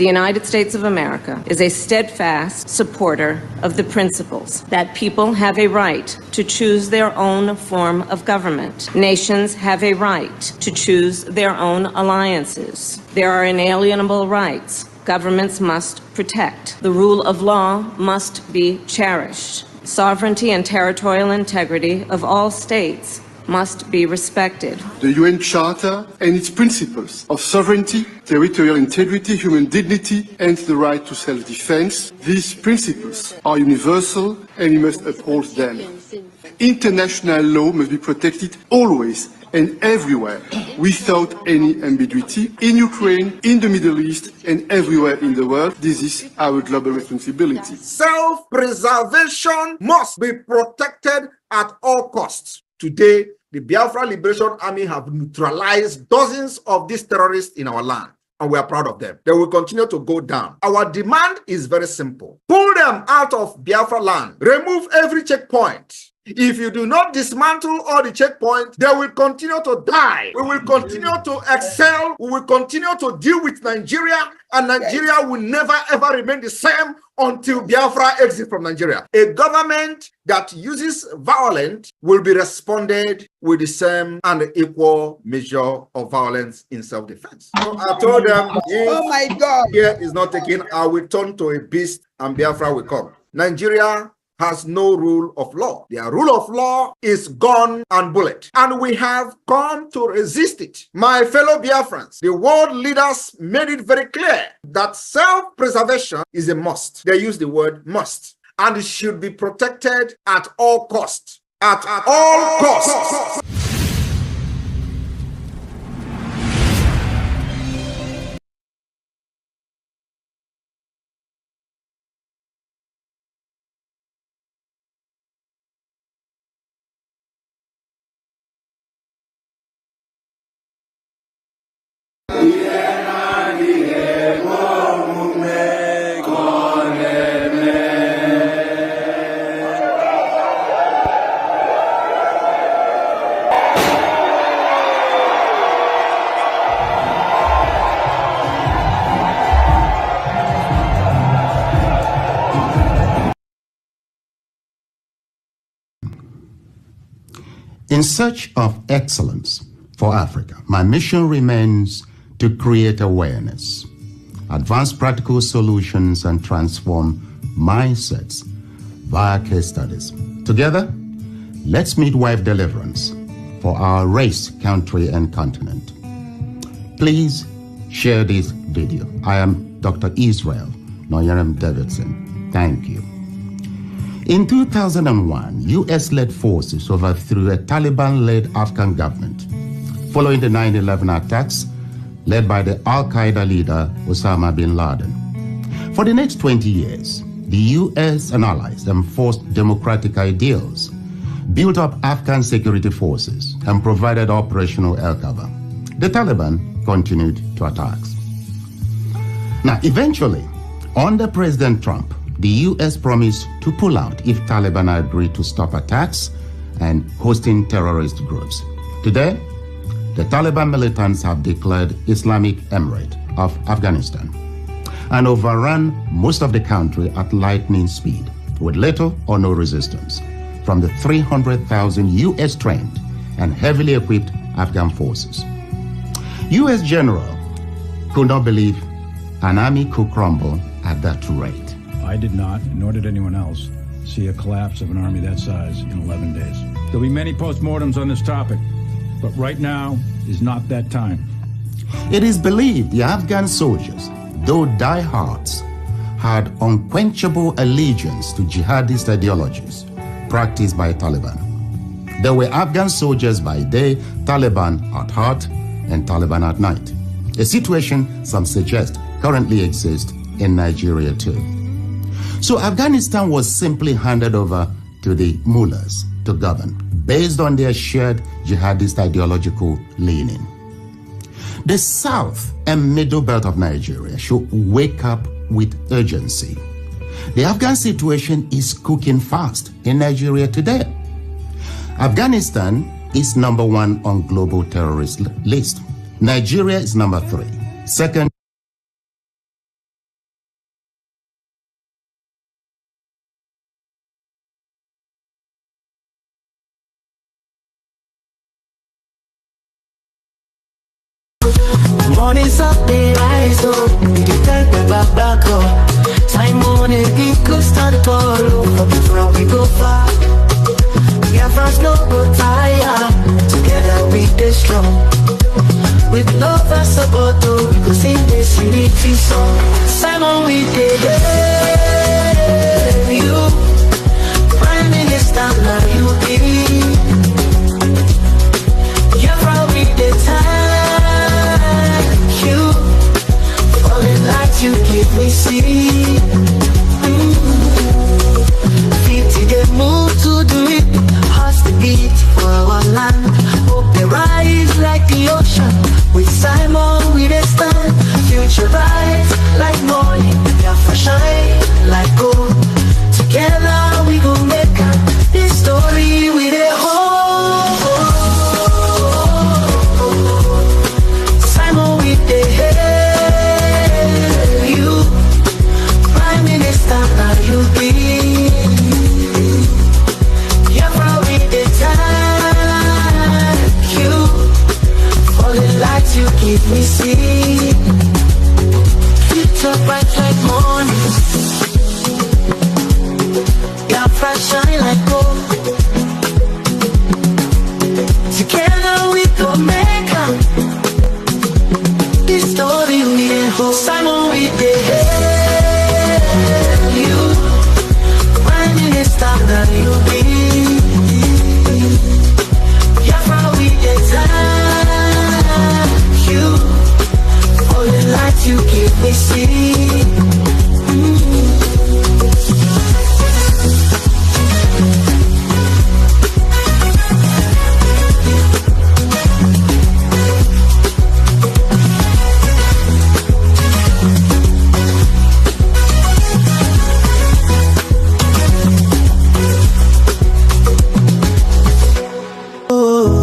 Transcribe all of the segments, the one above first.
the United States of America is a steadfast supporter of the principles that people have a right to choose their own form of government. Nations have a right to choose their own alliances. There are inalienable rights governments must protect. The rule of law must be cherished. Sovereignty and territorial integrity of all states must be respected. The UN Charter and its principles of sovereignty, territorial integrity, human dignity, and the right to self-defense, these principles are universal and we must uphold them. International law must be protected always and everywhere, without any ambiguity, in Ukraine, in the Middle East, and everywhere in the world. This is our global responsibility. Self-preservation must be protected at all costs. Today, the Biafra Liberation Army have neutralized dozens of these terrorists in our land, and we are proud of them. They will continue to go down. Our demand is very simple. Pull them out of Biafra land. Remove every checkpoint. If you do not dismantle all the checkpoints, they will continue to die. We will continue to excel. We will continue to deal with Nigeria, and Nigeria will never ever remain the same until Biafra exits from Nigeria. A government that uses violence will be responded with the same and equal measure of violence in self-defense. So I told them, oh my God, here is not taken, I will turn to a beast and Biafra will come. Nigeria has no rule of law. Their rule of law is gun and bullet. And we have come to resist it. My fellow Biafrans, the world leaders made it very clear that self-preservation is a must. They use the word must. And it should be protected at all costs. At all costs. In search of excellence for Africa, my mission remains to create awareness, advance practical solutions, and transform mindsets via case studies. Together, let's midwife deliverance for our race, country, and continent. Please share this video. I am Dr. Israel Noyerem Davidson. Thank you. In 2001, US-led forces overthrew a Taliban-led Afghan government following the 9/11 attacks led by the Al-Qaeda leader Osama bin Laden. For the next 20 years, the US and allies enforced democratic ideals, built up Afghan security forces, and provided operational air cover. The Taliban continued to attacks. Now, eventually, under President Trump, the US promised to pull out if Taliban agreed to stop attacks and hosting terrorist groups. Today, the Taliban militants have declared Islamic Emirate of Afghanistan and overrun most of the country at lightning speed with little or no resistance from the 300,000 US trained and heavily equipped Afghan forces. US general could not believe an army could crumble at that rate. I did not, nor did anyone else, see a collapse of an army that size in 11 days. There'll be many postmortems on this topic, but right now is not that time. It is believed the Afghan soldiers, though diehards, had unquenchable allegiance to jihadist ideologies practiced by Taliban. They were Afghan soldiers by day, Taliban at heart, and Taliban at night. A situation some suggest currently exists in Nigeria too. So Afghanistan was simply handed over to the mullahs to govern based on their shared jihadist ideological leaning. The south and middle belt of Nigeria should wake up with urgency. The Afghan situation is cooking fast in Nigeria today. Afghanistan is #1 on global terrorist list. Nigeria is #3. Second Mornings up, they rise up. We can take the back up. Time on it, we could stand tall. From we go far. We have us no go tire. Together we stay strong. With love and support, we go sing this unity song. Simon, we did you. Prime Minister, now you be. You're probably the thank you. For the light you give me, see. Feet to the move to do it. Hearts to beat for our land. Hope they rise like the ocean. With Simon, we dey stand. Future bright like morning. Biafra shine like gold. Together we gon' make this story we dey hold. Simon, we dey hail you. Prime Minister, now you be. Biafra, we dey thank you. The light you give me, see. Future bright like morning. Biafra shine like gold. Together we go make this story we hold. Simon, we dey hail you. Prime Minister, now you be. Biafra, we dey thank you for the light you give me, see.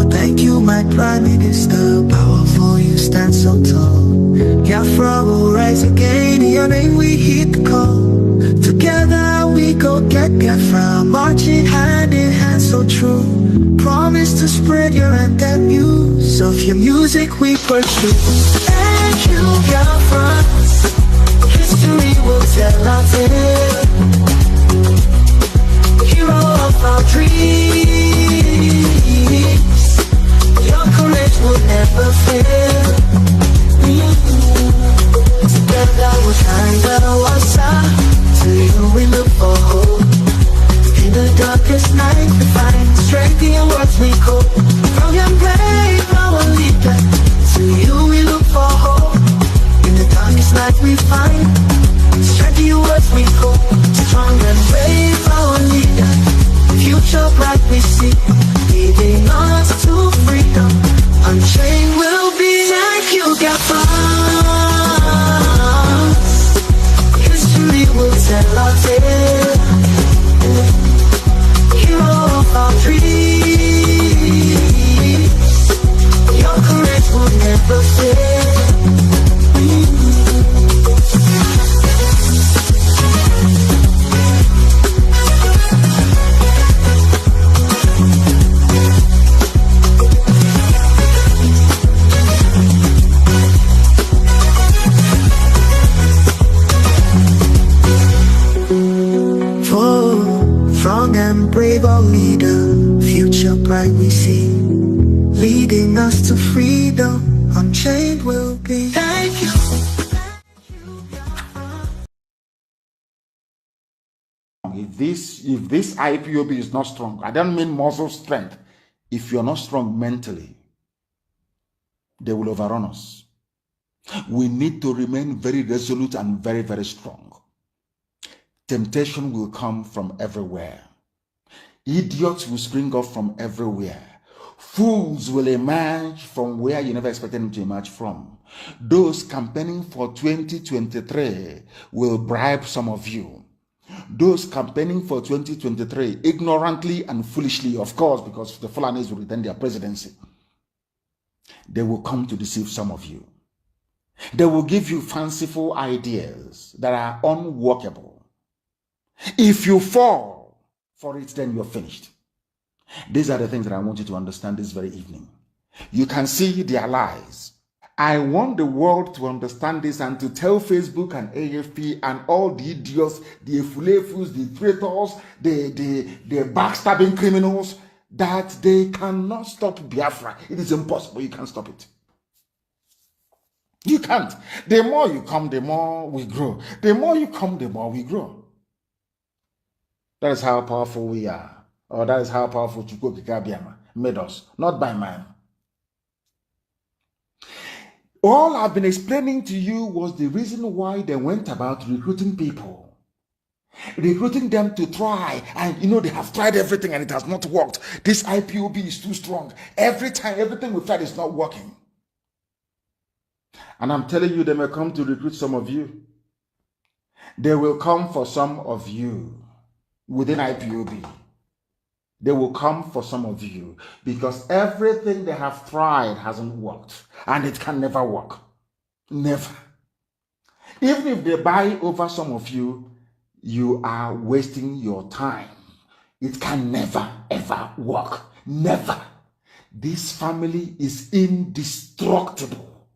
Thank you, my Prime Minister. Powerful, you stand so tall. Biafra will rise again. In your name we hit the call. Together we go get Biafra. Marching hand in hand, so true. Promise to spread your anthem news. Of your music we pursue. Thank you, Biafra. History will tell our tale. Hero of our dreams. Your courage will never fail. Together we'll shine the wasa. To you we look for hope. In the darkest night we find strength in your words we cope. From your brave our leader. To you we look for hope. In the darkest night we find strength in your words we cope. Strong and brave our leader. Future bright we see. Leading us to freedom. Unchained will be. Thank you, Biafra. History will tell our tale. Hero of our dreams. Your courage will never fail. Strong and brave our leader, future bright we see, leading us to freedom, unchained will be. Thank you. If this IPOB is not strong, I don't mean muscle strength. If you're not strong mentally, they will overrun us. We need to remain very resolute and very, very strong. Temptation will come from everywhere. Idiots will spring up from everywhere. Fools will emerge from where you never expected them to emerge from. Those campaigning for 2023 will bribe some of you. Those campaigning for 2023, ignorantly and foolishly, of course, because the Fulanis will retain their presidency, they will come to deceive some of you. They will give you fanciful ideas that are unworkable. If you fall for it, then you're finished. These are the things that I want you to understand this very evening. You can see their lies I want the world to understand this and to tell Facebook and AFP and all the idiots, the efulefus, the traitors, the backstabbing criminals, that they cannot stop Biafra. It is impossible. You can't stop it. You can't. The more you come, the more we grow. The more you come, the more we grow. That is how powerful we are. Or that is how powerful Chukwu Kikabiama made us. Not by man. All I've been explaining to you was the reason why they went about recruiting people. Recruiting them to try. And they have tried everything and it has not worked. This IPOB is too strong. Every time, everything we've tried is not working. And I'm telling you, they may come to recruit some of you. They will come for some of you within IPOB. They will come for some of you because everything they have tried hasn't worked and it can never work. Never. Even if they buy over some of you, you are wasting your time. It can never, ever work. Never. This family is indestructible.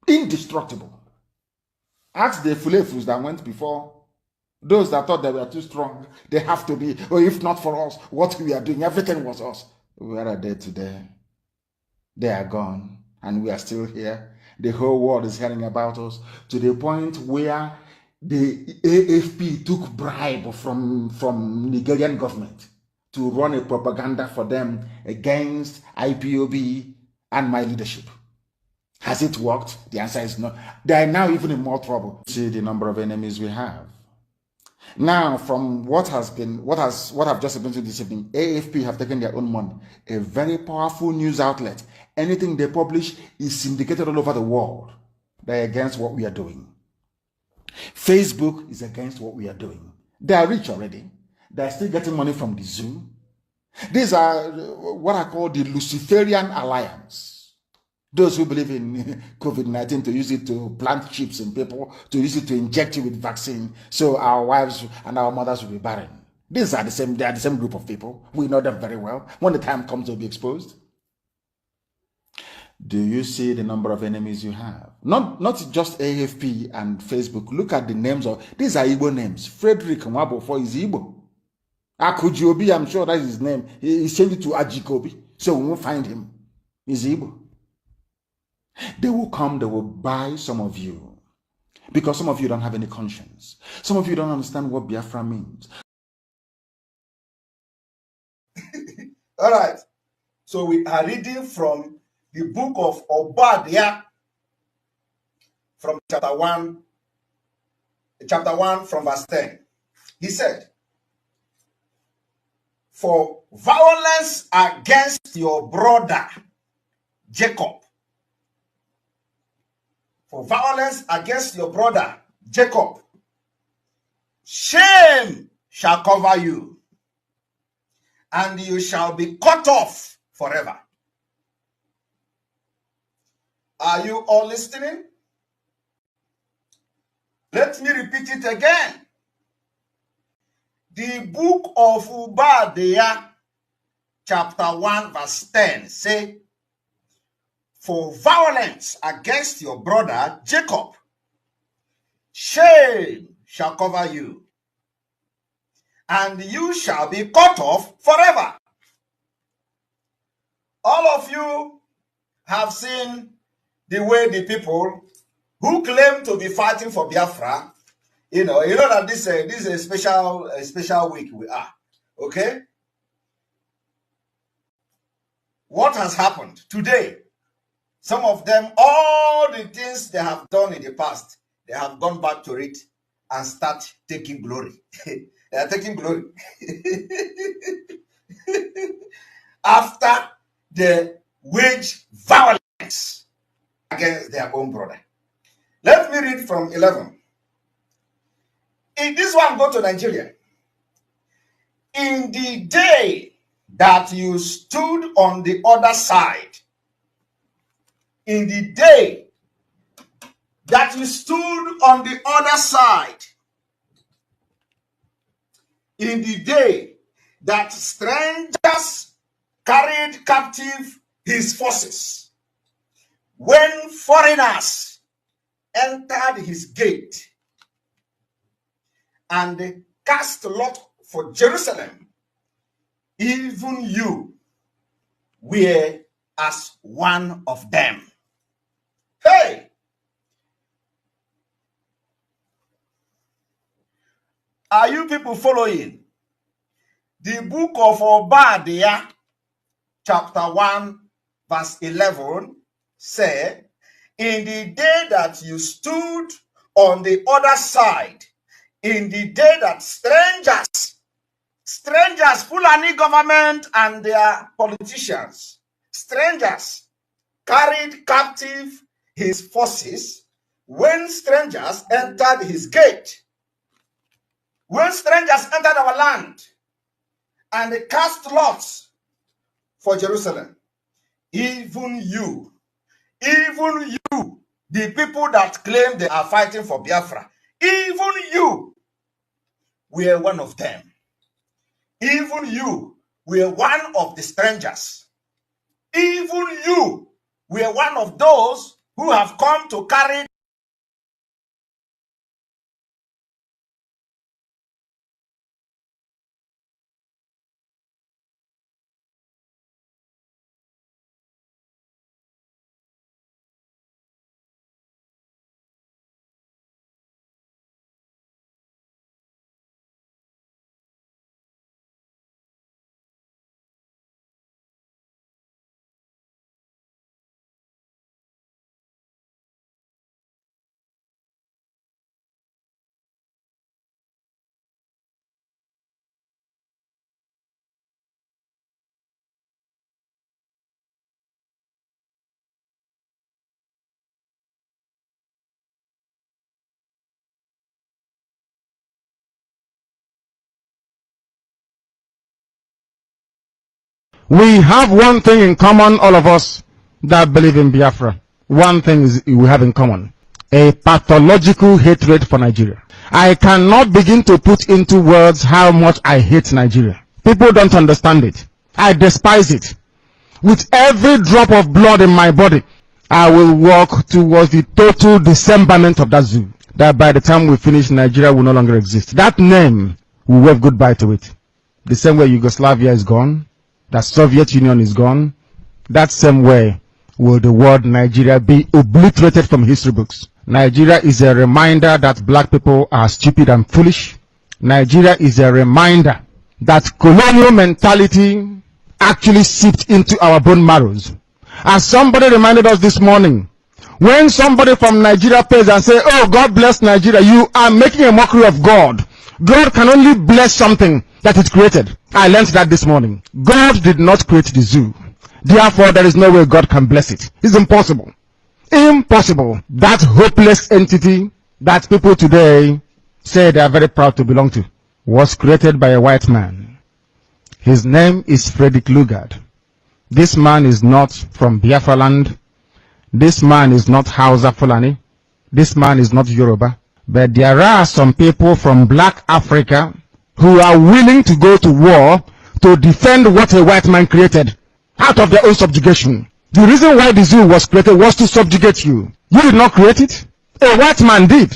Indestructible. Ask the Fulefus that went before. Those that thought they were too strong, they have to be. Or if not for us, what we are doing, everything was us. Where are they today? They are gone, and we are still here. The whole world is hearing about us to the point where the AFP took bribe from Nigerian government to run a propaganda for them against IPOB and my leadership. Has it worked? The answer is no. They are now even in more trouble. See the number of enemies we have. Now, from what I've just explained to this evening, AFP have taken their own money. A very powerful news outlet. Anything they publish is syndicated all over the world. They're against what we are doing. Facebook is against what we are doing. They are rich already. They're still getting money from the zoo. These are what I call the Luciferian Alliance. Those who believe in COVID-19 to use it to plant chips in people, to use it to inject you with vaccine, so our wives and our mothers will be barren. These are they are the same group of people. We know them very well. When the time comes, they'll be exposed. Do you see the number of enemies you have? Not just AFP and Facebook. Look at the names of these are Igbo names. Frederick Nwabofo is Igbo. Akujiobi, I'm sure that's his name. He's changed it to Ajikobi, so we won't find him. He's Igbo. They will come, they will buy some of you. Because some of you don't have any conscience. Some of you don't understand what Biafra means. All right. So we are reading from the book of Obadiah from chapter 1 from verse 10. He said, "For violence against your brother Jacob, for violence against your brother Jacob, shame shall cover you, and you shall be cut off forever." Are you all listening? Let me repeat it again. The book of Obadiah, chapter 1, verse 10, say, "For violence against your brother Jacob, shame shall cover you, and you shall be cut off forever." All of you have seen the way the people who claim to be fighting for Biafra, you know that this is a special week we are, okay? What has happened today? Some of them, all the things they have done in the past, they have gone back to it and start taking glory. They are taking glory. After they wage violence against their own brother. Let me read from 11. In this one, go to Nigeria. "In the day that you stood on the other side, in the day that you stood on the other side, in the day that strangers carried captive his forces, when foreigners entered his gate and cast lot for Jerusalem, even you were as one of them. Hey! Are you people following? The book of Obadiah, chapter 1, verse 11, said, in the day that you stood on the other side, in the day that strangers, Fulani government and their politicians, strangers carried captive his forces, when strangers entered his gate, when strangers entered our land and they cast lots for Jerusalem, even you, the people that claim they are fighting for Biafra, even you were one of them. Even you were one of the strangers. Even you were one of those who have come to carry We have one thing in common, all of us that believe in Biafra. One thing is we have in common: a pathological hatred for Nigeria. I cannot begin to put into words how much I hate Nigeria. People don't understand it. I despise it. With every drop of blood in my body, I will walk towards the total dismemberment of that zoo. That by the time we finish, Nigeria will no longer exist. That name, we wave goodbye to it. The same way Yugoslavia is gone, the Soviet Union is gone, that same way will the word Nigeria be obliterated from history books. Nigeria is a reminder that black people are stupid and foolish. Nigeria is a reminder that colonial mentality actually seeped into our bone marrows. As somebody reminded us this morning, when somebody from Nigeria pays and says, oh, God bless Nigeria, you are making a mockery of God. God can only bless something that it created. I learned that this morning. God did not create the zoo. Therefore, there is no way God can bless it. It's impossible. Impossible. That hopeless entity that people today say they are very proud to belong to was created by a white man. His name is Frederick Lugard. This man is not from Biafra land. This man is not Hausa Fulani. This man is not Yoruba. But there are some people from black Africa who are willing to go to war to defend what a white man created out of their own subjugation. The reason why the zoo was created was to subjugate you. You did not create it. A white man did.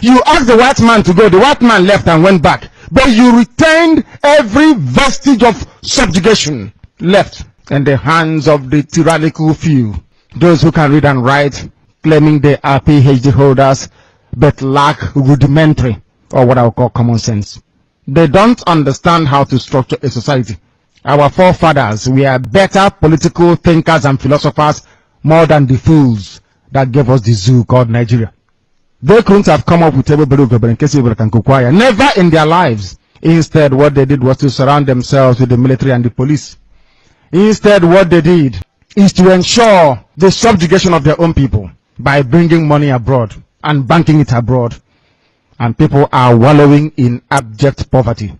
You asked the white man to go. The white man left and went back. But you retained every vestige of subjugation left in the hands of the tyrannical few. Those who can read and write, claiming they are PhD holders, but lack rudimentary, or what I would call common sense. They don't understand how to structure a society. Our forefathers were better political thinkers and philosophers more than the fools that gave us the zoo called Nigeria. They couldn't have come up with never in their lives. Instead, what they did was to surround themselves with the military and the police. Instead, what they did is to ensure the subjugation of their own people by bringing money abroad and banking it abroad. And people are wallowing in abject poverty.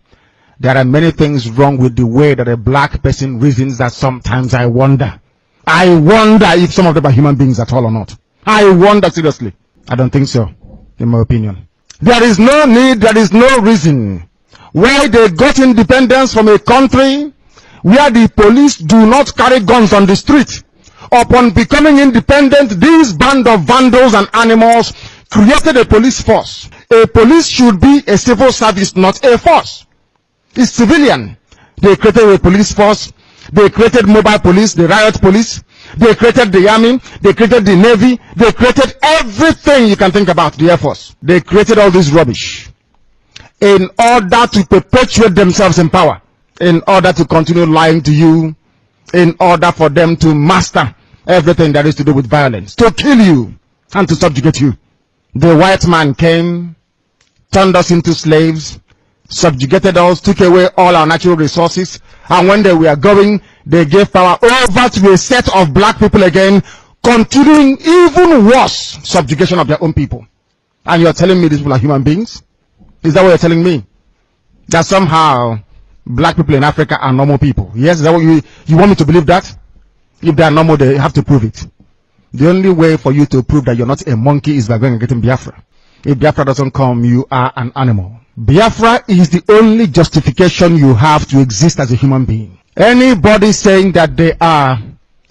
There are many things wrong with the way that a black person reasons that sometimes I wonder. I wonder if some of them are human beings at all or not. I wonder seriously. I don't think so, in my opinion. There is no need, there is no reason why they got independence from a country where the police do not carry guns on the street. Upon becoming independent, this band of vandals and animals created a police force. A police should be a civil service, not a force. It's civilian. They created a police force. They created mobile police, the riot police. They created the army. They created the navy. They created everything you can think about, the Air Force. They created all this rubbish in order to perpetuate themselves in power, in order to continue lying to you, in order for them to master everything that is to do with violence, to kill you and to subjugate you. The white man came, turned us into slaves, subjugated us, took away all our natural resources, and when they were going, they gave power over to a set of black people again, continuing even worse subjugation of their own people. And you're telling me these people are human beings? Is that what you're telling me? That somehow black people in Africa are normal people? Yes, is that what you want me to believe that? If they are normal, they have to prove it. The only way for you to prove that you're not a monkey is by going and getting Biafra. If Biafra doesn't come, you are an animal. Biafra is the only justification you have to exist as a human being. Anybody saying that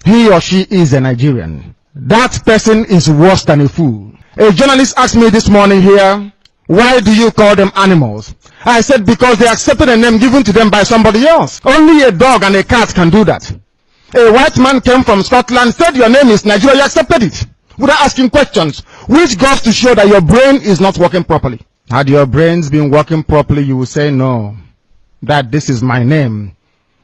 he or she is a Nigerian, that person is worse than a fool. A journalist asked me this morning here, why do you call them animals? I said, because they accepted a name given to them by somebody else. Only a dog and a cat can do that. A white man came from Scotland, said your name is Nigeria, you accepted it without asking questions, which goes to show that your brain is not working properly. Had your brains been working properly, you would say no, that this is my name.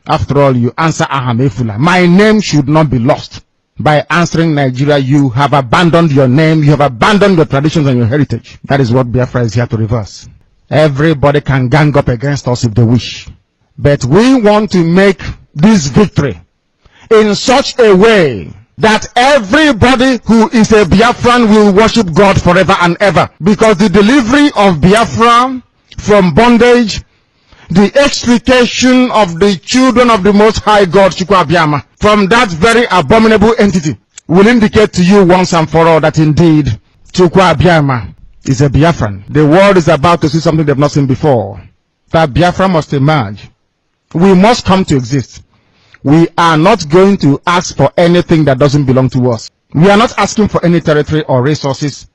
After all, you answer Ahamefula. My name should not be lost. By answering Nigeria, you have abandoned your name, you have abandoned your traditions and your heritage. That is what Biafra is here to reverse. Everybody can gang up against us if they wish. But we want to make this victory in such a way that everybody who is a Biafran will worship God forever and ever. Because the delivery of Biafra from bondage, the extrication of the children of the Most High God, Chukwu Abiyama, from that very abominable entity, will indicate to you once and for all that indeed Chukwu Abiyama is a Biafran. The world is about to see something they've not seen before. That Biafra must emerge. We must come to exist. We are not going to ask for anything that doesn't belong to us. We are not asking for any territory or resources.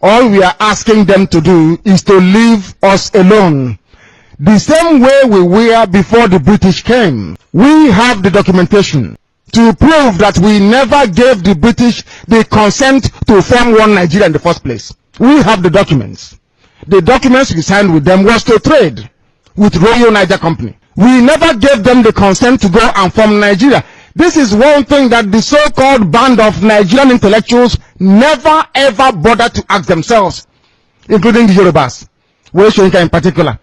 All we are asking them to do is to leave us alone. The same way we were before the British came. We have the documentation to prove that we never gave the British the consent to form one Nigeria in the first place. We have the documents. The documents we signed with them was to trade with Royal Niger Company. We never gave them the consent to go and form Nigeria. This is one thing that the so-called band of Nigerian intellectuals never ever bothered to ask themselves, including the Yorubas, Weshoinka in particular.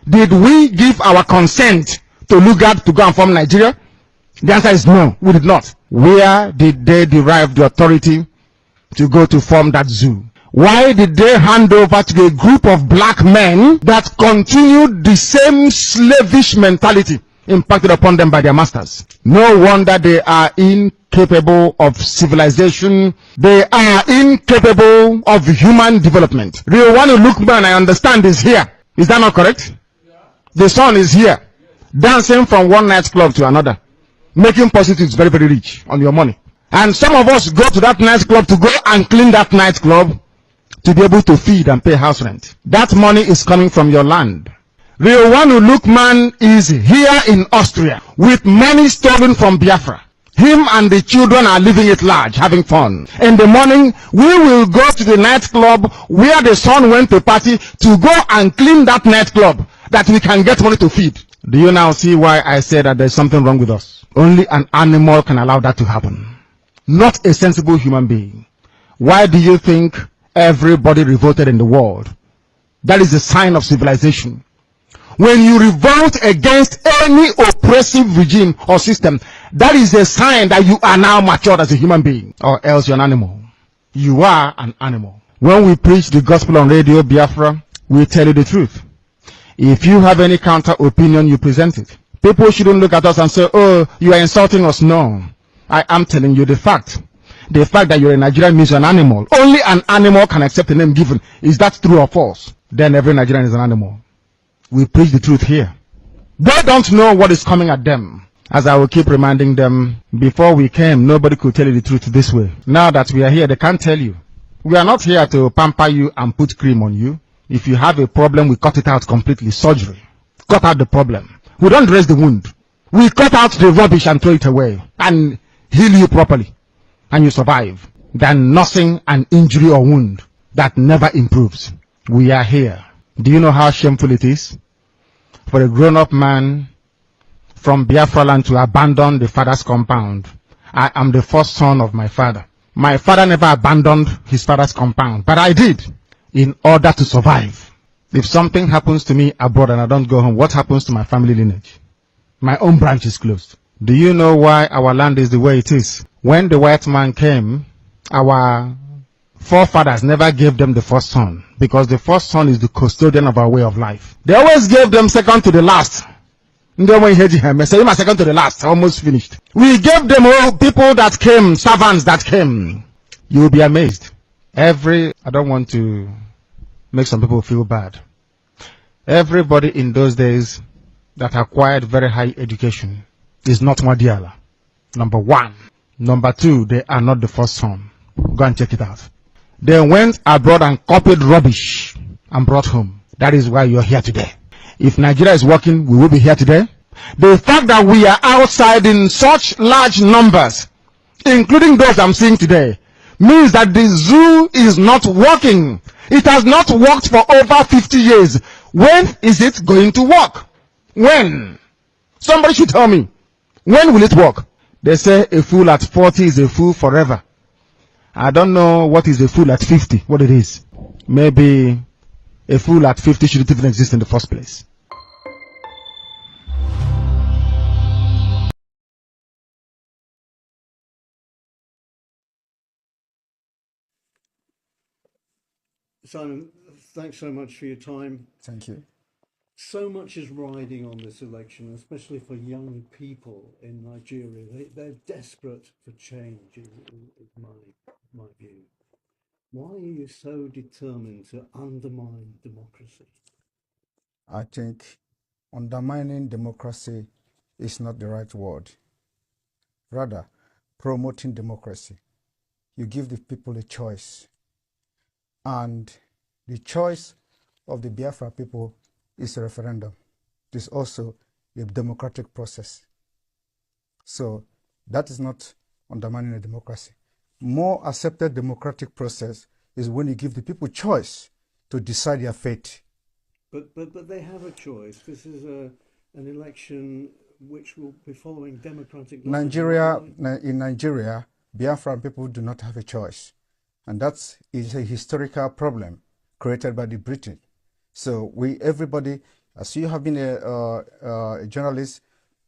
Did we give our consent to Lugard to go and form Nigeria? The answer is no, we did not. Where did they derive the authority to go to form that zoo? Why did they hand over to a group of black men that continued the same slavish mentality impacted upon them by their masters? No wonder they are incapable of civilization. They are incapable of human development. Riowanu Lukman, I understand, is here. Is that not correct? Yeah. The son is here, dancing from one nightclub to another, making prostitutes very, very rich on your money. And some of us go to that nightclub to go and clean that nightclub to be able to feed and pay house rent. That money is coming from your land. Riowanu Lukman is here in Austria with money stolen from Biafra. Him and the children are living it large, having fun. In the morning, we will go to the nightclub where the son went to party to go and clean that nightclub that we can get money to feed. Do you now see why I say that there's something wrong with us? Only an animal can allow that to happen. Not a sensible human being. Why do you think everybody revolted in the world? That is a sign of civilization. When you revolt against any oppressive regime or system, that is a sign that you are now matured as a human being, or else you're an animal. You are an animal. When we preach the gospel on Radio Biafra, we tell you the truth. If you have any counter opinion, you present it. People shouldn't look at us and say, oh, you are insulting us. No, I am telling you the fact. The fact that you're a Nigerian means you're an animal. Only an animal can accept a name given. Is that true or false? Then every Nigerian is an animal. We preach the truth here. They don't know what is coming at them. As I will keep reminding them, before we came, nobody could tell you the truth this way. Now that we are here, they can't tell you. We are not here to pamper you and put cream on you. If you have a problem, we cut it out completely. Surgery. Cut out the problem. We don't dress the wound. We cut out the rubbish and throw it away and heal you properly. And you survive. Than nursing an injury or wound that never improves. We are here. Do you know how shameful it is for a grown-up man from Biafra land to abandon the father's compound? I am the first son of my father. My father never abandoned his father's compound, but I did in order to survive. If something happens to me abroad and I don't go home, what happens to my family lineage? My own branch is closed. Do you know why our land is the way it is? When the white man came, our forefathers never gave them the first son, because the first son is the custodian of our way of life. They always gave them second to the last. Second to the last, almost finished. We gave them all people that came, servants that came. You will be amazed. I don't want to make some people feel bad. Everybody in those days that acquired very high education is not Madiala. Number one. Number two, they are not the first son. Go and check it out. They went abroad and copied rubbish and brought home. That is why you're here today. If Nigeria is working, we will be here today. The fact that we are outside in such large numbers, including those I'm seeing today, means that the zoo is not working. It has not worked for over 50 years. When is it going to work? When? Somebody should tell me. When will it work? They say a fool at 40 is a fool forever. I don't know what is a fool at 50, what it is. Maybe a fool at 50 shouldn't even exist in the first place. Simon, thanks so much for your time. Thank you. So much is riding on this election, especially for young people in Nigeria. They're desperate for change, is my view. Why are you so determined to undermine democracy? I think undermining democracy is not the right word. Rather, promoting democracy. You give the people a choice. And the choice of the Biafra people is a referendum. It is also a democratic process. So that is not undermining a democracy. More accepted democratic process is when you give the people choice to decide their fate. But they have a choice. This is an election which will be following democratic laws. In Nigeria, Biafran people do not have a choice. And that is a historical problem created by the Britain. So everybody, as you have been a journalist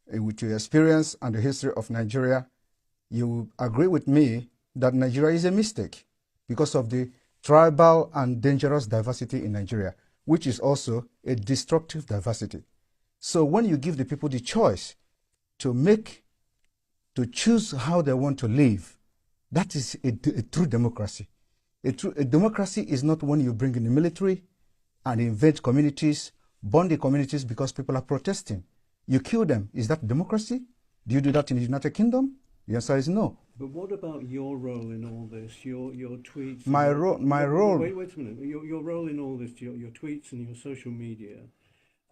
with your experience and the history of Nigeria, you agree with me that Nigeria is a mistake because of the tribal and dangerous diversity in Nigeria, which is also a destructive diversity. So when you give the people the choice to choose how they want to live, that is a true democracy. A democracy is not when you bring in the military and invade communities, burn the communities because people are protesting. You kill them. Is that democracy? Do you do that in the United Kingdom? The answer is no. But what about your role in all this? Your tweets. My role. Wait a minute. Your role in all this. Your tweets and your social media.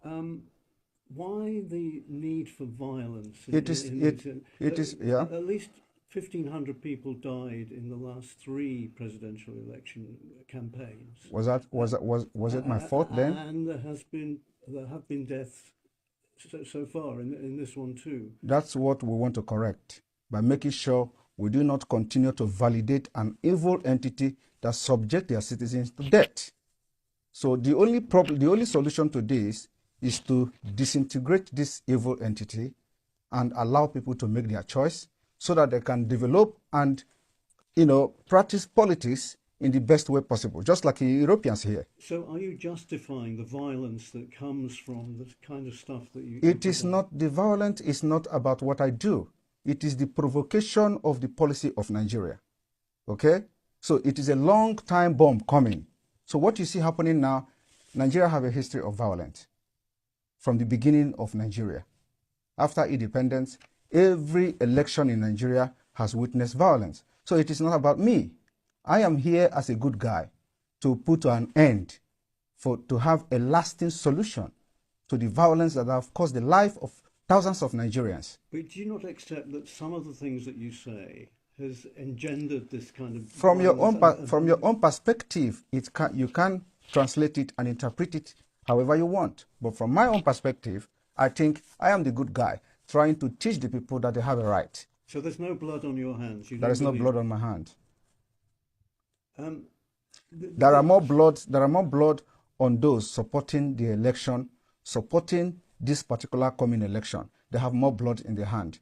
Why the need for violence? It is. Yeah. At least 1,500 people died in the last 3 presidential election campaigns. Was it my fault then? And there have been deaths so far in this one too. That's what we want to correct by making sure we do not continue to validate an evil entity that subject their citizens to death. So the only solution to this is to disintegrate this evil entity and allow people to make their choice so that they can develop and, practice politics in the best way possible, just like the Europeans here. So are you justifying the violence that comes from the kind of stuff that you... It is not, the violence is not about what I do. It is the provocation of the policy of Nigeria. Okay? So it is a long time bomb coming. So what you see happening now, Nigeria have a history of violence from the beginning of Nigeria. After independence, Every election in Nigeria has witnessed violence. So it is not about me. I am here as a good guy to put an end, to have a lasting solution to the violence that have caused the life of thousands of Nigerians. But do you not accept that some of the things that you say has engendered this kind of from your own perspective, you can translate it and interpret it however you want. But from my own perspective, I think I am the good guy trying to teach the people that they have a right. So there's no blood on your hands. There is no blood on my hand. There are more blood on those supporting the election, supporting this particular coming election. They have more blood in their hand.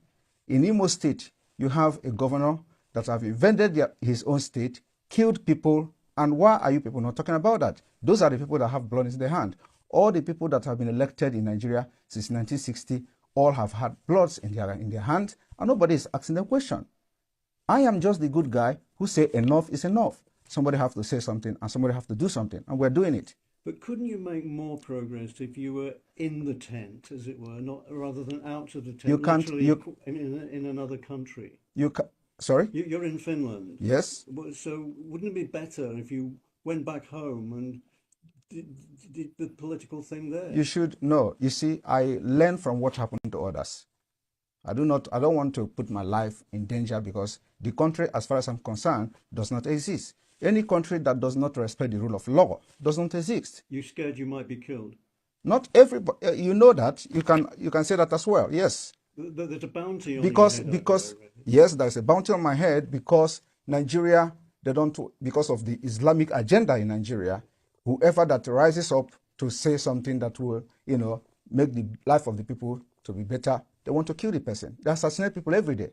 In Imo State, you have a governor that have invaded his own state, killed people, and why are you people not talking about that? Those are the people that have blood in their hand. All the people that have been elected in Nigeria since 1960 all have had bloods in their hand, and nobody is asking the question. I am just the good guy who say enough is enough. Somebody have to say something, and somebody have to do something, and we're doing it. But couldn't you make more progress if you were in the tent, as it were, not rather than out of the tent? You can't. In another country. Sorry. You're in Finland. Yes. So wouldn't it be better if you went back home and did the political thing there? You should know. You see, I learn from what happened to others. I don't want to put my life in danger because the country, as far as I'm concerned, does not exist. Any country that does not respect the rule of law does not exist. You're scared you might be killed? Not everybody. You know that. You can say that as well. Yes. There's a bounty on because your head yes, there's a bounty on my head because Nigeria, because of the Islamic agenda in Nigeria, whoever that rises up to say something that will, make the life of the people to be better, they want to kill the person. They assassinate people every day.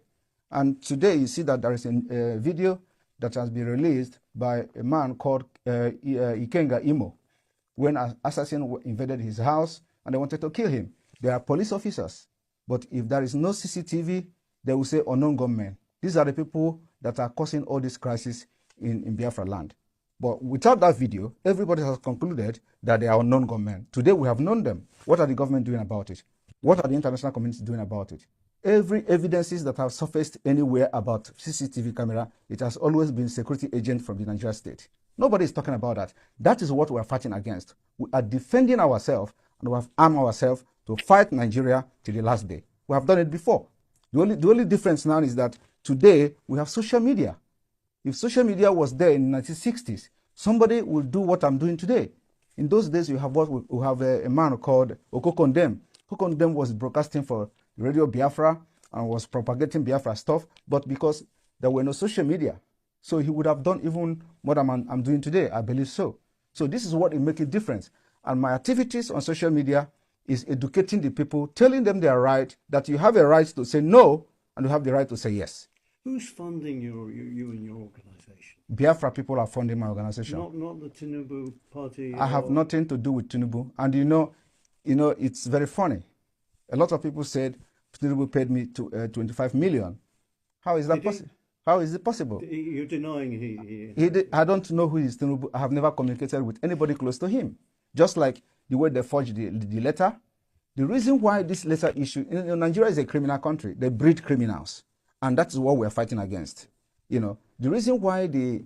And today you see that there is a video that has been released by a man called Ikenga Imo, when an assassin invaded his house and they wanted to kill him. They are police officers. But if there is no CCTV, they will say unknown gunmen. These are the people that are causing all this crisis in Biafra land. But without that video, everybody has concluded that they are unknown gunmen. Today we have known them. What are the government doing about it? What are the international community doing about it? Every evidences that have surfaced anywhere about CCTV camera, it has always been security agent from the Nigeria state. Nobody is talking about that. That is what we are fighting against. We are defending ourselves and we have armed ourselves to fight Nigeria till the last day. We have done it before. The only difference now is that today we have social media. If social media was there in the 1960s, somebody will do what I'm doing today. In those days, we have a man called Okokondem. Okokondem was broadcasting for Radio Biafra and was propagating Biafra stuff, but because there were no social media, so he would have done even more than I'm doing today, I believe so. So this is what will make a difference. And my activities on social media is educating the people, telling them they are right, that you have a right to say no, and you have the right to say yes. Who's funding you and your organization? Biafra people are funding my organization. Not the Tinubu party? I have nothing to do with Tinubu. And it's very funny. A lot of people said Tinubu paid me 25 million. How is that possible? How is it possible? You're denying he did. I don't know who is Tinubu. I have never communicated with anybody close to him. Just like the way they forged the letter. The reason why this letter issue, Nigeria is a criminal country. They breed criminals. And that is what we are fighting against. The reason why the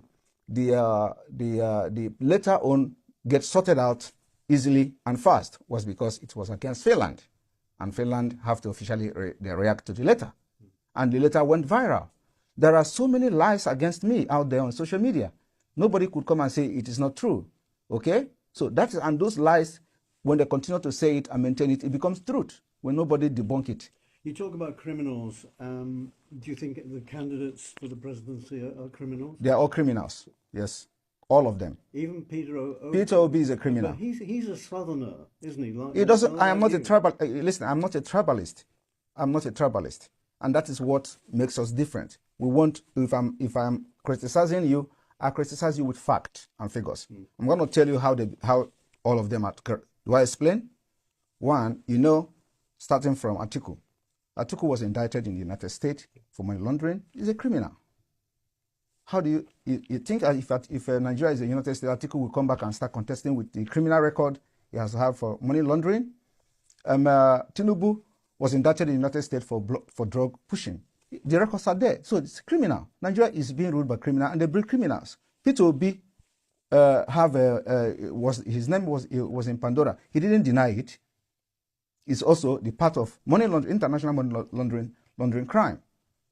letter on gets sorted out easily and fast was because it was against Finland. And Finland have to officially react to the letter. And the letter went viral. There are so many lies against me out there on social media. Nobody could come and say it is not true. Okay? So and those lies, when they continue to say it and maintain it, it becomes truth when nobody debunk it. You talk about criminals. Do you think the candidates for the presidency are criminals? They are all criminals, yes. All of them. Even Peter Obi? Peter Obi is a criminal. But he's a southerner, isn't he? He doesn't. I am not a tribal. Listen, I'm not a tribalist. I'm not a tribalist. And that is what makes us different. We want, if I'm criticizing you, I criticize you with fact and figures. I'm going to tell you how all of them are. Do I explain? One, starting from Atiku. Atiku was indicted in the United States for money laundering. He's a criminal. How do you think if Nigeria is a United States, Atiku will come back and start contesting with the criminal record he has had for money laundering? Tinubu was indicted in the United States for drug pushing. The records are there. So it's criminal. Nigeria is being ruled by criminals, and they breed criminals. Peter Obi his name was in Pandora. He didn't deny it. It's also the part of money laundering, international money laundering crime.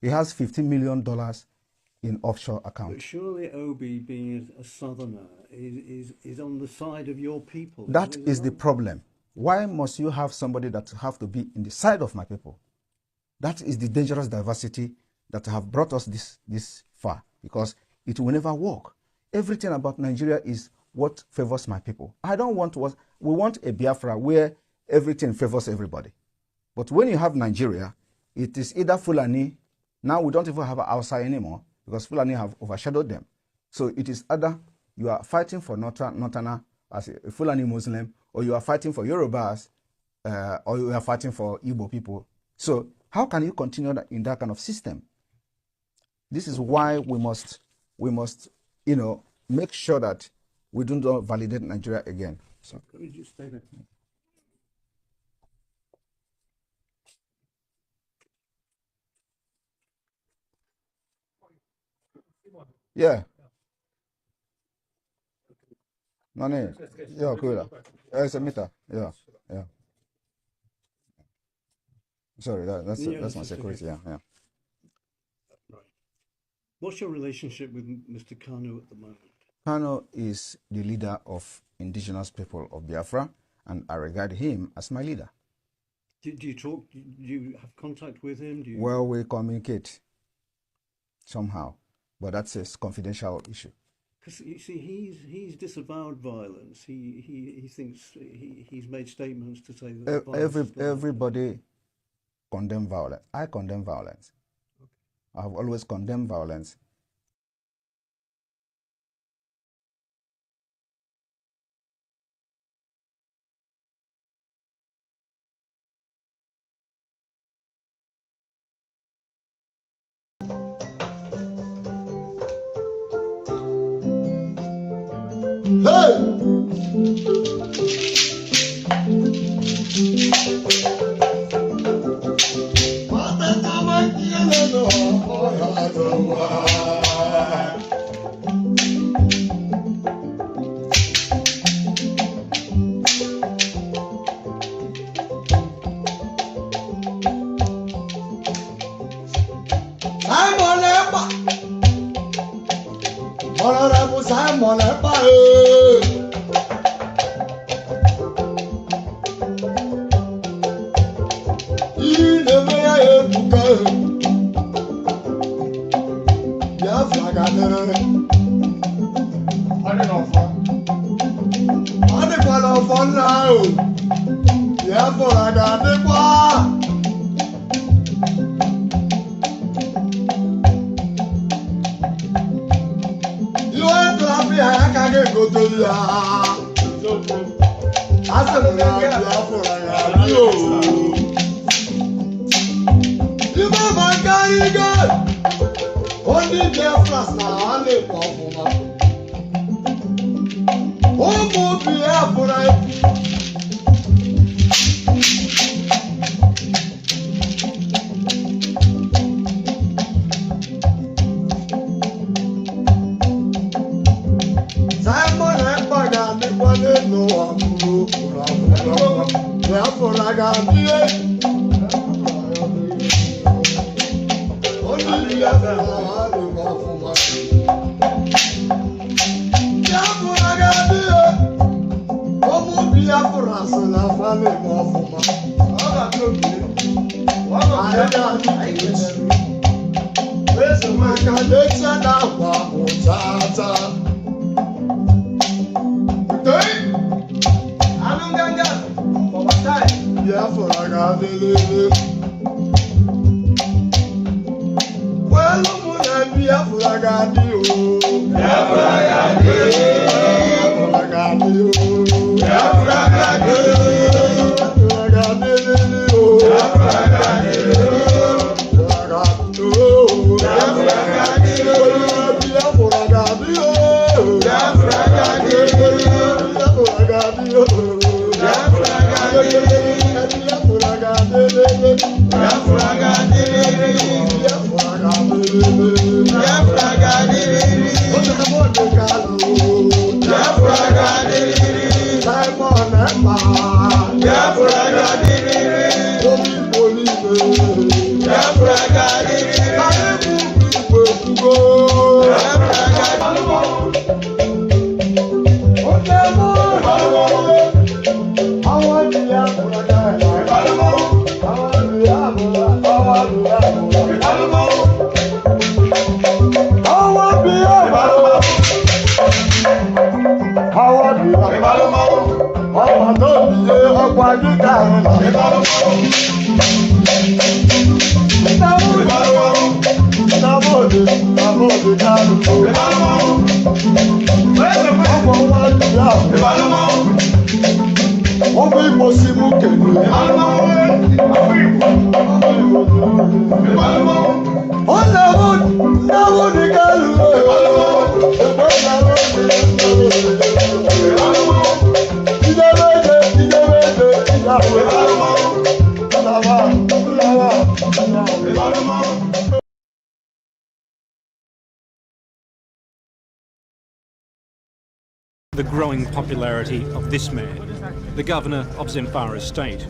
He has $15 million in offshore accounts. But surely Obi, being a southerner, is on the side of your people. That is the problem. Why must you have somebody that have to be in the side of my people? That is the dangerous diversity that have brought us this far, because it will never work. Everything about Nigeria is what favors my people. We want a Biafra where everything favors everybody. But when you have Nigeria, it is either Fulani. Now we don't even have Hausa anymore because Fulani have overshadowed them. So it is either you are fighting for Northerner as a Fulani Muslim, or you are fighting for Yorubas, or you are fighting for Igbo people. So how can you continue in that kind of system? This is why we must make sure that we do not validate Nigeria again. So let me just stay there. Yeah. No. Yeah, cool. It's a meter. Yeah. Sorry, that's my security. Okay. Yeah. Right. What's your relationship with Mr. Kanu at the moment? Kanu is the leader of indigenous people of Biafra, and I regard him as my leader. Do you talk? Do you have contact with him? Well, we communicate somehow, but that's a confidential issue. Because you see, he's disavowed violence. He thinks he's made statements to say that everybody condemn violence. I condemn violence. Okay. I have always condemned violence. Biafra, The growing popularity of this man, the governor of Zamfara state,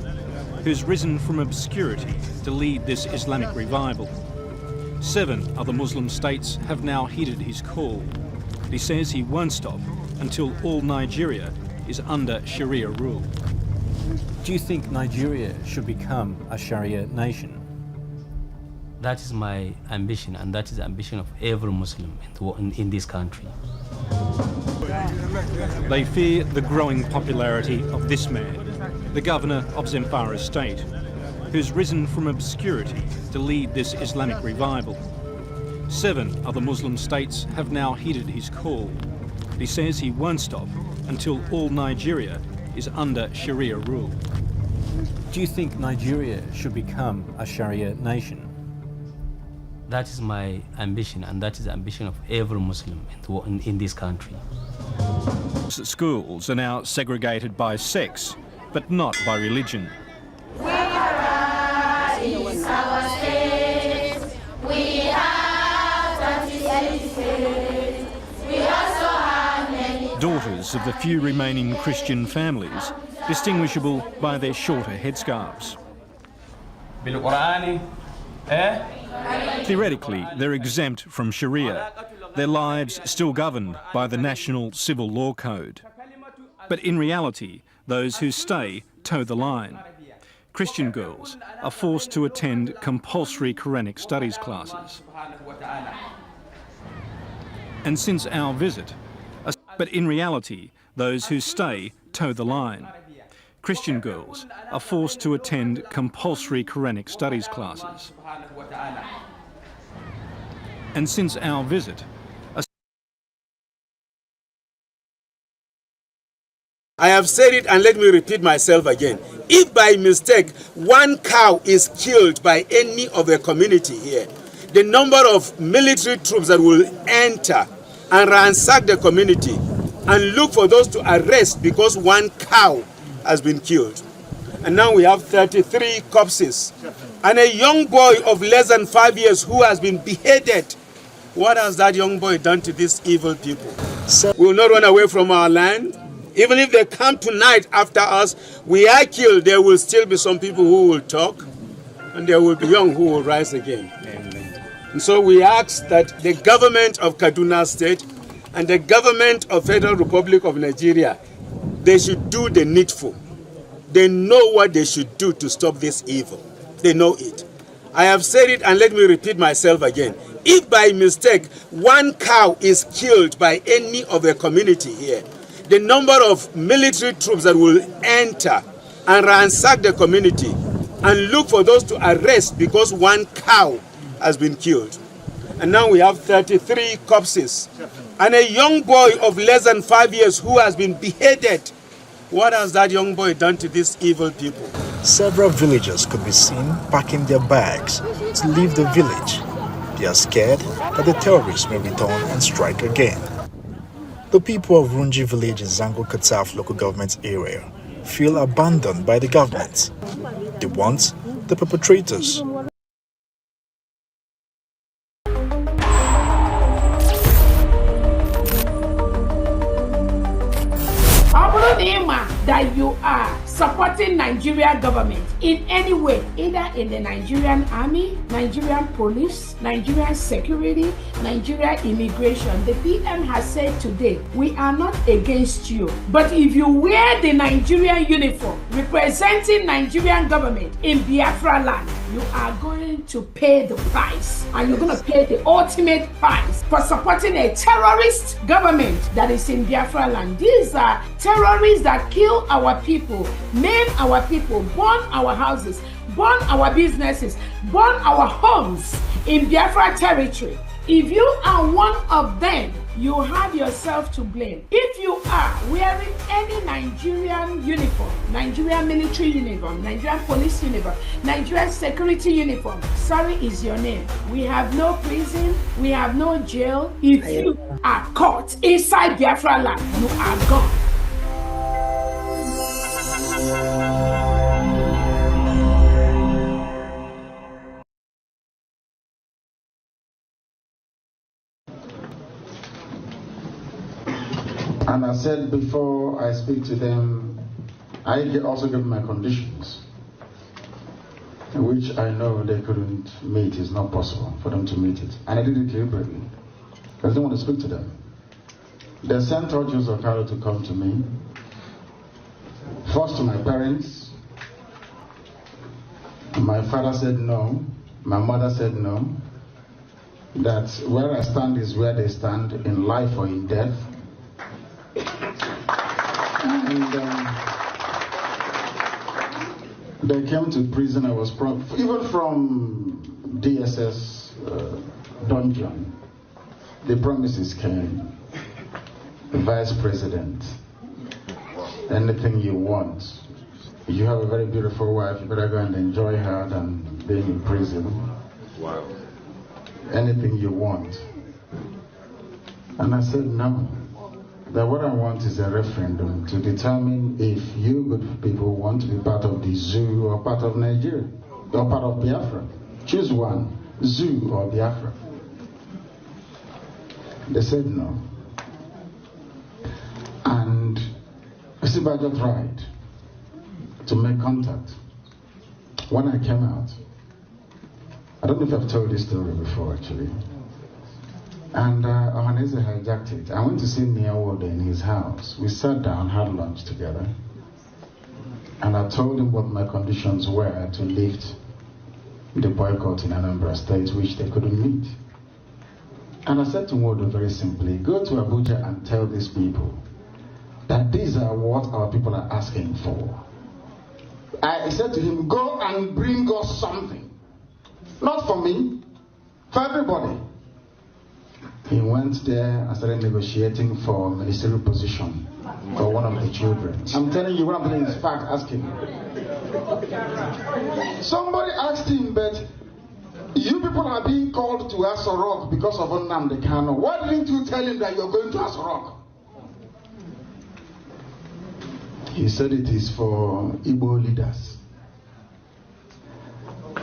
who's risen from obscurity to lead this Islamic revival. 7 other Muslim states have now heeded his call. He says he won't stop until all Nigeria is under Sharia rule. Do you think Nigeria should become a Sharia nation? That is my ambition, and that is the ambition of every Muslim in this country. They fear the growing popularity of this man, the governor of Zamfara state, who's risen from obscurity to lead this Islamic revival. 7 other Muslim states have now heeded his call. He says he won't stop until all Nigeria is under Sharia rule. Do you think Nigeria should become a Sharia nation? That is my ambition, and that is the ambition of every Muslim in this country. Schools are now segregated by sex, but not by religion. Daughters of the few remaining Christian families, distinguishable by their shorter headscarves. Theoretically, they're exempt from Sharia, their lives still governed by the National Civil Law Code. But in reality, those who stay toe the line. Christian girls are forced to attend compulsory Quranic studies classes. And since our visit, but in reality, those who stay toe the line. Christian girls are forced to attend compulsory Quranic studies classes. And since our visit, I have said it, and let me repeat myself again. If by mistake one cow is killed by any of the community here, the number of military troops that will enter and ransack the community and look for those to arrest because one cow has been killed. And now we have 33 corpses and a young boy of less than 5 years who has been beheaded. What has that young boy done to these evil people? We will not run away from our land. Even if they come tonight after us, we are killed, there will still be some people who will talk, and there will be young who will rise again. Amen. And so we ask that the government of Kaduna State and the government of Federal Republic of Nigeria, they should do the needful. They know what they should do to stop this evil. They know it. I have said it, and let me repeat myself again. If by mistake one cow is killed by any of the community here, the number of military troops that will enter and ransack the community and look for those to arrest because one cow has been killed. And now we have 33 corpses and a young boy of less than 5 years who has been beheaded. What has that young boy done to these evil people? Several villagers could be seen packing their bags to leave the village. They are scared that the terrorists may return and strike again. The people of Runji village in Zango Kataf local government area feel abandoned by the government. They want the perpetrators that you are supporting Nigerian government in any way, either in the Nigerian army, Nigerian police, Nigerian security, Nigerian immigration, the PM has said today, we are not against you. But if you wear the Nigerian uniform representing Nigerian government in Biafra land, you are going to pay the price, and you're going to pay the ultimate price for supporting a terrorist government that is in Biafra land. These are terrorists that kill our people, maim our people, burn our houses, burn our businesses, burn our homes in Biafra territory. If you are one of them, you have yourself to blame. If you are wearing any Nigerian uniform, Nigerian military uniform, Nigerian police uniform, Nigerian security uniform, sorry is your name. We have no prison, we have no jail. If you are caught inside Biafra land, you are gone. And I said before I speak to them, I also give my conditions, which I know they couldn't meet. It's not possible for them to meet it. And I did it deliberately, because I didn't want to speak to them. They sent Joseph Okaro to come to me, first to my parents. My father said no, my mother said no, that where I stand is where they stand, in life or in death. And they came to prison. I was even from DSS dungeon. The promises came. The vice president, anything you want. You have a very beautiful wife. You better go and enjoy her than being in prison. Wow. Anything you want. And I said no. That what I want is a referendum to determine if you good people want to be part of the zoo or part of Nigeria, or part of Biafra. Choose one, zoo or Biafra. They said no. And Isibajo tried to make contact. When I came out, I don't know if I've told this story before actually. And Ohaneze hijacked it. I went to see Niawode in his house. We sat down, had lunch together. And I told him what my conditions were to lift the boycott in Anambra State, which they couldn't meet. And I said to Nwodo very simply, go to Abuja and tell these people that these are what our people are asking for. I said to him, go and bring us something. Not for me, for everybody. He went there and started negotiating for a ministerial position for one of the children. I'm telling you, what I'm telling you is fact. Ask him. Somebody asked him, but you people are being called to Aso Rock because of Nnamdi Kanu. Why didn't you tell him that you're going to Aso Rock? He said it is for Igbo leaders.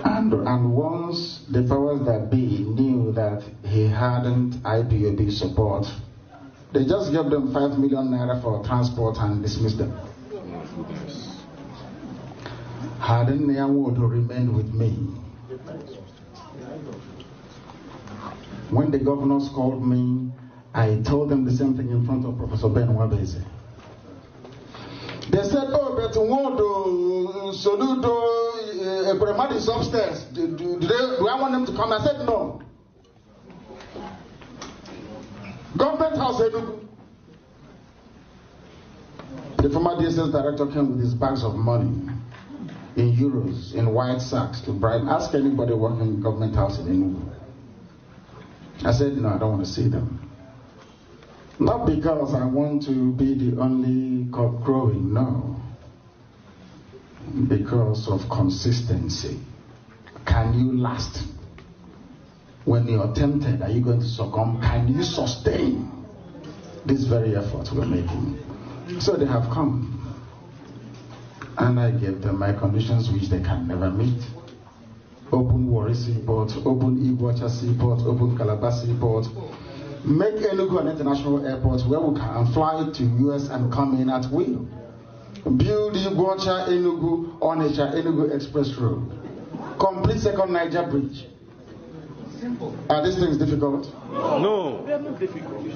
And once the powers that be knew that he hadn't IPOB support, they just gave them 5 million naira for transport and dismissed them. Hadn't Nwodo remained with me, when the governors called me, I told them the same thing in front of Professor Ben Wabeze. They said, oh, but Nwodo, Soludo, Ebremadi is upstairs. Do I want them to come? I said, no. Government House Enugu. The former DSS director came with his bags of money in euros, in white sacks to bribe. Ask anybody working in Government House in Enugu. I said, no, I don't want to see them. Not because I want to be the only cock crowing, no. Because of consistency. Can you last? When you're tempted, are you going to succumb? Can you sustain this very effort we're making? So they have come. And I gave them my conditions which they can never meet. Open Warri Seaport, open Iguacha Seaport, open Calabar Seaport. Make Enugu an international airport where we can fly to US and come in at will. build Iguacha Enugu Onitsha Enugu Express Road, complete second Niger Bridge. Are these things difficult? No. They are not difficult.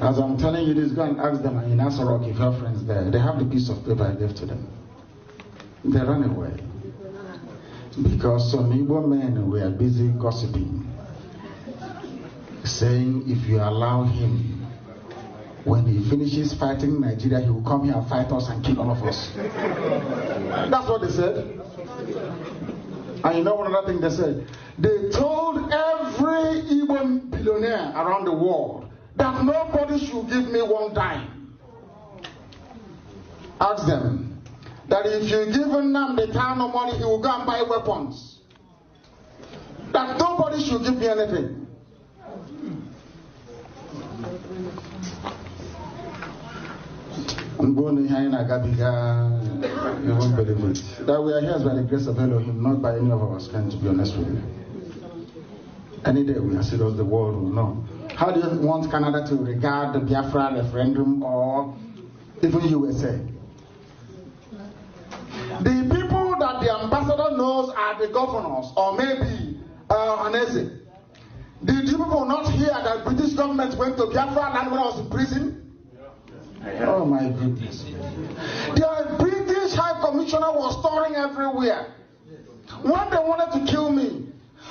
As I'm telling you this, go and ask them in Asorok if your friends there. They have the piece of paper I gave to them. They ran away. Because some Igbo men were busy gossiping, saying if you allow him, when he finishes fighting Nigeria, he will come here and fight us and kill all of us. That's what they said. And you know one other thing they said? They told every Igbo billionaire around the world that nobody should give me one dime. Ask them that if you give Nnamdi Kanu money, he will go and buy weapons. That nobody should give me anything. I'm going to Haina Gabiga, you won't believe it. That we are here by the grace of Elohim, not by any of our strength, to be honest with you. Any day we are serious, the world will know. How do you want Canada to regard the Biafra referendum or even USA? The people that the ambassador knows are the governors, or maybe Hanese. Did you people not hear that British government went to Biafra land when I was in prison? Oh my goodness. The British High Commissioner was touring everywhere. When they wanted to kill me,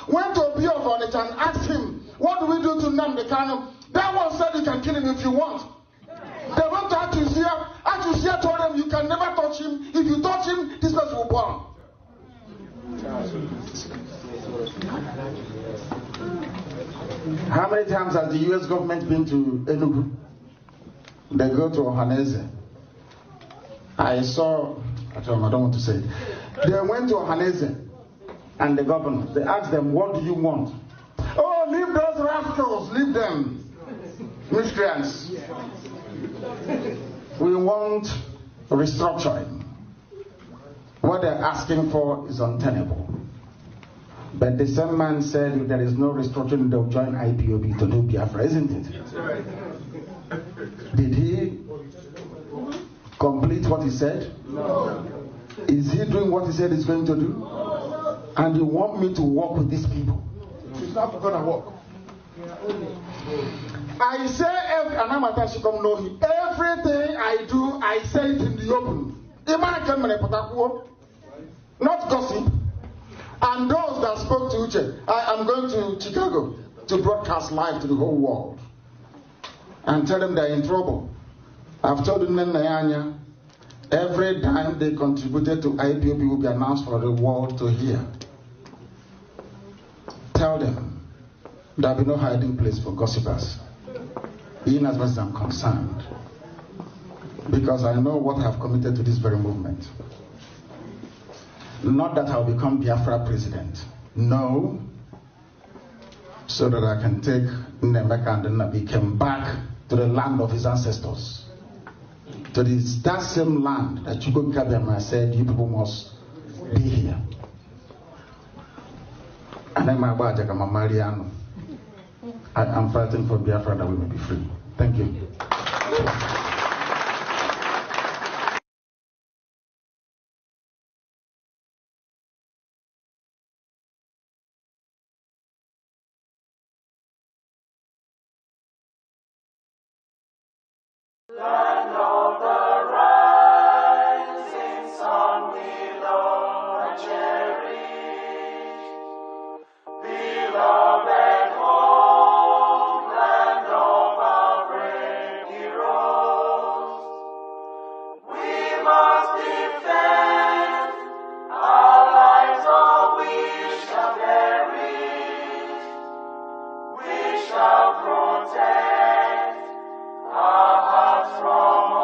went to Obi of Onitsha and asked him, what do we do to Nnamdi Kanu? That one said you can kill him if you want. They went to Atusia. Atusia told them you can never touch him. If you touch him, this person will burn. How many times has the US government been to Enugu? They go to Ohaneze. I saw, I don't want to say it. They went to Ohaneze and the governor. They asked them, what do you want? Oh, leave those rascals, leave them. Miscreants. We want restructuring. What they're asking for is untenable. But the same man said if there is no restructuring, they'll join IPOB to do Biafra, isn't it? Did he complete what he said? No. Is he doing what he said he's going to do? No. And you want me to work with these people? It's not going to work. I say, and I'm should come know him. Everything I do, I say it in the open. Not gossip. And those that spoke to Uche, I am going to Chicago to broadcast live to the whole world and tell them they're in trouble. I've told them Nayanya, every time they contributed to IPOB will be announced for the world to hear. Tell them there'll be no hiding place for gossipers, even as much as I'm concerned, because I know what I have committed to this very movement. Not that I'll become Biafra president. No. So that I can take Nemeka and Nnabikem back to the land of his ancestors. To that same land that Chukwu Kabiyama said, you people must be here. And then my Mariano. I am fighting for Biafra that we may be free. Thank you. Land of the rising sun, we love and cherish. Beloved home, land of our brave heroes. We must defend our lives, or we shall perish. We shall protect our hearts from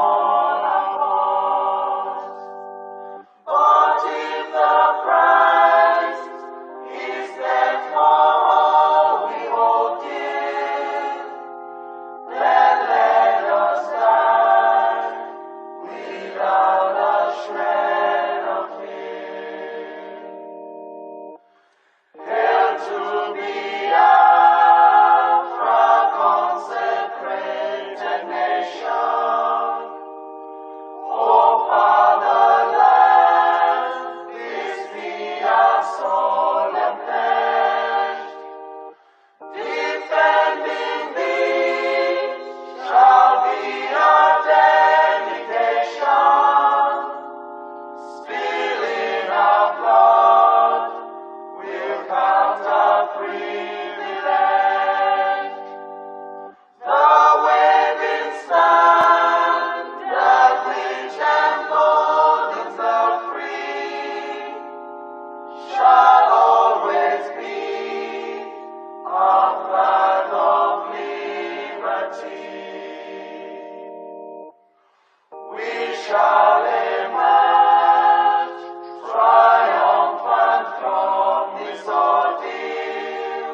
shall emerge triumphant from this ordeal,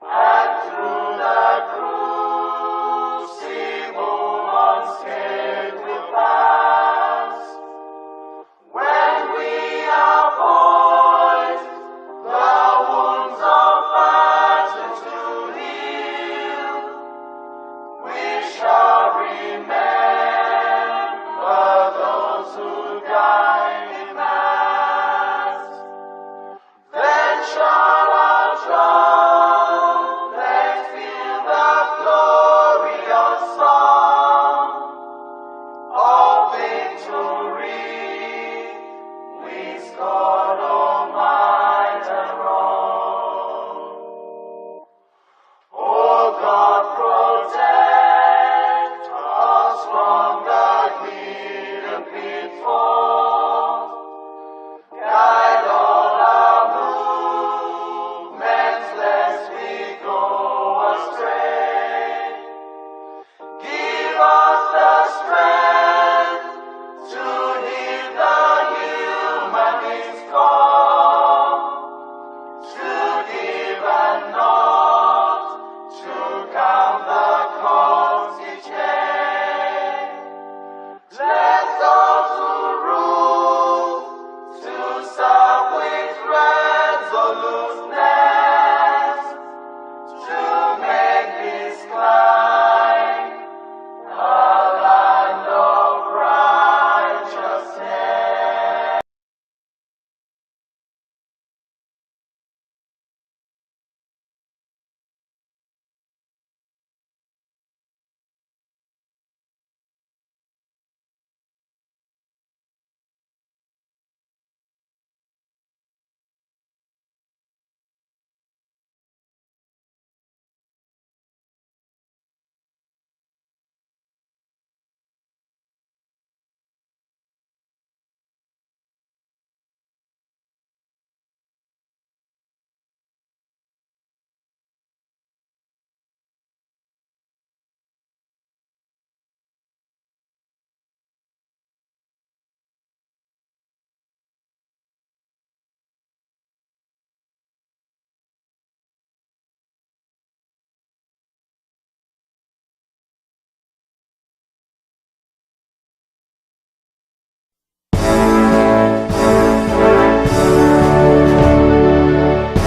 and through the crucible unscathed will pass. When we are poised, the wounds of battle to heal, we shall remember those who died in mass. Then shall our trumpets fill the glorious song of victory. We scorn all might and wrong. Oh God, protect us from the hidden pitfalls. Guide all our movements lest we go astray. Give us the strength to heed the humanist call, to give and not to count the cost each day. Let those who rule to serve with resoluteness, to make this climb a land of righteousness.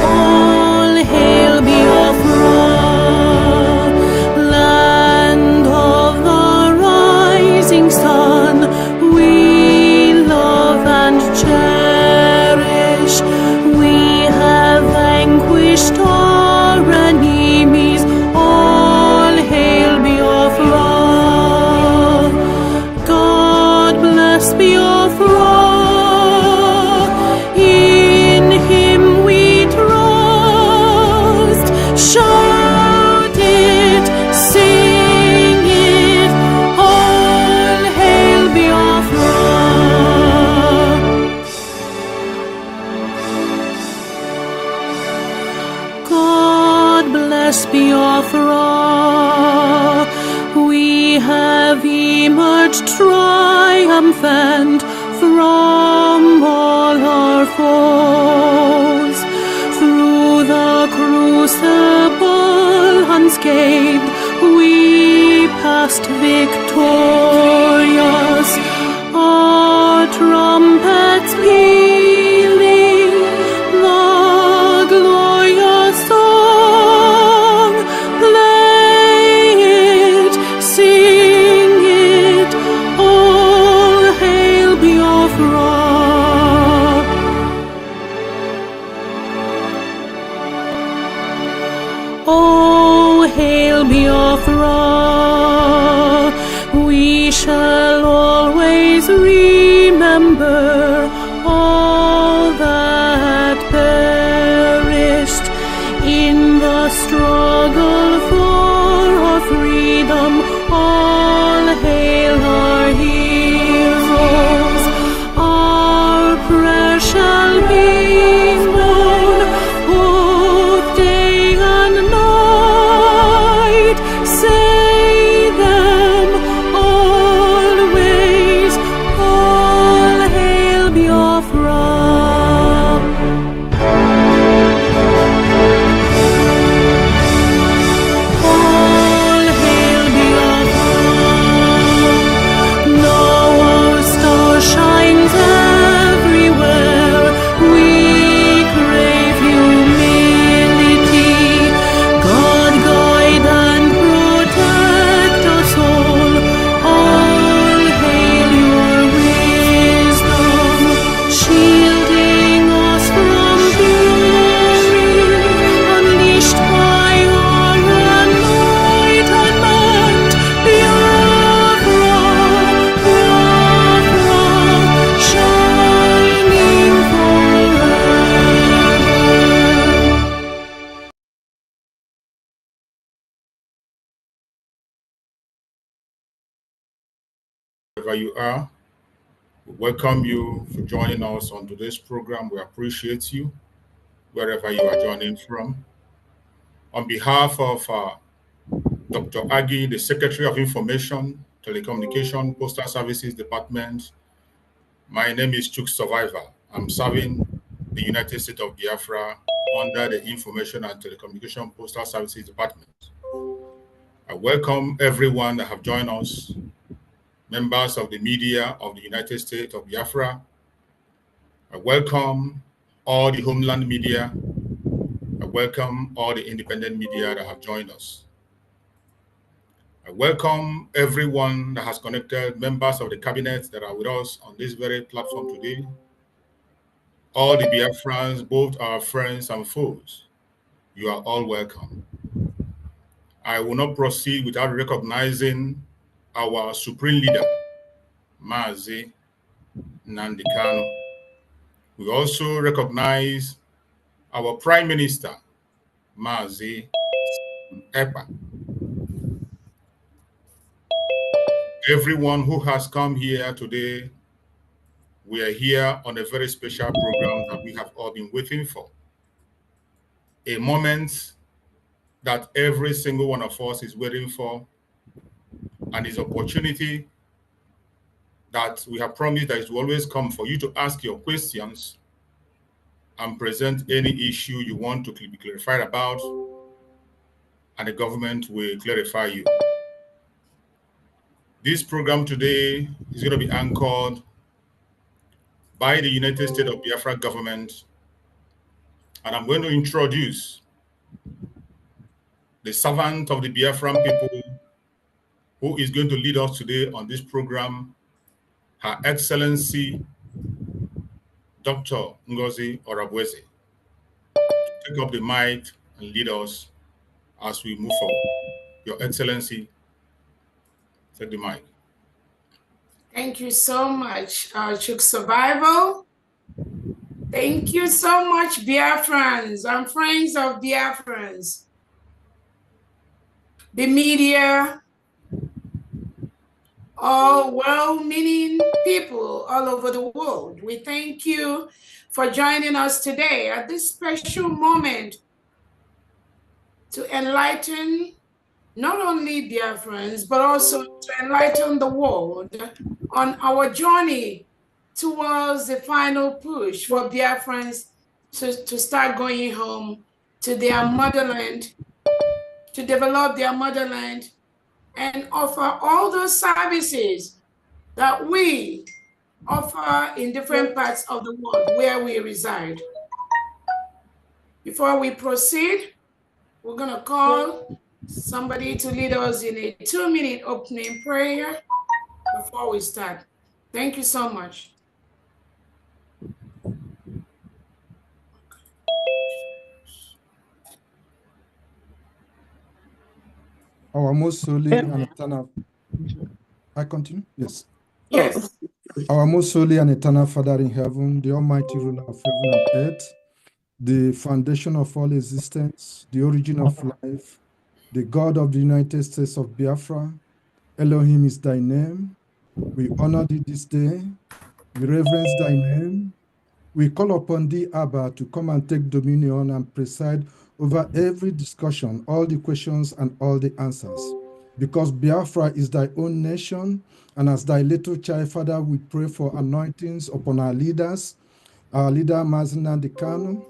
All hail Biafra, land of the rising sun. We love and cherish. We have vanquished our enemies. All hail Biafra. God bless Biafra. In Him we trust. Shout it, sing it. All hail Biafra. God bless Biafra. We have emerged triumphant from all our foes. Through the crucible unscathed, we passed victorious. Our trumpets pealing the glorious song. Play it, sing it. All hail Biafra. Oh, hail Biafra. We shall always remember all that perished in the struggle for our freedom. All hail our heroes. Our prayer shall be known both day and night. Say them always. wherever you are. We welcome you for joining us on today's program. We appreciate you wherever you are joining from. On behalf of Dr. Agi, the Secretary of Information, Telecommunication, Postal Services Department, my name is Chuk Survivor. I'm serving the United States of Biafra under the Information and Telecommunication Postal Services Department. I welcome everyone that have joined us, members of the media of the United States of Biafra. I welcome all the homeland media. I welcome all the independent media that have joined us. I welcome everyone that has connected, members of the cabinet that are with us on this very platform today. All the Biafrans, both our friends and foes, you are all welcome. I will not proceed without recognizing our supreme leader, Mazi Nnamdi Kanu. We also recognize our Prime Minister, Mazi Epa. Everyone who has come here today, we are here on a very special program that we have all been waiting for. A moment that every single one of us is waiting for, and is opportunity that we have promised that it will always come for you to ask your questions and present any issue you want to be clarified about, and the government will clarify you. This program today is going to be anchored by the United States of Biafra government, and I'm going to introduce the servant of the Biafran people who is going to lead us today on this program, Her Excellency Dr. Ngozi Orabueze. Take up the mic and lead us as we move forward. Your Excellency, take the mic. Thank you so much, Chuk Survival. Thank you so much, Biafrans and friends of Biafrans. The media, all well-meaning people all over the world. We thank you for joining us today at this special moment to enlighten not only Biafrans, but also to enlighten the world on our journey towards the final push for Biafrans to start going home to their motherland, to develop their motherland, and offer all those services that we offer in different parts of the world where we reside. Before we proceed, we're going to call somebody to lead us in a 2-minute opening prayer before we start. Thank you so much. Our most holy and eternal. I continue? Yes. Yes. Our most holy and eternal Father in heaven, the almighty ruler of heaven and earth, the foundation of all existence, the origin of life, the God of the United States of Biafra, Elohim is thy name. We honor thee this day. We reverence thy name. We call upon thee, Abba, to come and take dominion and preside over every discussion, all the questions and all the answers. Because Biafra is thy own nation, and as thy little child, Father, we pray for anointings upon our leaders, our leader, Mazi Nnamdi Kanu,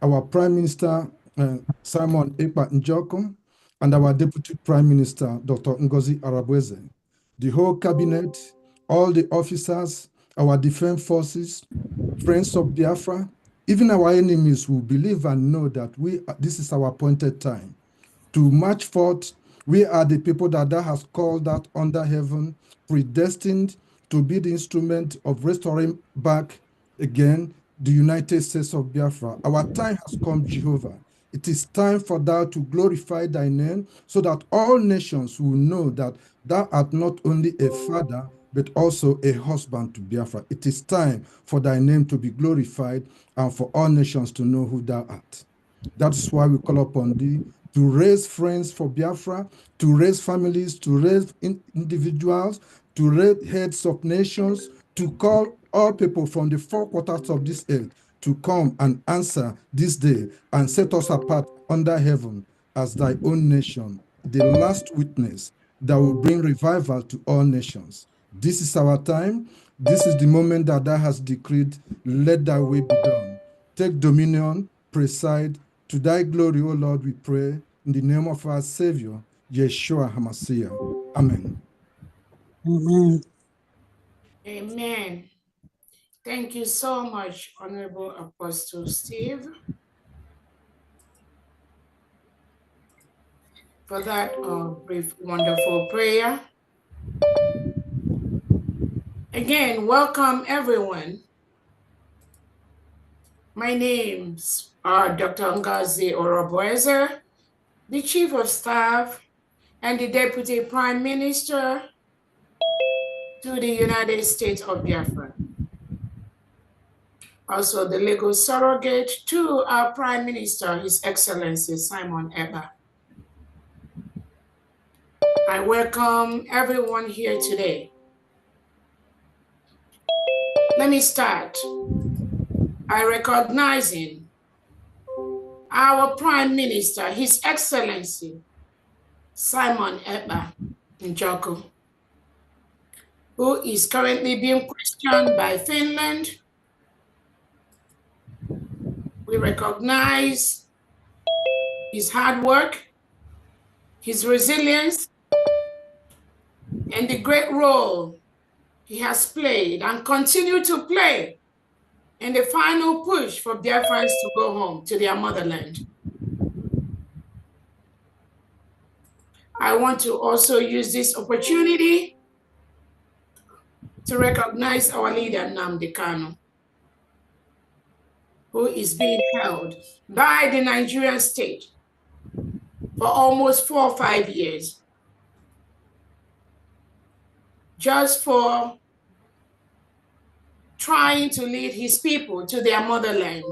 our Prime Minister, Simon Ekpa Njoko, and our Deputy Prime Minister, Dr. Ngozi Orabueze, the whole cabinet, all the officers, our defense forces, friends of Biafra, even our enemies will believe and know that this is our appointed time to march forth. We are the people that has called out under heaven, predestined to be the instrument of restoring back again the United States of Biafra. Our time has come, Jehovah. It is time for thou to glorify thy name so that all nations will know that thou art not only a father, but also a husband to Biafra. It is time for thy name to be glorified and for all nations to know who thou art. That's why we call upon thee, to raise friends for Biafra, to raise families, to raise individuals, to raise heads of nations, to call all people from the four quarters of this earth to come and answer this day and set us apart under heaven as thy own nation, the last witness that will bring revival to all nations. This is our time. This is the moment that thou hast decreed. Let thy will be done. Take dominion, preside. To thy glory, O Lord, we pray. In the name of our Savior, Yeshua HaMashiach. Amen. Amen. Amen. Thank you so much, Honorable Apostle Steve, for that brief, wonderful prayer. Again, welcome everyone. My name's Dr. Ngozi Orabueze, the Chief of Staff and the Deputy Prime Minister to the United States of Biafra. Also the legal surrogate to our Prime Minister, His Excellency Simon Ekpa. I welcome everyone here today. Let me start by recognizing our Prime Minister, His Excellency Simon Ekpa Njoko, who is currently being questioned by Finland. We recognize his hard work, his resilience, and the great role he has played and continue to play in the final push for Biafrans to go home to their motherland. I want to also use this opportunity to recognize our leader, Nnamdi Kanu, who is being held by the Nigerian state for almost 4 or 5 years, just for trying to lead his people to their motherland.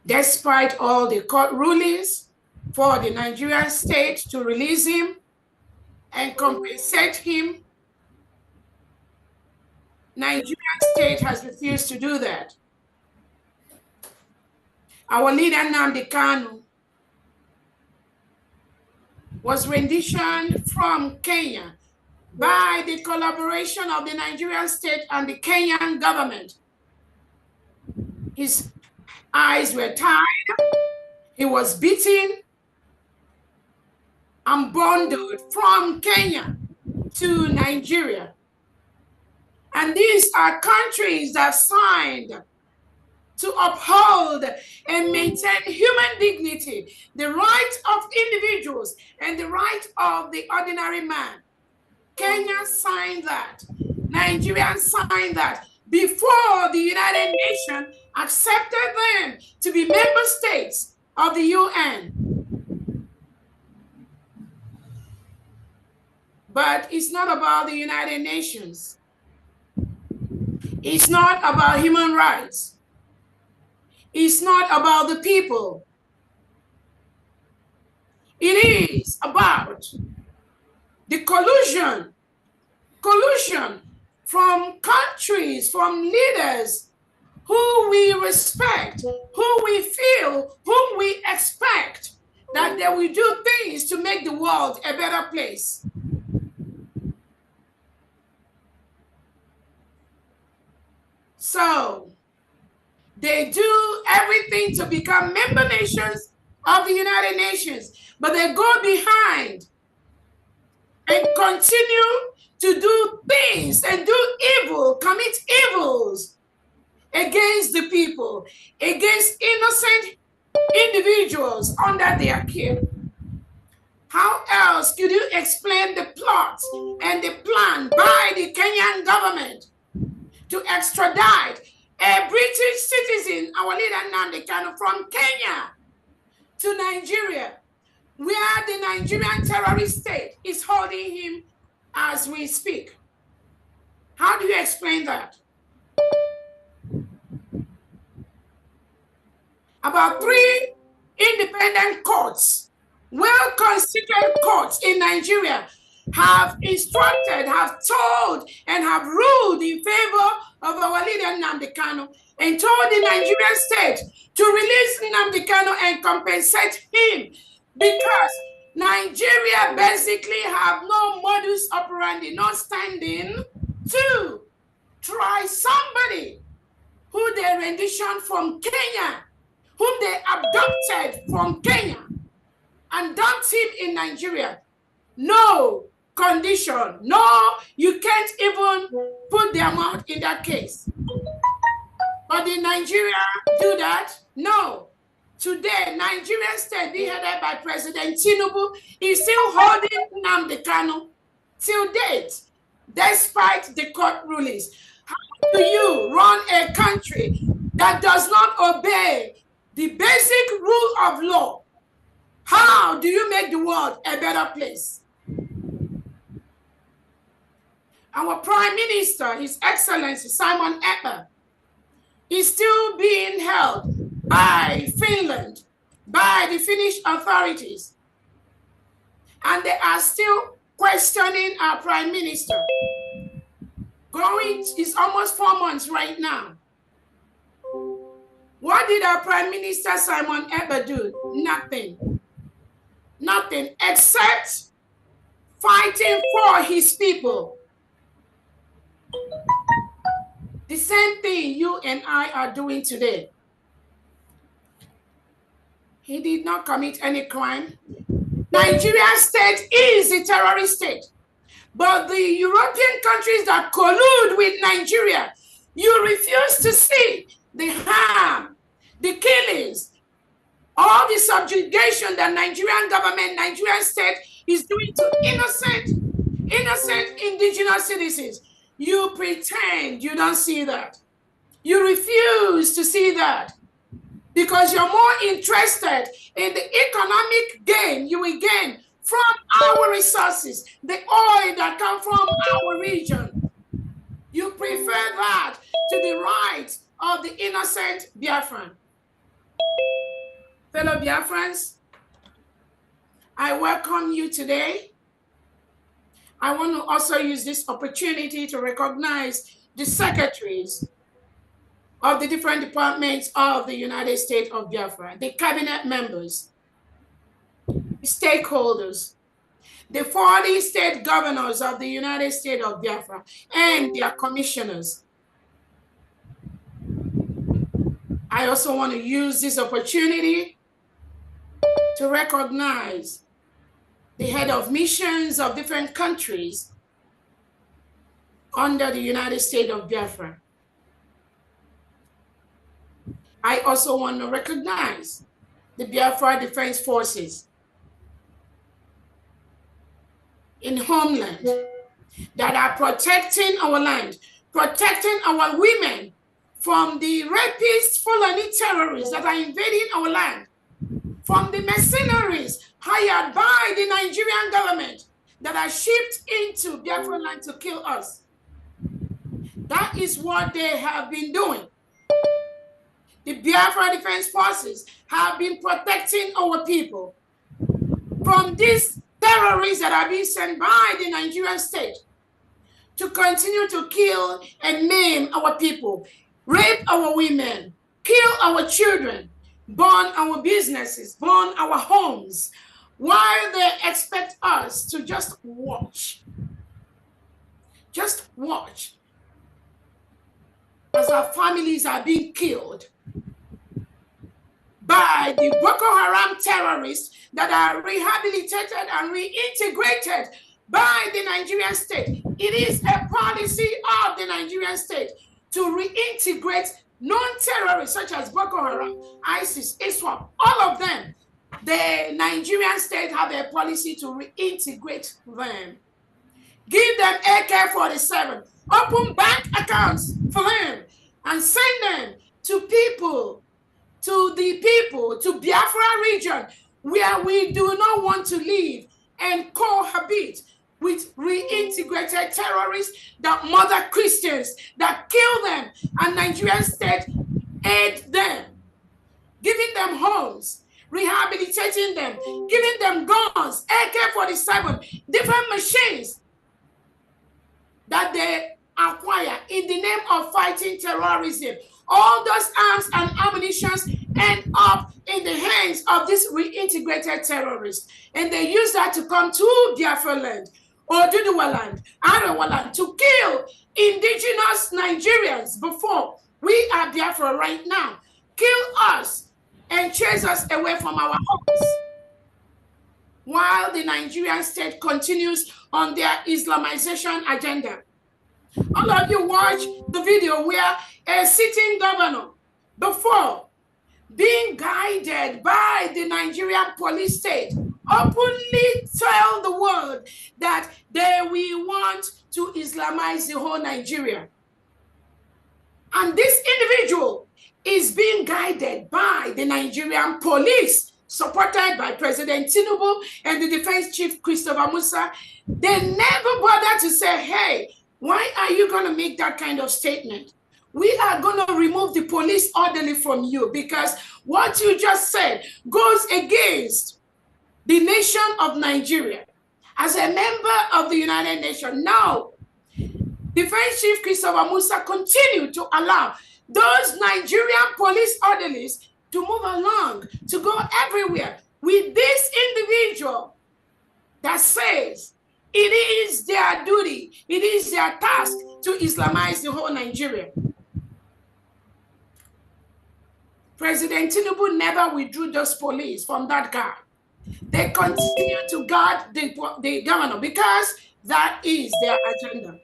Despite all the court rulings for the Nigerian state to release him and compensate him, Nigerian state has refused to do that. Our leader, Nnamdi Kanu, was renditioned from Kenya by the collaboration of the Nigerian state and the Kenyan government. His eyes were tied, he was beaten and bundled from Kenya to Nigeria. And these are countries that signed to uphold and maintain human dignity, the right of individuals and the right of the ordinary man. Kenya signed that. Nigeria signed that before the United Nations accepted them to be member states of the UN. But it's not about the United Nations. It's not about human rights. It's not about the people. It is about the collusion from countries, from leaders who we respect, who we feel, whom we expect that they will do things to make the world a better place. So they do everything to become member nations of the United Nations, but they go behind and continue to do things and do evil, commit evils against the people, against innocent individuals under their care. How else could you explain the plot and the plan by the Kenyan government to extradite a British citizen, our leader Nnamdi Kanu, from Kenya to Nigeria, where the Nigerian terrorist state is holding him as we speak? How do you explain that? About 3 independent courts, well-constituted courts in Nigeria, have instructed, have told, and have ruled in favor of our leader Nnamdi Kanu, and told the Nigerian state to release Nnamdi Kanu and compensate him, because Nigeria basically have no modus operandi, no standing to try somebody who they rendition from Kenya, whom they abducted from Kenya and dumped him in Nigeria. No condition. No, you can't even put their mouth in that case. But did Nigeria do that? No. Today, Nigerian state, being headed by President Tinubu, is still holding Nnamdi Kanu till date, despite the court rulings. How do you run a country that does not obey the basic rule of law? How do you make the world a better place? Our Prime Minister, His Excellency Simon Ekpa, is still being held by Finland, by the Finnish authorities. And they are still questioning our Prime Minister. It's almost 4 months right now. What did our Prime Minister Simon Ekpa do? Nothing. Nothing except fighting for his people. The same thing you and I are doing today. He did not commit any crime. Nigeria state is a terrorist state. But the European countries that collude with Nigeria, you refuse to see the harm, the killings, all the subjugation that Nigerian government, Nigerian state is doing to innocent indigenous citizens. You pretend you don't see that. You refuse to see that because you're more interested in the economic gain you will gain from our resources, the oil that come from our region. You prefer that to the rights of the innocent Biafran. Fellow Biafrans, I welcome you today. I want to also use this opportunity to recognize the secretaries of the different departments of the United States of Biafra, the cabinet members, the stakeholders, the 40 state governors of the United States of Biafra, and their commissioners. I also want to use this opportunity to recognize the head of missions of different countries under the United States of Biafra. I also want to recognize the Biafra Defense Forces in homeland that are protecting our land, protecting our women from the rapist Fulani terrorists that are invading our land, from the mercenaries hired by the Nigerian government that are shipped into Biafra land to kill us. That is what they have been doing. The Biafra Defense Forces have been protecting our people from these terrorists that are being sent by the Nigerian state to continue to kill and maim our people, rape our women, kill our children, burn our businesses, burn our homes, while they expect us to just watch. Just watch as our families are being killed by the Boko Haram terrorists that are rehabilitated and reintegrated by the Nigerian state. It is a policy of the Nigerian state to reintegrate non-terrorists such as Boko Haram, ISIS, ISWAP, all of them. The Nigerian state have a policy to reintegrate them. Give them AK-47, open bank accounts for them, and send them to Biafra region, where we do not want to live and cohabit with reintegrated terrorists that murder Christians, that kill them, and Nigerian state aid them. giving them homes, rehabilitating them, giving them guns, AK-47, different machines that they acquire in the name of fighting terrorism. All those arms and ammunition end up in the hands of these reintegrated terrorists. And they use that to come to Biafra land, or Oduduwa land, Arewa land, to kill indigenous Nigerians before we are Biafra right now. Kill us and chase us away from our homes, while the Nigerian state continues on their Islamization agenda. All of you watch the video where a sitting governor, before being guided by the Nigerian police state, openly tell the world that we want to Islamize the whole Nigeria. And this individual is being guided by the Nigerian police, supported by President Tinubu and the Defense Chief Christopher Musa. They never bother to say, hey, why are you going to make that kind of statement? We are going to remove the police orderly from you, because what you just said goes against the nation of Nigeria. As a member of the United Nations, now, Defense Chief Christopher Musa continued to allow those Nigerian police orderlies to move along, to go everywhere with this individual that says it is their duty, it is their task to Islamize the whole Nigeria. President Tinubu never withdrew those police from that guard. They continue to guard the governor because that is their agenda.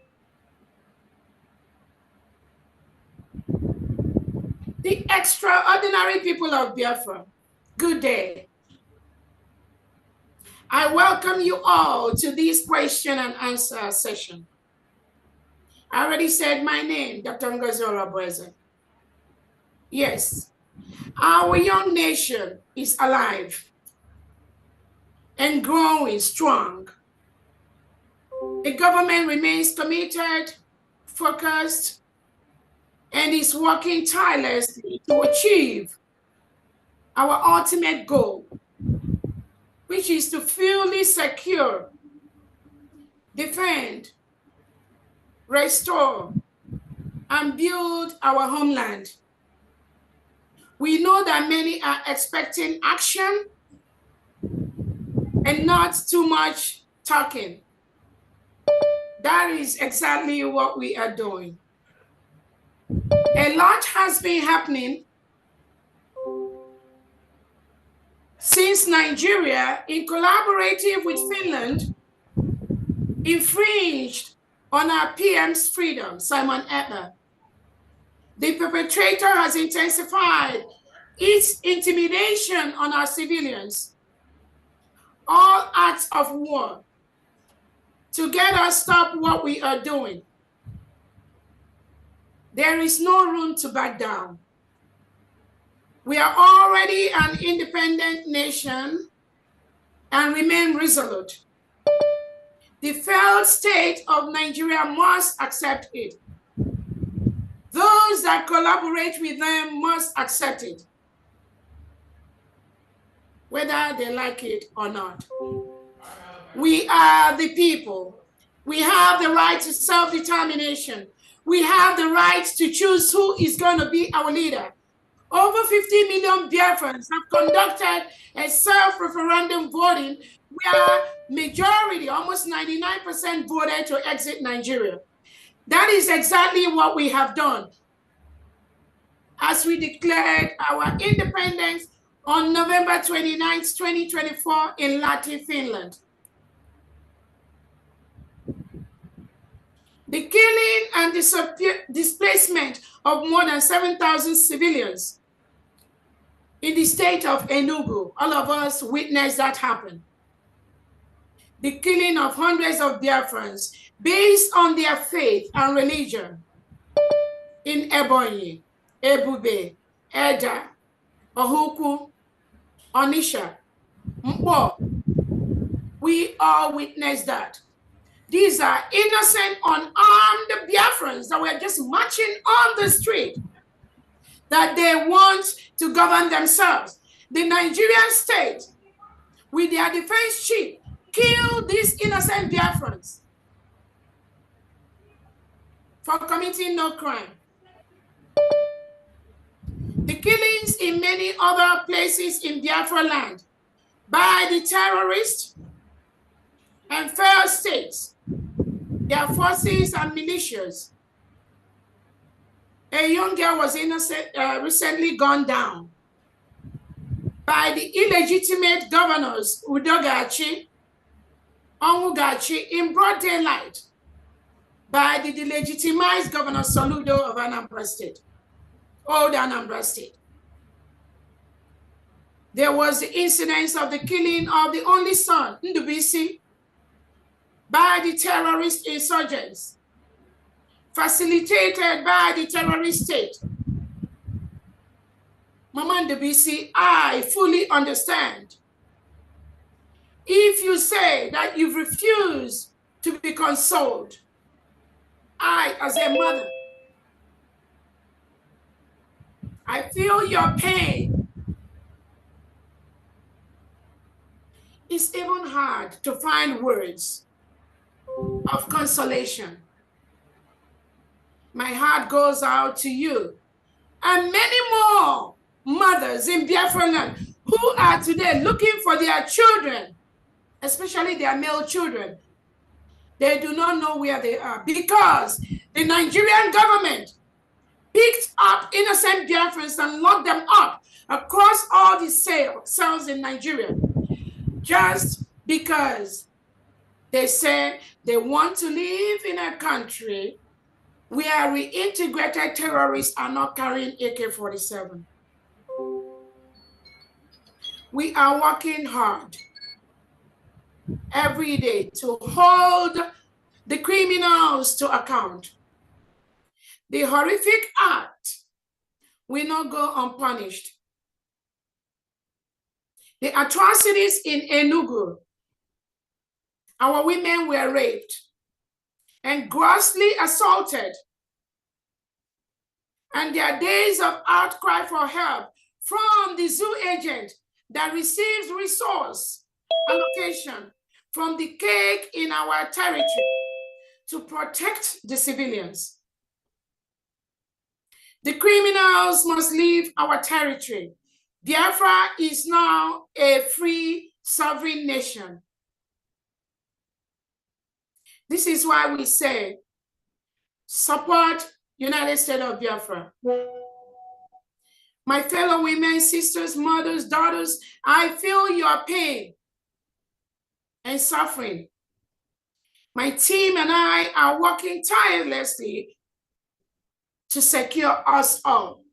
The extraordinary people of Biafra, good day. I welcome you all to this question and answer session. I already said my name, Dr. Orabueze. Yes, our young nation is alive and growing strong. The government remains committed, focused, and is working tirelessly to achieve our ultimate goal, which is to fully secure, defend, restore, and build our homeland. We know that many are expecting action and not too much talking. That is exactly what we are doing. A lot has been happening since Nigeria, in collaborative with Finland, infringed on our PM's freedom, Simon Etna. The perpetrator has intensified its intimidation on our civilians, all acts of war, to get us stop what we are doing. There is no room to back down. We are already an independent nation and remain resolute. The failed state of Nigeria must accept it. Those that collaborate with them must accept it, whether they like it or not. We are the people. We have the right to self-determination. We have the right to choose who is going to be our leader. Over 50 million Biafrans have conducted a self-referendum voting where majority, almost 99%, voted to exit Nigeria. That is exactly what we have done as we declared our independence on November 29th, 2024 in Lahti, Finland. The killing and displacement of more than 7,000 civilians in the state of Enugu, all of us witnessed that happen. The killing of hundreds of Biafrans based on their faith and religion in Ebonyi, Ebube, Eda, Ohuku, Onisha, Mpo. We all witnessed that. These are innocent, unarmed Biafrans that were just marching on the street. that they want to govern themselves. The Nigerian state, with their defense chief, killed these innocent Biafrans for committing no crime. The killings in many other places in Biafra land by the terrorists and failed states, their forces and militias. A young girl was recently gunned down by the illegitimate governors Udogachi, Onwugachi in broad daylight, by the delegitimized Governor Soludo of Anambra State, old Anambra State. There was the incidence of the killing of the only son, Ndubisi, by the terrorist insurgents, facilitated by the terrorist state. Mama Ndubisi, I fully understand. If you say that you've refused to be consoled, I, as a mother, I feel your pain. It's even hard to find words of consolation. My heart goes out to you and many more mothers in Biafra land who are today looking for their children, especially their male children. They do not know where they are because the Nigerian government picked up innocent Biafrans and locked them up across all the cells in Nigeria just because they say they want to live in a country where reintegrated terrorists are not carrying AK-47. We are working hard every day to hold the criminals to account. The horrific act will not go unpunished. The atrocities in Enugu, our women were raped and grossly assaulted, and their days of outcry for help from the zoo agent that receives resource allocation from the cake in our territory to protect the civilians. The criminals must leave our territory. Biafra is now a free sovereign nation. This is why we say, support United States of Biafra. My fellow women, sisters, mothers, daughters, I feel your pain and suffering. My team and I are working tirelessly to secure us all.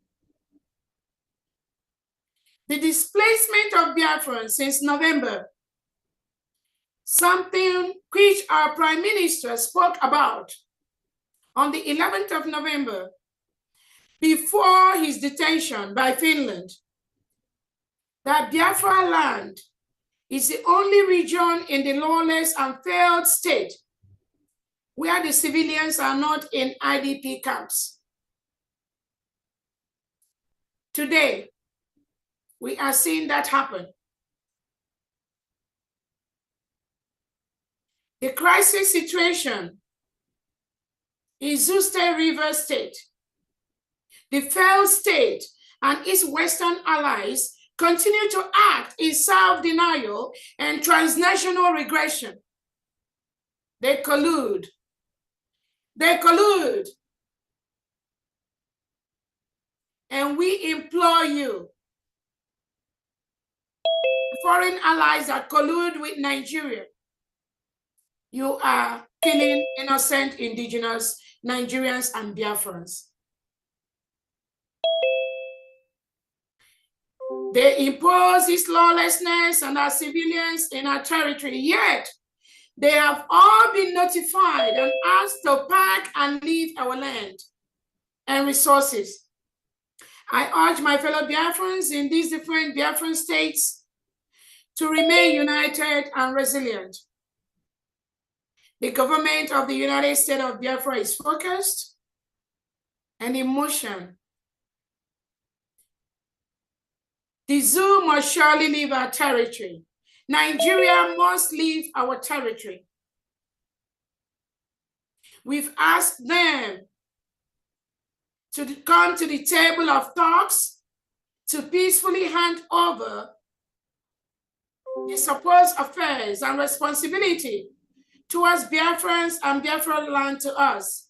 The displacement of Biafrans since November, something which our Prime Minister spoke about on the 11th of November before his detention by Finland, that Biafra land is the only region in the lawless and failed state where the civilians are not in IDP camps. Today, we are seeing that happen. The crisis situation in Zuste River State, the failed state and its Western allies continue to act in self-denial and transnational regression. They collude. They collude. And we implore you, foreign allies that collude with Nigeria, you are killing innocent indigenous Nigerians and Biafrans. They impose this lawlessness on our civilians in our territory, yet they have all been notified and asked to pack and leave our land and resources. I urge my fellow Biafrans in these different Biafran states to remain united and resilient. The government of the United States of Biafra is focused and in motion The zoo must surely leave our territory. Nigeria must leave our territory. We've asked them to come to the table of talks to peacefully hand over the supposed affairs and responsibility towards Biafrans and Biafra land to us.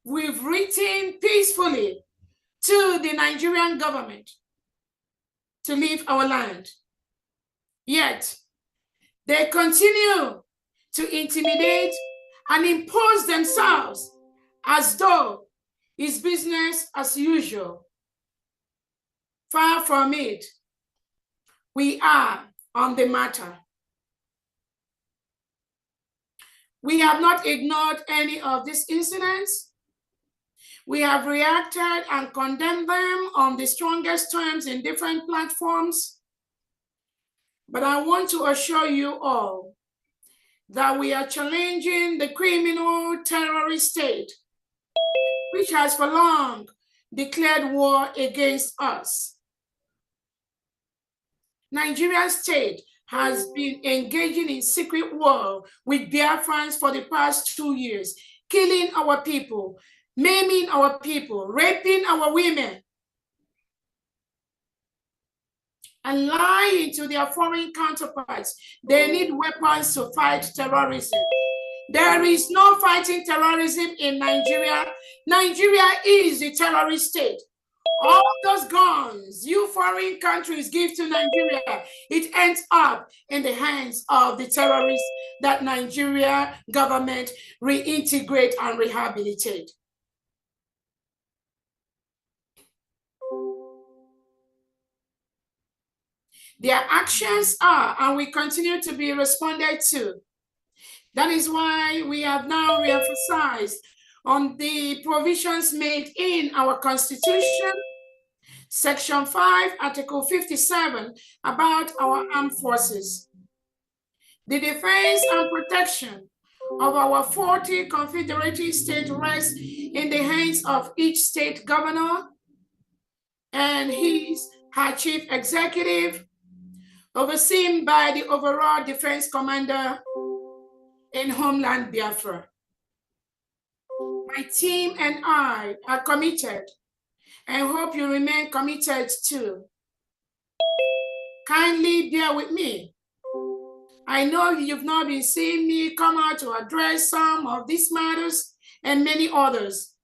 We've written peacefully to the Nigerian government to leave our land. Yet, they continue to intimidate and impose themselves as though it's business as usual. Far from it. We are on the matter. We have not ignored any of these incidents. We have reacted and condemned them on the strongest terms in different platforms. But I want to assure you all that we are challenging the criminal terrorist state, which has for long declared war against us. Nigerian state has been engaging in secret war with Biafrans for the past 2 years, killing our people, maiming our people, raping our women, and lying to their foreign counterparts. They need weapons to fight terrorism. There is no fighting terrorism in Nigeria. Nigeria is the terrorist state. All those guns you foreign countries give to Nigeria, it ends up in the hands of the terrorists that Nigeria government reintegrate and rehabilitate. Their actions are, and we continue to be responded to. That is why we have now re-emphasized on the provisions made in our Constitution, Section 5, Article 57, about our armed forces. The defense and protection of our 40 confederated states rests in the hands of each state governor and her chief executive, overseen by the overall defense commander in homeland Biafra. My team and I are committed and hope you remain committed too. Kindly bear with me. I know you've not been seeing me come out to address some of these matters and many others,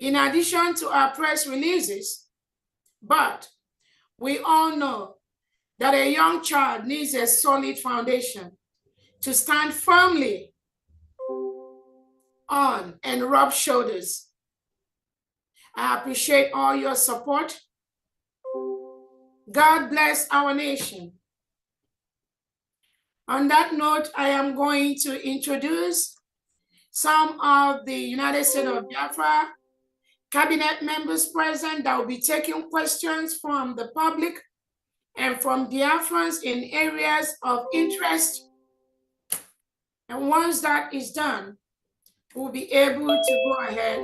in addition to our press releases, but we all know that a young child needs a solid foundation to stand firmly on and rub shoulders. I appreciate all your support. God bless our nation. On that note, I am going to introduce some of the United States of Biafra cabinet members present that will be taking questions from the public and from Biafrans in areas of interest. And once that is done, we'll be able to go ahead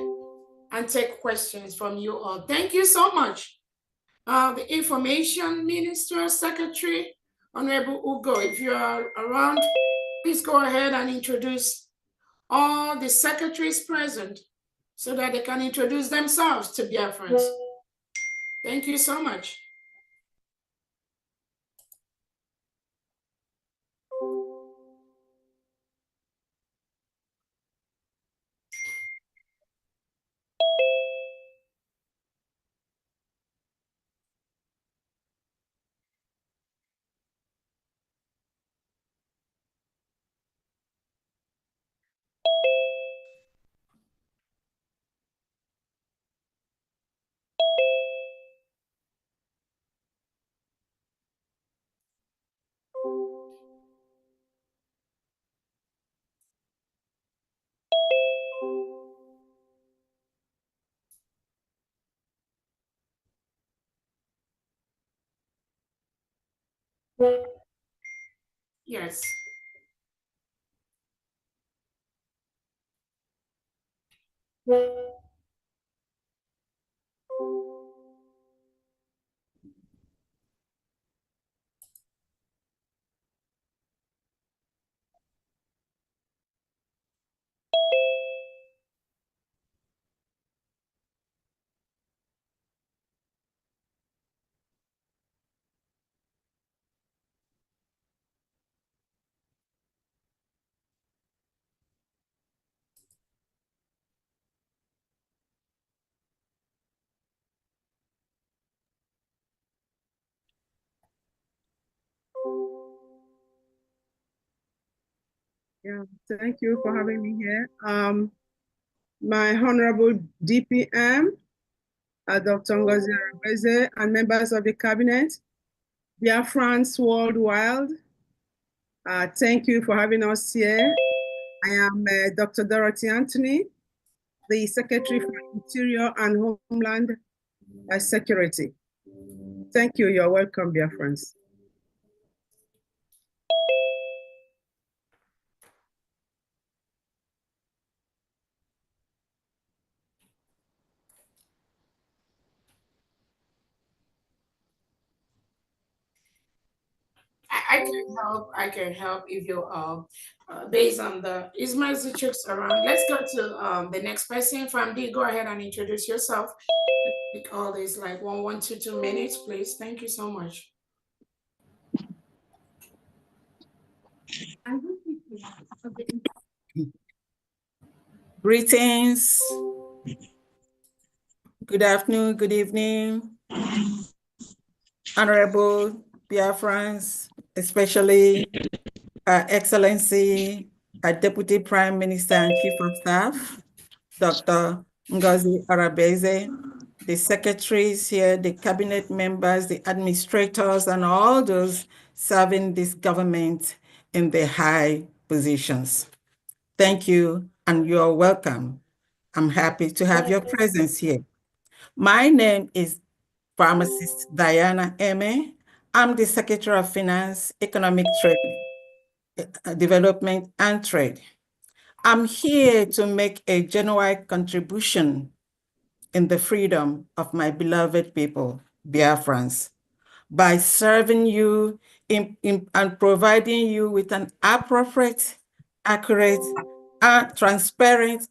and take questions from you all. Thank you so much. The Information Minister, Secretary, Honorable Ugo, if you are around, please go ahead and introduce all the secretaries present so that they can introduce themselves to Biafrans. Thank you so much. Yes. Yeah, thank you for having me here. My Honorable DPM, Dr. Ngozi Orabueze, and members of the cabinet, Biafrans worldwide, thank you for having us here. I am Dr. Dorothy Anthony, the Secretary for Interior and Homeland Security. Thank you. You're welcome, Biafrans. I can help if you based on the Ismail Zichuk's around. Let's go to the next person. Famdi, go ahead and introduce yourself. Take all this like 1 to 2 minutes, please. Thank you so much. Greetings. Good afternoon, good evening. Honorable Biafrans, especially Her Excellency, our Deputy Prime Minister and Chief of Staff, Dr. Ngozi Orabueze, the secretaries here, the cabinet members, the administrators, and all those serving this government in the high positions. Thank you, and you're welcome. I'm happy to have your presence here. My name is Pharmacist Diana Eme. I'm the Secretary of Finance, Economic Development and Trade. I'm here to make a genuine contribution in the freedom of my beloved people, Biafrans, by serving you and providing you with an appropriate, accurate, transparent,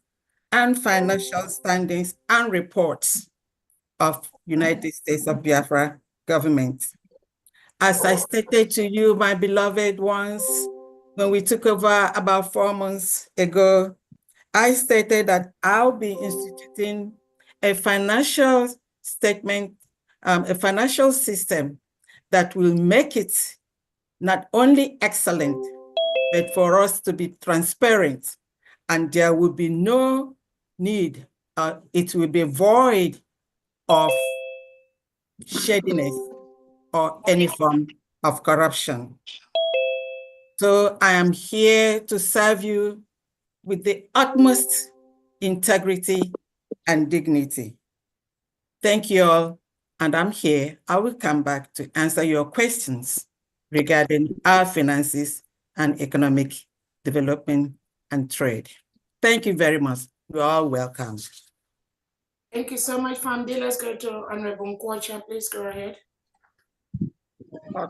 and financial standings and reports of United States of Biafra government. As I stated to you, my beloved ones, when we took over about 4 months ago, I stated that I'll be instituting a financial statement, a financial system that will make it not only excellent, but for us to be transparent, and there will be no need, it will be void of shadiness or any form of corruption. So I am here to serve you with the utmost integrity and dignity. Thank you all, and I'm here. I will come back to answer your questions regarding our finances and economic development and trade. Thank you very much. You're all welcome. Thank you so much, Famdi. Let's go to Honorable Nkwocha. Please go ahead.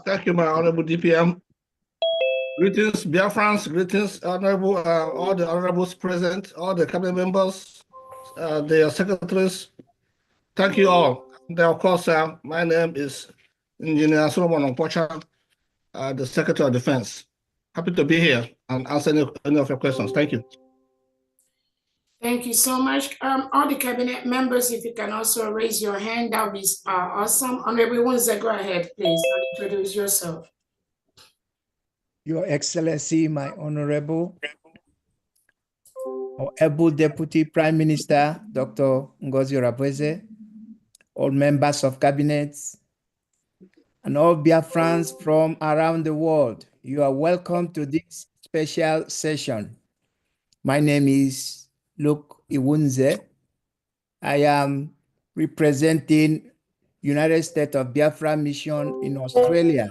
Thank you, my Honorable DPM. Greetings, Biafrans. Greetings, Honorable, all the honorables present, all the cabinet members, their secretaries. Thank you all. And of course, my name is Engineer Solomon Nkwocha, the Secretary of Defense. Happy to be here and answer any of your questions. Thank you. Thank you so much. All the cabinet members, if you can also raise your hand, that would be awesome. Honorable Windsor, go ahead, please. Introduce yourself. Your Excellency, my Honorable Deputy Prime Minister, Dr. Ngozi Orabueze, all members of cabinet, and all Biafrans from around the world, you are welcome to this special session. My name is Luke Iwunze. I am representing United States of Biafra Mission in Australia.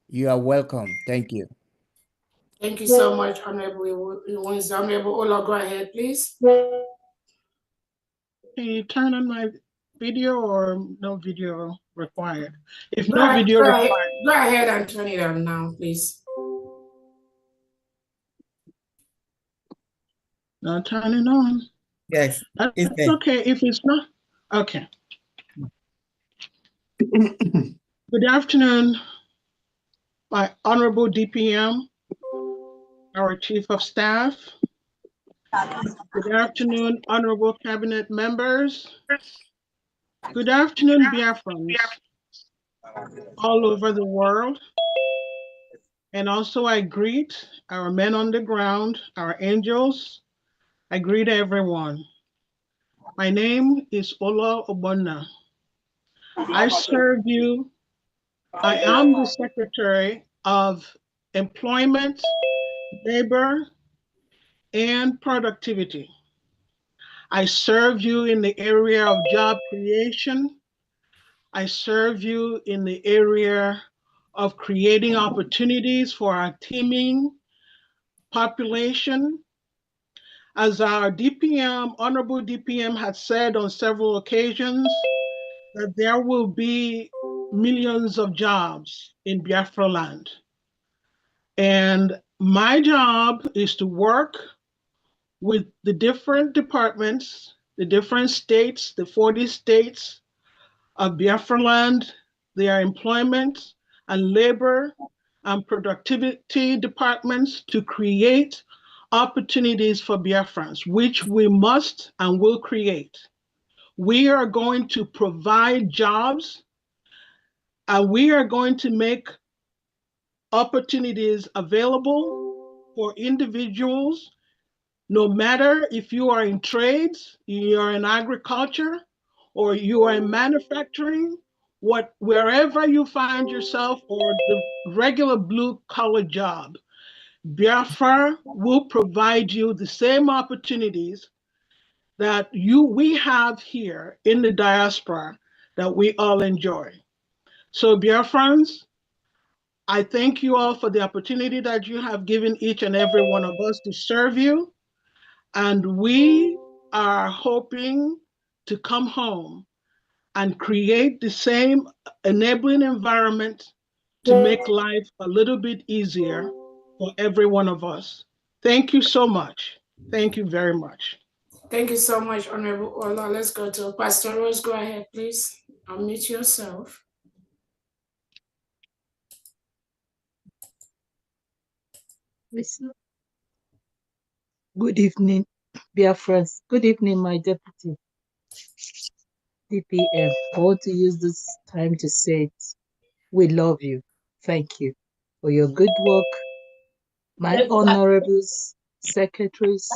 You are welcome. Thank you. Thank you so much, Honorable Iwunze. Honorable Ola, go ahead, please. Can you turn on my video or no video required? If Go no ahead, video go required. ahead, go ahead and turn it on now, please. Now turn it on. Yes. That's okay if it's not. Okay. Good afternoon, my Honorable DPM, our Chief of Staff. Good afternoon, Honorable Cabinet members. Good afternoon, Biafrans all over the world. And also I greet our men on the ground, our angels. I greet everyone. My name is Ola Obonna. I serve you. I am the Secretary of Employment, Labor, and Productivity. I serve you in the area of job creation. I serve you in the area of creating opportunities for our teeming population. As our DPM, Honorable DPM, has said on several occasions, that there will be millions of jobs in Biafra land. And my job is to work with the different departments, the different states, the 40 states of Biafra land, their employment and labor and productivity departments to create opportunities for Biafrans, which we must and will create. We are going to provide jobs, and we are going to make opportunities available for individuals, no matter if you are in trades, you are in agriculture, or you are in manufacturing, wherever you find yourself, or the regular blue collar job, Biafra will provide you the same opportunities that we have here in the diaspora that we all enjoy. So Biafrans, I thank you all for the opportunity that you have given each and every one of us to serve you. And we are hoping to come home and create the same enabling environment to make life a little bit easier for every one of us. Thank you so much. Thank you very much. Thank you so much, Honorable Ola. Let's go to Pastor Rose. Go ahead, please. Unmute yourself. Good evening, Biafrans. Good evening, my deputy DPM. I want to use this time to say it. We love you. Thank you for your good work. My honorables, secretaries,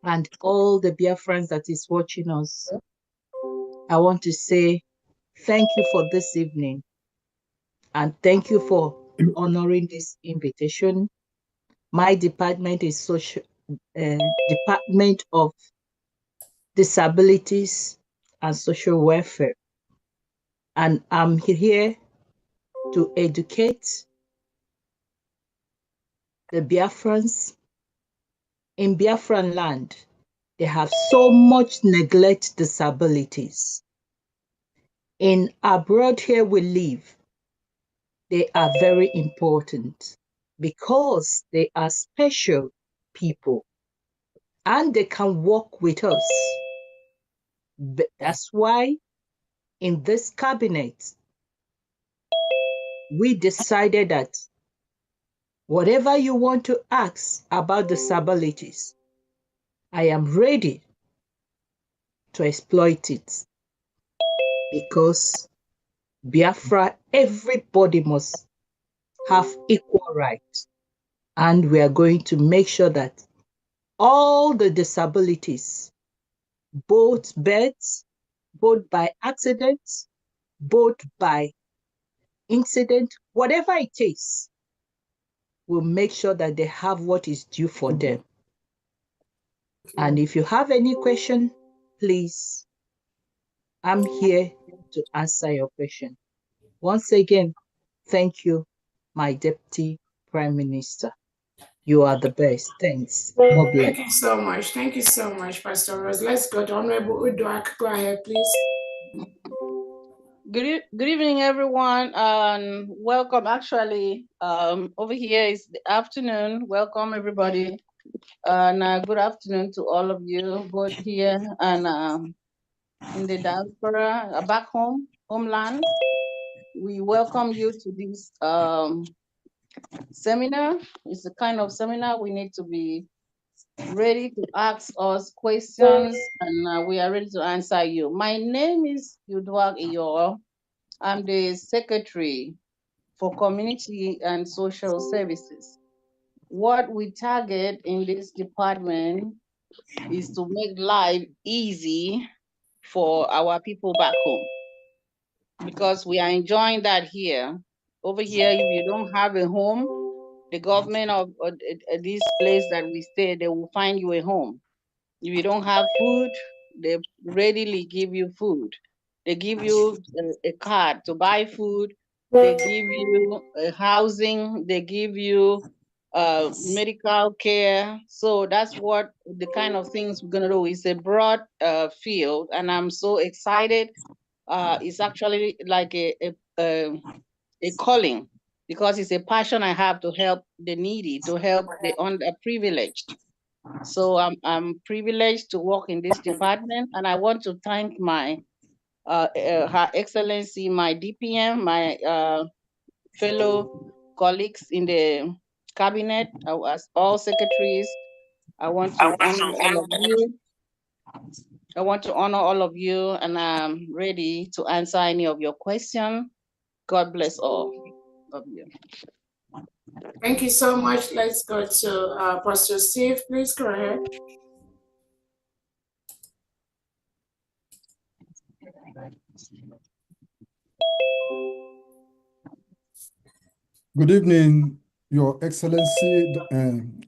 and all the Biafrans that is watching us. I want to say thank you for this evening, and thank you for honoring this invitation. My department is Department of Disabilities and Social Welfare, and I'm here to educate the Biafrans. In Biafran land, they have so much neglect disabilities. In abroad here we live, they are very important because they are special people and they can work with us. But that's why in this cabinet, we decided that whatever you want to ask about disabilities, I am ready to exploit it, because Biafra, everybody must have equal rights. And we are going to make sure that all the disabilities, both births, both by accident, both by incident, whatever it is, we'll make sure that they have what is due for them. And if you have any question, please, I'm here to answer your question. Once again, thank you, my Deputy Prime Minister. You are the best. Thanks. God bless. Thank you so much. Thank you so much, Pastor Rose. Let's go to Honorable Uduak. Go ahead, please. Good evening, everyone, and welcome. Actually, over here is the afternoon. Welcome, everybody, and good afternoon to all of you, both here and in the diaspora, back home, homeland. We welcome you to this seminar. It's a kind of seminar we need to be ready to ask us questions, and we are ready to answer you. My name is Uduak Iyoro. I'm the secretary for community and social services. What we target in this department is to make life easy for our people back home, because we are enjoying that here. Over here, if you don't have a home, the government of this place that we stay, they will find you a home. If you don't have food, they readily give you food. They give you a card to buy food. They give you a housing. They give you medical care. So that's what the kind of things we're gonna do. It's a broad field, and I'm so excited. It's actually like a calling, because it's a passion I have to help the needy, to help the underprivileged. So I'm privileged to work in this department, and I want to thank my Her Excellency, my DPM, my fellow colleagues in the cabinet, as all secretaries. I want to honor all of you. I want to honor all of you, and I'm ready to answer any of your questions. God bless all of you. Thank you so much. Let's go to Pastor Steve. Please go ahead. Good evening, Your Excellency,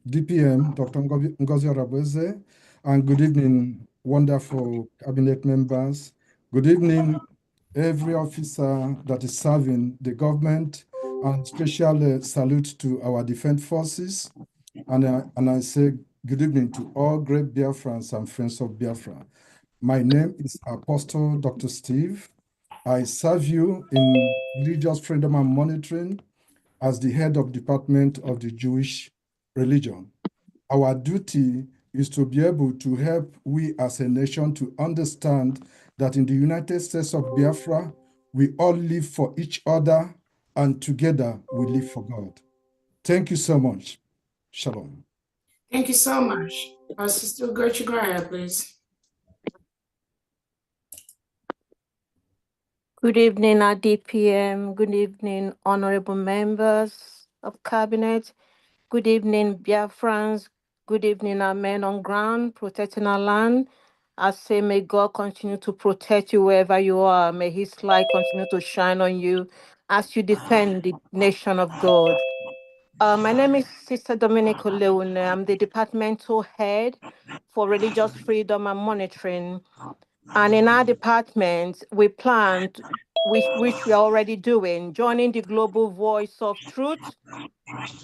DPM, Dr. Ngozi Orabueze, and good evening, wonderful cabinet members. Good evening, every officer that is serving the government, and special salute to our defense forces. And I say good evening to all great Biafrans and friends of Biafra. My name is Apostle Dr. Steve. I serve you in religious freedom and monitoring as the head of Department of the Jewish Religion. Our duty is to be able to help we as a nation to understand that in the United States of Biafra, we all live for each other, and together we live for God. Thank you so much. Shalom. Thank you so much. Sister Ugochi, go ahead, please. Good evening, DPM. Good evening, honorable members of cabinet. Good evening, Biafrans. Good evening, our men on ground protecting our land. I say, may God continue to protect you wherever you are. May His light continue to shine on you as you defend the nation of God. My name is Sister Dominico Leone. I'm the departmental head for religious freedom and monitoring. And in our department, we planned, which we are already doing, joining the global voice of truth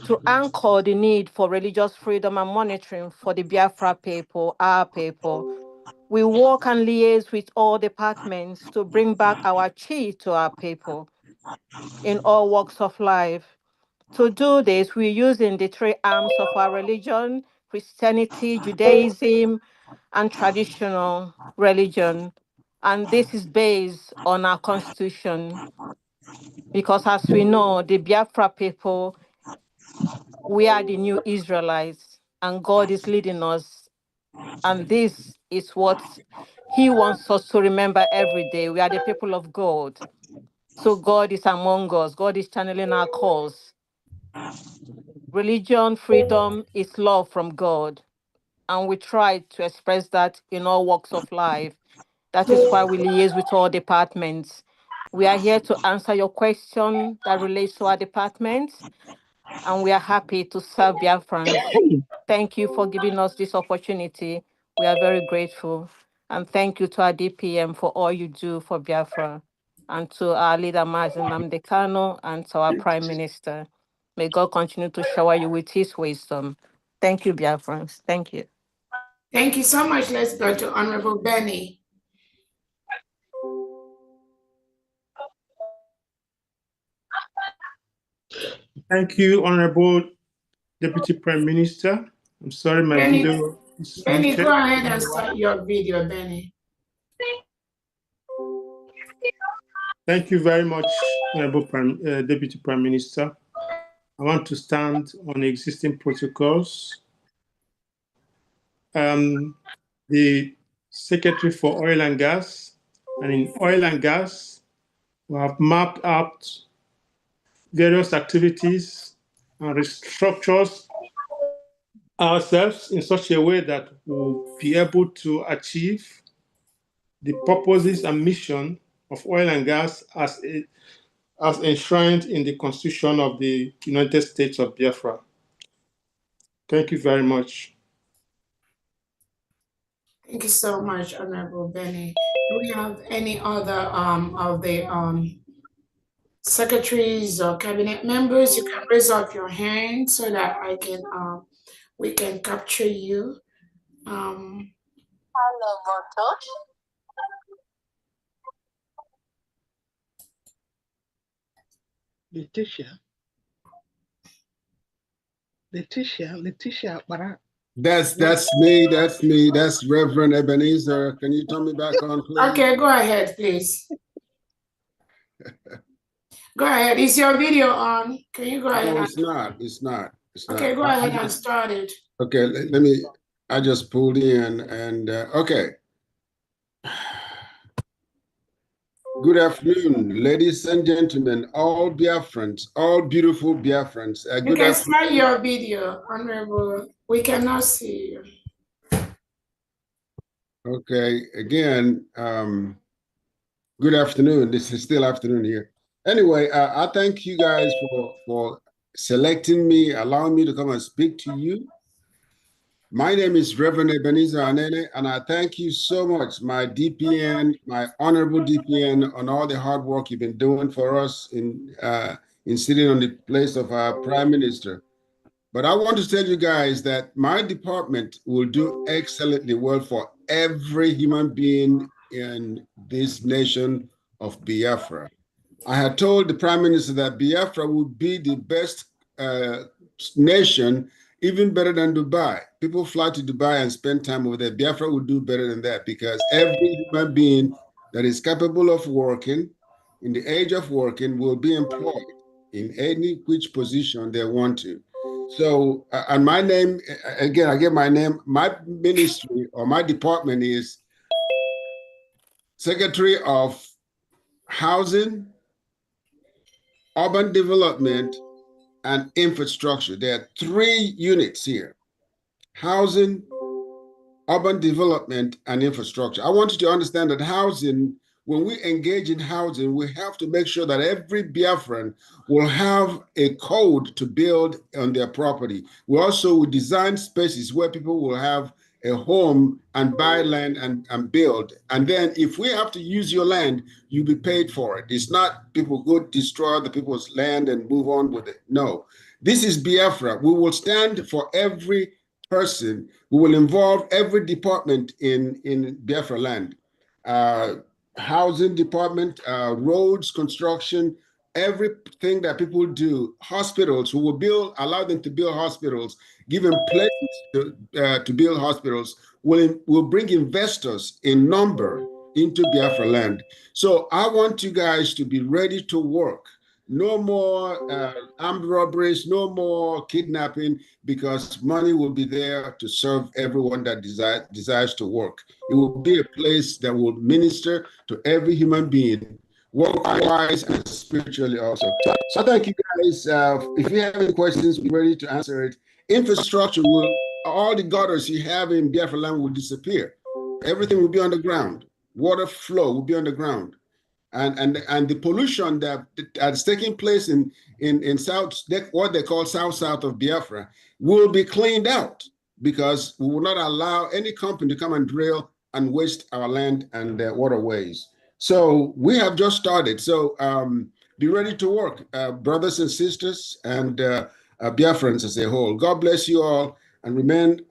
to anchor the need for religious freedom and monitoring for the Biafra people, our people. We work and liaise with all departments to bring back our chi to our people in all walks of life. To do this, we're using the three arms of our religion: Christianity, Judaism, and traditional religion. And this is based on our constitution. Because as we know, the Biafra people, we are the new Israelites, and God is leading us. And this is what He wants us to remember every day. We are the people of God. So God is among us. God is channeling our cause. Religion, freedom is love from God. And we try to express that in all walks of life. That is why we liaise with all departments. We are here to answer your question that relates to our department, and we are happy to serve Biafrans. Thank you for giving us this opportunity. We are very grateful. And thank you to our DPM for all you do for Biafra, and to our leader, Mazen Namdekano, and to our Prime Minister. May God continue to shower you with His wisdom. Thank you, Biafrans. Thank you. Thank you so much. Let's go to Honorable Benny. Thank you, Honorable Deputy Prime Minister. I'm sorry my video is Benny, muted. go ahead and start your video, Benny. Thank you very much, Honorable Deputy Prime Minister. I want to stand on existing protocols. The Secretary for Oil and Gas, and in oil and gas, we have mapped out various activities and restructures ourselves in such a way that we'll be able to achieve the purposes and mission of oil and gas as enshrined in the Constitution of the United States of Biafra. Thank you very much. Thank you so much, Honorable Benny. Do we have any other of the secretaries or cabinet members? You can raise up your hand so that I can we can capture you. Letitia, Bara. That's me. That's Reverend Ebenezer. Can you turn me back on, please? Okay, go ahead, please. Go ahead. Is your video on? Can you go ahead? No, it's not. It's not. Okay, go ahead and start it. Okay, let me. I just pulled in and okay. Good afternoon, ladies and gentlemen, all Biafrans, all beautiful Biafrans. You can start your video, Honorable. We cannot see you. Okay, again, good afternoon. This is still afternoon here. Anyway, I thank you guys for selecting me, allowing me to come and speak to you. My name is Reverend Ebenezer Anene, and I thank you so much, my DPN, my honorable DPN, on all the hard work you've been doing for us in sitting on the place of our Prime Minister. But I want to tell you guys that my department will do excellently well for every human being in this nation of Biafra. I had told the Prime Minister that Biafra would be the best nation, even better than Dubai. People fly to Dubai and spend time over there. Biafra would do better than that because every human being that is capable of working, in the age of working, will be employed in any which position they want to. So, and my name, again, I get my name, my ministry or my department is Secretary of Housing, Urban Development, and Infrastructure. There are 3 units here: housing, urban development, and infrastructure. I want you to understand that housing, when we engage in housing, we have to make sure that every Biafran will have a code to build on their property. We also will design spaces where people will have a home and buy land and build. And then if we have to use your land, you'll be paid for it. It's not people go destroy other people's land and move on with it. No, this is Biafra. We will stand for every person. We will involve every department in Biafra land. Housing department, roads, construction, everything that people do, hospitals, we will allow them to build hospitals, give them places to build hospitals, will bring investors in number into Biafra land. So I want you guys to be ready to work. No more armed robberies, no more kidnapping, because money will be there to serve everyone that desires to work. It will be a place that will minister to every human being, work-wise and spiritually also. So thank you guys. If you have any questions, we're ready to answer it. Infrastructure all the gutters you have in Biafra land will disappear. Everything will be underground. Water flow will be underground. And the pollution that's taking place in South, what they call south of Biafra, will be cleaned out, because we will not allow any company to come and drill and waste our land and waterways. So we have just started. So be ready to work, brothers and sisters, and Biafrans as a whole. God bless you all, and remain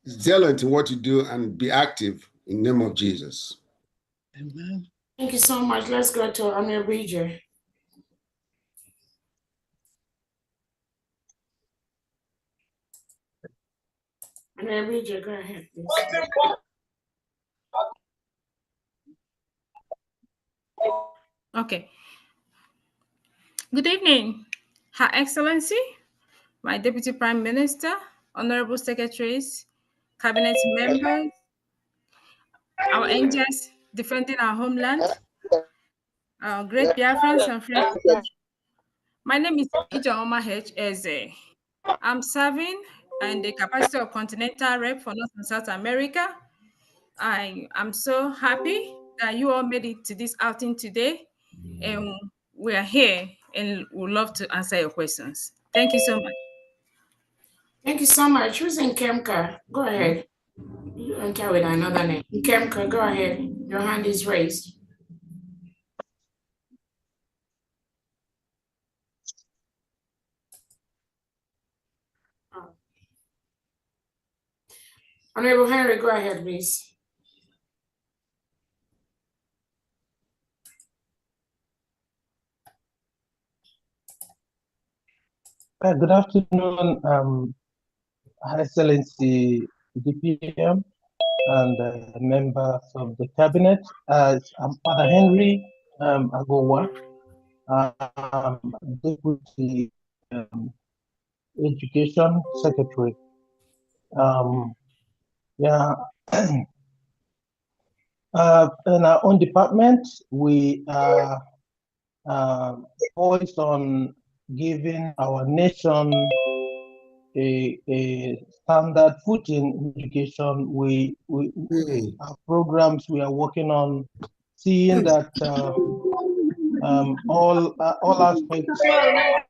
zealot in what you do, and be active in the name of Jesus. Amen. Thank you so much. Let's go to Orabueze. Orabueze, go ahead, please. Okay. Good evening, Her Excellency, my Deputy Prime Minister, Honorable Secretaries, Cabinet members, our angels defending our homeland, our great Biafrans and friends. My name is Ijeoma H. Eze. I'm serving in the capacity of Continental Rep for North and South America. I am so happy that you all made it to this outing today, and we are here and would love to answer your questions. Thank you so much. Thank you so much. Who's in Kemka? Go ahead. You enter with another name. Kemka, go ahead. Your hand is raised. Honorable Henry, go ahead, please. Good afternoon, Her Excellency DPM and members of the cabinet. I'm Father Henry Agowa, Deputy Education Secretary. In our own department, we are focused on giving our nation a standard footing in education. We our programs we are working on seeing that all aspects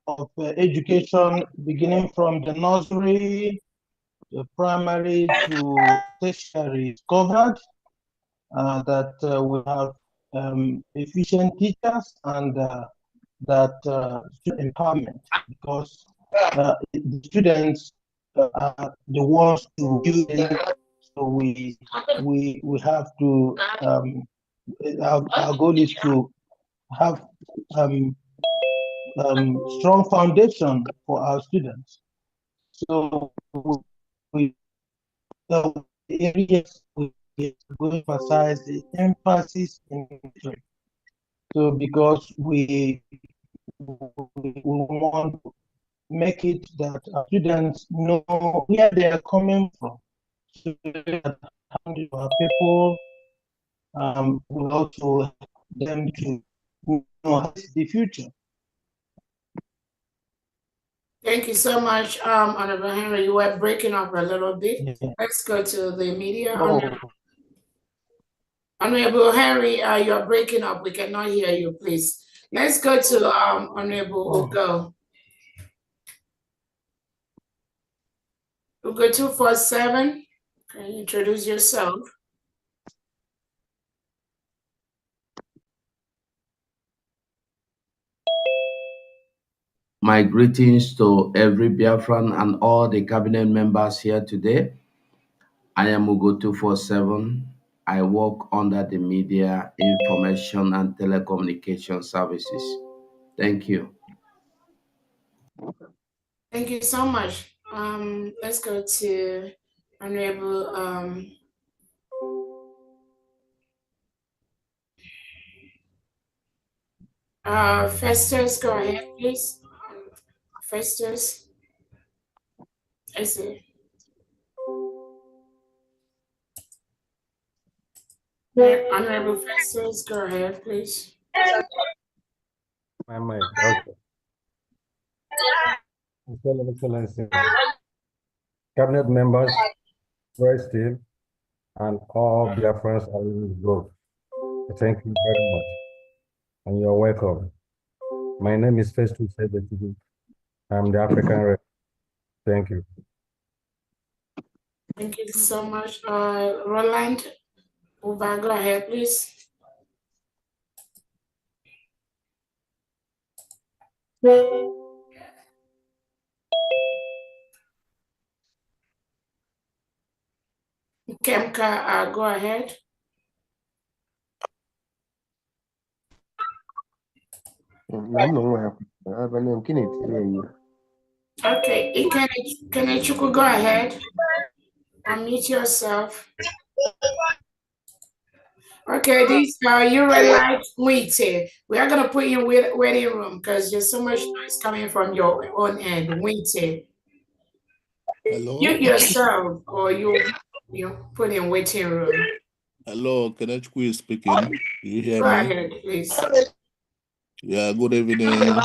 of education, beginning from the nursery, the primary to tertiary, is covered. That we have efficient teachers and that student empowerment, because the students are the ones to do it. So we have to our goal is to have strong foundation for our students. So we areas we emphasize the emphasis in history. So because we want to make it that our students know where they are coming from, so that our people will also help them to know the future. Thank you so much, Honorable Henry. You were breaking up a little bit. Yeah. Let's go to the media. Honorable Henry, you are breaking up. We cannot hear you, please. Let's go to Honorable Ugo. Ugo 247. Can you introduce yourself? My greetings to every Biafran and all the cabinet members here today. I am Ugo 247. I work under the Media, Information and Telecommunication Services. Thank you. Thank you so much. Let's go to Honorable Festus, go ahead, please. Festus. I see. Honorable Festus, go ahead, please. My mic, okay. Excellency, cabinet members, Vice Team, and all Biafrans are in this group. Thank you very much, and you're welcome. My name is Festus Sebetibu. I'm the African Rep. Thank you. Thank you so much. Roland, Uba, go ahead, please. Kemka, go ahead. Okay, Ikene-Chukwu, go ahead. Unmute yourself. Okay, this you realize Wite. We are gonna put you in waiting room because there's so much noise coming from your own end. Wite. Hello. Mute yourself, or you put in waiting room. Hello, Kenechukwu is speaking. Do you hear Go me? ahead, please. Yeah, good evening,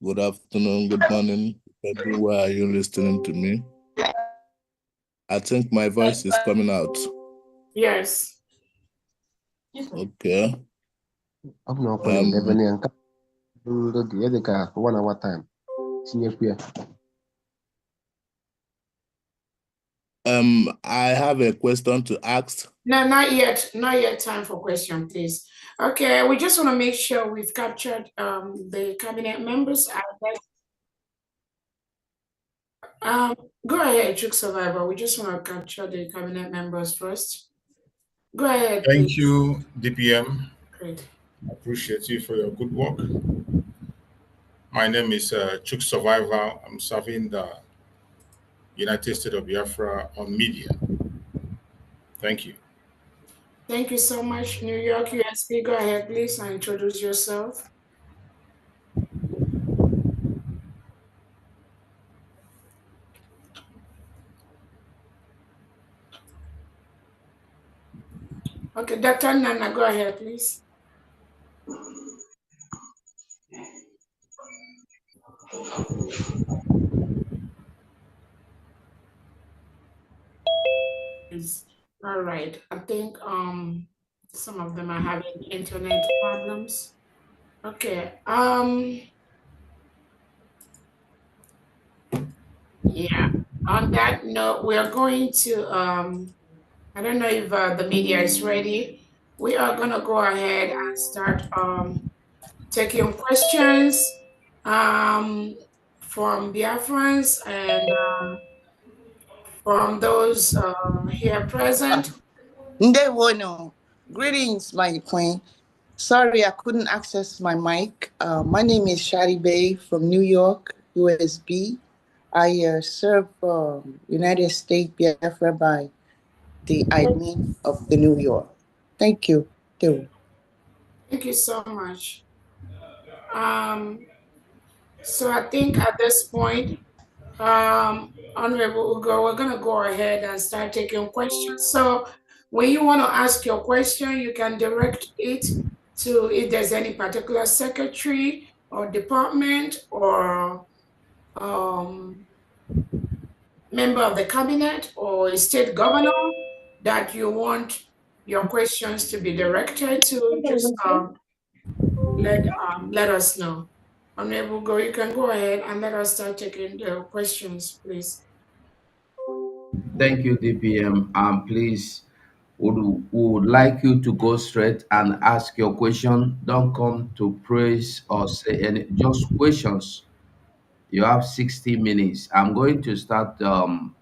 Good afternoon, good morning. Where are you listening to me? I think my voice is coming out. Yes. Okay. I'm not calling Devon the 1 hour time. I have a question to ask. No, not yet. Not yet time for question, please. Okay, we just want to make sure we've captured the cabinet members. Go ahead, Chuk Survivor. We just want to capture the cabinet members first. Go ahead, Thank please. you, DPM. Great. I appreciate you for your good work. My name is Chuk Survivor. I'm serving the United States of Biafra on media. Thank you. Thank you so much, New York USP. Go ahead, please, and introduce yourself. Okay, Dr. Nana, go ahead, please. All right. I think some of them are having internet problems. Okay. Yeah. On that note, we are going to I don't know if the media is ready. We are gonna go ahead and start taking questions from Biafrans and from those here present. Ndewono. Greetings, my queen. Sorry, I couldn't access my mic. My name is Shadi Bay from New York, USB. I serve United States Biafra by the admin of the New York. Thank you. Thank you so much. So I think at this point, Honorable Ugo, we're gonna go ahead and start taking questions. So when you want to ask your question, you can direct it to if there's any particular secretary or department or member of the cabinet or a state governor that you want your questions to be directed to. Just let us know. Honorable Ugo, you can go ahead and let us start taking the questions, please. Thank you, DPM. Please, would like you to go straight and ask your question. Don't come to praise or say any, just questions. You have 60 minutes. I'm going to start from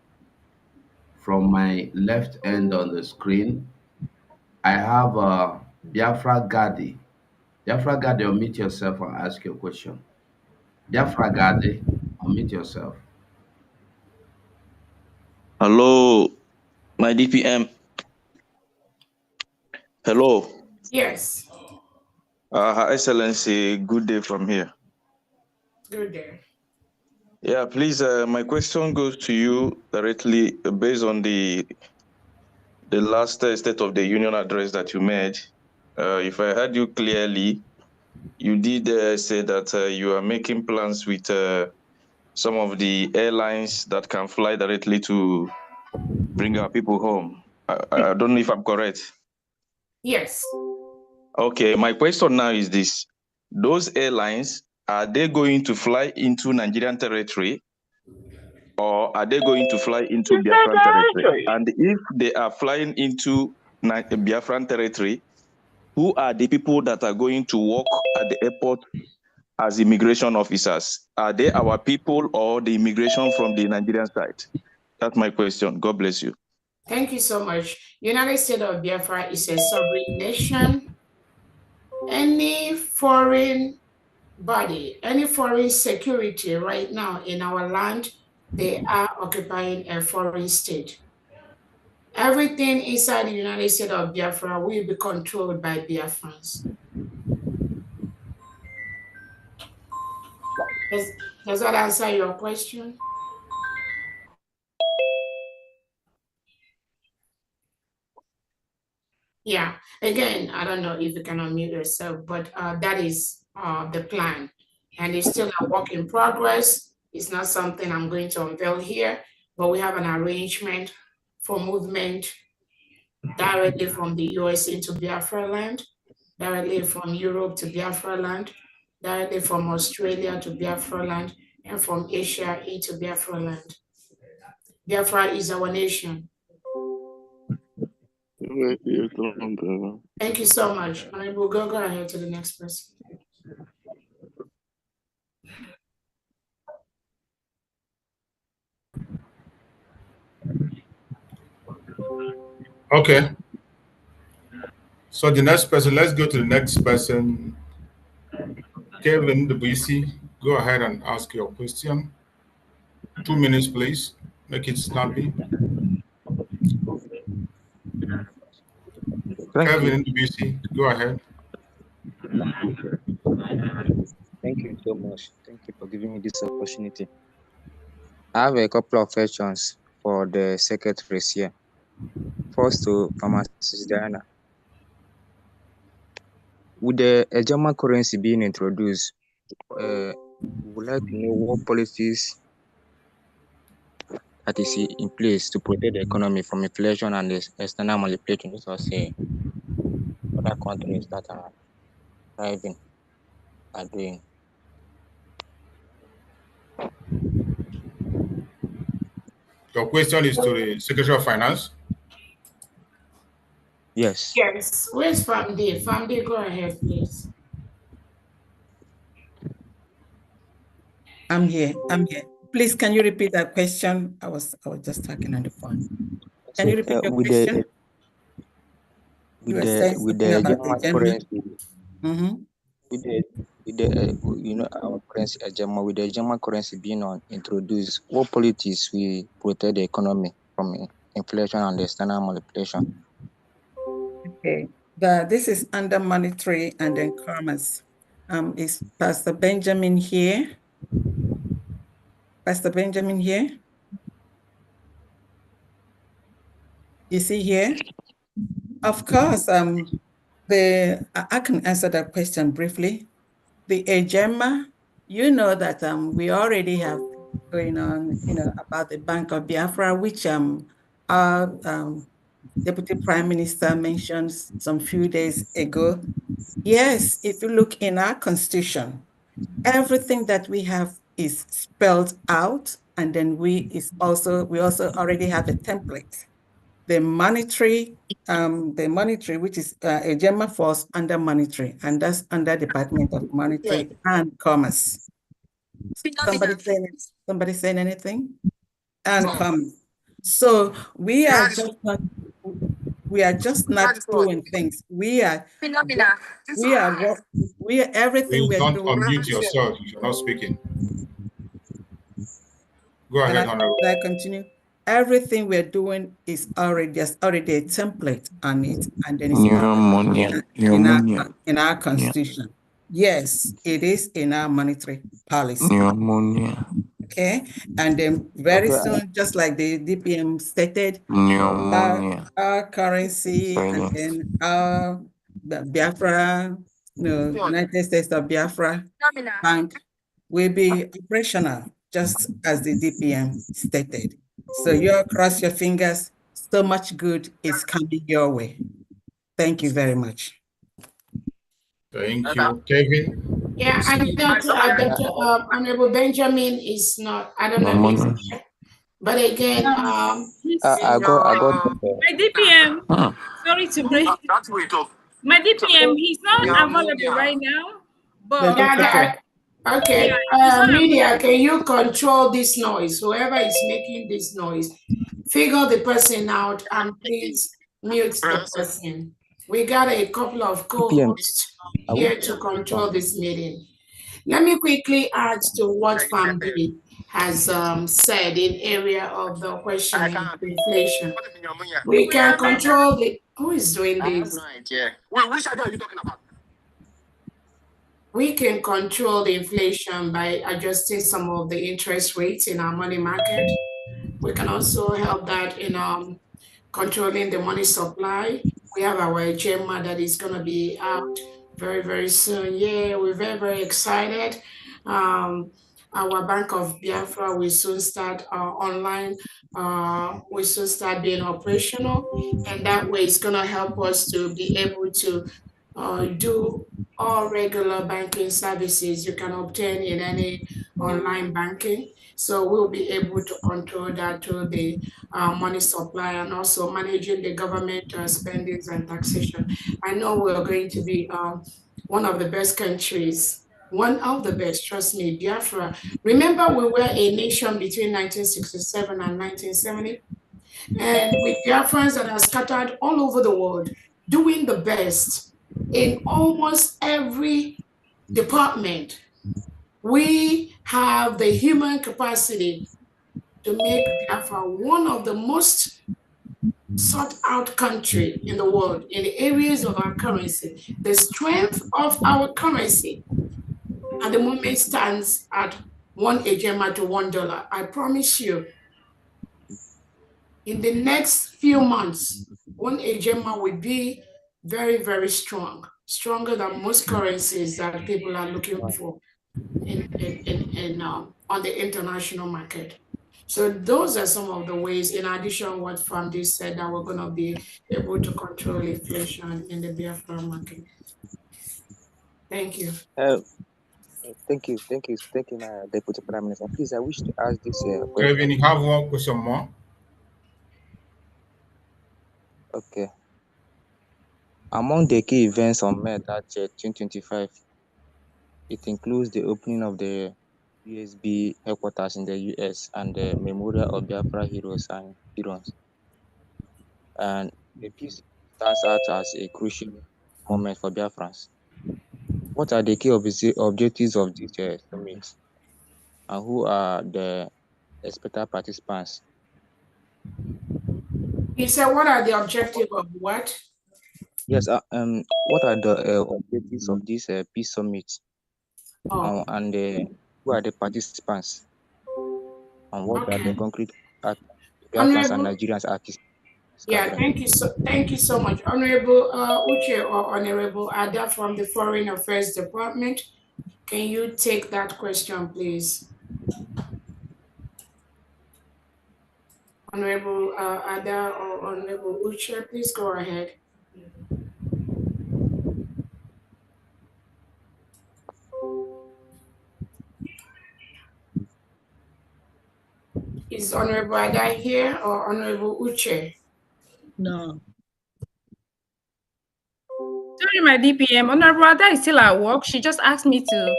my left end on the screen. I have Biafra Gadi. Biafra Gadi, unmute yourself and ask your question. Biafra Gadi, unmute yourself. Hello, my DPM. Hello. Yes. Her Excellency, good day from here. Good day. Yeah, please, my question goes to you directly based on the last State of the Union address that you made. If I heard you clearly, you did say that you are making plans with some of the airlines that can fly directly to bring our people home. I don't know if I'm correct. Yes. Okay, my question now is this. Those airlines, are they going to fly into Nigerian territory or are they going to fly into Biafran territory? And if they are flying into Biafran territory, who are the people that are going to work at the airport as immigration officers? Are they our people or the immigration from the Nigerian side? That's my question. God bless you. Thank you so much. United States of Biafra is a sovereign nation. Any foreign body, any foreign security right now in our land, they are occupying a foreign state. Everything inside the United States of Biafra will be controlled by Biafrans. Does that answer your question? Yeah, again, I don't know if you can unmute yourself, but that is the plan. and it's still a work in progress. It's not something I'm going to unveil here, but we have an arrangement for movement directly from the US into Biafra land, directly from Europe to Biafra land, directly from Australia to Biafra land, and from Asia into Biafra land. Biafra is our nation. Thank you so much. I will go ahead to the next person. Okay. So the next person, let's go to the next person. Kevin, the BC, go ahead and ask your question. 2 minutes, please. Make it snappy. Kevin, the BC, go ahead. Thank you so much. Thank you for giving me this opportunity. I have a couple of questions for the secretaries here. First to Pharmacist Diana. With the German currency being introduced, we would like to know what policies that is in place to protect the economy from inflation and the external manipulation, as I say, other countries that are thriving are doing. Your question is to the Secretary of Finance? Yes. Yes. Where's Famdi? Famdi, go ahead, please. I'm here. Please, can you repeat that question? I was just talking on the phone. Can you repeat your question? With the German currency, our currency, with the German currency being introduced, what policies will protect the economy from inflation and external manipulation? Okay, this is under monetary and then commerce. Is Pastor Benjamin here? Pastor Benjamin here? Is he here? Of course, I can answer that question briefly. The EGEMA, you know that we already have going on, about the Bank of Biafra, which our Deputy Prime Minister mentioned some few days ago. Yes, if you look in our constitution, everything that we have is spelled out, and then we also already have a template. The monetary, which is EGEMA falls under monetary, and that's under Department of Monetary and Commerce. Somebody saying anything? And commerce. So we are just not doing things. Everything Please we're don't doing. unmute yourself if you're not speaking. Go ahead, Honorable. Can I continue? Everything we're doing is already a template on it, and then it's in our constitution. Yes, it is in our monetary policy. Okay, and then very soon, just like the DPM stated, our currency and then our Biafra, United States of Biafra Bank will be operational, just as the DPM stated. So you cross your fingers, so much good is coming your way. Thank you very much. Thank you. Kevin? Yeah, and Dr. Honorable Benjamin is not, I don't know if he's here. But again, I got my DPM, sorry to break. My DPM, he's not available right now, but okay. Yeah, Media, can you control this noise? Whoever is making this noise, figure the person out and please mute the person. We got a couple of co-hosts here to control this meeting. Let me quickly add to what Famdi has said in area of the questioning inflation. We can control the, who is doing this? Which idea are you talking about? We can control the inflation by adjusting some of the interest rates in our money market. We can also help that in controlling the money supply. We have our EGEMA that is going to be out very, very soon. Yeah, we're very, very excited. Our Bank of Biafra will soon start online, will soon start being operational, and that way it's gonna help us to be able to do all regular banking services you can obtain in any online banking. So we'll be able to control that through the money supply and also managing the government spendings and taxation. I know we're going to be one of the best countries, one of the best, trust me, Biafra. Remember, we were a nation between 1967 and 1970, and with Biafrans that are scattered all over the world, doing the best in almost every department. We have the human capacity to make Biafra one of the most sought out country in the world in the areas of our currency. The strength of our currency at the moment stands at one ejema to $1. I promise you, in the next few months, one ejema will be very, very strong, stronger than most currencies that people are looking for on the international market. So those are some of the ways, in addition what Famdi said, that we're going to be able to control inflation in the Biafra market. Thank you. Thank you, my Deputy Prime Minister. Please, I wish to ask this question. Kevin, you have one question more? Okay. Among the key events on May 30, 2025, it includes the opening of the USB headquarters in the US and the Memorial of Biafra Heroes and Heroes. And the peace stands out as a crucial moment for Biafrans. What are the key objectives of this summit? And who are the expected participants? You said, what are the objectives of what? Yes, what are the objectives of this peace summit? And who are the participants? And what are the concrete Biafrans and Nigerians artists? Yeah, thank you so much. Honorable Uche or Honorable Ada from the Foreign Affairs Department, can you take that question, please? Honorable Ada or Honorable Uche, please go ahead. Is Honorable Ada here or Honorable Uche? No. Sorry, my DPM. Honorable Ada is still at work. She just asked me to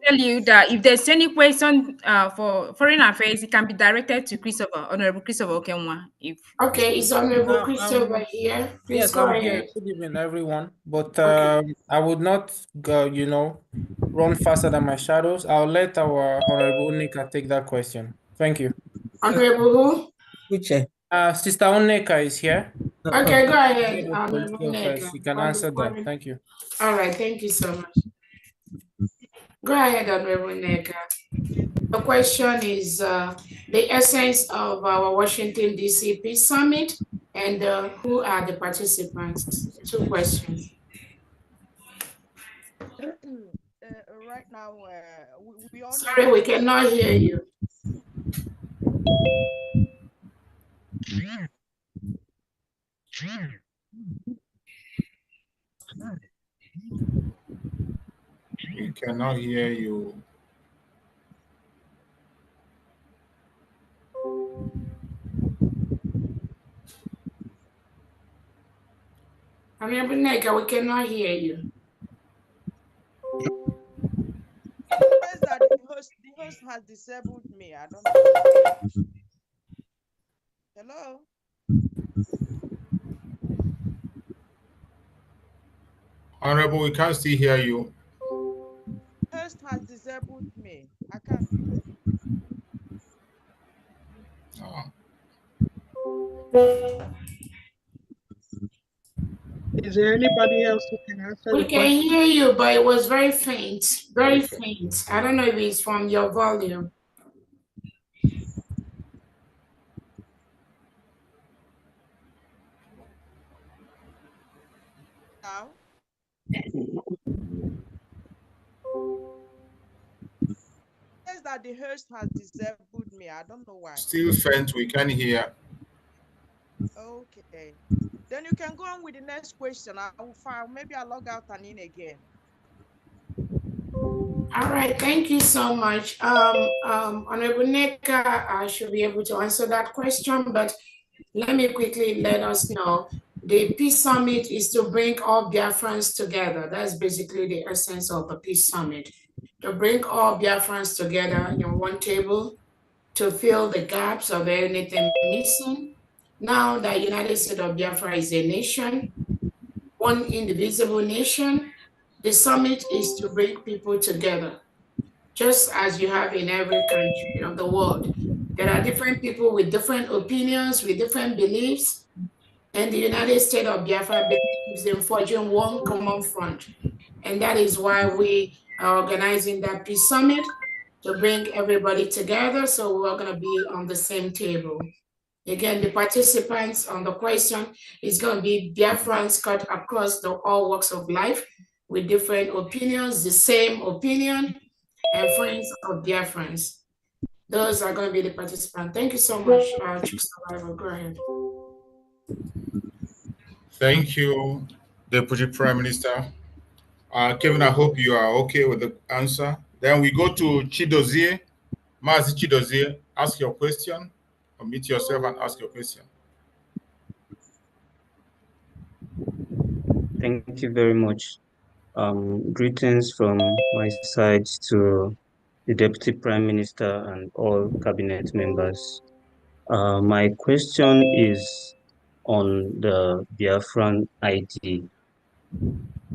tell you that if there's any question for foreign affairs, it can be directed to Christopher, Honorable Christopher Okenwa. Okay, is Honorable Christopher here? Please yes, go I'm ahead. here. Good evening, everyone. But I would not go, run faster than my shadows. I'll let our Honorable Unika take that question. Thank you. Honorable who? Uche. Sister Unika is here. Okay, go ahead, Head of Honorable Political Affairs. Unika. You can answer that. Thank you. All right, thank you so much. Go ahead, Honorable Unika. The question is the essence of our Washington, D.C. Peace Summit and who are the participants? 2 questions. Right now, we all Sorry, we cannot hear you. We cannot hear you. Honorable Neka, we cannot hear you. That the host has disabled me. I don't know. Hello? Honorable, we can't still hear you. Host has disabled me. I can't. Is there anybody else who can answer We the can question? hear you, but it was very faint. Very faint. I don't know if it's from your volume. Now? that the host has disabled me. I don't know why. Still faint, we can hear. Okay. Then you can go on with the next question. I will file. Maybe I'll log out and in again. All right, thank you so much. Honorable Neka, I should be able to answer that question, but let me quickly let us know. The Peace Summit is to bring all Biafrans together. That's basically the essence of the Peace Summit. To bring all Biafrans together in one table to fill the gaps of anything missing. Now that United States of Biafra is a nation, one indivisible nation, the summit is to bring people together, just as you have in every country of the world. There are different people with different opinions, with different beliefs, and the United States of Biafra believes in forging one common front. And that is why we are organizing that peace summit, to bring everybody together, so we're going to be on the same table. Again, the participants on the question is going to be Biafrans cut across all walks of life with different opinions, the same opinion, and friends of Biafrans. Those are going to be the participants. Thank you so much. Go ahead. Thank you, Deputy Prime Minister. Kevin, I hope you are okay with the answer. Then we go to Chidozie. Mazi Chidozie, ask your question. Unmute yourself and ask your question. Thank you very much. Greetings from my side to the Deputy Prime Minister and all cabinet members. My question is on the Biafran ID.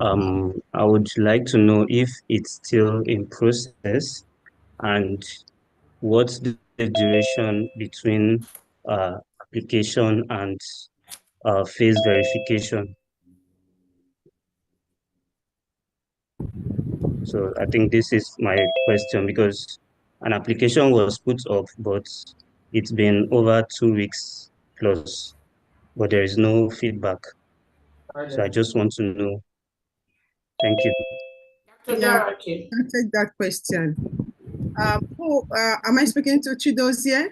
I would like to know if it's still in process and what's the duration between application and face verification. So I think this is my question, because an application was put up, but it's been over 2 weeks plus, but there is no feedback. So I just want to know. Thank you. Yeah, I'll take that question. Am I speaking to Chidozie?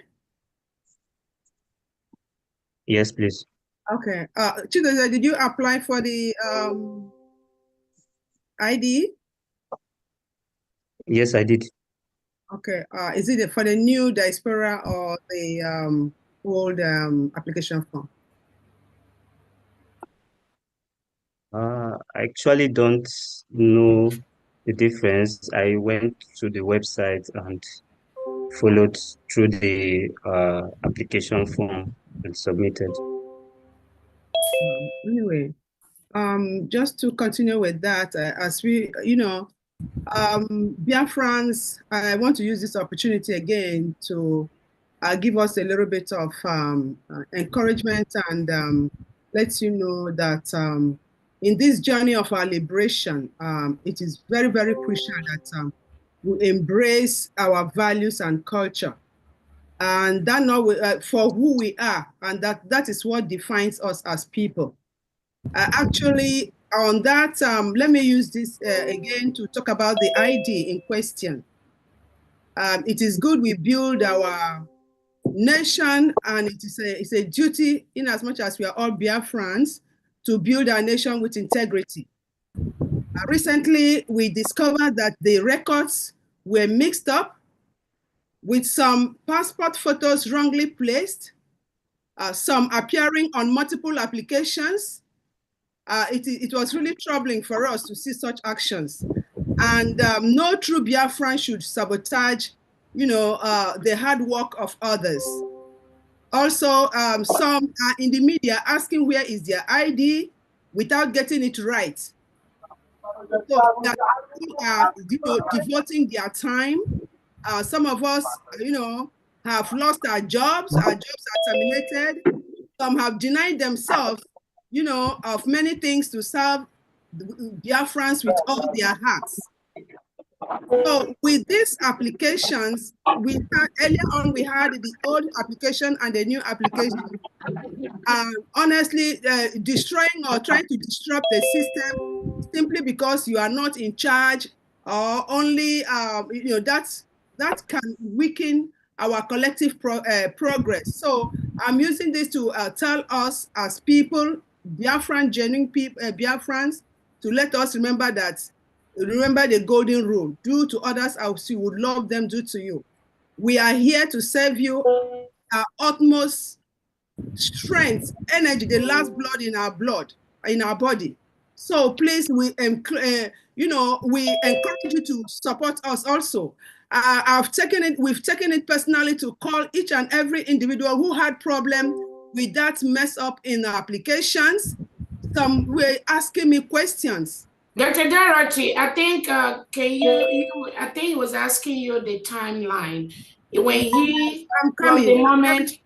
Yes, please. Okay. Chidozie, did you apply for the ID? Yes, I did. Okay. Is it for the new diaspora or the old application form? I actually don't know the difference. I went to the website and followed through the application form and submitted. Anyway, just to continue with that, as we, Biafrans, I want to use this opportunity again to give us a little bit of encouragement and let you know that in this journey of our liberation, it is very, very crucial that we embrace our values and culture, and that for who we are, and that is what defines us as people. Actually, on that, let me use this again to talk about the ID in question. It is good we build our nation, and it's a duty, in as much as we are all Biafrans, to build our nation with integrity. Recently, we discovered that the records were mixed up, with some passport photos wrongly placed, some appearing on multiple applications. It was really troubling for us to see such actions. And no true Biafran should sabotage, the hard work of others. Also, some are in the media asking where is their ID without getting it right. So people are, devoting their time. Some of us, have lost our jobs are terminated. Some have denied themselves, of many things to serve Biafrans with all their hearts. So with these applications, earlier on we had the old application and the new application. Honestly, destroying or trying to disrupt the system simply because you are not in charge, or only, that's that can weaken our collective progress. So I'm using this to tell us as people, Biafran, genuine people, Biafrans, to let us remember the golden rule: do to others as you would love them do to you. We are here to serve you, our utmost strength, energy, the last blood, in our body. So please, we encourage you to support us also. We've taken it personally to call each and every individual who had problem with that mess up in the applications. Some were asking me questions. Dr. Dorothy, I think I think he was asking you the timeline when he from the moment.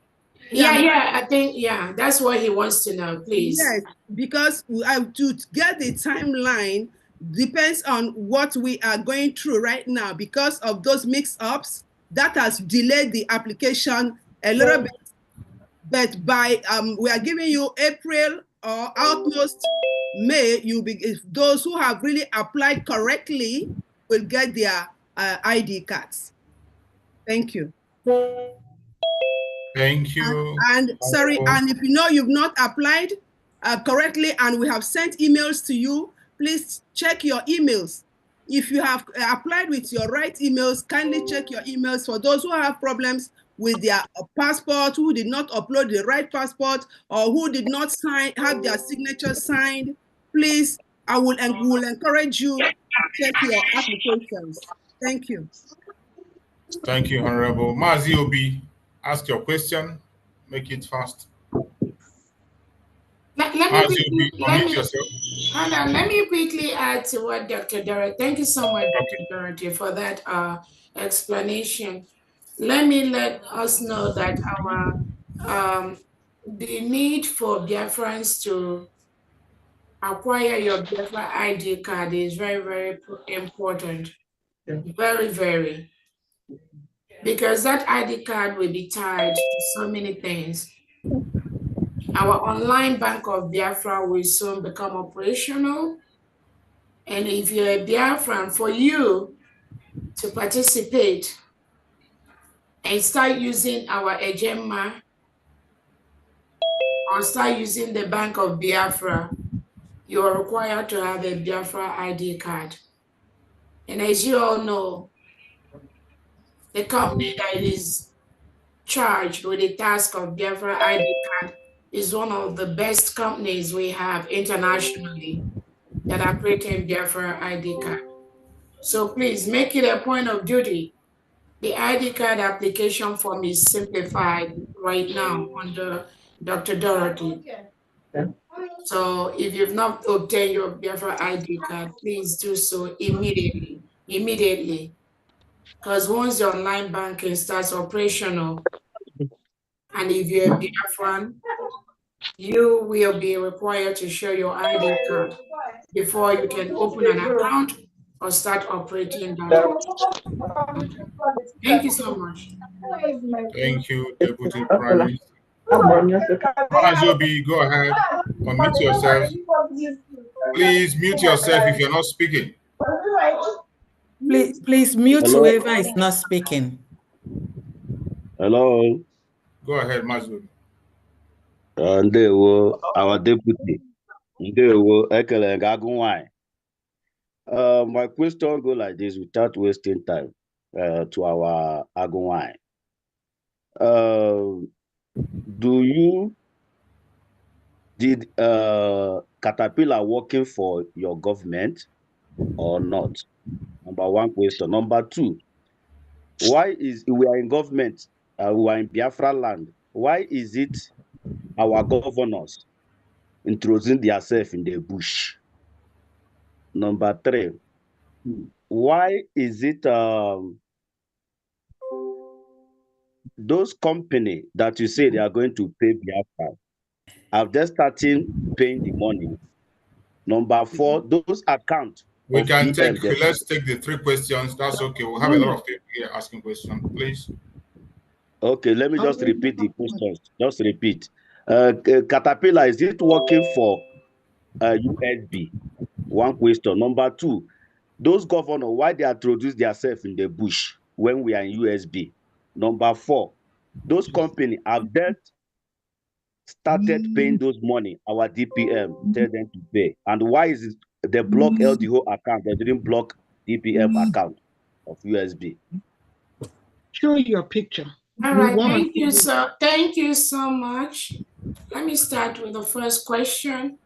I think that's what he wants to know, please. Yes, because to get the timeline depends on what we are going through right now. Because of those mix-ups, that has delayed the application a little bit. But by we are giving you April or almost May, those who have really applied correctly will get their ID cards. Thank you. Thank you. And sorry, and if you know you've not applied correctly and we have sent emails to you, please check your emails. If you have applied with your right emails, kindly check your emails. For those who have problems with their passport, who did not upload the right passport, or who did not have their signature signed, please, I will encourage you to check your applications. Thank you. Thank you, Honorable. Mazi Obi, ask your question. Make it fast. Let me quickly add to what Dr. Dorothy. Thank you so much, Dr. Dorothy, for that explanation. Let us know that the need for Biafrans to acquire your Biafra ID card is very, very important. Very, very. Because that ID card will be tied to so many things. Our online Bank of Biafra will soon become operational. And if you're a Biafran, for you to participate and start using our Ejema or start using the Bank of Biafra, you are required to have a Biafra ID card. And as you all know, the company that is charged with the task of Biafra ID card is one of the best companies we have internationally that are creating Biafra ID card. So please make it a point of duty. The ID card application form is simplified right now under Dr. Dorothy. So if you've not obtained your Biafra ID card, please do so immediately. Because once the online banking starts operational, and if you're a Biafran, you will be required to show your ID card before you can open an account or start operating that. Thank you so much. Thank you, Deputy Prime Minister. Mazobi, go ahead. Unmute yourself. Please mute yourself if you're not speaking. Please mute whoever is not speaking. Hello. Go ahead, Mazobi. Ndewo, our deputy. Ndewo, ekele gagunwai. My question go like this without wasting time to our Agunwai. Did Caterpillar working for your government or not? Number one question. Number two, why is we are in government, we are in Biafra land, why is it our governors introducing themselves in the bush? Number three, why is it those companies that you say they are going to pay Biafra, have they started paying the money? Number four, those accounts. We can take, let's take the three questions. That's okay. We'll have a lot of people here asking questions, please. Okay, let me just repeat the questions. Just repeat. Caterpillar, is it working for USB? One question. Number two, those governors, why they introduce themselves in the bush? when we are in USB. Number 4, those companies have debt started paying those money, our DPM tell them to pay. And why is it they block LDO account? They didn't block DPM account of USB. Show your picture. All right, thank you, sir. Thank you so much. Let me start with the first question.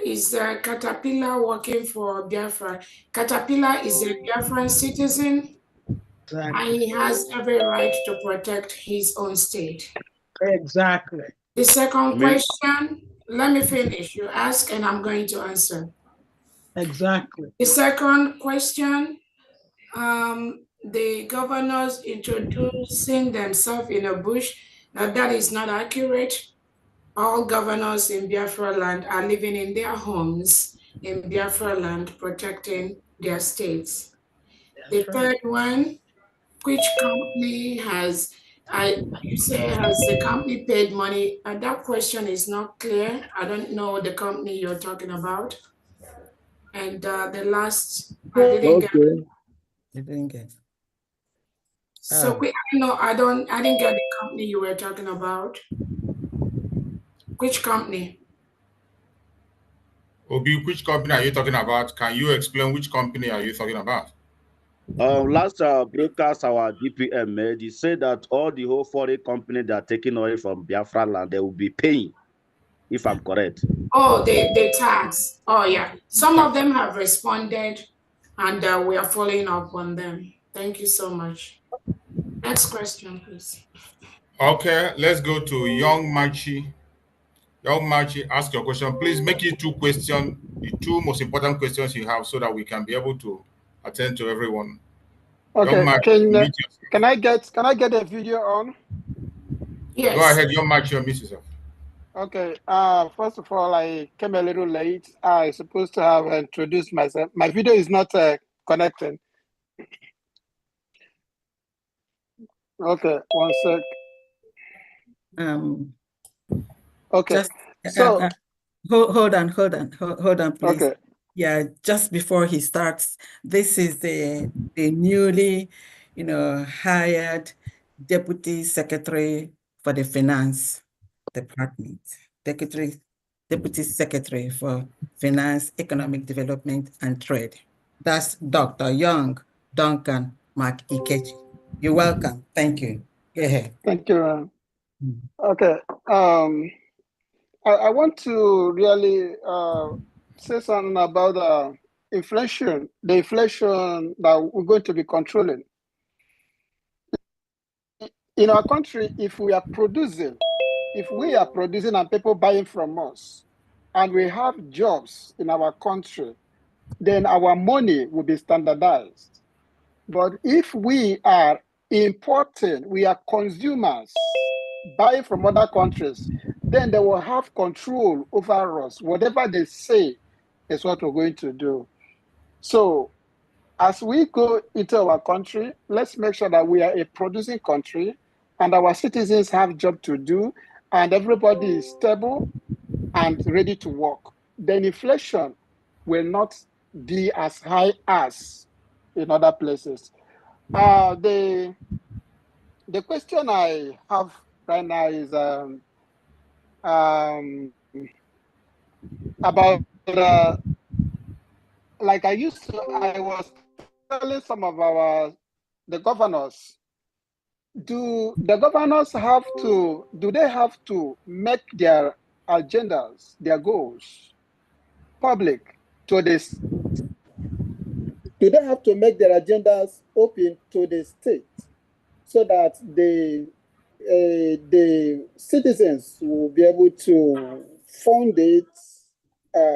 Is Caterpillar working for Biafra? Caterpillar is a Biafran citizen, and he has every right to protect his own state. Exactly. The second question, let me finish. You ask and I'm going to answer. Exactly. The second question, the governors introducing themselves in a bush, that is not accurate. All governors in Biafra land are living in their homes in Biafra land, protecting their states. The third one, which company has, you say has the company paid money? That question is not clear. I don't know the company you're talking about. And the last, I didn't get. You didn't get. So I didn't get the company you were talking about. Which company? Obi, which company are you talking about? Can you explain which company are you talking about? Last broadcast our DPM made, he said that all the whole foreign company that are taking oil from Biafra land, they will be paying, if I'm correct. Oh, the tax. Oh, yeah. Some of them have responded, and we are following up on them. Thank you so much. Next question, please. Okay, let's go to Young Machi. Young Machi, ask your question. Please make it 2 questions, the 2 most important questions you have, so that we can be able to attend to everyone. Okay, Young Machi, can I get a video on? Yes. Go ahead, Young Machi, unmute yourself. Okay. First of all, I came a little late. I supposed to have introduced myself. My video is not connecting. Okay, one sec. Okay. Just, so hold on, please. Okay. Yeah, just before he starts, this is the newly, hired Deputy Secretary for the Finance Department, Deputy Secretary for Finance, Economic Development, and Trade. That's Dr. Young Duncan Ikeji. You're welcome. Thank you. Go ahead. Thank you. Okay. I want to really say something about inflation, the inflation that we're going to be controlling. In our country, if we are producing and people buying from us, and we have jobs in our country, then our money will be standardized. But if we are importing, we are consumers, buying from other countries, then they will have control over us. Whatever they say is what we're going to do. So as we go into our country, let's make sure that we are a producing country and our citizens have job to do and everybody is stable and ready to work. Then inflation will not be as high as in other places. The question I have right now is about like I was telling some of the governors, do they have to make their agendas, their goals public to this? Do they have to make their agendas open to the state so that the citizens will be able to fund it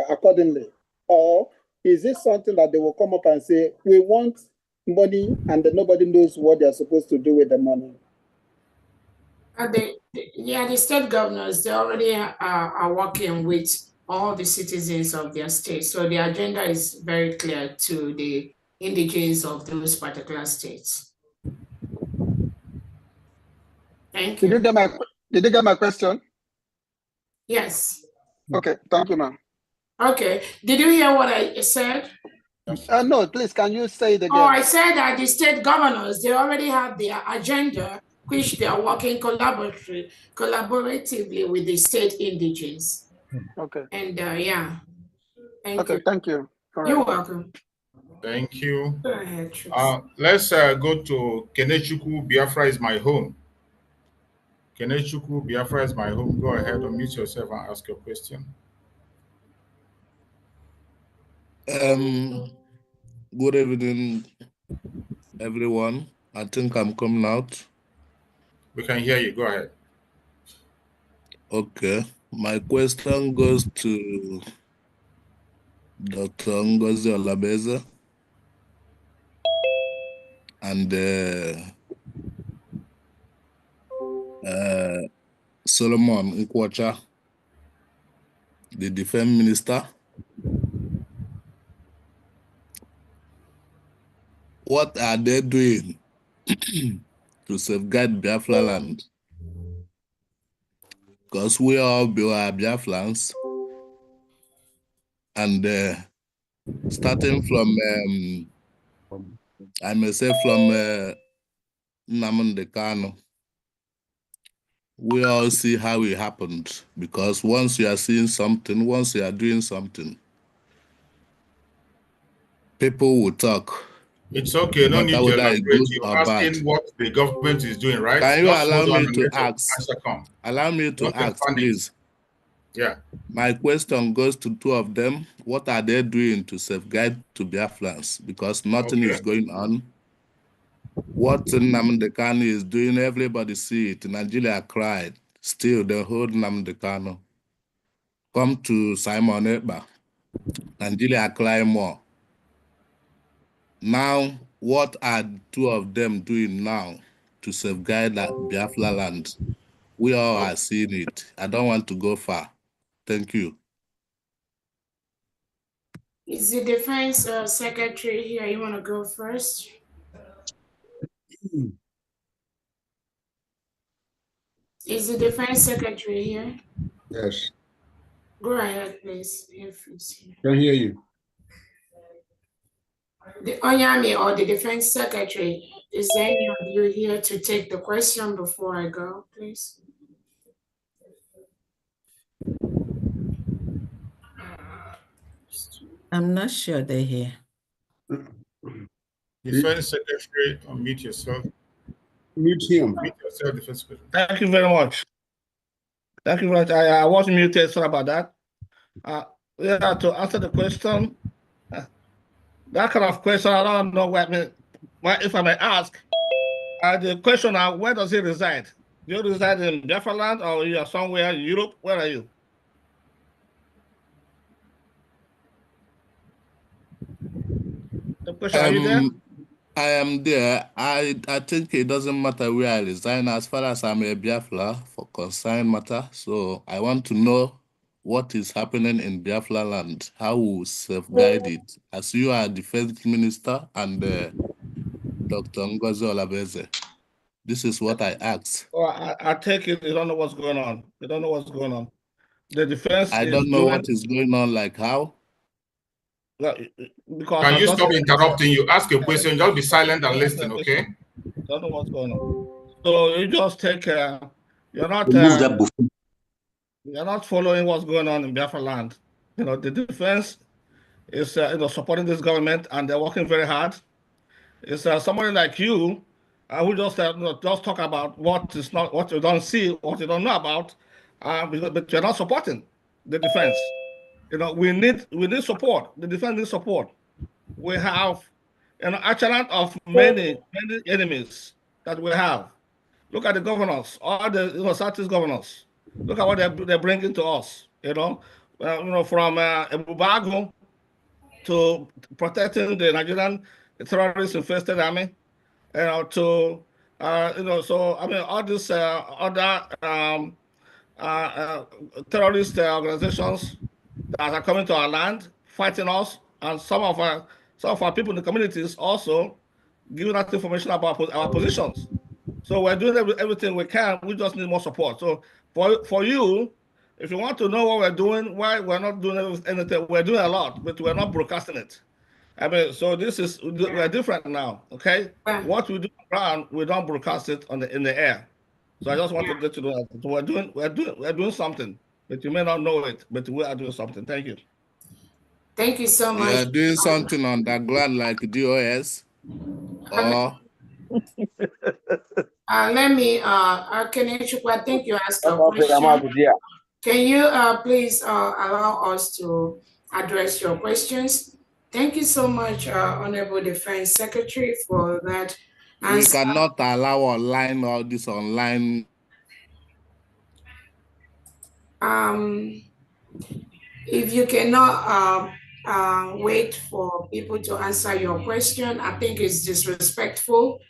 accordingly? Or is this something that they will come up and say, we want money and nobody knows what they're supposed to do with the money? The state governors, they already are working with all the citizens of their state. So the agenda is very clear to the indigents of those particular states. Thank you. Did you get my question? Yes. Okay, thank you, ma'am. Okay. Did you hear what I said? No, please, can you say it again? Oh, I said that the state governors, they already have their agenda, which they are working collaboratively with the state indigenes. Okay. And yeah, thank okay, you. Thank you. You're welcome. Thank you. Go ahead, Let's go to Kenechukwu. Biafra is my home. Kenechukwu, Biafra is my home. Go ahead, unmute yourself and ask your question. Good evening, everyone. I think I'm coming out. We can hear you. Go ahead. Okay. My question goes to Dr. Ngozi Olabueze and Solomon Nkwocha, the defense minister. What are they doing to safeguard Biafra land? Because we all are Biafrans, and starting from, I may say from Nnamdi Kanu, we all see how it happened. Because once you are seeing something, once you are doing something, people will talk. It's okay. No need to elaborate. You're asking bad. what the government is doing, right? Can you Just allow hold on me and to let your ask? answer come. Allow me to ask, please. Yeah. My question goes to two of them. What are they doing to safeguard to Biafrans? Because nothing is going on. What Nnamdi Kanu is doing, everybody see it. Nigeria cried. Still, they hold Nnamdi Kanu. Come to Simon Ekpa. Nigeria cry more. Now, what are two of them doing now to safeguard that Biafra land? We all are seeing it. I don't want to go far. Thank you. Is the defense secretary here? You want to go first? Is the defense secretary here? Yes. Go ahead, please. Can hear you. The Onyami or the defense secretary, is any of you here to take the question before I go, please? I'm not sure they're here. Defense Secretary, unmute yourself. Mute him. Unmute yourself, Defense Secretary. Thank you very much. Thank you very much. I was muted. Sorry about that. Yeah, to answer the question, that kind of question, I don't know if I may ask. The question now, where does he reside? Do you reside in Biafra land or you are somewhere in Europe? Where are you? The question, are you there? I am there. I think it doesn't matter where I resign as far as I'm a Biafra for concerned matter. So I want to know what is happening in Biafra land, how we safeguard it. As you are defense minister and Dr. Ngozi Olabueze. This is what I asked. Oh, I take it you don't know what's going on. You don't know what's going on. The defense I don't know what is going on, like how? Because Can you stop interrupting? You ask a question, just be silent and listen, okay? Don't know what's going on. So you just take you're not you're not following what's going on in Biafra land. You know, the defense is supporting this government and they're working very hard. It's somebody like you who just just talk about what is not, what you don't see, what you don't know about, but you're not supporting the defense. You know, we need support. The defense needs support. We have an arsenal of many enemies that we have. Look at the governors, all the Southeast governors. Look at what they're bringing to us. From Ebubago to protecting the Nigerian terrorist-infested army, so I mean all these other terrorist organizations that are coming to our land, fighting us, and some of our people in the communities also giving us information about our positions. So we're doing everything we can. We just need more support. So for you, if you want to know what we're doing, why we're not doing anything, we're doing a lot, but we're not broadcasting it. I mean, so this is, we're different now, okay? What we do around, we don't broadcast it in the air. So I just want to let you know that. So we're doing something, but you may not know it, but we are doing something. Thank you. Thank you so much. You're doing something on the ground like DOS, or let me, Kenechukwu, I think you asked a question. Can you please allow us to address your questions? Thank you so much, Honorable Defense Secretary, for that answer. We cannot allow online all this online. If you cannot wait for people to answer your question, I think it's disrespectful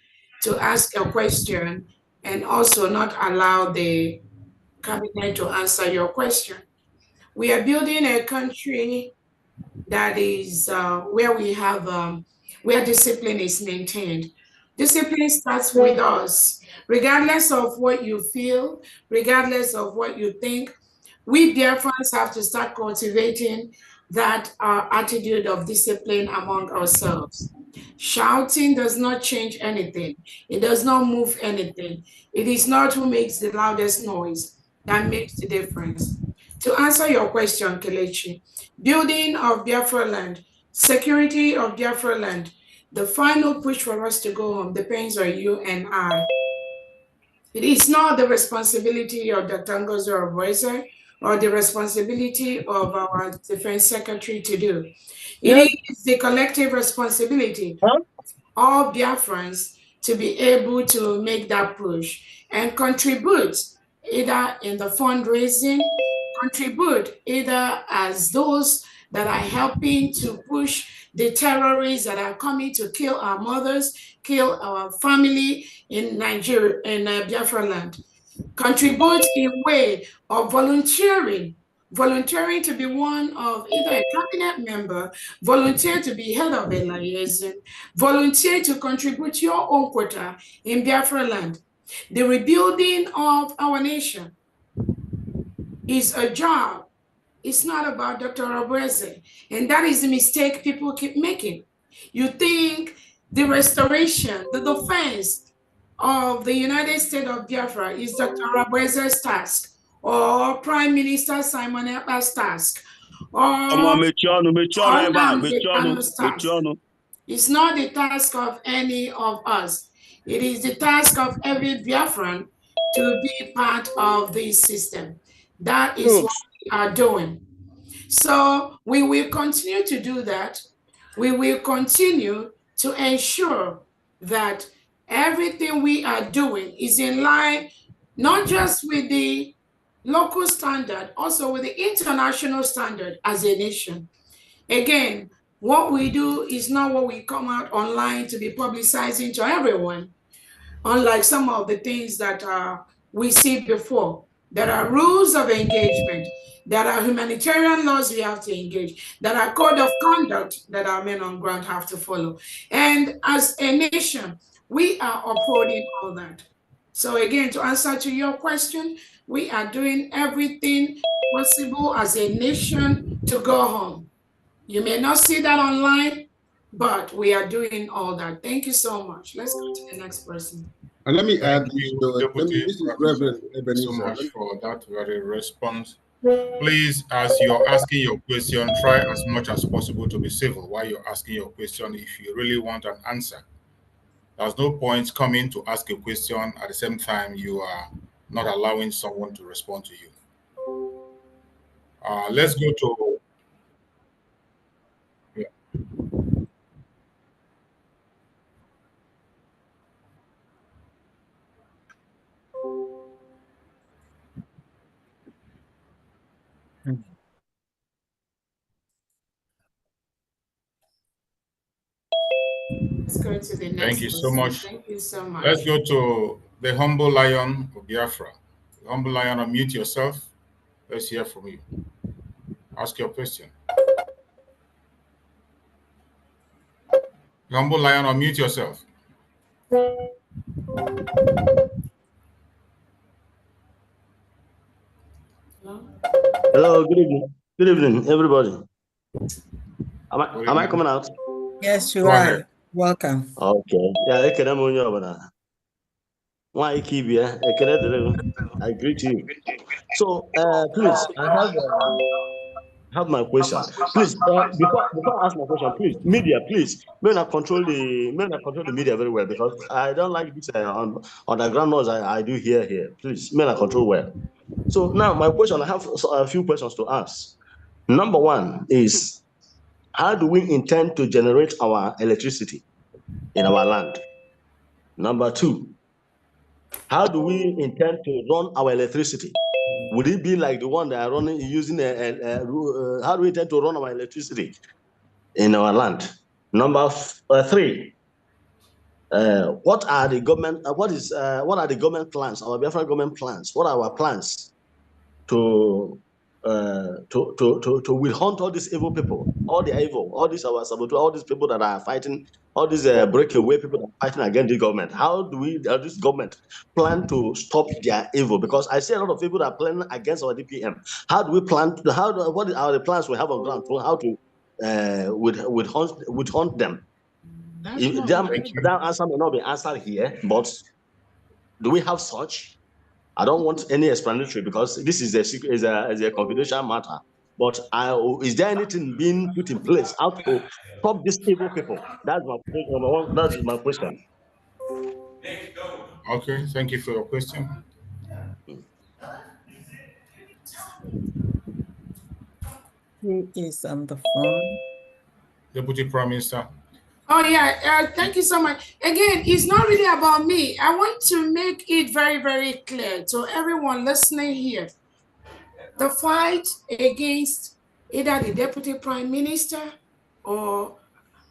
to ask a question and also not allow the cabinet to answer your question. We are building a country that is where we have, where discipline is maintained. Discipline starts with us, regardless of what you feel, regardless of what you think. We Biafrans have to start cultivating that attitude of discipline among ourselves. Shouting does not change anything. It does not move anything. It is not who makes the loudest noise that makes the difference. To answer your question, Kelechi, building of Biafra land, security of Biafra land, the final push for us to go home depends on you and I. It is not the responsibility of Dr. Orabueze or the responsibility of our Defense Secretary to do. It is the collective responsibility of all Biafrans to be able to make that push and contribute either in the fundraising, contribute either as those that are helping to push the terrorists that are coming to kill our mothers, kill our family in Nigeria, in Biafra land. Contribute in way of volunteering to be one of either a cabinet member, volunteer to be head of a liaison, volunteer to contribute your own quota in Biafra land. The rebuilding of our nation is a job. It's not about Dr. Orabueze. And that is the mistake people keep making. You think the restoration, the defense of the United States of Biafra is Dr. Orabueze's task, or Prime Minister Simon Ekpa's task, or It's not the task of any of us. It is the task of every Biafran to be part of this system. That is what we are doing. So we will continue to do that. We will continue to ensure that everything we are doing is in line, not just with the local standard, also with the international standard as a nation. Again, what we do is not what we come out online to be publicizing to everyone, unlike some of the things that we see before. There are rules of engagement. There are humanitarian laws we have to engage. There are code of conduct that our men on ground have to follow. And as a nation, we are upholding all that. So again, to answer to your question, we are doing everything possible as a nation to go home. You may not see that online, but we are doing all that. Thank you so much. Let's go to the next person. And let me add Thank you, this. Deputy This is Professor. Reverend Thank you Ebenezer. so much for that very response. Please, as you're asking your question, try as much as possible to be civil while you're asking your question if you really want an answer. There's no point coming to ask a question at the same time you are not allowing someone to respond to you. Let's go to... Yeah. Let's go to the next Thank you so person. much. Thank you so much. Let's go to the humble lion of Biafra. The humble lion, unmute yourself. Let's hear from you. Ask your question. The humble lion, unmute yourself. Hello, good evening. Good evening, everybody. Am I coming out? Yes, you Go are. ahead. Welcome. Okay. Yeah, ekene m onye ọbụla. Nwaanyị ka ibia, ekene dịrị gị. I greet you. So, please, I have my question. Please, before I ask my question, please, media, please, may not control the media very well because I don't like this underground noise I do here. Please, may not control well. So now my question, I have a few questions to ask. Number one is, how do we intend to generate our electricity in our land? Number two, how do we intend to run our electricity? Would it be like the one that are running using how do we intend to run our electricity in our land? Number three, what are the government? What are the government plans? Our Biafra government plans. What are our plans to hunt all these evil people, all the evil, all these our saboteurs, all these people that are fighting, all these breakaway people that are fighting against the government? How do this government plan to stop their evil? Because I see a lot of people that are planning against our DPM. How do we plan? What are the plans we have on ground for how to hunt them? That answer may not be answered here, but do we have such? I don't want any explanatory because this is a confidential matter. But is there anything being put in place how to stop these evil people? That's my number one. That's my question. Okay, thank you for your question. Who is on the phone? Deputy Prime Minister. Oh, yeah. Thank you so much. Again, it's not really about me. I want to make it very, very clear to everyone listening here. The fight against either the Deputy Prime Minister or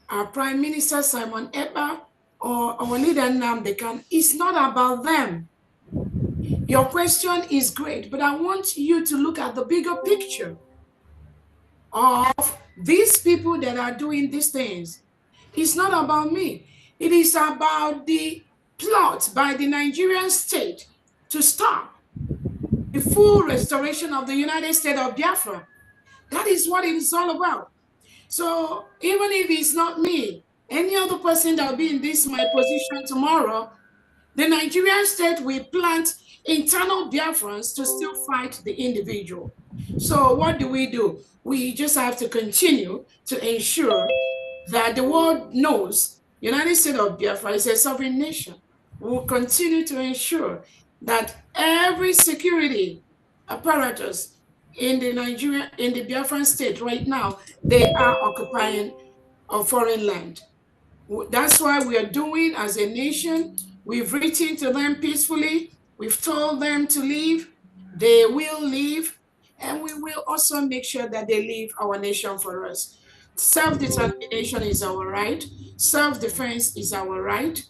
our Prime Minister Simon Ekpa or our leader Nnamdi Kanu is not about them. Your question is great, but I want you to look at the bigger picture of these people that are doing these things. It's not about me. It is about the plot by the Nigerian state to stop the full restoration of the United States of Biafra. That is what it is all about. So even if it's not me, any other person that will be in this my position tomorrow, the Nigerian state will plant internal Biafrans to still fight the individual. So what do? We just have to continue to ensure that the world knows United States of Biafra is a sovereign nation. We will continue to ensure that every security apparatus in the Biafran state right now, they are occupying a foreign land. That's why we are doing as a nation. We've written to them peacefully. We've told them to leave. They will leave. And we will also make sure that they leave our nation for us. Self-determination is our right. Self-defense is our right.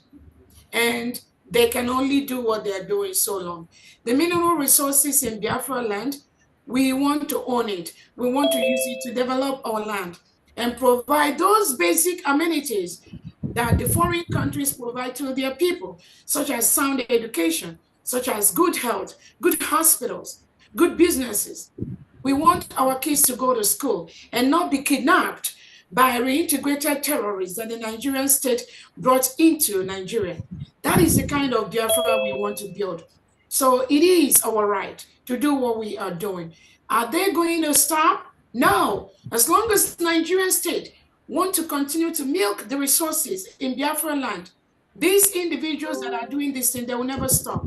And they can only do what they're doing so long. The mineral resources in Biafra land, we want to own it. We want to use it to develop our land and provide those basic amenities that the foreign countries provide to their people, such as sound education, such as good health, good hospitals, good businesses. We want our kids to go to school and not be kidnapped by reintegrated terrorists that the Nigerian state brought into Nigeria. That is the kind of Biafra we want to build. So it is our right to do what we are doing. Are they going to stop? No. As long as the Nigerian state want to continue to milk the resources in Biafra land, these individuals that are doing this thing, they will never stop.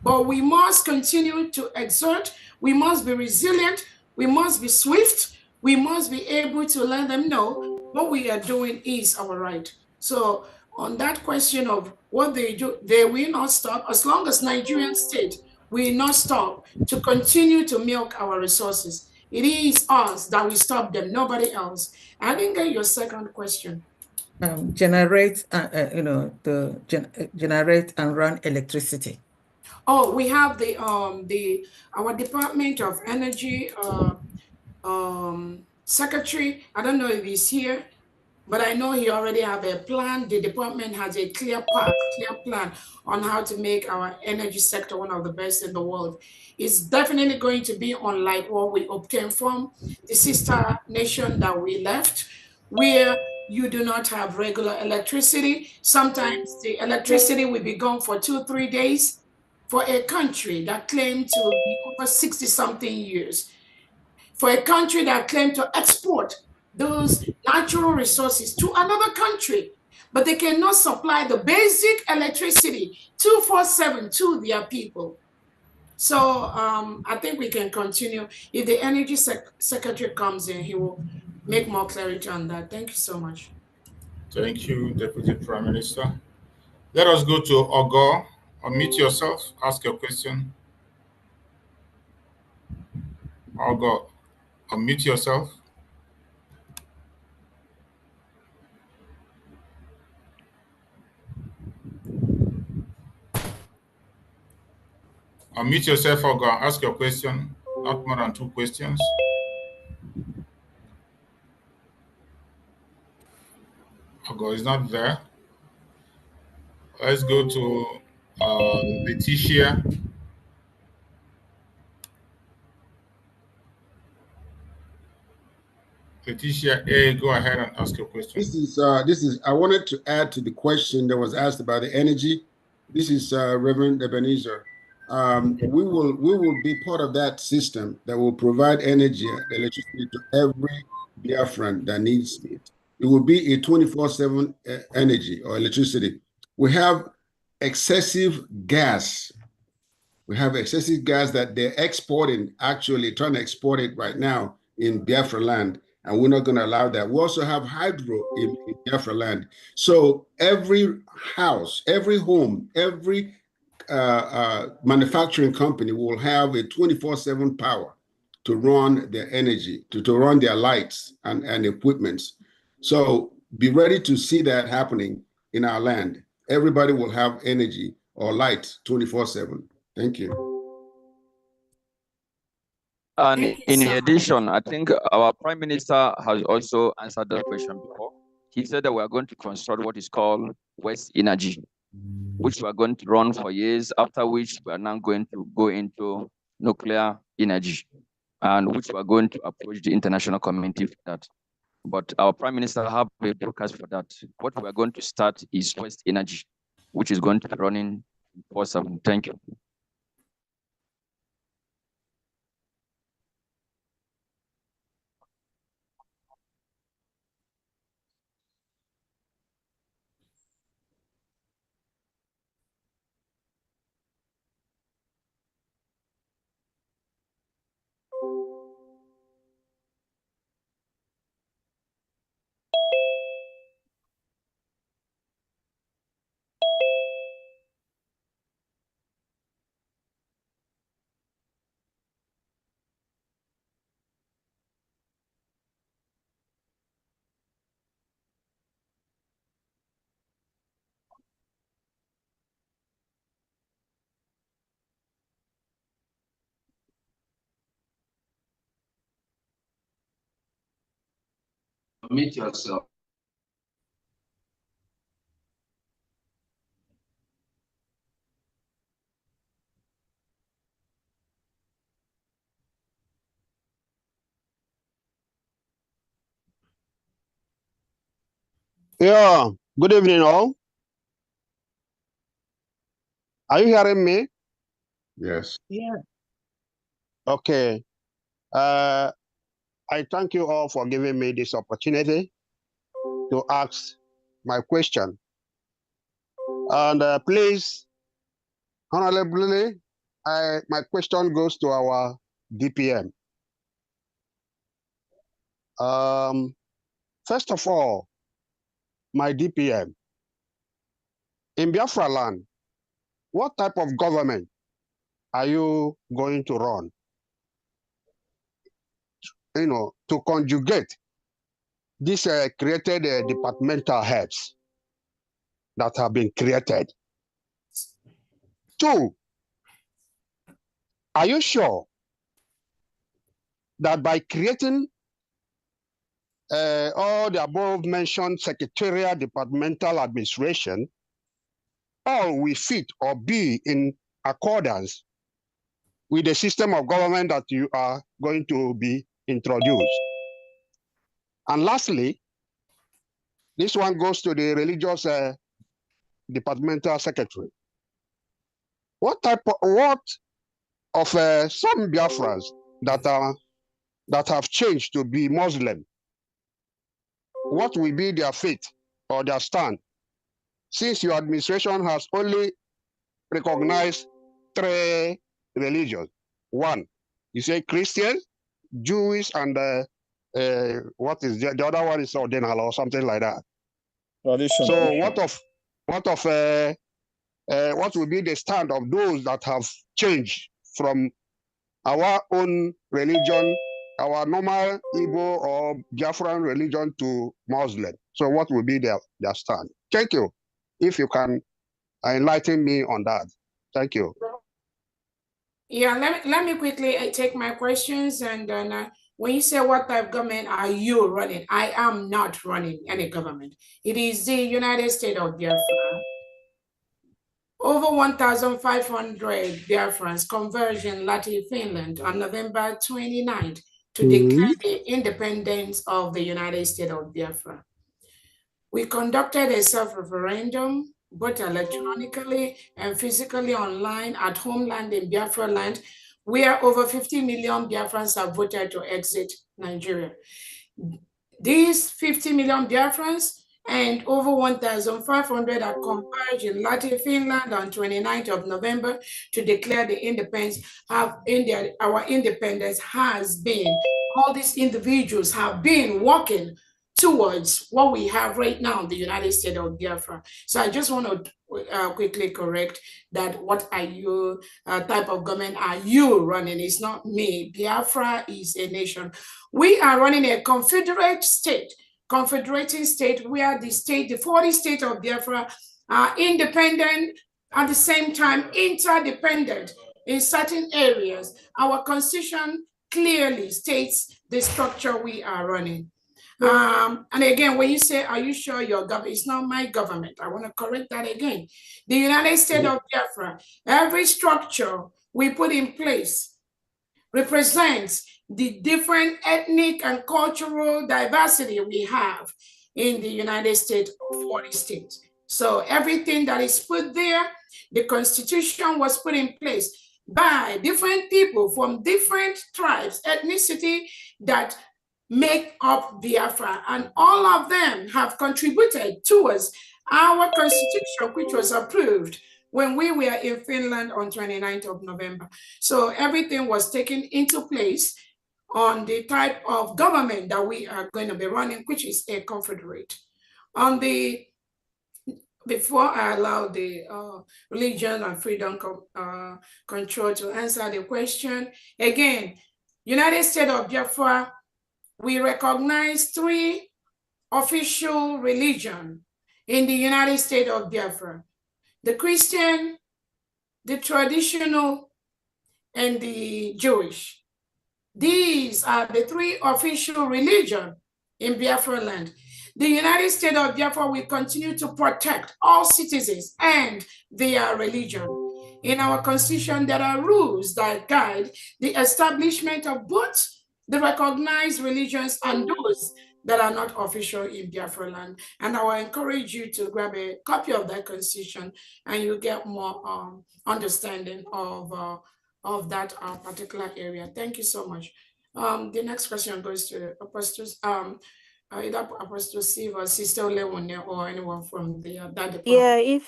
But we must continue to exert. We must be resilient. We must be swift. We must be able to let them know what we are doing is our right. So on that question of what they do, they will not stop as long as Nigerian state will not stop to continue to milk our resources. It is us that will stop them, nobody else. I didn't get your second question. Generate and run electricity. Oh, we have our Department of Energy secretary. I don't know if he's here, but I know he already have a plan. The department has a clear plan on how to make our energy sector one of the best in the world. It's definitely going to be unlike what we obtained from the sister nation that we left, where you do not have regular electricity. Sometimes the electricity will be gone for 2-3 days for a country that claimed to be over 60-something years. For a country that claimed to export those natural resources to another country, but they cannot supply the basic electricity 24/7 to their people. So I think we can continue. If the energy secretary comes in, he will make more clarity on that. Thank you so much. Thank you, Deputy Prime Minister. Let us go to Ogo. Unmute yourself, ask your question. Ogo, unmute yourself. Unmute yourself, Ogo, ask your question. Not more than 2 questions. Ogo is not there. Let's go to Letitia. Letitia A, go ahead and ask your question. This is. I wanted to add to the question that was asked about the energy. This is Reverend Ebenezer. We will be part of that system that will provide energy, electricity to every Biafran that needs it. It will be a 24/7 energy or electricity. We have excessive gas. We have excessive gas that they're exporting, actually trying to export it right now in Biafra land, and we're not going to allow that. We also have hydro in Biafra land. So every house, every home, every manufacturing company will have a 24/7 power to run their energy, to run their lights and equipments. So be ready to see that happening in our land. Everybody will have energy or light 24/7. Thank you. And in addition, I think our Prime Minister has also answered that question before. He said that we are going to construct what is called waste energy, which we are going to run for years, after which we are now going to go into nuclear energy, and which we are going to approach the international community for that. But our Prime Minister have a forecast for that. What we are going to start is waste energy, which is going to be running for 7. Thank you. Meet yourself. Yeah, good evening, all. Are you hearing me? Yes. Yeah. Okay. I thank you all for giving me this opportunity to ask my question. And please, honorably, my question goes to our DPM. First of all, my DPM, in Biafra land, what type of government are you going to run? You know, to conjugate these created departmental heads that have been created. 2, are you sure that by creating all the above mentioned secretarial departmental administration, all will fit or be in accordance with the system of government that you are going to be introduced? And lastly, This one goes to the religious departmental secretary. What of some Biafrans that have changed to be Muslim? What will be their fate or their stand? Since your administration has only recognized 3 religions. One, you say Christians, Jewish, and what is the other one is ordinal or something like that. Tradition. So what will be the stand of those that have changed from our own religion, our normal Igbo or Biafran religion to Muslim? So what will be their stand? Thank you. If you can enlighten me on that. Thank you. Yeah, let me quickly take my questions, and then when you say what type of government are you running, I am not running any government. It is the United States of Biafra. Over 1,500 Biafrans converged in Latin Finland on November 29th to declare the independence of the United States of Biafra. We conducted a self-referendum, both electronically and physically online at homeland in Biafra land, where over 50 million Biafrans have voted to exit Nigeria. These 50 million Biafrans and over 1,500 are converged in Latin Finland on 29th of November to declare the independence. Our independence has been, all these individuals have been working towards what we have right now, the United States of Biafra. So I just want to quickly correct that. What are you, type of government are you running? It's not me. Biafra is a nation. We are running a confederate state, confederating state where the 40 states of Biafra are independent, at the same time interdependent in certain areas. Our constitution clearly states the structure we are running. And again, when you say, are you sure your government? It's not my government. I want to correct that again. The United States of Biafra, every structure we put in place represents the different ethnic and cultural diversity we have in the United States, 40 states. So everything that is put there, the Constitution was put in place by different people from different tribes, ethnicity that make up Biafra, and all of them have contributed towards our constitution, which was approved when we were in Finland on 29th of November. So everything was taken into place on the type of government that we are going to be running, which is a confederate. Before I allow the religion and freedom control to answer the question, again, United States of Biafra, we recognize 3 official religions in the United States of Biafra: the Christian, the traditional, and the Jewish. These are the 3 official religions in Biafra land. The United States of Biafra will continue to protect all citizens and their religion. In our constitution, there are rules that guide the establishment of both the recognized religions and those that are not official in Biafra land. And I will encourage you to grab a copy of that constitution, and you get more understanding of that particular area. Thank you so much. The next question goes to Apostles, either Apostle Steve or Sister Olewone or anyone from the that department. Yeah,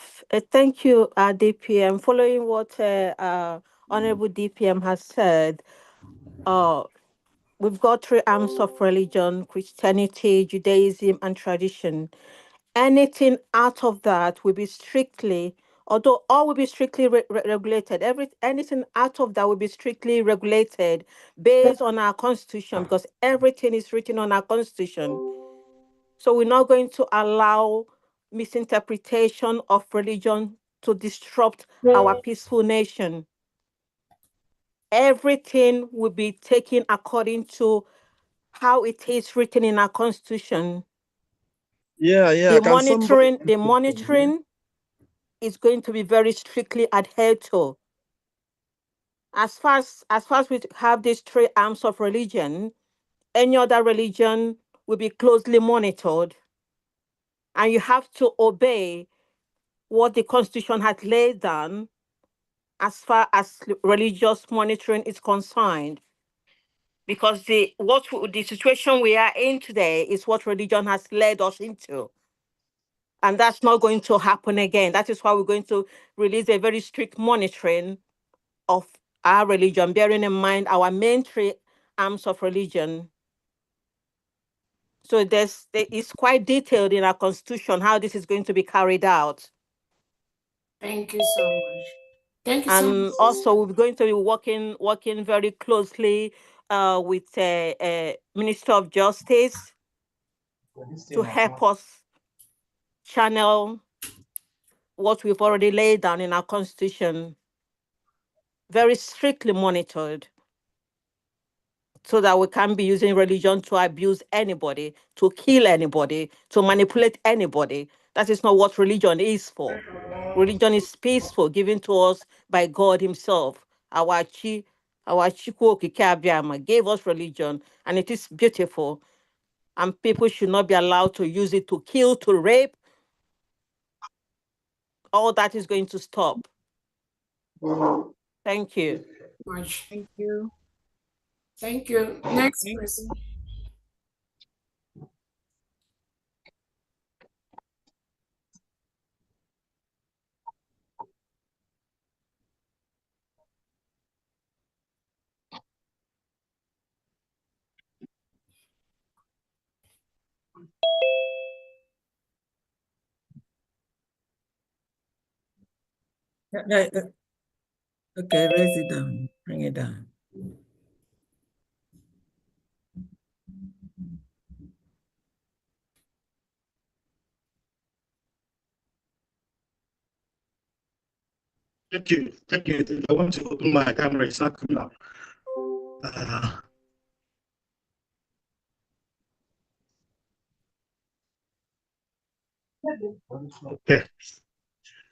thank you, DPM. Following what Honorable DPM has said, we've got 3 arms of religion: Christianity, Judaism, and tradition. Anything out of that will be strictly, although all will be strictly regulated, anything out of that will be strictly regulated based on our constitution, because everything is written on our constitution. So we're not going to allow misinterpretation of religion to disrupt our peaceful nation. Everything will be taken according to how it is written in our constitution. The monitoring is going to be very strictly adhered to. As far as we have these 3 arms of religion, any other religion will be closely monitored. And you have to obey what the Constitution has laid down as far as religious monitoring is concerned. Because the situation we are in today is what religion has led us into. And that's not going to happen again. That is why we're going to release a very strict monitoring of our religion, bearing in mind our main three arms of religion. So it's quite detailed in our Constitution how this is going to be carried out. Thank you so much. Thank you so And much. also, we're going to be working very closely with Minister of Justice to help us channel what we've already laid down in our Constitution, very strictly monitored, so that we can't be using religion to abuse anybody, to kill anybody, to manipulate anybody. That is not what religion is for. Religion is peaceful, given to us by God Himself. Our Chukwu Okike Abiyama gave us religion, and it is beautiful. And people should not be allowed to use it to kill, to rape. All that is going to stop. Thank you. Much. Thank you. Thank you. Next person. Okay, raise it down. Bring it down. Thank you. Thank you. I want to open my camera. It's not coming up. Okay.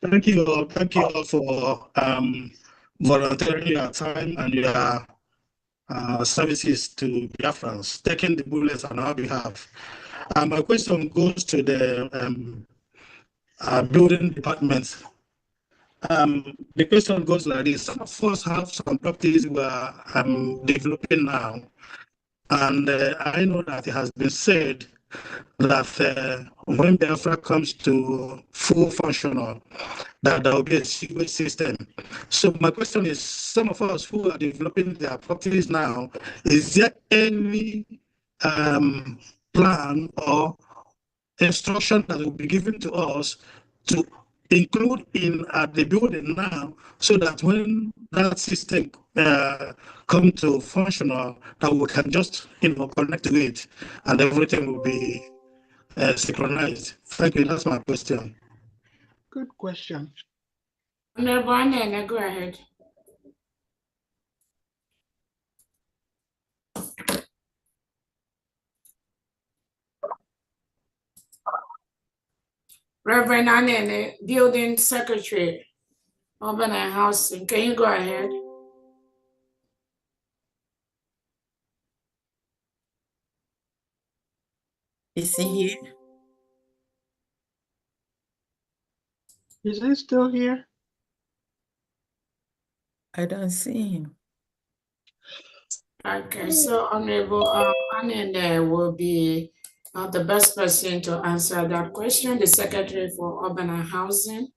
Thank you all. Thank you all for volunteering your time and your services to Biafrans, taking the bullets on our behalf. My question goes to the building department. The question goes like this: some of us have some properties we are developing now, and I know that it has been said that when Biafra comes to full functional, that there will be a sewage system. So my question is, some of us who are developing their properties now, is there any plan or instruction that will be given to us to include in the building now, so that when that system come to functional, that we can just connect to it and everything will be synchronized? Thank you. That's my question. Good question. Honorable Anene, go ahead. Reverend Anene, Building Secretary, Urban and Housing, can you go ahead? Is he here? Is he still here? I don't see him. Okay, so Honorable Anene will be the best person to answer that question, the Secretary for Urban and Housing.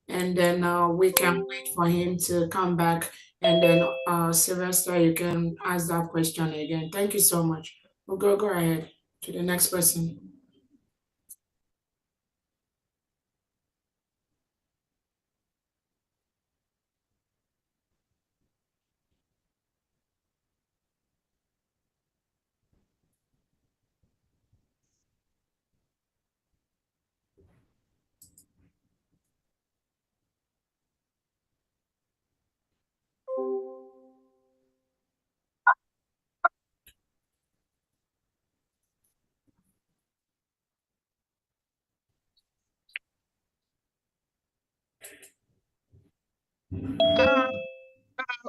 And then we can wait for him to come back. And then Sylvester, you can ask that question again. Thank you so much. We'll go ahead to the next person.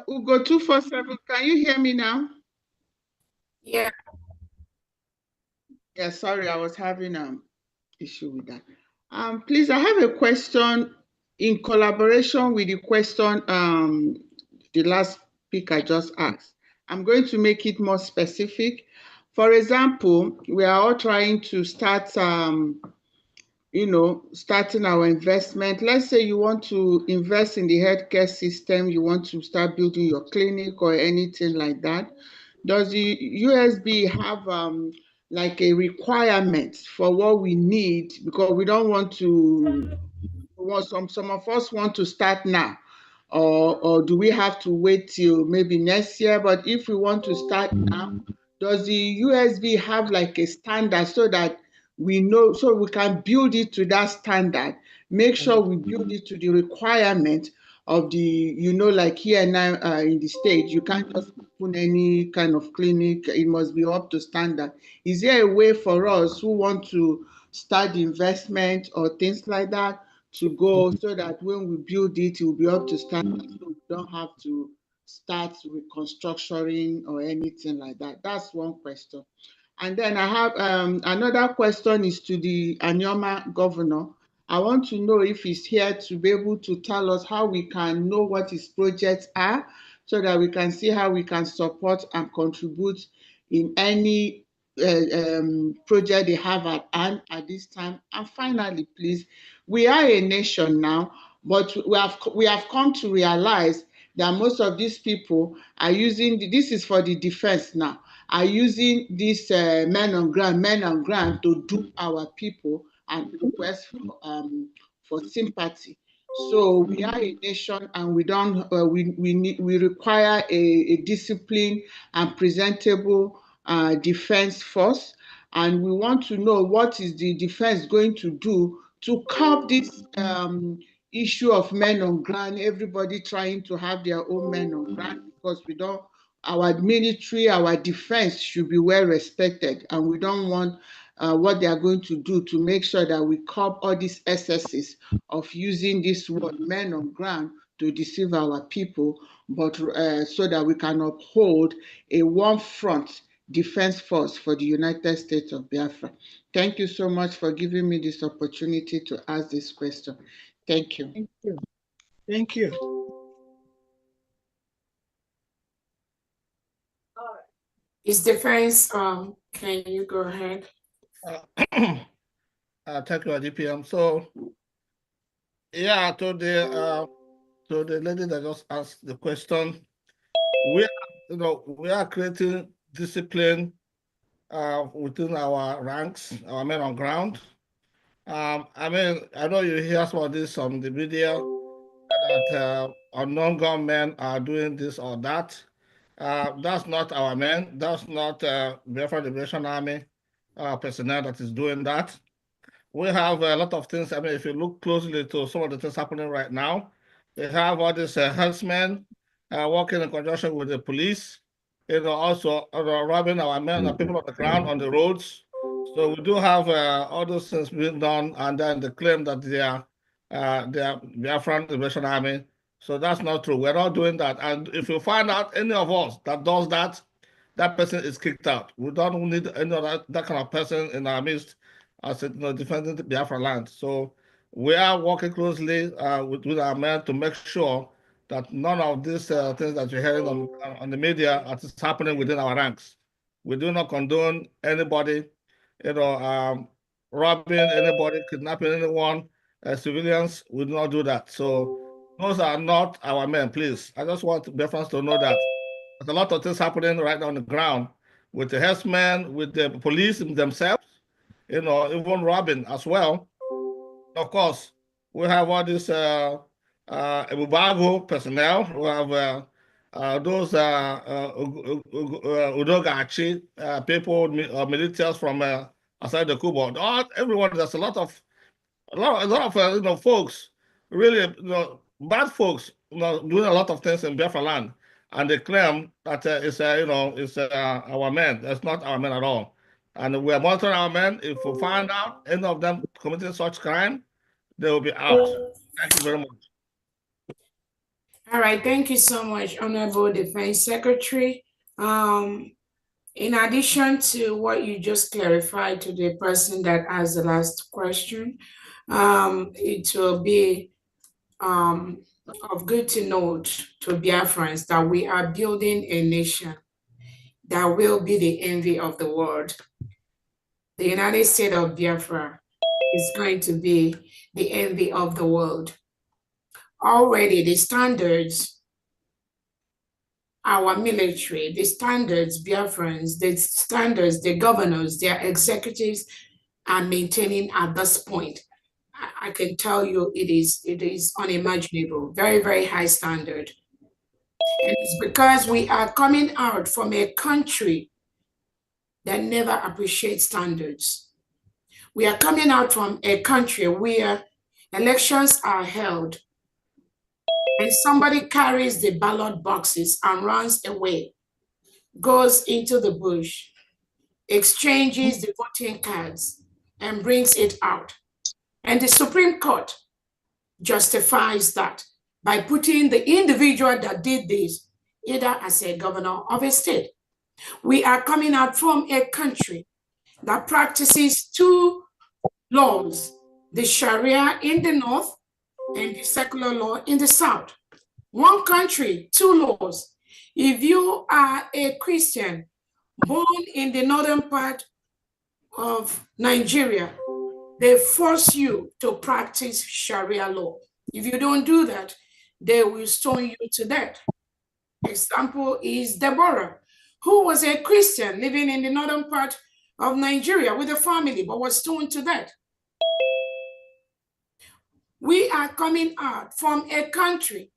Ugo 247, can you hear me now? Yeah. Yeah, sorry, I was having issue with that. Please, I have a question in collaboration with the question the last speaker just asked. I'm going to make it more specific. For example, we are all trying to start, starting our investment. Let's say you want to invest in the healthcare system, you want to start building your clinic or anything like that. Does the USB have like a requirement for what we need? Because we don't want to, some of us want to start now. Or do we have to wait till maybe next year? But if we want to start now, does the USB have like a standard so that we know, so we can build it to that standard, make sure we build it to the requirement of the, like here now in the States, you can't just open any kind of clinic, it must be up to standard. Is there a way for us who want to start investment or things like that to go so that when we build it, it will be up to standard, so we don't have to start reconstructing or anything like that? That's one question. And then I have another question is to the Anyoma governor. I want to know if he's here to be able to tell us how we can know what his projects are so that we can see how we can support and contribute in any project they have at hand at this time. And finally, please, we are a nation now, but we have come to realize that most of these people are using, this is for the defense now, are using these men on ground to dupe our people and request for sympathy. So we are a nation, and we don't we require a disciplined and presentable defense force, and we want to know what is the defense going to do to curb this issue of men on ground, everybody trying to have their own men on ground, because we don't, our military, our defense should be well respected, and we don't want what they are going to do to make sure that we curb all these excesses of using this word men on ground to deceive our people, but so that we can uphold a one front defense force for the United States of Biafra. Thank you so much for giving me this opportunity to ask this question. Thank you. Thank you. Thank you. Is defense, can you go ahead? Thank you, DPM. So, yeah, to the lady that just asked the question, we are creating discipline within our ranks, our men on ground. I mean, I know you hear some of this on the media that unknown gunmen are doing this or that. That's not our men. That's not Biafra Liberation Army personnel that is doing that. We have a lot of things. I mean, if you look closely to some of the things happening right now, we have all these herdsmen working in conjunction with the police, also robbing our men, the people on the ground, on the roads. So we do have all those things being done, and then they claim that they are Biafran Liberation Army. So that's not true. We're not doing that. And if you find out any of us that does that, that person is kicked out. We don't need any of that kind of person in our midst as defending the Biafra land. So we are working closely with our men to make sure that none of these things that you're hearing on the media are happening within our ranks. We do not condone anybody, robbing anybody, kidnapping anyone, civilians. We do not do that. So those are not our men, please. I just want Biafrans to know that there's a lot of things happening right on the ground with the herdsmen, with the police themselves, even robbing as well. Of course, we have all this Ebubago personnel. We have those Udogachi people, militias from outside the Kubo. Everyone, there's a lot of folks, really, bad folks, doing a lot of things in Biafra land, and they claim that it's our men. That's not our men at all. And we are monitoring our men. If we find out any of them committing such crime, they will be out. Thank you very much. All right, thank you so much, Honorable Defense Secretary. In addition to what you just clarified to the person that asked the last question, it will be of good to note to Biafrans that we are building a nation that will be the envy of the world. The United States of Biafra is going to be the envy of the world. Already the standards, our military, the standards, Biafrans, the standards, the governors, their executives are maintaining at this point. I can tell you it is unimaginable, very, very high standard. And it's because we are coming out from a country that never appreciates standards. We are coming out from a country where elections are held and somebody carries the ballot boxes and runs away, goes into the bush, exchanges the voting cards and brings it out. And the Supreme Court justifies that by putting the individual that did this either as a governor of a state. We are coming out from a country that practices two laws, the Sharia in the north and the secular law in the south. One country, two laws. If you are a Christian born in the northern part of Nigeria, they force you to practice Sharia law. If you don't do that, they will stone you to death. Example is Deborah, who was a Christian living in the northern part of Nigeria with a family, but was stoned to death. We are coming out from a country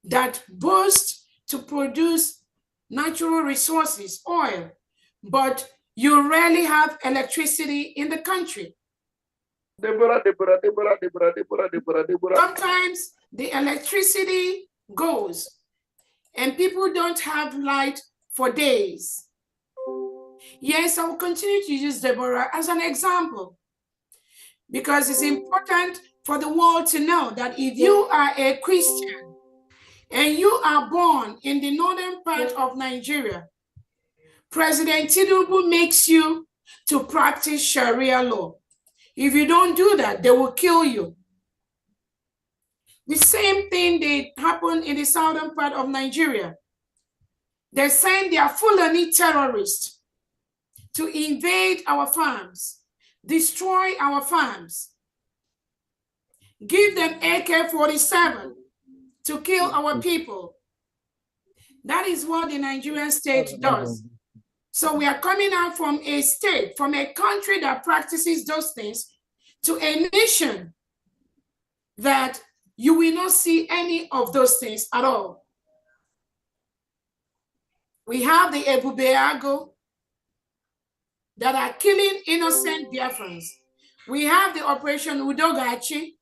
that boasts to produce natural resources, oil, but you rarely have electricity in the country. Sometimes the electricity goes and people don't have light for days. Yes, I will continue to use Deborah as an example because it's important for the world to know that if you are a Christian and you are born in the northern part of Nigeria, President Tinubu makes you to practice Sharia law. If you don't do that, they will kill you. The same thing did happen in the southern part of Nigeria. They send their Fulani terrorists to invade our farms, destroy our farms, give them AK-47 to kill our people. That is what the Nigerian state does. So we are coming out from a state, from a country that practices those things, to a nation that you will not see any of those things at all. We have the Ebubeago that are killing innocent Biafrans. We have the Operation Udogachi,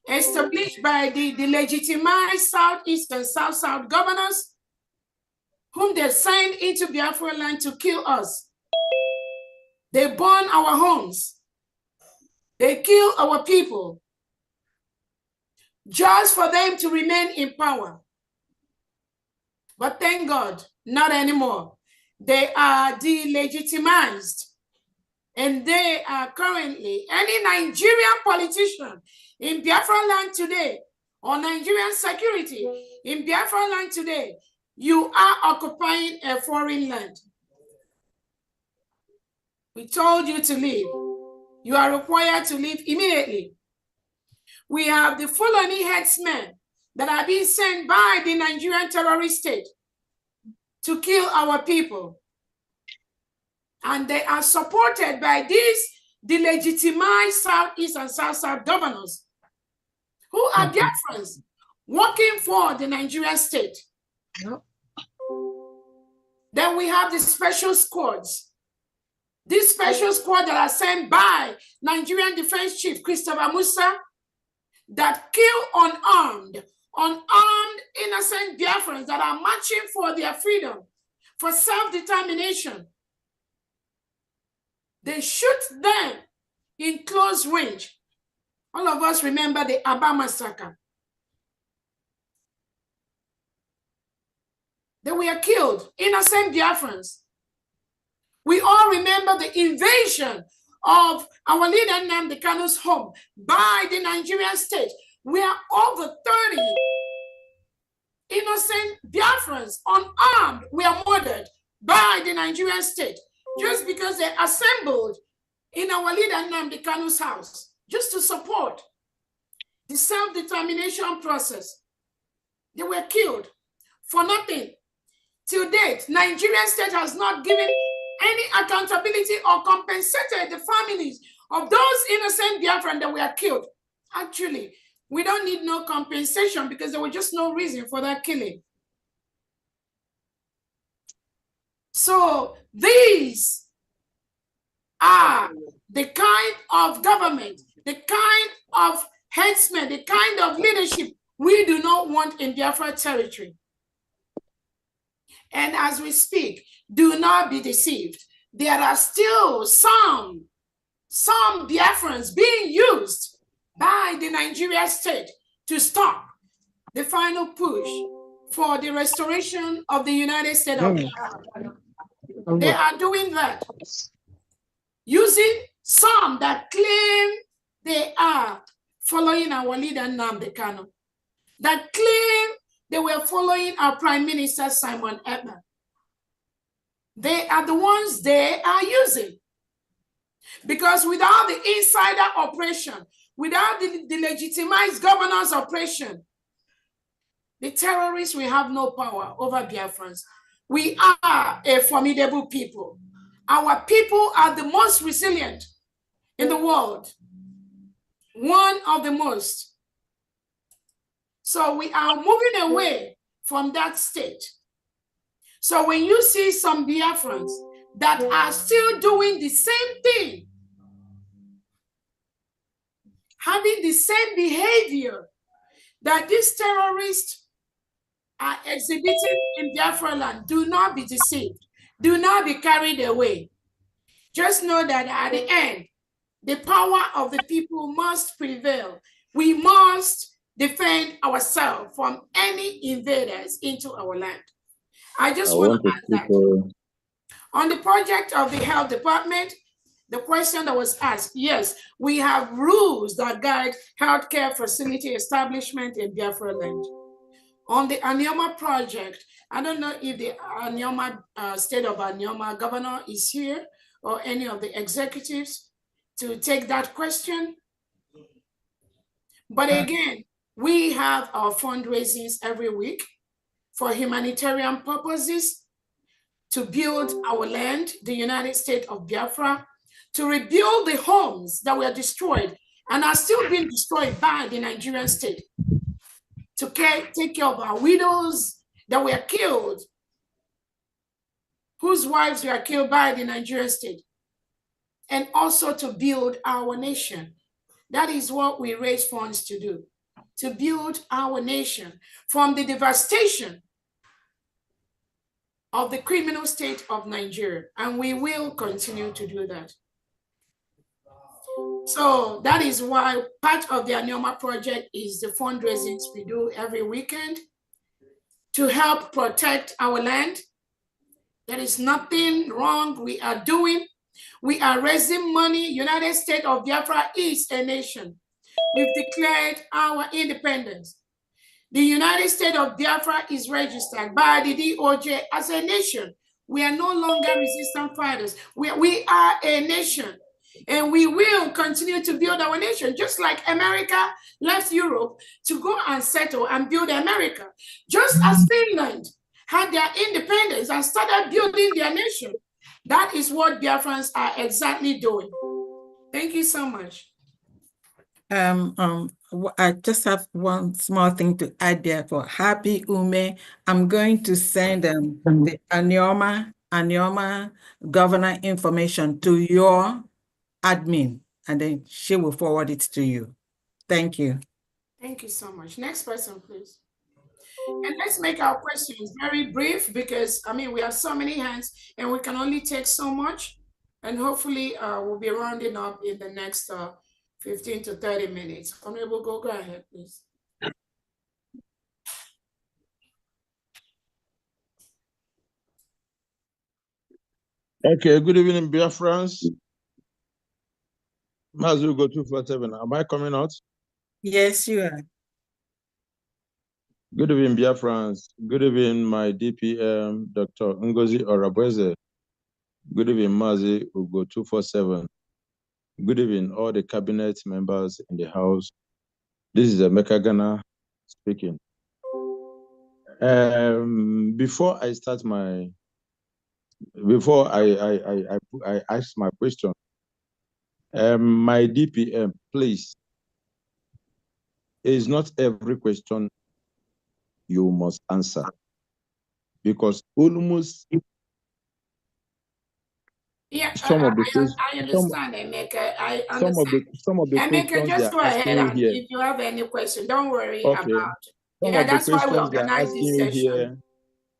established by the legitimized Southeast and South-South governors, whom they signed into Biafra land to kill us. They burn our homes. They kill our people just for them to remain in power. But thank God, not anymore. They are delegitimized. And they are currently, any Nigerian politician in Biafra land today, or Nigerian security in Biafra land today, you are occupying a foreign land. We told you to leave. You are required to leave immediately. We have the Fulani headsmen that are being sent by the Nigerian terrorist state to kill our people. And they are supported by these delegitimized Southeast and South-South governors who are Biafrans working for the Nigerian state. Yep. Then we have the special squads. These special squads that are sent by Nigerian Defense Chief Christopher Musa that kill unarmed innocent Biafrans that are marching for their freedom, for self-determination. They shoot them in close range. All of us remember the Aba massacre. They were killed, innocent Biafrans. We all remember the invasion of our leader Nnamdi Kanu's home by the Nigerian state, where over 30 innocent Biafrans, unarmed, were murdered by the Nigerian state just because they assembled in our leader Nnamdi Kanu's house just to support the self-determination process. They were killed for nothing. Till date, Nigerian state has not given any accountability or compensated the families of those innocent Biafran that were killed. Actually, we don't need no compensation because there was just no reason for that killing. So these are the kind of government, the kind of headsmen, the kind of leadership we do not want in Biafra territory. And as we speak, do not be deceived. There are still some Biafrans being used by the Nigerian state to stop the final push for the restoration of the United States of Biafra. They are doing that using some that claim they are following our leader Nnamdi Kanu, that claim they were following our Prime Minister Simon Ekpa. They are the ones they are using. Because without the insider operation, without the legitimized governance operation, the terrorists will have no power over Biafrans. We are a formidable people. Our people are the most resilient in the world. One of the most. So we are moving away from that state. So when you see some Biafrans that are still doing the same thing, having the same behavior that these terrorists are exhibiting in Biafra land, do not be deceived. Do not be carried away. Just know that at the end, the power of the people must prevail. We must defend ourselves from any invaders into our land. I just want to add that. On the project of the health department, the question that was asked, yes, we have rules that guide healthcare facility establishment in Biafra land. On the Anioma project, I don't know if the Anioma, state of Anioma governor is here or any of the executives to take that question. But again, we have our fundraisings every week for humanitarian purposes, to build our land, the United States of Biafra, to rebuild the homes that were destroyed and are still being destroyed by the Nigerian state, to take care of our widows that were killed, whose wives were killed by the Nigerian state, and also to build our nation. That is what we raise funds to do, to build our nation from the devastation of the criminal state of Nigeria, and we will continue to do that. So that is why part of the Anioma project is the fundraisings we do every weekend to help protect our land. There is nothing wrong we are doing. We are raising money. United States of Biafra is a nation. We've declared our independence. The United States of Biafra is registered by the DOJ as a nation. We are no longer resistant fighters. We are a nation, and we will continue to build our nation, just like America left Europe to go and settle and build America. Just as Finland had their independence and started building their nation. That is what Biafrans are exactly doing. Thank you so much. I just have one small thing to add there for Happy Ume. I'm going to send the Anioma governor information to your admin, and then she will forward it to you. Thank you. Thank you so much. Next person, please. And let's make our questions very brief because, I mean, we have so many hands and we can only take so much. And hopefully we'll be rounding up in the next 15 to 30 minutes. Honorable, go ahead, please. Okay, good evening, Biafrans. Mazu go 247. Am I coming out? Yes, you are. Good evening, Biafrans. Good evening, my DPM, Dr. Ngozi Orabueze. Good evening, Mazi Ugo 247. Good evening, all the cabinet members in the house. This is Emeka Ghana speaking. Before I ask my question, my DPM, please, it's not every question you must answer, because almost some of the questions, I understand, Emeka. I some of the Emeka, questions they just are go ahead, asking you and here. if you have any question, don't worry Okay. about. Some Yeah, of the that's why we questions they are organize asking this you session. here.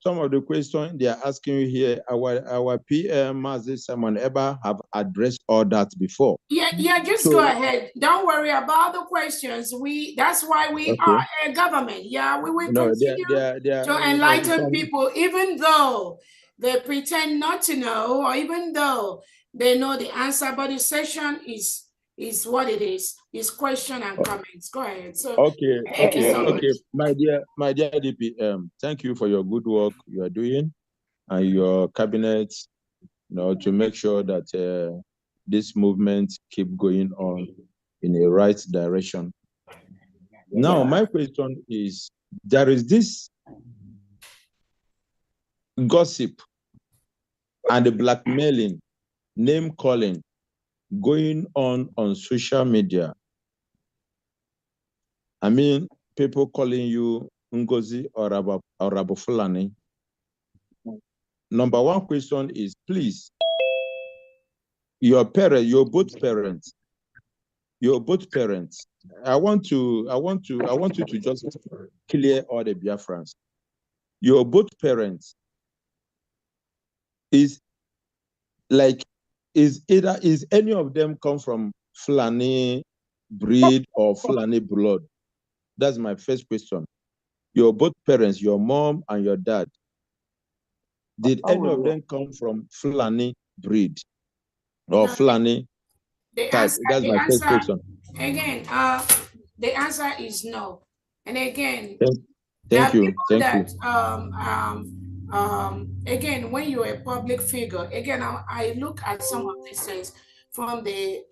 Some of the questions they are asking you here, our PM, Mazi Simon Eber, have addressed all that before. Yeah, just So, go ahead. Don't worry about the questions. That's why we okay. are a government. Yeah, we will No, continue to enlighten people, even though they pretend not to know, or even though they know the answer. But the session is what it is. It's question and comments. Go ahead. So thank you so much. My dear DPM, thank you for your good work you are doing and your cabinet, to make sure that this movement keep going on in the right direction. Now, my question is, there is this gossip and the blackmailing, name calling going on social media. I mean, people calling you Ngozi or Rabofulani. Number one question is, please, your both parents. I want you to just clear all the Biafrans. Your both parents is any of them come from Fulani breed or Fulani blood? That's my first question. Your both parents, your mom and your dad, did any of them come from Fulani breed or Fulani type? That's my first question. Again, the answer is no. And again, Thank you. Again, when you're a public figure, again, I look at some of these things from the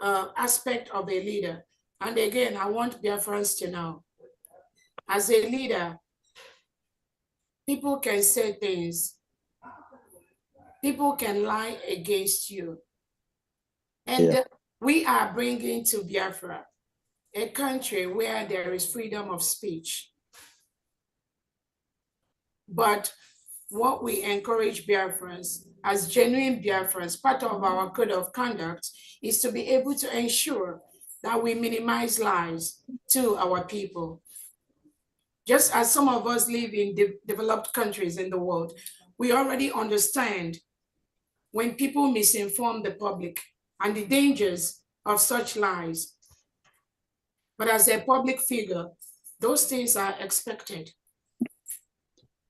aspect of a leader. And again, I want Biafrans to know, as a leader, people can say things, people can lie against you. And we are bringing to Biafra a country where there is freedom of speech. But what we encourage Biafrans, as genuine Biafrans, part of our code of conduct is to be able to ensure that we minimize lies to our people. Just as some of us live in developed countries in the world, we already understand when people misinform the public and the dangers of such lies. But as a public figure, those things are expected.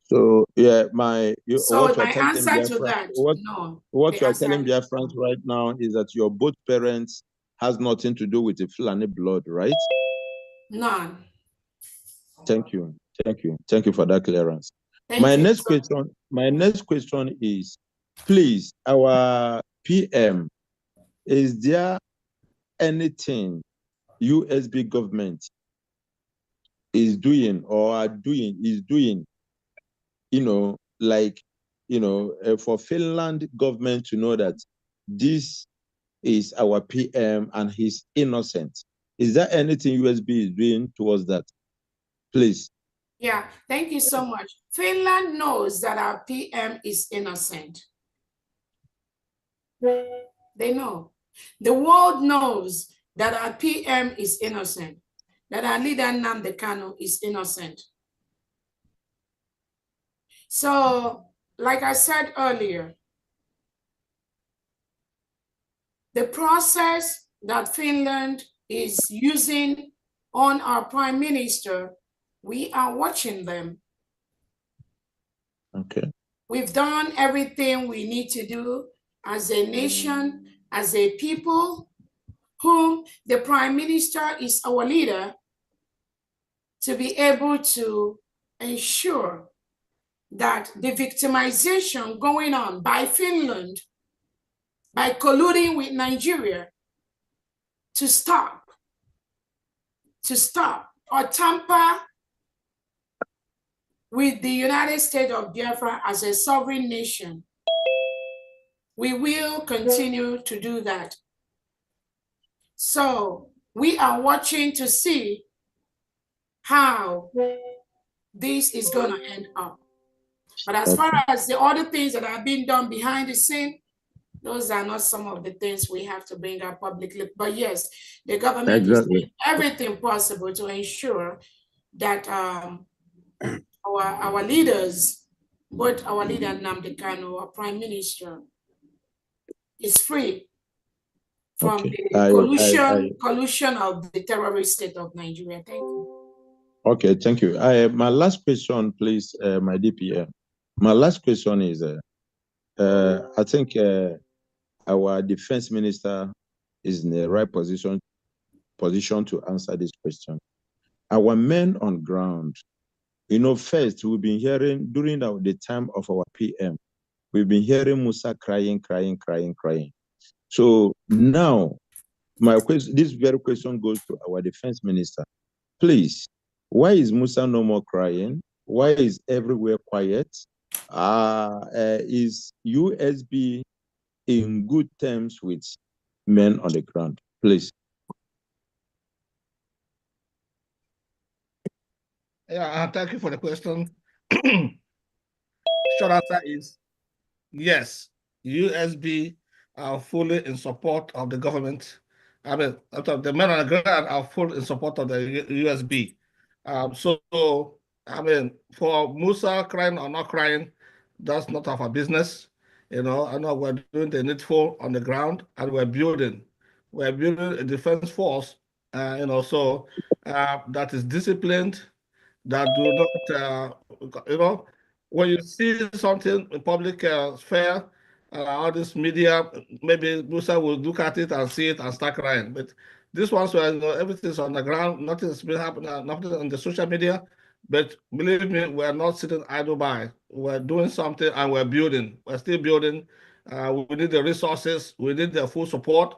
So yeah, my answer to that, no. What you are telling Biafrans right now is that your both parents has nothing to do with the Fulani blood, right? None. Thank you for that clearance. My next question is, please, our PM, is there anything USB government is doing for Finland government to know that this is our PM and he's innocent? Is there anything USB is doing towards that? Please. Yeah, thank you so much. Finland knows that our PM is innocent. They know. The world knows that our PM is innocent, that our leader Nnamdi Kanu is innocent. So, like I said earlier, the process that Finland is using on our prime minister, we are watching them. Okay. We've done everything we need to do as a nation, as a people, whom the Prime Minister is our leader, to be able to ensure that the victimization going on by Finland, by colluding with Nigeria, to stop or tamper with the United States of Biafra as a sovereign nation. We will continue to do that. So we are watching to see how this is going to end up. But as far as the other things that are being done behind the scene, those are not some of the things we have to bring up publicly. But yes, the government is doing everything possible to ensure that our leaders, both our leader Nnamdi Kanu, our Prime Minister, is free from the collusion of the terrorist state of Nigeria. Thank you. Okay, thank you. My last question, please, my DPM. My last question is, I think our defense minister is in the right position to answer this question. Our men on ground, first we've been hearing during the time of our PM, we've been hearing Musa crying. So now, my question, this very question goes to our defense minister. Please, why is Musa no more crying? Why is everywhere quiet? Is USB in good terms with men on the ground? Please. Yeah, thank you for the question. Short answer is yes. USB are fully in support of the government. I mean, the men on the ground are fully in support of the USB. So, I mean, for Musa crying or not crying, that's not our business. I know we're doing the needful on the ground, and we're building a defense force, so that is disciplined, that do not, when you see something in public sphere, all this media, maybe Musa will look at it and see it and start crying. But this one's where everything's on the ground, nothing's been happening, nothing on the social media. But believe me, we're not sitting idle by. We're doing something and we're building. We're still building. We need the resources. We need the full support.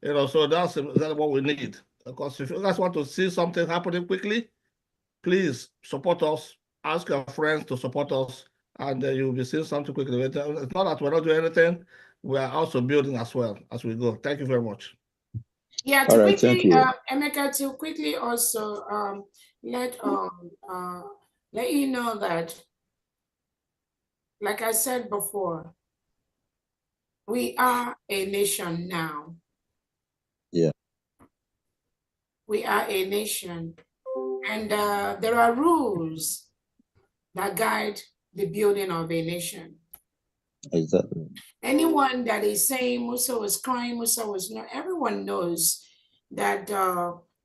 So that's what we need. Because if you guys want to see something happening quickly, please support us. Ask your friends to support us, and you'll be seeing something quickly. It's not that we're not doing anything. We are also building as well as we go. Thank you very much. Yeah, to quickly, Emeka, to quickly also let you know that, like I said before, we are a nation now. Yeah. We are a nation, and there are rules that guide the building of a nation. Exactly. Anyone that is saying Musa was crying, Musa was not, everyone knows that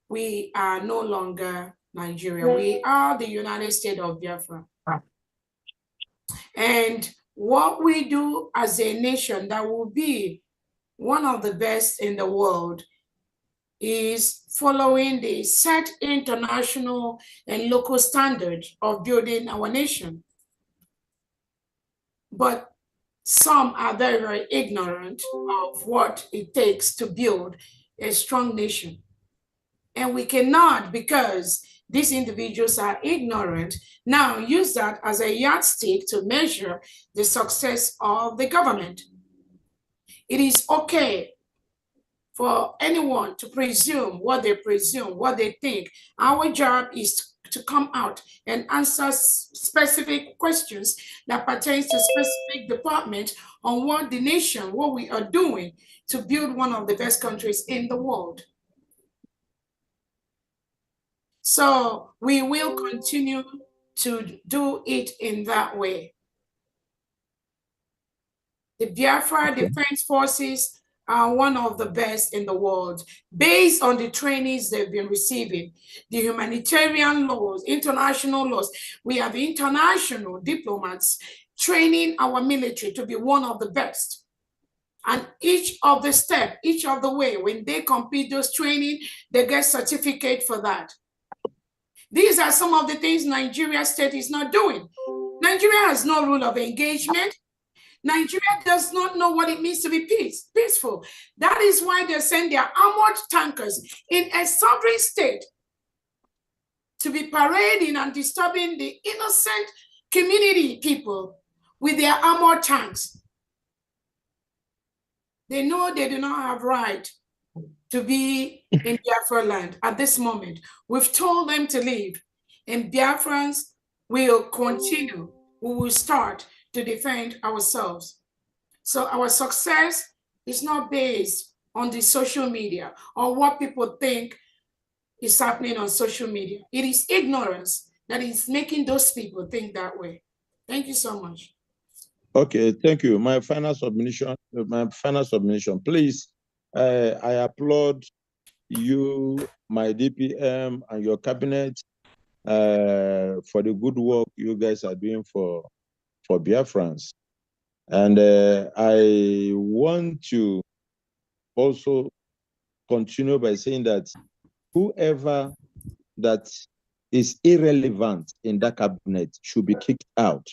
we are no longer Nigeria. We are the United States of Biafra. And what we do as a nation that will be one of the best in the world is following the set international and local standards of building our nation. But some are very, very ignorant of what it takes to build a strong nation. And we cannot, because these individuals are ignorant, now use that as a yardstick to measure the success of the government. It is okay for anyone to presume, what they think. Our job is to come out and answer specific questions that pertains to specific department on what the nation, what we are doing to build one of the best countries in the world. So we will continue to do it in that way. The Biafra Defense Forces are one of the best in the world, based on the trainings they've been receiving, the humanitarian laws, international laws. We have international diplomats training our military to be one of the best. And each of the step, each of the way, when they complete those training, they get certificate for that. These are some of the things Nigeria state is not doing. Nigeria has no rule of engagement. Nigeria does not know what it means to be peaceful. That is why they send their armored tankers in a sovereign state to be parading and disturbing the innocent community people with their armored tanks. They know they do not have right to be in Biafra land at this moment. We've told them to leave, and Biafrans will continue. We will start to defend ourselves. So our success is not based on the social media or what people think is happening on social media. It is ignorance that is making those people think that way. Thank you so much. Okay, thank you. My final submission, please. I applaud you, my DPM, and your cabinet for the good work you guys are doing for Biafrans. And I want to also continue by saying that whoever that is irrelevant in that cabinet should be kicked out.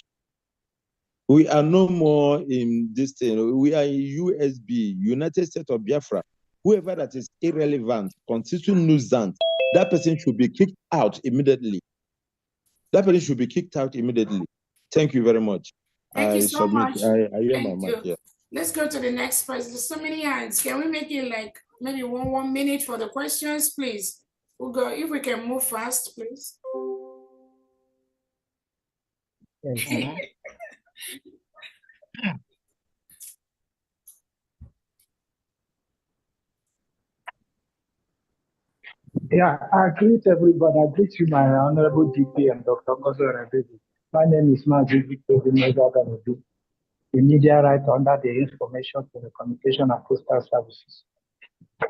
We are no more in this thing. We are in USB, United States of Biafra. Whoever that is irrelevant, constituting nuisance, that person should be kicked out immediately. That person should be kicked out immediately. Thank you very much. Thank you so much. I hear my Thank mic. you. Yeah. Let's go to the next person. There's so many hands. Can we make it like maybe one minute for the questions, please? We'll go if we can move fast, please. Yeah, I greet everybody. I greet you, my honorable DPM, Dr. Gozo Orabueze. My name is Mazi Victor Ganobi, the media writer under the Information Telecommunication and Postal Services.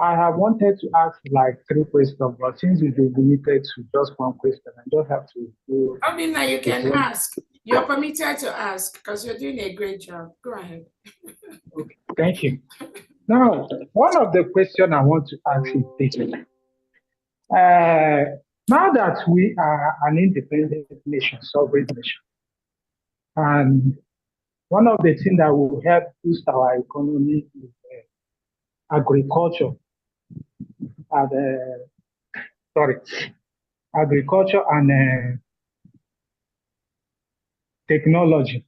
I have wanted to ask like 3 questions, but since we've been limited to just 1 question, I just have to do. I mean, now you can ask. You're permitted to ask because you're doing a great job. Go ahead. Okay, thank you. Now, one of the questions I want to ask is this. Now that we are an independent nation, sovereign nation, and one of the things that will help boost our economy is agriculture and technology.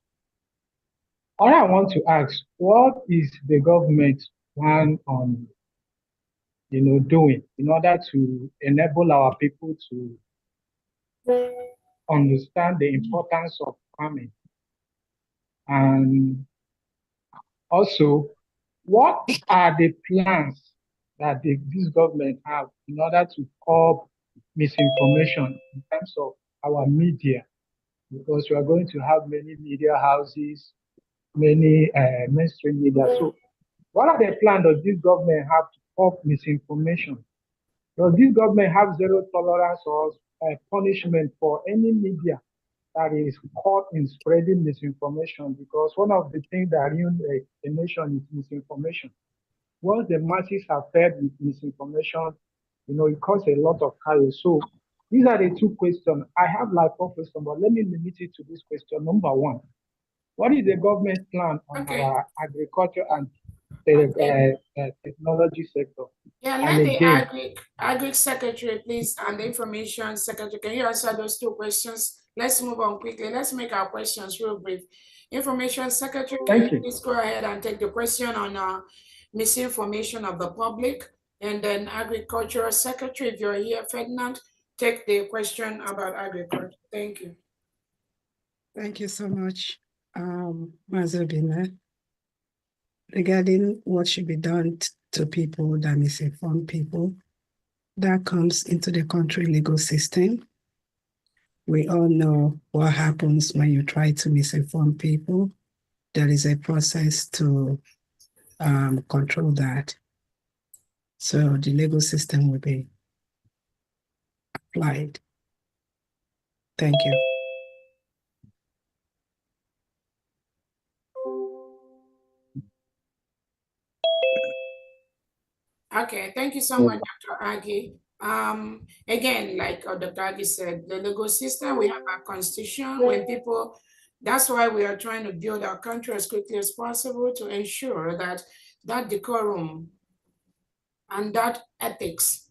All I want to ask, what is the government plan on doing in order to enable our people to understand the importance of farming? And also, what are the plans that this government have in order to curb misinformation in terms of our media? Because we are going to have many media houses, many mainstream media. So what are the plans does this government have to curb misinformation? Does this government have zero tolerance or punishment for any media that is caught in spreading misinformation? Because one of the things that ruins a nation is misinformation. Once the masses are fed with misinformation, it causes a lot of chaos. So these are the 2 questions. I have like 4 questions, but let me limit it to this question. Number 1, what is the government plan on our agriculture and technology sector? Yeah, and let the again, agri secretary, please, and the information secretary. Can you answer those 2 questions? Let's move on quickly. Let's make our questions real brief. Information secretary, can you please go ahead and take the question on misinformation of the public? And then agricultural secretary, if you're here, Ferdinand, take the question about agriculture. Thank you. Thank you so much, Mazobina. Regarding what should be done to people that misinform people, that comes into the country legal system. We all know what happens when you try to misinform people. There is a process to control that. So the legal system will be applied. Thank you. Okay, thank you so much, Dr. Agi. Again, like Dr. Agi said, the legal system, we have our constitution. When people, that's why we are trying to build our country as quickly as possible to ensure that that decorum and that ethics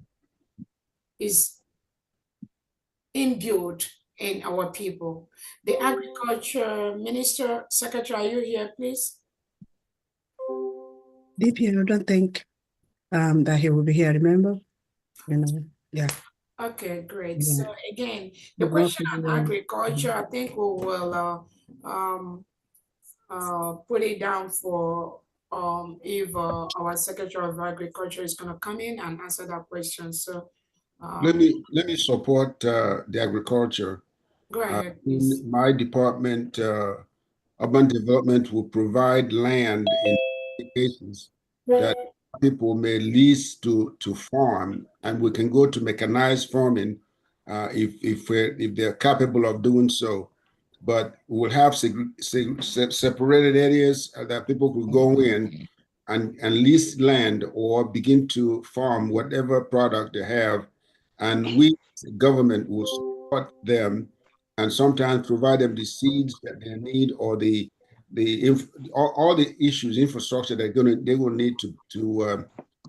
is imbued in our people. The Agriculture Minister, Secretary, are you here, please? DPM, I don't think that he will be here, remember? You know, yeah. Okay, great. Yeah. So again, the question on agriculture, I think we will put it down for if our Secretary of Agriculture is going to come in and answer that question. So let me support the agriculture. Go ahead, please. In my department, urban development will provide land in cases that people may lease to farm, and we can go to mechanized farming if they're capable of doing so. But we'll have separated areas that people could go in and lease land or begin to farm whatever product they have, and we, the government, will support them and sometimes provide them the seeds that they need or all the issues, infrastructure they will need to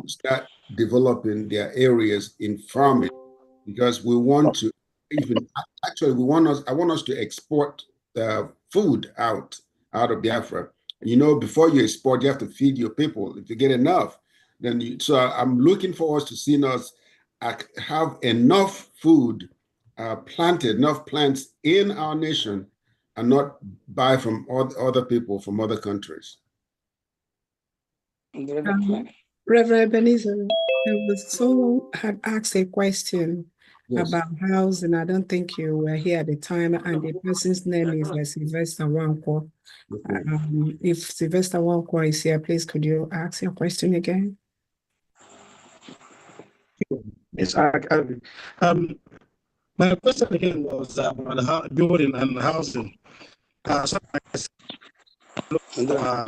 start developing their areas in farming, because we want to I want us to export food out of Biafra. You know, before you export, you have to feed your people. If you get enough, then so I'm looking forward to seeing us have enough food planted, enough plants in our nation, and not buy from other people from other countries. Reverend Ebenezer, someone had asked a question about housing. I don't think you were here at the time, and the person's name is Sylvester Wankwo. If Sylvester Wankwo is here, please could you ask your question again? Yes, my question again was about building and housing. Under how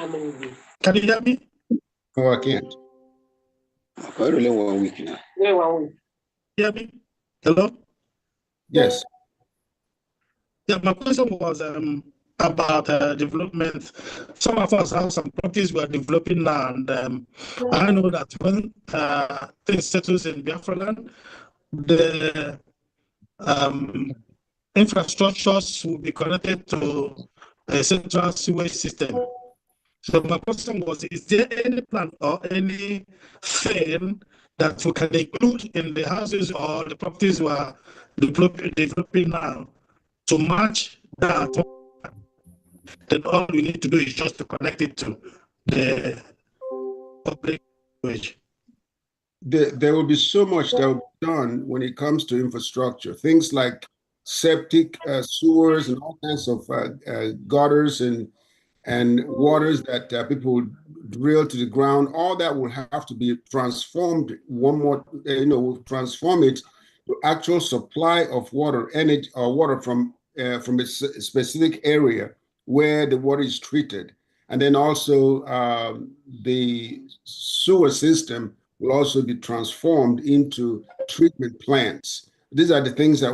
many weeks? Can you hear me? Oh, I can't. Only 1 week now. Only 1 week. Hear me? Hello? Yes. Yeah, my question was about development. Some of us have some properties we are developing now, and I know that when things settles in Biafra land, the infrastructures will be connected to a central sewage system. So my question was, is there any plan or anything that we can include in the houses or the properties we are developing now to match that? Then all we need to do is just to connect it to the public sewage. There will be so much that will be done when it comes to infrastructure. Things like septic sewers and all kinds of gutters and waters that people drill to the ground. All that will have to be transformed. We'll transform it to actual supply of water, energy or water from a specific area where the water is treated. And then also the sewer system will also be transformed into treatment plants. These are the things that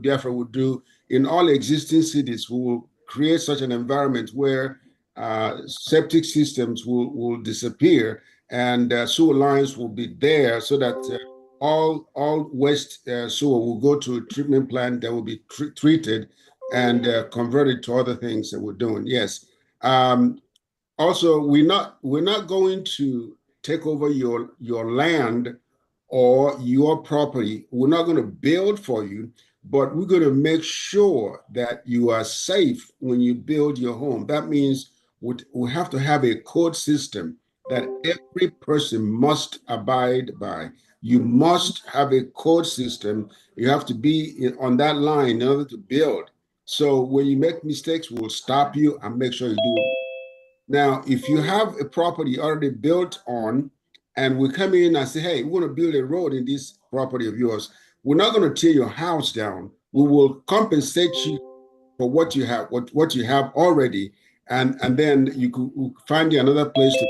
Biafra will do in all existing cities. We will create such an environment where septic systems will disappear and sewer lines will be there, so that all waste sewer will go to a treatment plant that will be treated and converted to other things that we're doing. Yes. Also, we're not going to take over your land or your property. We're not going to build for you, but we're going to make sure that you are safe when you build your home. That means we have to have a code system that every person must abide by. You must have a code system. You have to be on that line in order to build. So when you make mistakes, we'll stop you and make sure you do it. Now, if you have a property already built on, and we come in and say, hey, we want to build a road in this property of yours, we're not going to tear your house down. We will compensate you for what you have, what you have already, and then you could find you another place to.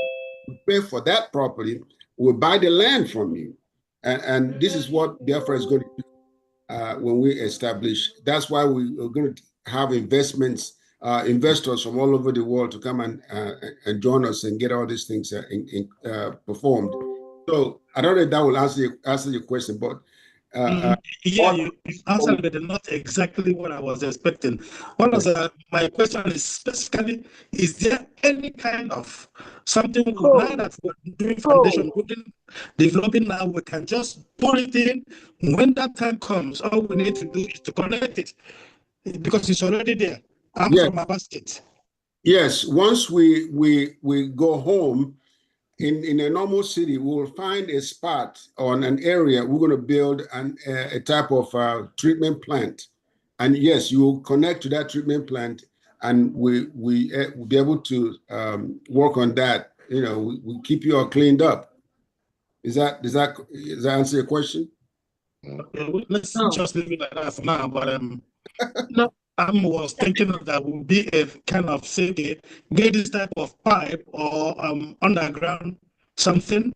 pay for that property, we'll buy the land from you. And this is what Biafra is going to do when we establish. That's why we are going to have investors from all over the world to come and join us and get all these things performed. So I don't know if that will answer your question, but yeah, you answered, but not exactly what I was expecting. My question is specifically: is there any kind of something now that we're doing foundation building, developing now, we can just put it in when that time comes? All we need to do is to connect it because it's already there. I'm from Abba State. Yes, once we go home. In a normal city, we'll find a spot on an area. We're going to build a type of treatment plant. And yes, you will connect to that treatment plant and we'll be able to work on that. You know, we keep you all cleaned up. Does that answer your question? Let's just leave it like that for now. But no, I was thinking that would be a kind of say, get this type of pipe or underground something,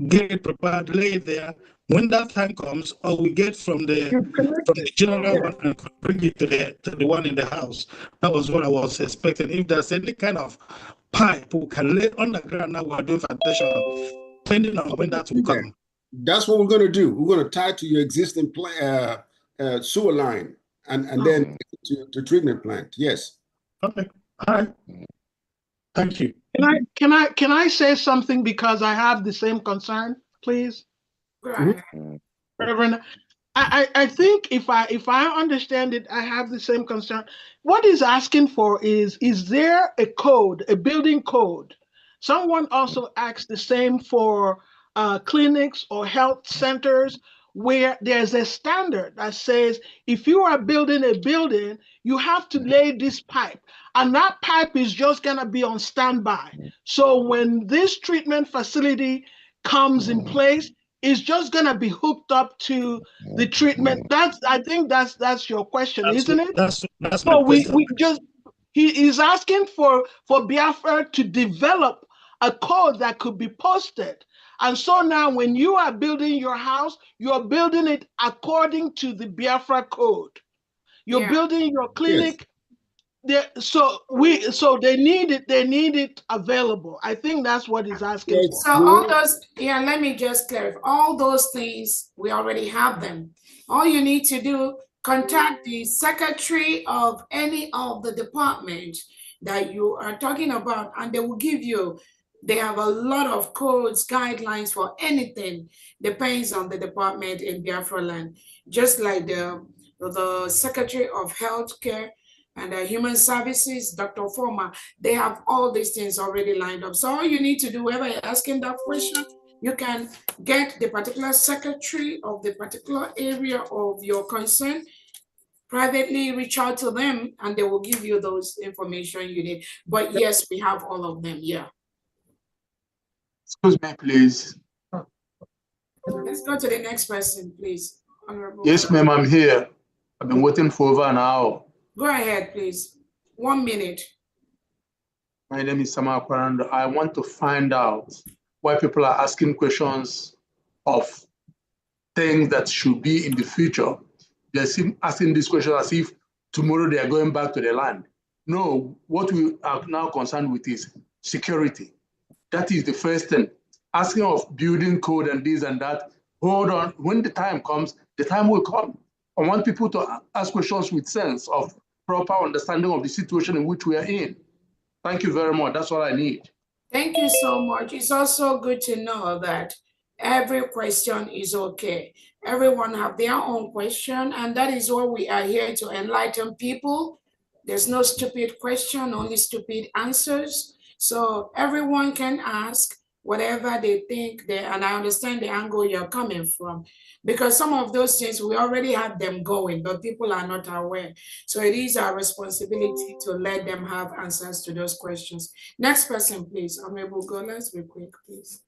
get it prepared, lay it there. When that time comes, or we get from the general one and bring it to the one in the house. That was what I was expecting. If there's any kind of pipe we can lay underground, now we're doing foundation, depending on when that will come. That's what we're going to do. We're going to tie to your existing sewer line and then to treatment plant. Yes. Okay. All right. Thank you. Can I say something because I have the same concern, please? Reverend, I think if I understand it, I have the same concern. What he's asking for is there a code, a building code? Someone also asked the same for clinics or health centers where there's a standard that says if you are building a building, you have to lay this pipe, and that pipe is just gonna be on standby. So when this treatment facility comes in place, it's just gonna be hooked up to the treatment. I think that's your question, isn't it? That's so my question. we just he is asking for Biafra to develop a code that could be posted. And so now when you are building your house, you're building it according to the Biafra code. You're building your clinic. So they need it available. I think that's what he's asking for. So all those, let me just clarify. All those things, we already have them. All you need to do, contact the secretary of any of the department that you are talking about, and they will give you, they have a lot of codes, guidelines for anything, depends on the department in Biafra land. Just like the Secretary of Healthcare and Human Services, Dr. Former, they have all these things already lined up. So all you need to do, whenever you're asking that question, you can get the particular secretary of the particular area of your concern, privately reach out to them, and they will give you those information you need. But yes, we have all of them, Excuse me, please. Let's go to the next person, please. Honorable. Yes, ma'am, I'm here. I've been waiting for over an hour. Go ahead, please. 1 minute. My name is Sama Kwarando. I want to find out why people are asking questions of things that should be in the future. They're asking this question as if tomorrow they are going back to the land. No, what we are now concerned with is security. That is the first thing. Asking of building code and this and that, hold on. When the time comes, the time will come. I want people to ask questions with sense of proper understanding of the situation in which we are in. Thank you very much. That's all I need. Thank you so much. It's also good to know that every question is okay. Everyone have their own question, and that is why we are here to enlighten people. There's no stupid question, only stupid answers. So everyone can ask whatever they think, and I understand the angle you're coming from, because some of those things, we already have them going, but people are not aware. So it is our responsibility to let them have answers to those questions. Next person, please. Honorable Go, let's be quick, please.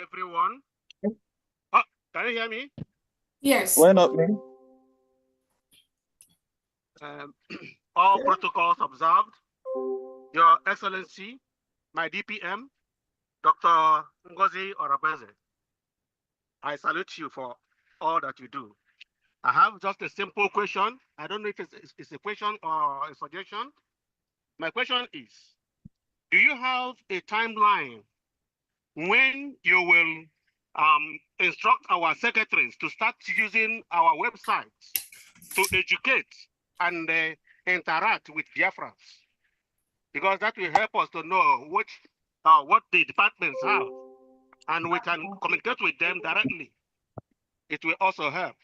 Everyone. Can you hear me? Yes. Why not me? All protocols observed. Your Excellency, my DPM, Dr. Ngozi Orabueze, I salute you for all that you do. I have just a simple question. I don't know if it's a question or a suggestion. My question is, do you have a timeline when you will instruct our secretaries to start using our websites to educate and interact with Biafrans? Because that will help us to know what the departments have, and we can communicate with them directly. It will also help.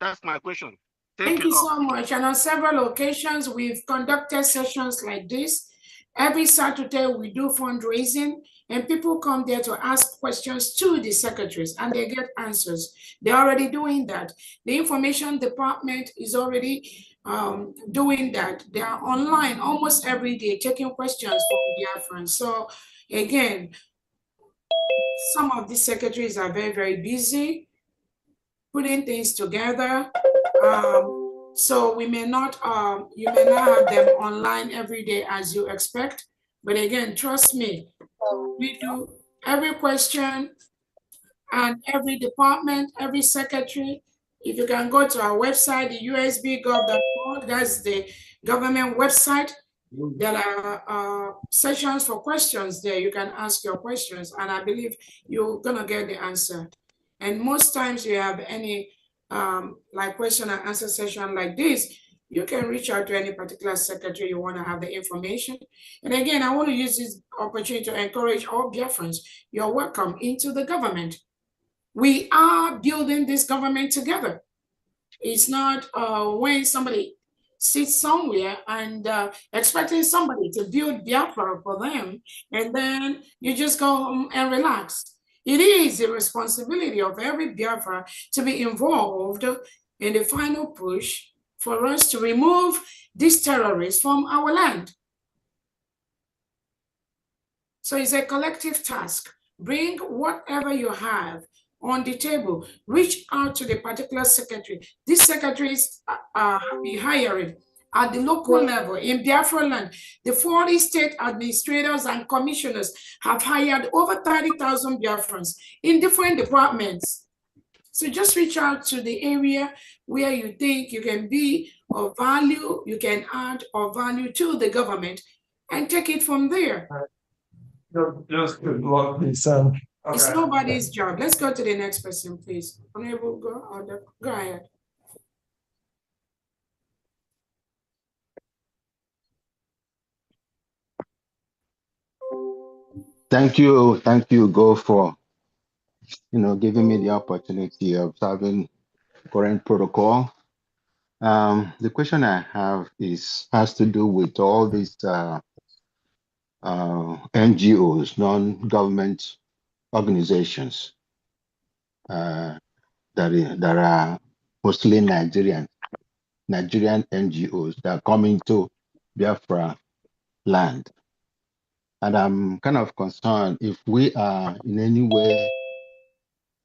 That's my question. Thank you so much. And on several occasions, we've conducted sessions like this. Every Saturday, we do fundraising, and people come there to ask questions to the secretaries, and they get answers. They're already doing that. The information department is already doing that. They are online almost every day, taking questions from Biafrans. So again, some of these secretaries are very, very busy putting things together. So we may not, you may not have them online every day as you expect. But again, trust me, we do every question and every department, every secretary. If you can go to our website, the usbgov.org, that's the government website. There are sessions for questions there. You can ask your questions, and I believe you're gonna get the answer. And most times you have any like question and answer session like this, you can reach out to any particular secretary you want to have the information. And again, I want to use this opportunity to encourage all Biafrans. You're welcome into the government. We are building this government together. It's not when somebody sits somewhere and expecting somebody to build Biafra for them, and then you just go home and relax. It is the responsibility of every Biafra to be involved in the final push for us to remove these terrorists from our land. So it's a collective task. Bring whatever you have on the table. Reach out to the particular secretary. These secretaries be hiring at the local level in Biafra land. The 40 state administrators and commissioners have hired over 30,000 Biafrans in different departments. So just reach out to the area where you think you can be of value, you can add of value to the government, and take it from there. Just good luck, please. It's nobody's job. Let's go to the next person, please. Honorable, go ahead. Thank you, Go, for giving me the opportunity of serving current protocol. The question I have has to do with all these NGOs, non-government organizations that are mostly Nigerian NGOs that are coming to Biafra land. And I'm kind of concerned if we are in any way,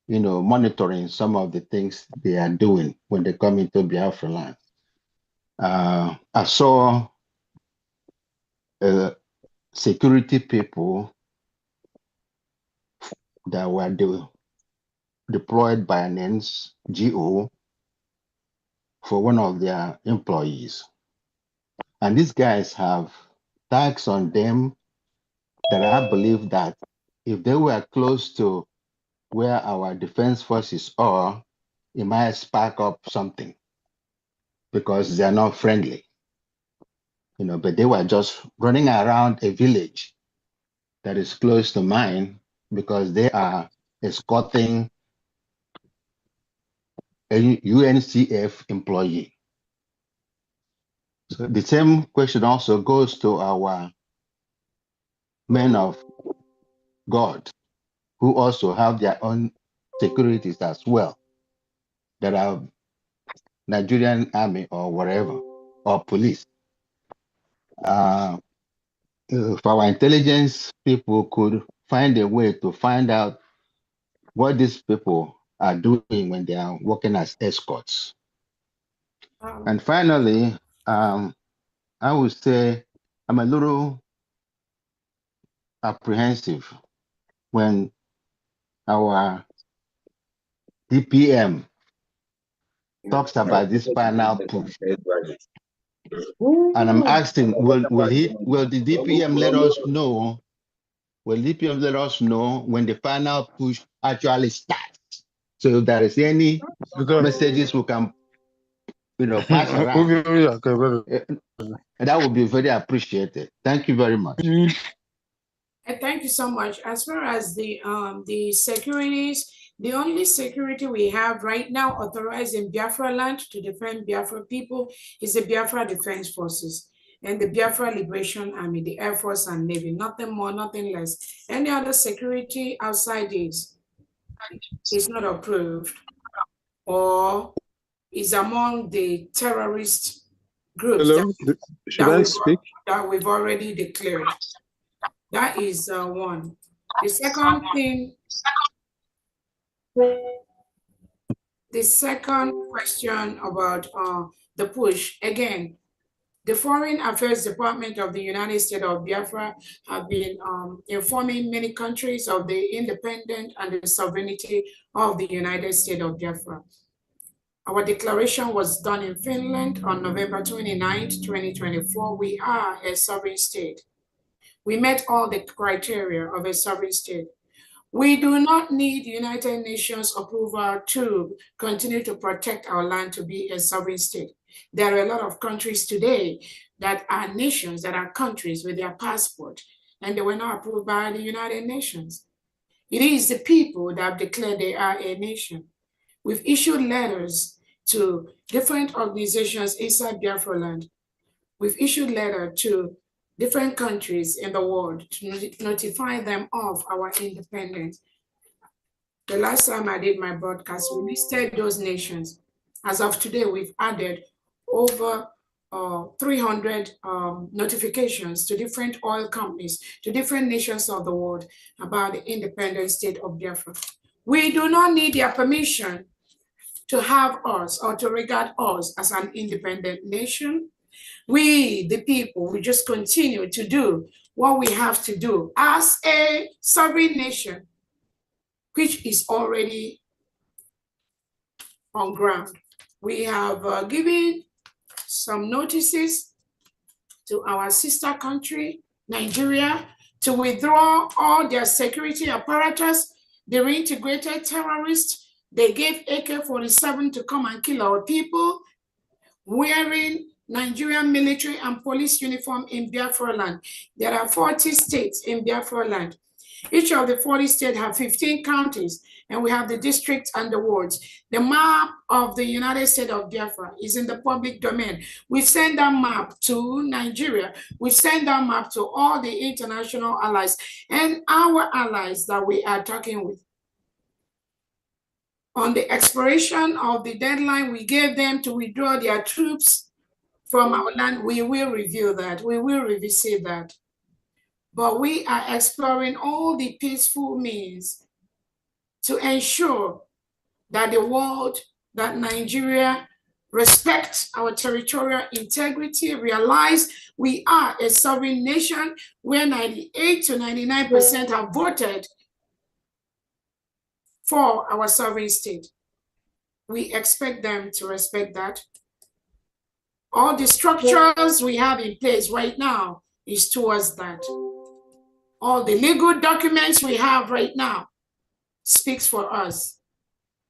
monitoring some of the things they are doing when they come into Biafra land. I saw security people that were deployed by an NGO for one of their employees. And these guys have tags on them that I believe that if they were close to where our defense forces are, it might spark up something because they're not friendly. But they were just running around a village that is close to mine because they are escorting a UNCF employee. So the same question also goes to our men of God, who also have their own securities as well, that are Nigerian army or whatever, or police. If our intelligence people could find a way to find out what these people are doing when they are working as escorts. And finally, I would say I'm a little apprehensive when our DPM talks about this final push. And I'm asking, will the DPM let us know? Will DPM let us know when the final push actually starts? So if there is any messages we can, pass around. And that would be very appreciated. Thank you very much. Thank you so much. As far as the securities, the only security we have right now authorized in Biafra land to defend Biafra people is the Biafra Defense Forces and the Biafra Liberation Army, the Air Force and Navy, nothing more, nothing less. Any other security outside this is not approved or is among the terrorist groups that we've already declared. That is one. The second thing, the second question about the push, again, the Foreign Affairs Department of the United States of Biafra have been informing many countries of the independence and the sovereignty of the United States of Biafra. Our declaration was done in Finland on November 29, 2024. We are a sovereign state. We met all the criteria of a sovereign state. We do not need United Nations approval to continue to protect our land to be a sovereign state. There are a lot of countries today that are nations, that are countries with their passport, and they were not approved by the United Nations. It is the people that have declared they are a nation. We've issued letters to different organizations inside Biafra land. We've issued letters to different countries in the world to notify them of our independence. The last time I did my broadcast, we listed those nations. As of today, we've added over 300 notifications to different oil companies, to different nations of the world about the independent state of Biafra. We do not need their permission to have us or to regard us as an independent nation. We, the people, we just continue to do what we have to do as a sovereign nation, which is already on ground. We have given some notices to our sister country, Nigeria, to withdraw all their security apparatus. They reintegrated terrorists. They gave AK-47 to come and kill our people, wearing Nigerian military and police uniform in Biafra land. There are 40 states in Biafra land. Each of the 40 states have 15 counties, and we have the districts and the wards. The map of the United States of Biafra is in the public domain. We send that map to Nigeria. We send that map to all the international allies and our allies that we are talking with. On the expiration of the deadline we gave them to withdraw their troops from our land, we will review that. We will revisit that. But we are exploring all the peaceful means to ensure that the world, that Nigeria respects our territorial integrity, realize we are a sovereign nation where 98 to 99% have voted for our sovereign state. We expect them to respect that. All the structures we have in place right now is towards that. All the legal documents we have right now speaks for us.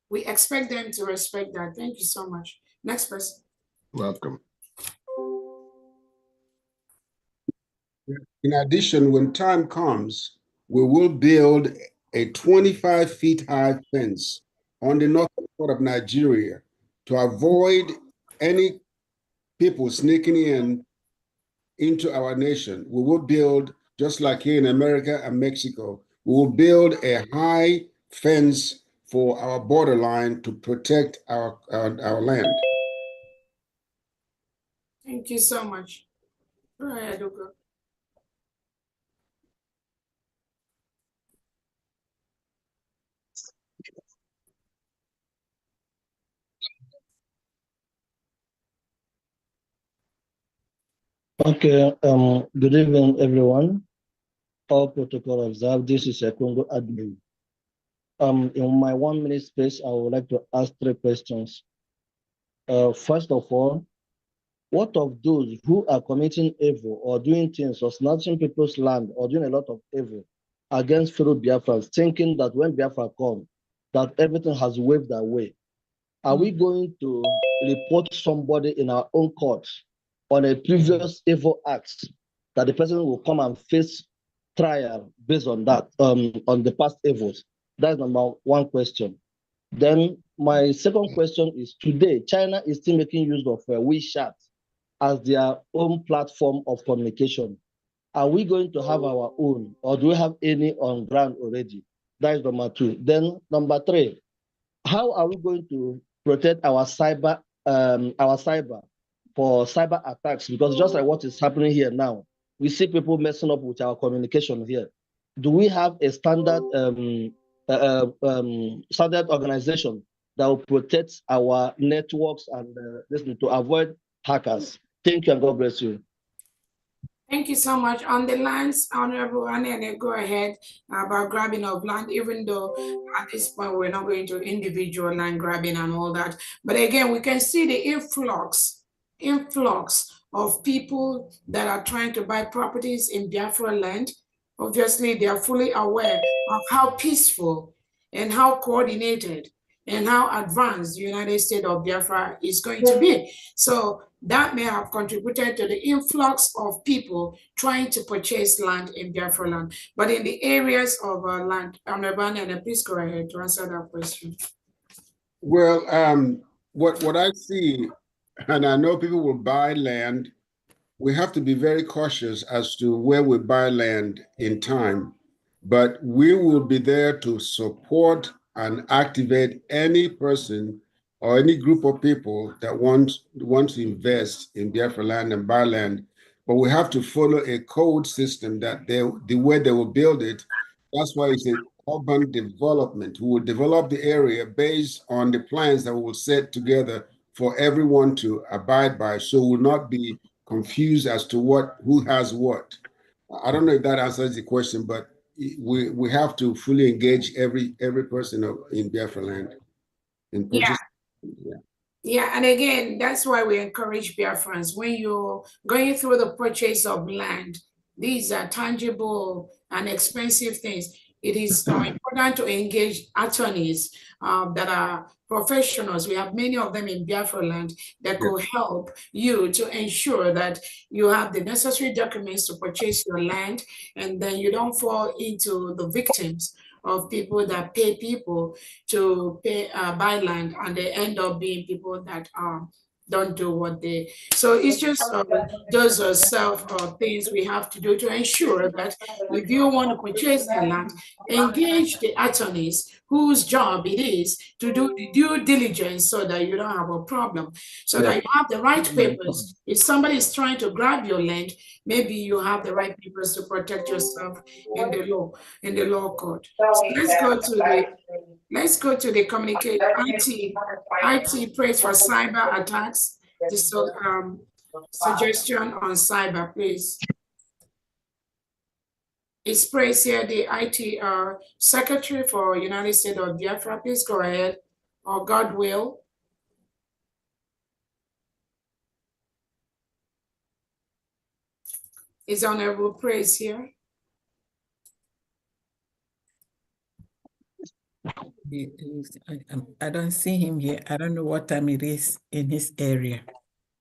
We expect them to respect that. Thank you so much. Next person. Welcome. In addition, when time comes, we will build a 25 feet high fence on the northern part of Nigeria to avoid any people sneaking into our nation. We will build, just like here in America and Mexico, we will build a high fence for our borderline to protect our land. Thank you so much. Go ahead, Ugo. Okay, good evening, everyone. All protocol observed. This is a Congo admin. In my 1 minute space, I would like to ask 3 questions. First of all, what of those who are committing evil or doing things or snatching people's land or doing a lot of evil against fellow Biafrans, thinking that when Biafra come, that everything has waved away? Are we going to report somebody in our own court on a previous evil act that the person will come and face trial based on that, on the past evils? That's number 1 question. Then my second question is, today, China is still making use of WeChat as their own platform of communication. Are we going to have our own, or do we have any on ground already? That is number 2. Then number 3, how are we going to protect our cyber for cyber attacks? Because just like what is happening here now, we see people messing up with our communication here. Do we have a standard standard organization that will protect our networks and listen to avoid hackers? Thank you and God bless you. Thank you so much. On the lines, Honorable Anene, go ahead about grabbing of land, even though at this point we're not going to individual land grabbing and all that. But again, we can see the influx of people that are trying to buy properties in Biafra land. Obviously, they are fully aware of how peaceful and how coordinated and how advanced the United States of Biafra is going to be. So that may have contributed to the influx of people trying to purchase land in Biafra land. But in the areas of land, Honorable Anene, please go ahead to answer that question. Well, what I see, and I know people will buy land, we have to be very cautious as to where we buy land in time, but we will be there to support and activate any person or any group of people that want to invest in Biafra land and buy land. But we have to follow a code system that the way they will build it. That's why it's an urban development. We will develop the area based on the plans that we will set together for everyone to abide by, so we'll not be confused as to who has what. I don't know if that answers the question, but we have to fully engage every person in Biafra land in purchase. Yeah, and again, that's why we encourage Biafrans, when you're going through the purchase of land, these are tangible and expensive things. It is important to engage attorneys that are professionals. We have many of them in Biafra land that could help you to ensure that you have the necessary documents to purchase your land, and then you don't fall into the victims of people that pay people to buy land, and they end up being people that don't do what they. So it's just those self things we have to do to ensure that if you want to purchase the land, engage the attorneys whose job it is to do the due diligence so that you don't have a problem, so that you have the right papers. If somebody is trying to grab your land, maybe you have the right papers to protect yourself in the law court. So let's go to the communicate IT praise for cyber attacks. This suggestion on cyber, please. Is praise here the IT Secretary for United States of Biafra? Please go ahead, or God will. Is Honorable Praise here? I don't see him here. I don't know what time it is in his area.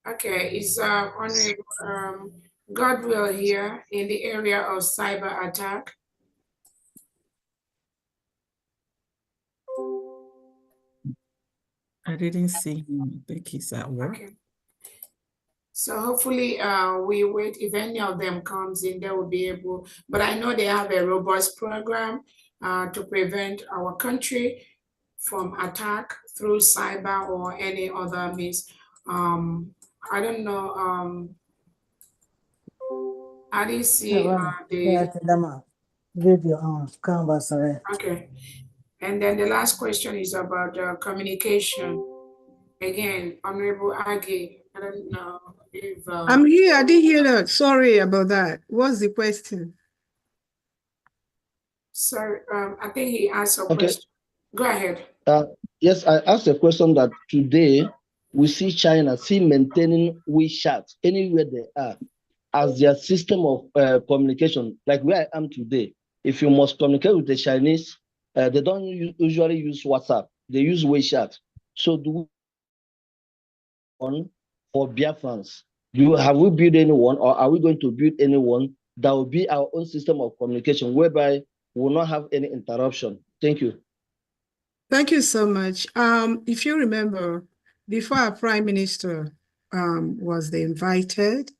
Okay, is Honorable Godwill here in the area of cyber attack? I didn't see him. I think he's at work. Okay. So hopefully we wait. If any of them comes in, they will be able, but I know they have a robust program to prevent our country from attack through cyber or any other means. I don't know. I didn't see okay. And then the last question is about communication. Again, Honorable Agi, I don't know if I'm here. I didn't hear that. Sorry about that. What's the question? sorry, I think he asked a Okay. question. Go ahead. Yes, I asked a question that today we see China still maintaining WeChat anywhere they are as their system of communication, like where I am today. If you must communicate with the Chinese, they don't usually use WhatsApp. They use WeChat. So do we one for Biafrans? Have we built anyone, or are we going to build anyone that will be our own system of communication, whereby we will not have any interruption? Thank you. Thank you so much. If you remember, before our Prime Minister was the invited,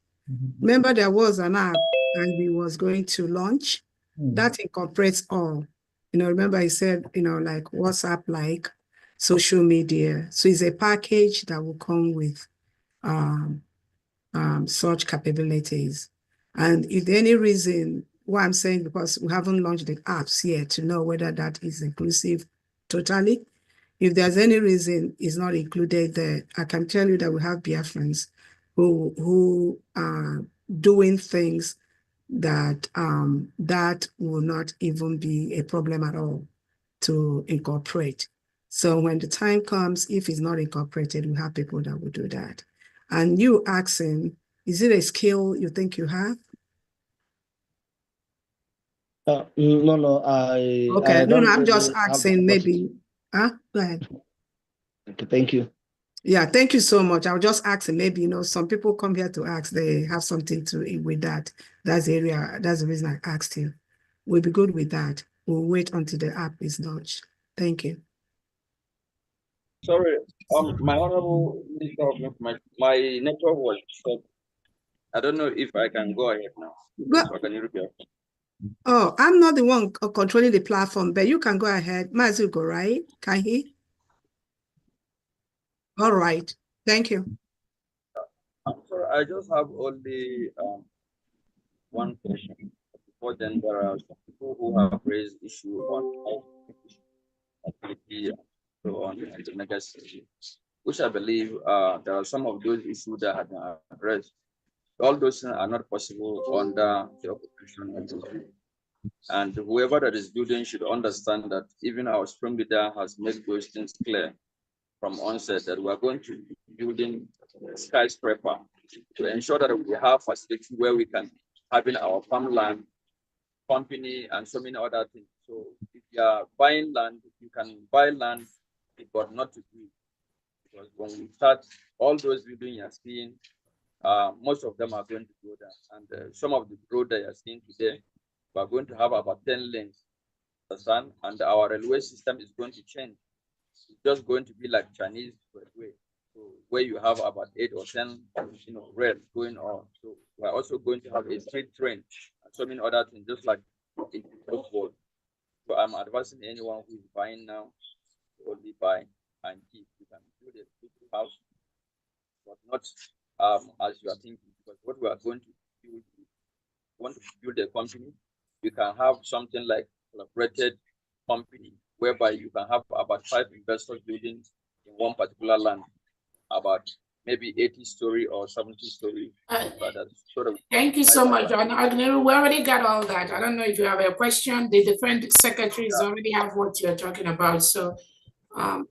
remember there was an app and we was going to launch that incorporates all. Remember he said, like WhatsApp, like social media. So it's a package that will come with such capabilities. And if there any reason why I'm saying, because we haven't launched the apps yet to know whether that is inclusive totally. If there's any reason it's not included there, I can tell you that we have Biafrans who are doing things that that will not even be a problem at all to incorporate. So when the time comes, if it's not incorporated, we have people that will do that. And you asking, is it a skill you think you have? No, Okay, I don't I'm really just have the asking capacity. maybe, go ahead. Okay, thank you. Yeah, thank you so much. I was just asking, maybe, some people come here to ask, they have something to with that. That's the area, that's the reason I asked you. We'll be good with that. We'll wait until the app is launched. Thank you. Sorry, my honorable Minister of Information, my network was stopped. I don't know if I can go ahead now. So can you repeat? Oh, I'm not the one controlling the platform, but you can go ahead. Mazu go, right? Can he? All right. Thank you. I'm sorry, I just have only one question. Before then, there are some people who have raised issue on activity and so on and the legacy, which I believe there are some of those issues that have been addressed. All those things are not possible under the occupation of the country. And whoever that is building should understand that even our spring leader has made those things clear from onset that we are going to be building a skyscraper to ensure that we have facility where we can having our farmland, company, and so many other things. So if you are buying land, you can buy land, but not to build. Because when we start, all those buildings you are seeing, most of them are going to go down. And some of the road that you are seeing today, we are going to have about 10 lanes, and our railway system is going to change. It's just going to be like Chinese railway, so where you have about 8 or 10, rails going on. So we're also going to have a street train and so many other things, just like in football. So I'm advising anyone who is buying now to only buy and keep. You can build a beautiful house, but not as you are thinking, because what we are going to build, want to build a company, you can have something like collaborated company, whereby you can have about 5 investors building in one particular land, about maybe 80-story or 70-story. Thank you so much, John. We already got all that. I don't know if you have a question. The different secretaries already have what you're talking about. So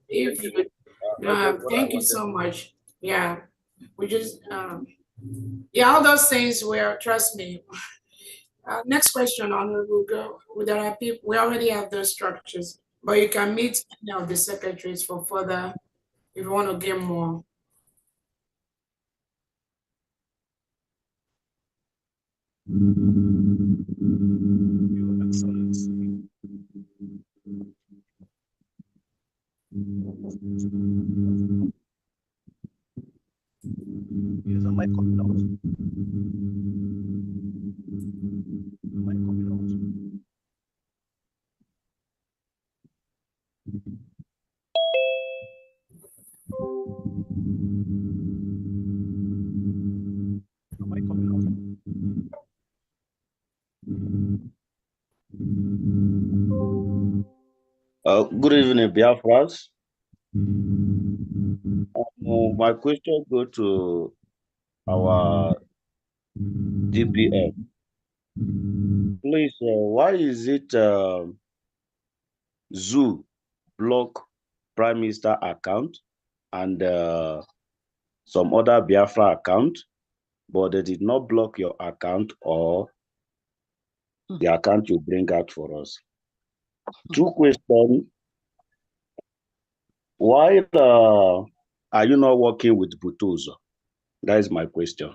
if you thank you so much. Yeah, we just yeah, all those things were, trust me. Next question, Honorable Girl. There are people, we already have those structures, but you can meet any of the secretaries for further if you want to get more. Your Excellency. Yes, am I coming out? Am I coming out? Am I coming out? Good evening, Biafras. My question go to our DPM. Please, why is it Zoo block Prime Minister account and some other Biafra account, but they did not block your account or the account you bring out for us? Two questions. Why are you not working with Butuzo? That is my question.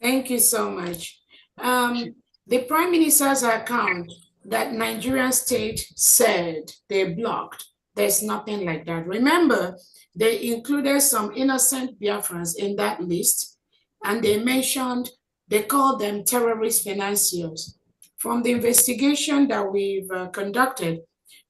Thank you so much. The Prime Minister's account that Nigerian state said they blocked, there's nothing like that. Remember, they included some innocent Biafrans in that list, and they mentioned, they called them terrorist financiers. From the investigation that we've conducted,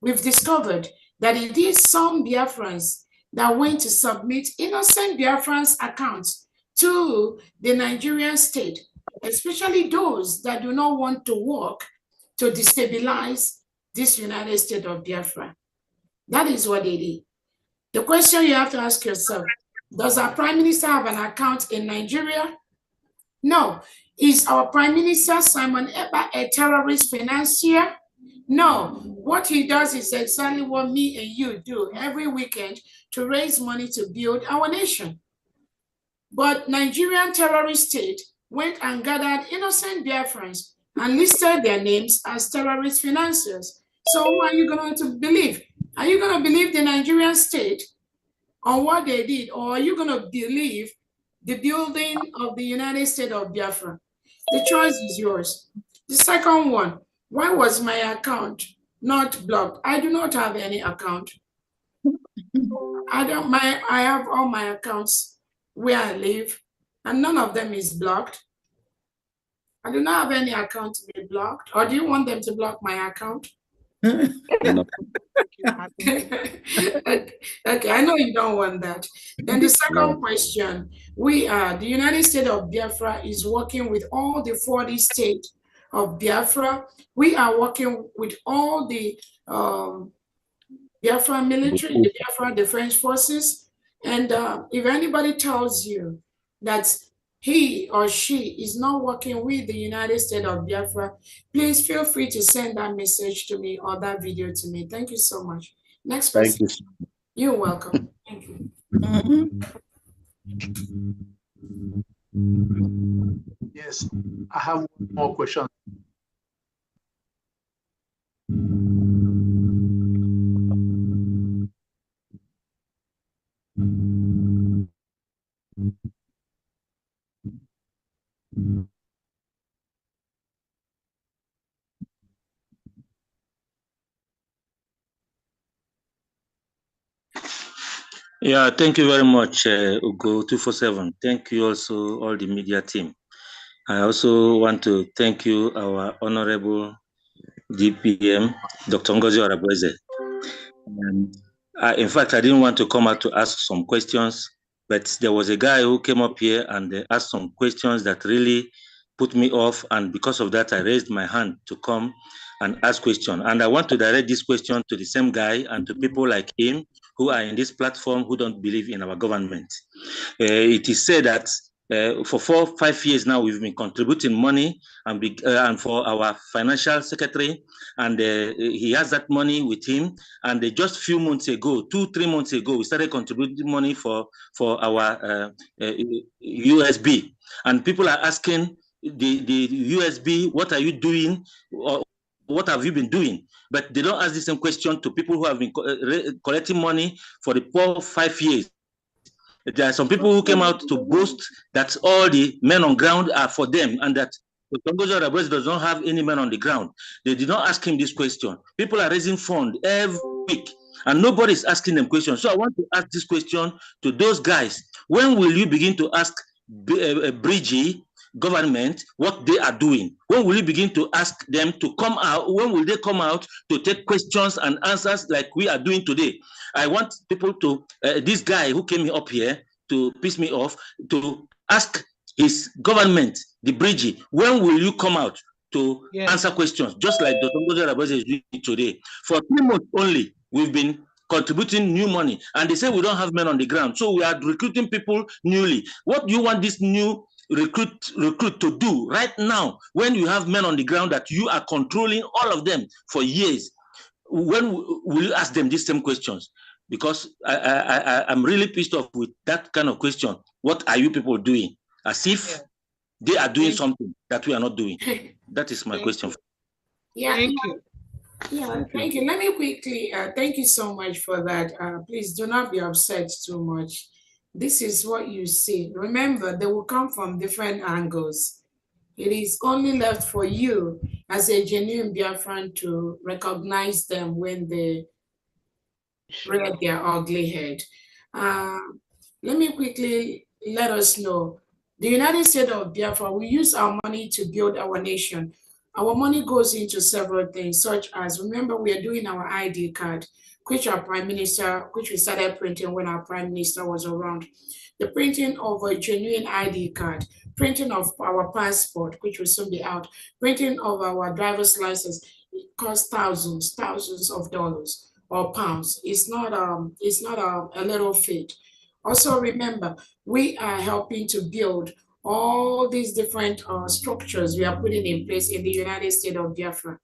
we've discovered that it is some Biafrans that went to submit innocent Biafrans' accounts to the Nigerian state, especially those that do not want to work to destabilize this United States of Biafra. That is what they did. The question you have to ask yourself, does our Prime Minister have an account in Nigeria? No. Is our Prime Minister Simon Ekpa a terrorist financier? No. What he does is exactly what me and you do every weekend to raise money to build our nation. But Nigerian terrorist state went and gathered innocent Biafrans and listed their names as terrorist financiers. So who are you going to believe? Are you going to believe the Nigerian state on what they did, or are you going to believe the building of the United States of Biafra? The choice is yours. The second one, why was my account not blocked? I do not have any account. I have all my accounts where I live, and none of them is blocked. I do not have any account to be blocked. Or do you want them to block my account? Okay, I know you don't want that. Then the second question, the United States of Biafra is working with all the 40 states of Biafra. We are working with all the Biafra military, the Biafra Defense Forces. And if anybody tells you that he or she is not working with the United States of Biafra, please feel free to send that message to me or that video to me. Thank you so much. Next person. Thank you. You're welcome. Thank you. Yes, I have one more question. Yeah, thank you very much, Ugo 247. Thank you also, all the media team. I also want to thank you, our Honorable DPM, Dr. Ngozi Orabueze. In fact, I didn't want to come out to ask some questions, but there was a guy who came up here and asked some questions that really put me off. And because of that, I raised my hand to come and ask questions. And I want to direct this question to the same guy and to people like him who are in this platform who don't believe in our government. It is said that for 4 or 5 years now, we've been contributing money and for our financial secretary, and he has that money with him. And just a few months ago, 2-3 months ago, we started contributing money for our USB. And people are asking the USB, what are you doing? Or what have you been doing? But they don't ask the same question to people who have been collecting money for the 4 or 5 years. There are some people who came out to boast that all the men on ground are for them, and that Ngozi Orabueze does not have any men on the ground. They did not ask him this question. People are raising funds every week, and nobody is asking them questions. So I want to ask this question to those guys. When will you begin to ask Bridgie government what they are doing? When will you begin to ask them to come out? When will they come out to take questions and answers like we are doing today? I want people to, this guy who came up here to piss me off, to ask his government, the Bridgie, when will you come out to answer questions, just like Dr. Ngozi Orabueze is doing today? For 3 months only, we've been contributing new money, and they say we don't have men on the ground, so we are recruiting people newly. What do you want this new recruit to do right now when you have men on the ground that you are controlling all of them for years? When will you ask them these same questions? Because I'm really pissed off with that kind of question. What are you people doing? As if they are doing something that we are not doing. That is my question. Yeah. Thank you. Yeah, thank you. Let me quickly, thank you so much for that. Please do not be upset too much. This is what you see. Remember, they will come from different angles. It is only left for you as a genuine Biafran to recognize them when they rear their ugly head. Let me quickly let us know. The United States of Biafra, we use our money to build our nation. Our money goes into several things, such as, remember, we are doing our ID card, which we started printing when our Prime Minister was around. The printing of a genuine ID card, printing of our passport, which will soon be out, printing of our driver's license, it costs thousands of dollars or pounds. It's not a little feat. Also remember, we are helping to build all these different structures we are putting in place in the United States of Biafra.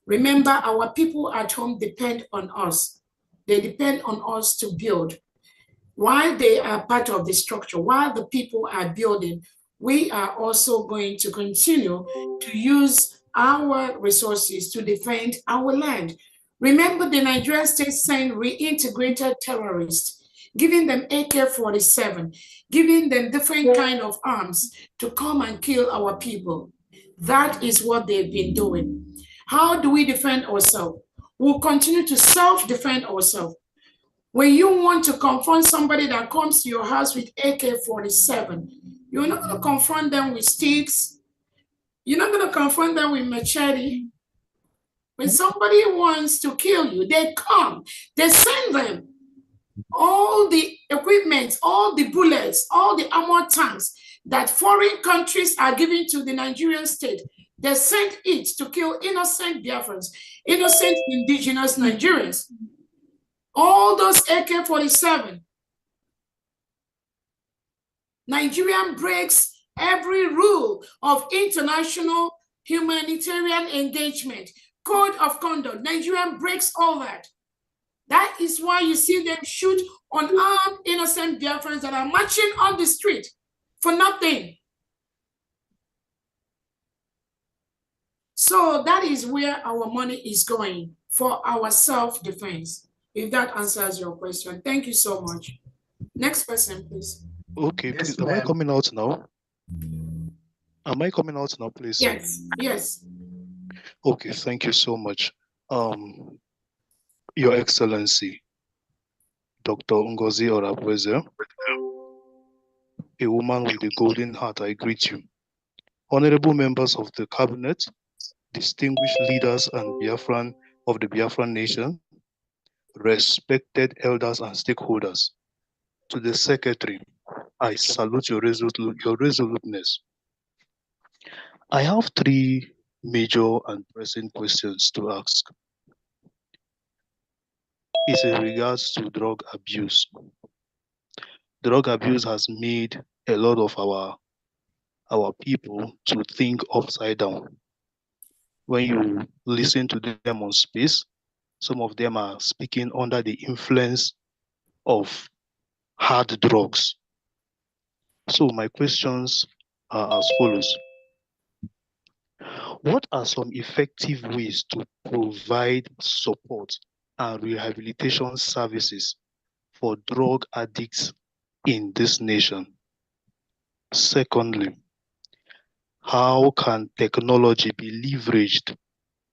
Remember, our people at home depend on us. They depend on us to build. While they are part of the structure, while the people are building, we are also going to continue to use our resources to defend our land. Remember, the Nigerian state sent reintegrated terrorists, giving them AK-47, giving them different kind of arms to come and kill our people. That is what they've been doing. How do we defend ourselves? We'll continue to self-defend ourselves. When you want to confront somebody that comes to your house with AK-47, you're not going to confront them with sticks. You're not going to confront them with machete. When somebody wants to kill you, they come, they send them all the equipment, all the bullets, all the armor tanks that foreign countries are giving to the Nigerian state. They send it to kill innocent Biafrans, innocent indigenous Nigerians. All those AK-47. Nigeria breaks every rule of international humanitarian engagement, code of conduct. Nigeria breaks all that. That is why you see them shoot unarmed innocent Biafrans that are marching on the street for nothing. So that is where our money is going, for our self-defense. If that answers your question. Thank you so much. Next person, please. Okay, please. Am I coming out now? Am I coming out now, please? Yes, yes. Okay, thank you so much. Your Excellency, Dr. Ngozi Orabueze, a woman with a golden heart, I greet you. Honorable members of the cabinet, distinguished leaders and Biafran of the Biafran nation, respected elders and stakeholders. To the secretary, I salute your resoluteness. I have three major and pressing questions to ask. It's in regards to drug abuse. Drug abuse has made a lot of our people to think upside down. When you listen to them on space, some of them are speaking under the influence of hard drugs. So my questions are as follows. What are some effective ways to provide support and rehabilitation services for drug addicts in this nation? Secondly, how can technology be leveraged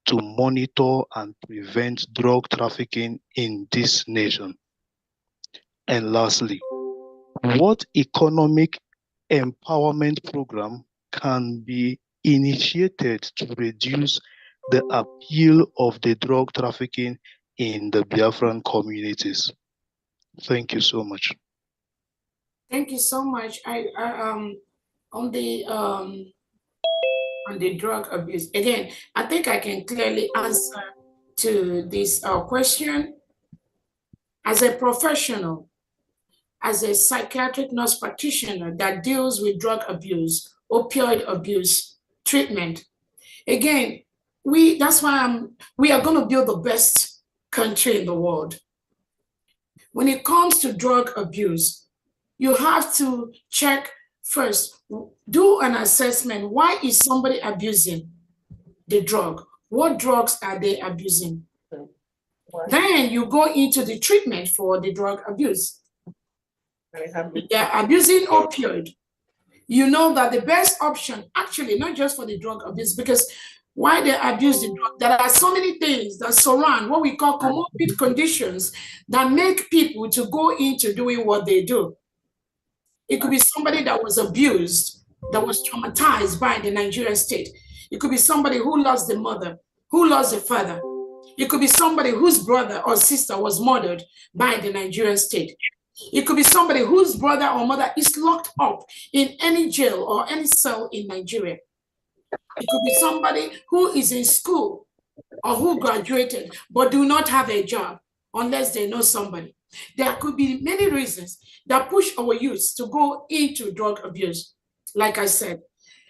to monitor and prevent drug trafficking in this nation? And lastly, what economic empowerment program can be initiated to reduce the appeal of the drug trafficking in the Biafran communities? Thank you so much. Thank you so much. On the drug abuse, again, I think I can clearly answer to this question. as a professional, as a psychiatric nurse practitioner that deals with drug abuse, opioid abuse, treatment. Again, that's why we are going to build the best country in the world. When it comes to drug abuse, you have to check first, do an assessment. Why is somebody abusing the drug? What drugs are they abusing? Then you go into the treatment for the drug abuse. They're abusing opioid. You know that the best option, actually, not just for the drug abuse, because why they abuse the drug, there are so many things that surround what we call comorbid conditions that make people to go into doing what they do. It could be somebody that was abused, that was traumatized by the Nigerian state. It could be somebody who lost the mother, who lost the father. It could be somebody whose brother or sister was murdered by the Nigerian state. It could be somebody whose brother or mother is locked up in any jail or any cell in Nigeria. It could be somebody who is in school or who graduated but do not have a job unless they know somebody. There could be many reasons that push our youth to go into drug abuse. Like I said,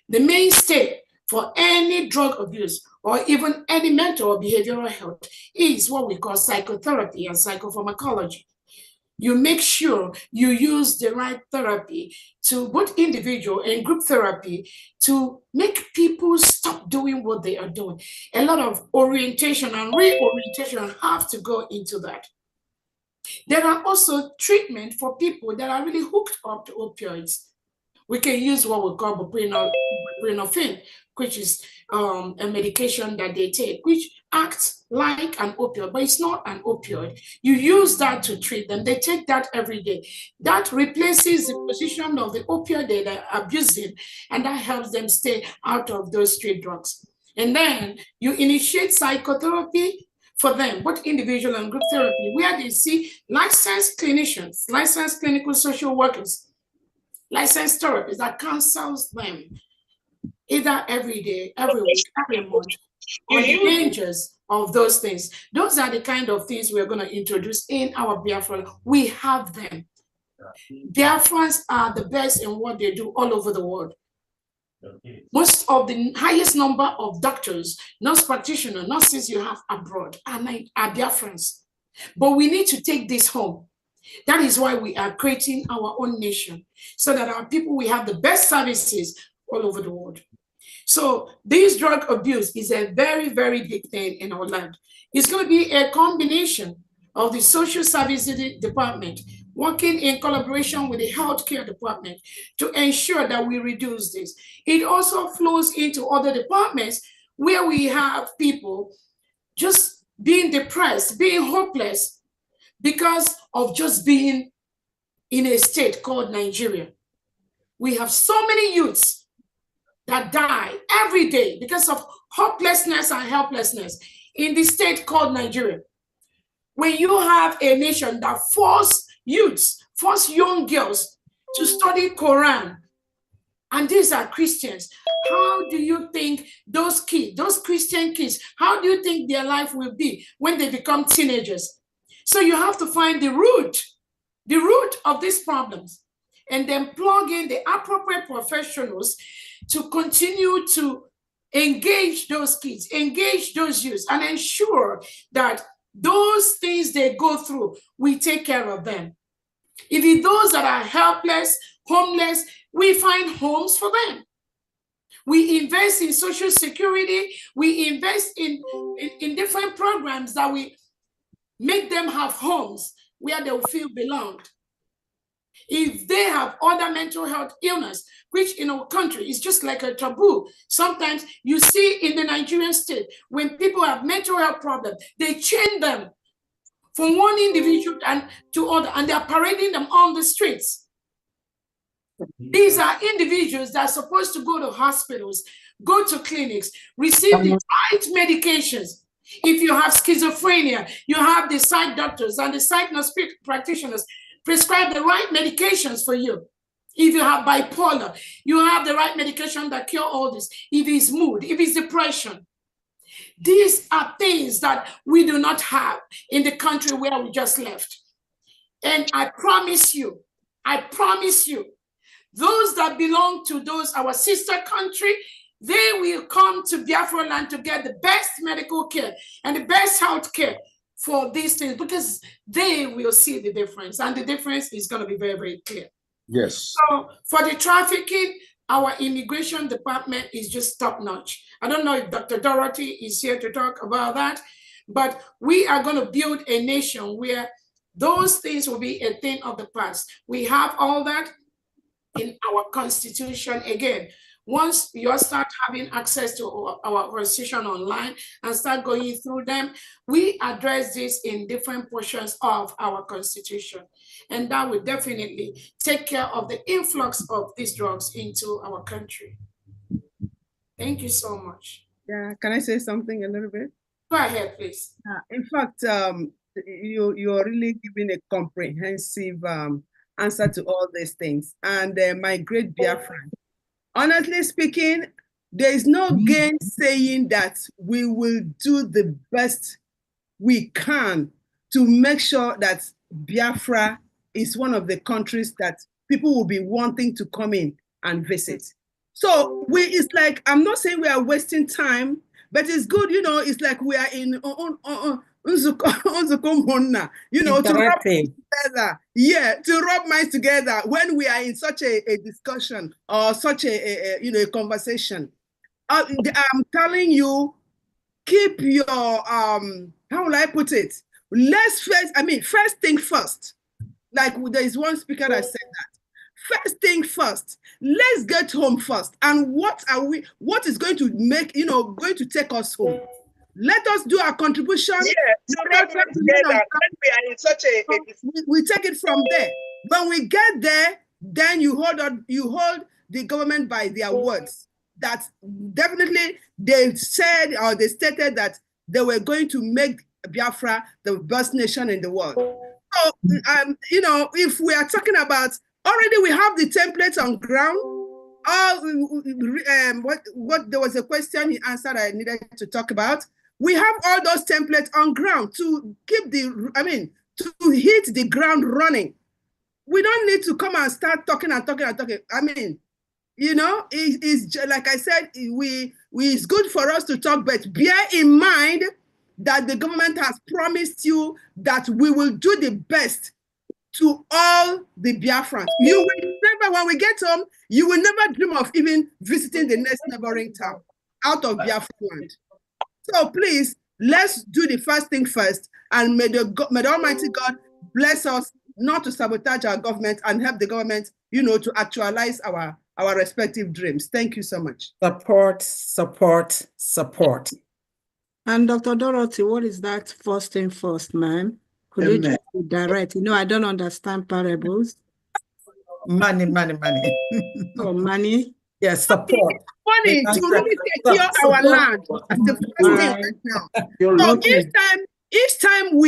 the mainstay for any drug abuse or even any mental or behavioral health is what we call psychotherapy and psychopharmacology. You make sure you use the right therapy to both individual and group therapy to make people stop doing what they are doing. A lot of orientation and reorientation have to go into that. There are also treatment for people that are really hooked up to opioids. We can use what we call buprenorphine, which is a medication that they take, which acts like an opioid, but it's not an opioid. You use that to treat them. They take that every day. That replaces the position of the opioid they are abusing, and that helps them stay out of those street drugs. And then you initiate psychotherapy for them, both individual and group therapy, where they see licensed clinicians, licensed clinical social workers, licensed therapists that counsels them either every day, every week, every month, on the dangers of those things. Those are the kind of things we're going to introduce in our Biafra. We have them. Biafrans are the best in what they do all over the world. Most of the highest number of doctors, nurse practitioners, nurses you have abroad are Biafrans. But we need to take this home. That is why we are creating our own nation, so that our people will have the best services all over the world. So this drug abuse is a very, very big thing in our land. It's going to be a combination of the social services department working in collaboration with the healthcare department to ensure that we reduce this. It also flows into other departments where we have people just being depressed, being hopeless because of just being in a state called Nigeria. We have so many youths that die every day because of hopelessness and helplessness in the state called Nigeria. When you have a nation that force youths, force young girls to study Quran, and these are Christians, how do you think those kids, those Christian kids, how do you think their life will be when they become teenagers? So you have to find the root of these problems, and then plug in the appropriate professionals to continue to engage those kids, engage those youths, and ensure that those things they go through, we take care of them. If it's those that are helpless, homeless, we find homes for them. We invest in social security. We invest in different programs that we make them have homes where they will feel belonged. If they have other mental health illness, which in our country is just like a taboo. Sometimes you see in the Nigerian state, when people have mental health problems, they chain them from one individual to other, and they're parading them on the streets. These are individuals that are supposed to go to hospitals, go to clinics, receive the right medications. If you have schizophrenia, you have the psych doctors and the psych nurse practitioners prescribe the right medications for you. If you have bipolar, you have the right medication that cure all this. If it's mood, if it's depression. These are things that we do not have in the country where we just left. And I promise you, those that belong to our sister country, they will come to Biafra land to get the best medical care and the best health care for these things, because they will see the difference, and the difference is going to be very, very clear. Yes. So for the trafficking, our immigration department is just top notch. I don't know if Dr. Dorothy is here to talk about that, but we are going to build a nation where those things will be a thing of the past. We have all that in our constitution. Again, once you start having access to our constitution online and start going through them, we address this in different portions of our constitution. And that will definitely take care of the influx of these drugs into our country. Thank you so much. Yeah, can I say something a little bit? Go ahead, please. In fact, you're really giving a comprehensive answer to all these things. And my great Biafran, honestly speaking, there is no gain saying that we will do the best we can to make sure that Biafra is one of the countries that people will be wanting to come in and visit. So it's like, I'm not saying we are wasting time, but it's good, you know, it's like we are in, you know, to rub together. Yeah, to rub minds together when we are in such a discussion or such a you know, a conversation. I'm telling you, keep your how will I put it? First thing first. Like there is one speaker that said that. First thing first, let's get home first. And what is going to make, you know, going to take us home? Let us do our contribution. Yeah, we are in such we take it from there. When we get there, then you hold the government by their words. That definitely they said or they stated that they were going to make Biafra the best nation in the world. So, you know, if we are talking about, already we have the templates on ground. What there was a question he answered I needed to talk about. We have all those templates on ground to keep to hit the ground running. We don't need to come and start talking and talking and talking. I mean, you know, it's like I said, it's good for us to talk, but bear in mind that the government has promised you that we will do the best to all the Biafrans. You will never, when we get home, you will never dream of even visiting the next neighboring town out of Biafra land. So please, let's do the first thing first, and may the Almighty God bless us not to sabotage our government and help the government, you know, to actualize our respective dreams. Thank you so much. Support, support, support. And Dr. Dorothy, what is that first thing first, ma'am? Could you just be direct? You know, I don't understand parables. Money. Oh, money? Yes, support. Money to really secure our land. That's the first thing right now. So each time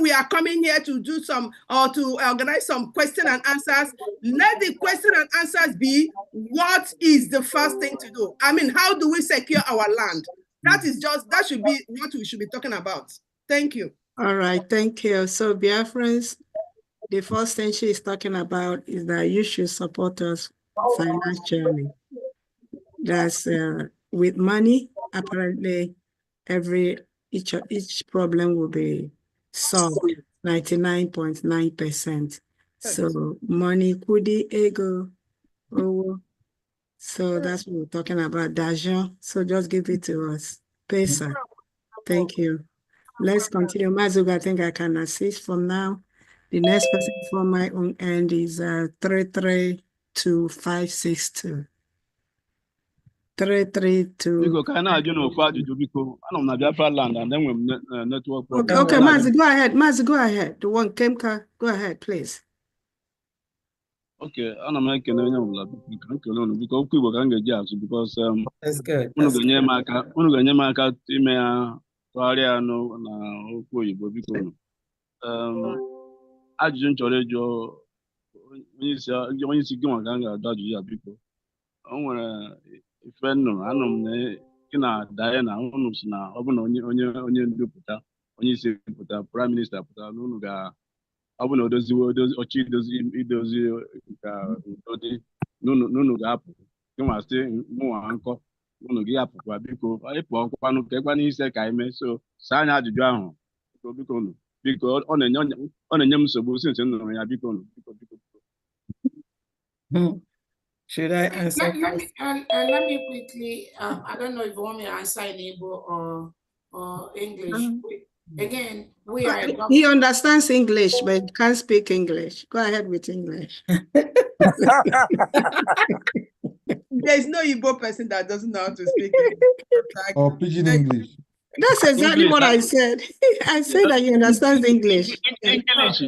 we are coming here to do some or to organize some question and answers, let the question and answers be, what is the first thing to do? I mean, how do we secure our land? That should be what we should be talking about. Thank you. All right, thank you. So Biafrans, the first thing she is talking about is that you should support us financially. That's with money, apparently each problem will be solved 99.9%. So money, kudi, ego, owo. So that's what we're talking about, Dajon. So just give it to us. Pesa. Thank you. Let's continue. Mazuga, I think I can assist from now. The next person from my own end is 332562. 332. Biko, can I do no for Biko? I don't know Biafra land, and then we network. Okay, Mazi, go ahead. Mazi, go ahead. The one Kemka, go ahead, please. Okay, I'm making a because people can get jobs because that's good. Uno ganye maka time ya twaria no na okwu Igbo biko ajụjụ nchọrọ ịjụ onye isi gị nwa ka m ga-adụ ajụjụ ya biko. O nwere ife nnụrụ anụ m na gị na Diana unu si na ọ bụ na onye ndupụta onye isi pụta prime minister pụta na unu ọ bụ na ọchị idozi ka udo dị n'unu ga-apụ gịnwa sị mụnwa nkọ unu gị apụkwa biko ịpụ ọkwanụ ka ekwana ise ka anyị mee so saa anya ajụjụ ahụ biko unu biko ọ na-enye m nsogbu since nụrụ ya biko unu biko. Should I answer? Let me quickly, I don't know if you want me to answer in Igbo or English. Again, we are. He understands English, but can't speak English. Go ahead with English. There's no Igbo person that doesn't know how to speak English. Or pidgin English. That's exactly what I said. I said that he understands English. English,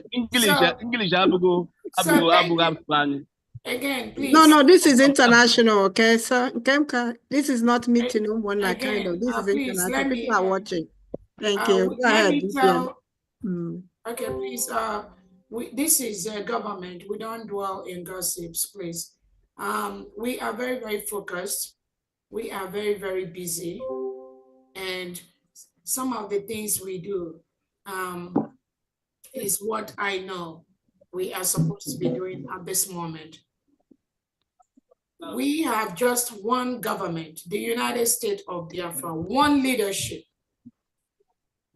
again, please. No, this is international, okay, sir? This is not meeting one like kind of. This is international. People are watching. Thank you. Go ahead. Okay, please. This is government. We don't dwell in gossips, please. We are very, very focused. We are very, very busy. And some of the things we do is what I know we are supposed to be doing at this moment. We have just one government, the United States of Biafra, one leadership.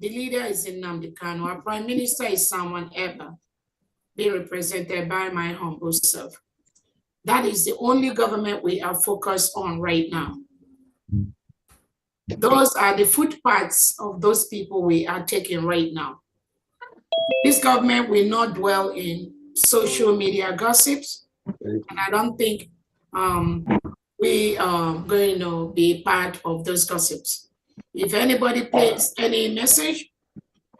The leader is Nnamdi Kanu. Our prime minister is someone ever be represented by my humble self. That is the only government we are focused on right now. Those are the footpaths of those people we are taking right now. This government will not dwell in social media gossips, and I don't think we are going to be part of those gossips. If anybody plays any message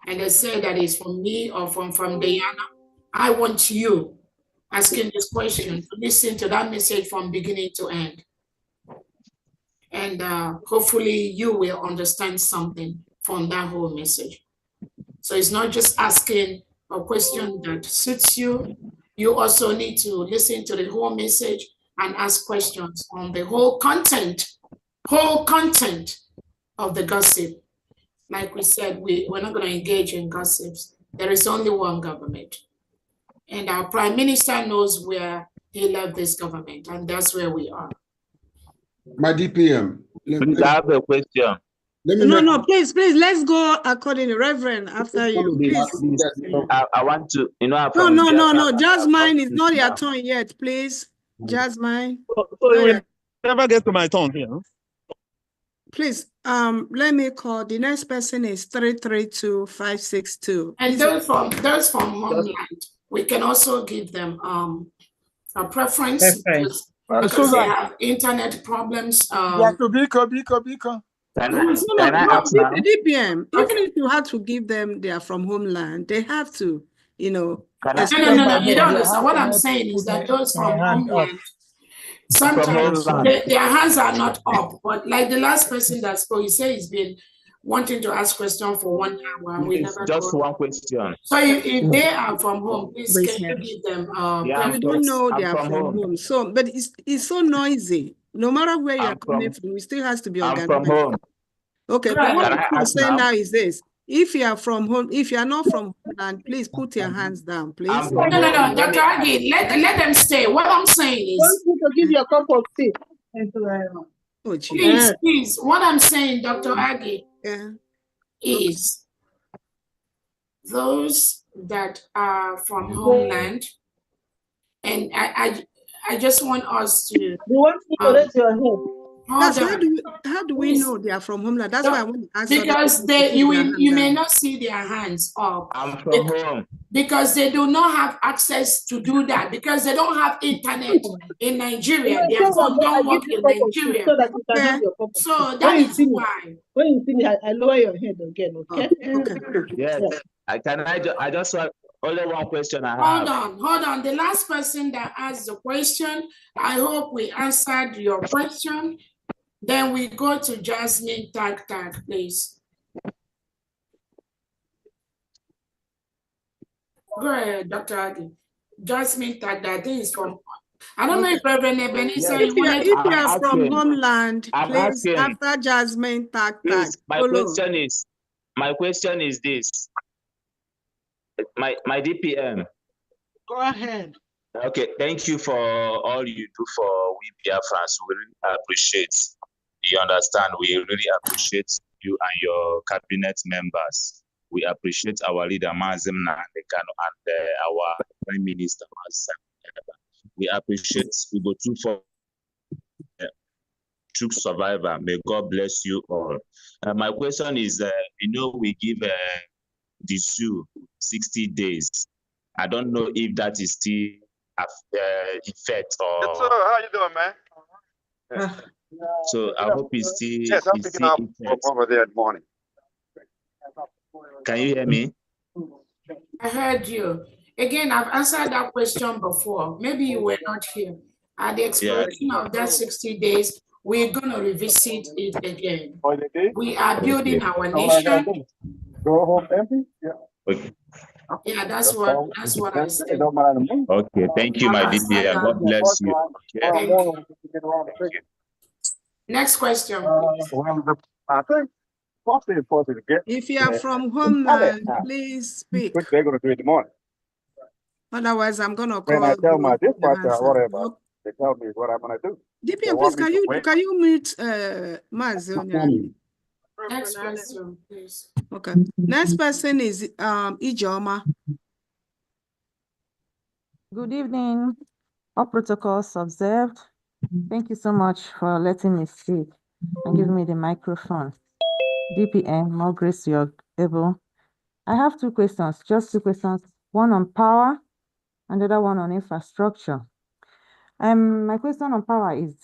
and they say that it's from me or from Diana, I want you asking this question to listen to that message from beginning to end. And hopefully you will understand something from that whole message. So it's not just asking a question that suits you. You also need to listen to the whole message and ask questions on the whole content of the gossip. Like we said, we're not going to engage in gossips. There is only one government. And our prime minister knows where he left this government, and that's where we are. My DPM. I have a question. No, please, let's go according to Reverend after you. Please. I want to, No. Jasmine is not your turn yet, please. Jasmine. So you never get to my turn here. Please, let me call. The next person is 332562. And those from Homeland, we can also give them a preference because they have internet problems. Biko. DPM, even if you have to give them, they are from Homeland, they have to, No, you don't understand. What I'm saying is that those from Homeland, sometimes their hands are not up, but like the last person that spoke, he said he's been wanting to ask questions for 1 hour. We never just one question. So if they are from home, please can you give them we don't know they are from home. So, but it's so noisy. No matter where you're coming from, it still has to be organized. I'm from home. Okay, but what I'm saying now is this. If you are from home, if you are not from Homeland, please put your hands down, please. No, Dr. Agi, let them stay. What I'm saying is, I want to give you a cup of tea. Oh, please. What I'm saying, Dr. Agi, is those that are from Homeland, and I just want us to. You want to correct your head. That's how do we know they are from Homeland? That's why I want to ask. Because you may not see their hands up. I'm from home. Because they do not have access to do that, because they don't have internet in Nigeria. Their phone don't work in Nigeria. So that is why. When you see me, I lower your head again, okay? Yes. I just want only one question I have. Hold on. The last person that asked the question, I hope we answered your question. Then we go to Jasmine Tag, please. Go ahead, Dr. Adi. Jasmine Tag, I think is from, I don't know if Reverend Ebenezer, if you are from Homeland, please, after Jasmine Tag. My question is this. My DPM. Go ahead. Okay, thank you for all you do for we Biafrans. We really appreciate. You understand? We really appreciate you and your cabinet members. We appreciate our leader Mazim Nandekano and our Prime Minister Mazim. We appreciate we go to for true survivor. May God bless you all. My question is, we give the zoo 60 days. I don't know if that is still effect or. So how you doing, man? So I hope it's still. Yes, I'm picking up over there in the morning. Can you hear me? I heard you. Again, I've answered that question before. Maybe you were not here. At the expiration of that 60 days, we're going to revisit it again. We are building our nation. Go home empty? Yeah. Okay. Yeah, that's what I said. Okay, thank you, my DPM. God bless you. Thank you. Next question. I think if you are from home now, please speak. Which they're going to do in the morning. Otherwise, I'm going to When call. I tell my dispatcher or whatever, they tell me what I'm going to do. DPM, please, can you mute Mazi? Next question, please. Okay. Next person is Ijoma. Good evening. All protocols observed. Thank you so much for letting me speak and giving me the microphone. DPM, more grace you're able. I have two questions, just two questions. One on power and the other one on infrastructure. My question on power is,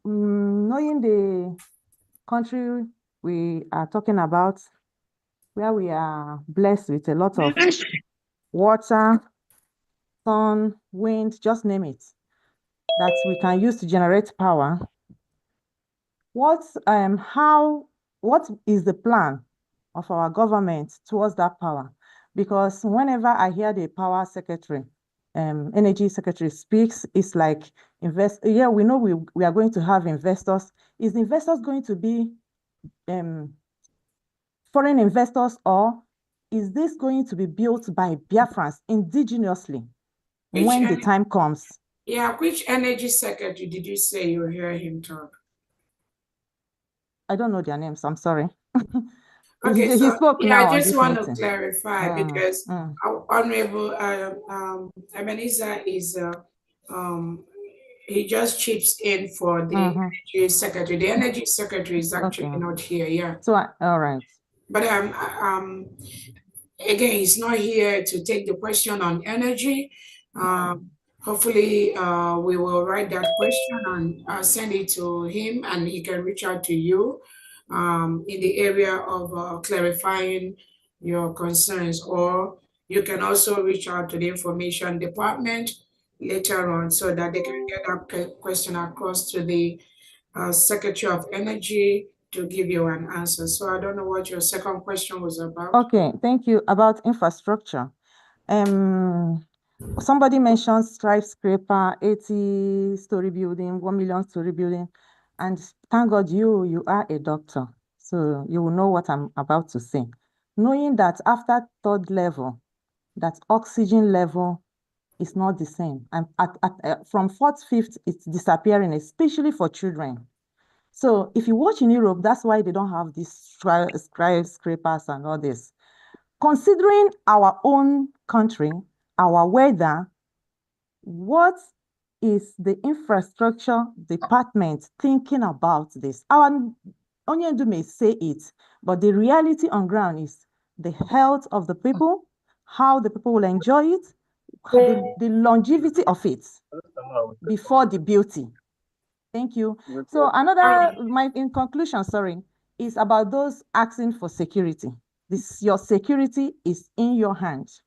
knowing the country we are talking about, where we are blessed with a lot of water, sun, wind, just name it, that we can use to generate power. What is the plan of our government towards that power? Because whenever I hear the power secretary, energy secretary speaks, it's like we know we are going to have investors. Is the investors going to be foreign investors, or is this going to be built by Biafrans indigenously when the time comes? Yeah, which energy secretary did you say you hear him talk? I don't know their names, I'm sorry. Okay, he spoke now. I just want to clarify because our Honorable Ebenezer is he just chips in for the energy secretary. The energy secretary is actually not here. Yeah. So all right. But again, he's not here to take the question on energy. Hopefully, we will write that question and send it to him, and he can reach out to you in the area of clarifying your concerns, or you can also reach out to the information department later on so that they can get that question across to the Secretary of Energy to give you an answer. So I don't know what your second question was about. Okay, thank you. About infrastructure. Somebody mentioned skyscraper, 80-story building, 1 million story building. And thank God you are a doctor, so you will know what I'm about to say. Knowing that after third level, that oxygen level is not the same. And from fourth, fifth, it's disappearing, especially for children. So if you watch in Europe, that's why they don't have these skyscrapers and all this. Considering our own country, our weather, what is the infrastructure department thinking about this? Our Onyendu may say it, but the reality on ground is the health of the people, how the people will enjoy it, the longevity of it before the beauty. Thank you. So in conclusion, is about those asking for security. Your security is in your hands.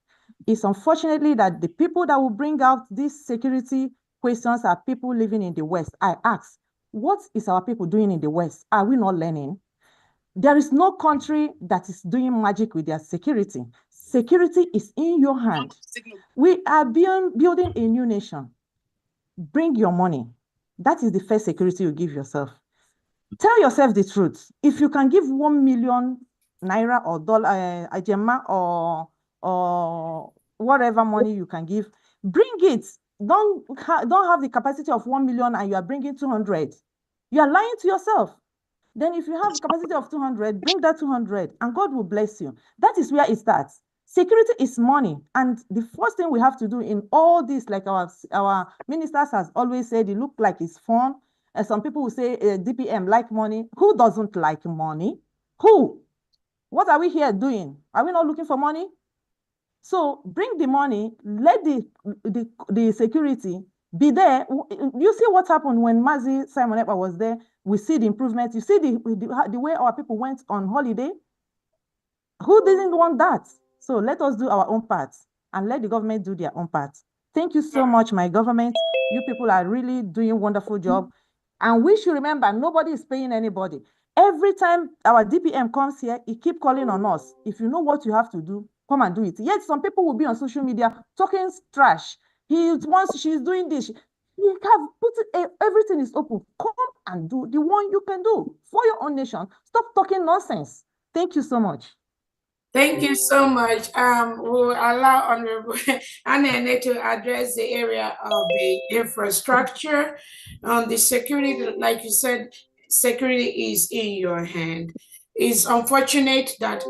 It's unfortunately that the people that will bring out these security questions are people living in the West. I ask, what is our people doing in the West? Are we not learning? There is no country that is doing magic with their security. Security is in your hand. We are building a new nation. Bring your money. That is the first security you give yourself. Tell yourself the truth. If you can give 1 million naira or dollar, ajema or or whatever money you can give, bring it. Don't have the capacity of 1 million and you are bringing 200. You are lying to yourself. Then if you have a capacity of 200, bring that 200 and God will bless you. That is where it starts. Security is money. And the first thing we have to do in all this, like our ministers has always said, it look like it's fun. And some people will say DPM like money. Who doesn't like money? Who? What are we here doing? Are we not looking for money? So bring the money, let the security be there. You see what happened when Mazi Simon Ekpa was there. We see the improvement. You see the way our people went on holiday. Who didn't want that? So let us do our own part and let the government do their own part. Thank you so much, my government. You people are really doing a wonderful job. And we should remember, nobody is paying anybody. Every time our DPM comes here, he keep calling on us. If you know what you have to do, come and do it. Yet some people will be on social media talking trash. She's doing this. You have put it, everything is open. Come and do the one you can do for your own nation. Stop talking nonsense. Thank you so much. Thank you so much. We'll allow Honorable Anene to address the area of the infrastructure. The security, like you said, security is in your hand. It's unfortunate that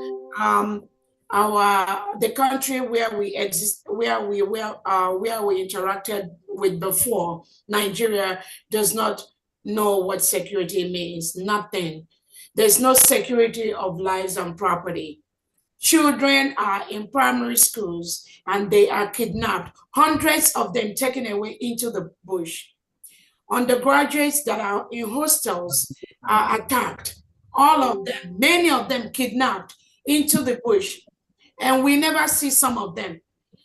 the country where we exist, where we interacted with before, Nigeria, does not know what security means. Nothing. There's no security of lives and property. Children are in primary schools and they are kidnapped, hundreds of them taken away into the bush. Undergraduates that are in hostels are attacked, all of them, many of them kidnapped into the bush. And we never see some of them.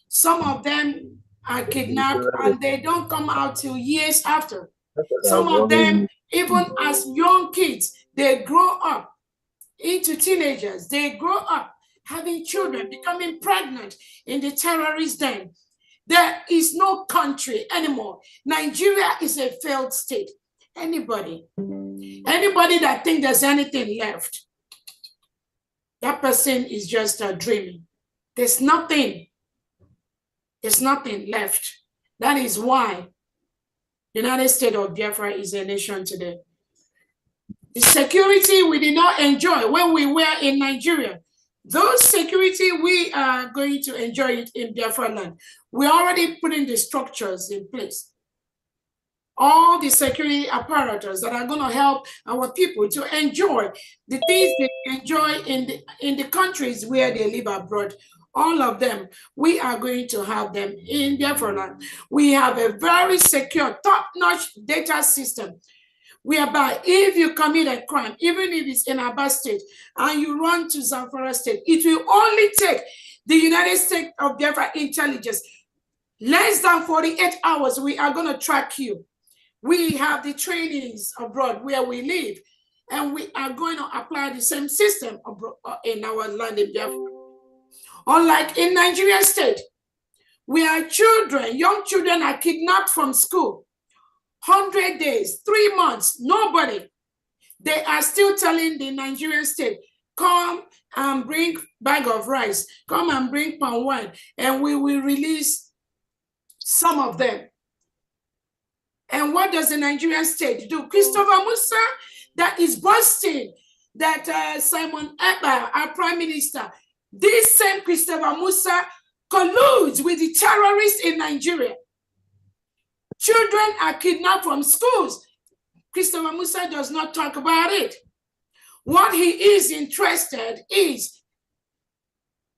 Some of them are kidnapped and they don't come out till years after. Some of them, even as young kids, they grow up into teenagers, they grow up having children, becoming pregnant in the terrorist den. There is no country anymore. Nigeria is a failed state. Anybody that thinks there's anything left, that person is just dreaming. There's nothing left. That is why the United States of Biafra is a nation today. The security we did not enjoy when we were in Nigeria, those security we are going to enjoy it in Biafra land. We're already putting the structures in place. All the security apparatus that are going to help our people to enjoy the things they enjoy in the countries where they live abroad. All of them, we are going to have them in Biafra land. We have a very secure, top-notch data system whereby if you commit a crime, even if it's in Aba State, and you run to Zamfara State, it will only take the United States of Biafra intelligence less than 48 hours. We are going to track you. We have the trainings abroad where we live, and we are going to apply the same system abroad, in our land in Biafra. Unlike in Nigeria State, where young children are kidnapped from school, 100 days, 3 months, nobody. They are still telling the Nigerian state, come and bring bag of rice, come and bring palm wine, and we will release some of them. And what does the Nigerian state do? Christopher Musa, that is boasting that Simon Ekpa, our prime minister, this same Christopher Musa colludes with the terrorists in Nigeria. Children are kidnapped from schools. Christopher Musa does not talk about it. What he is interested is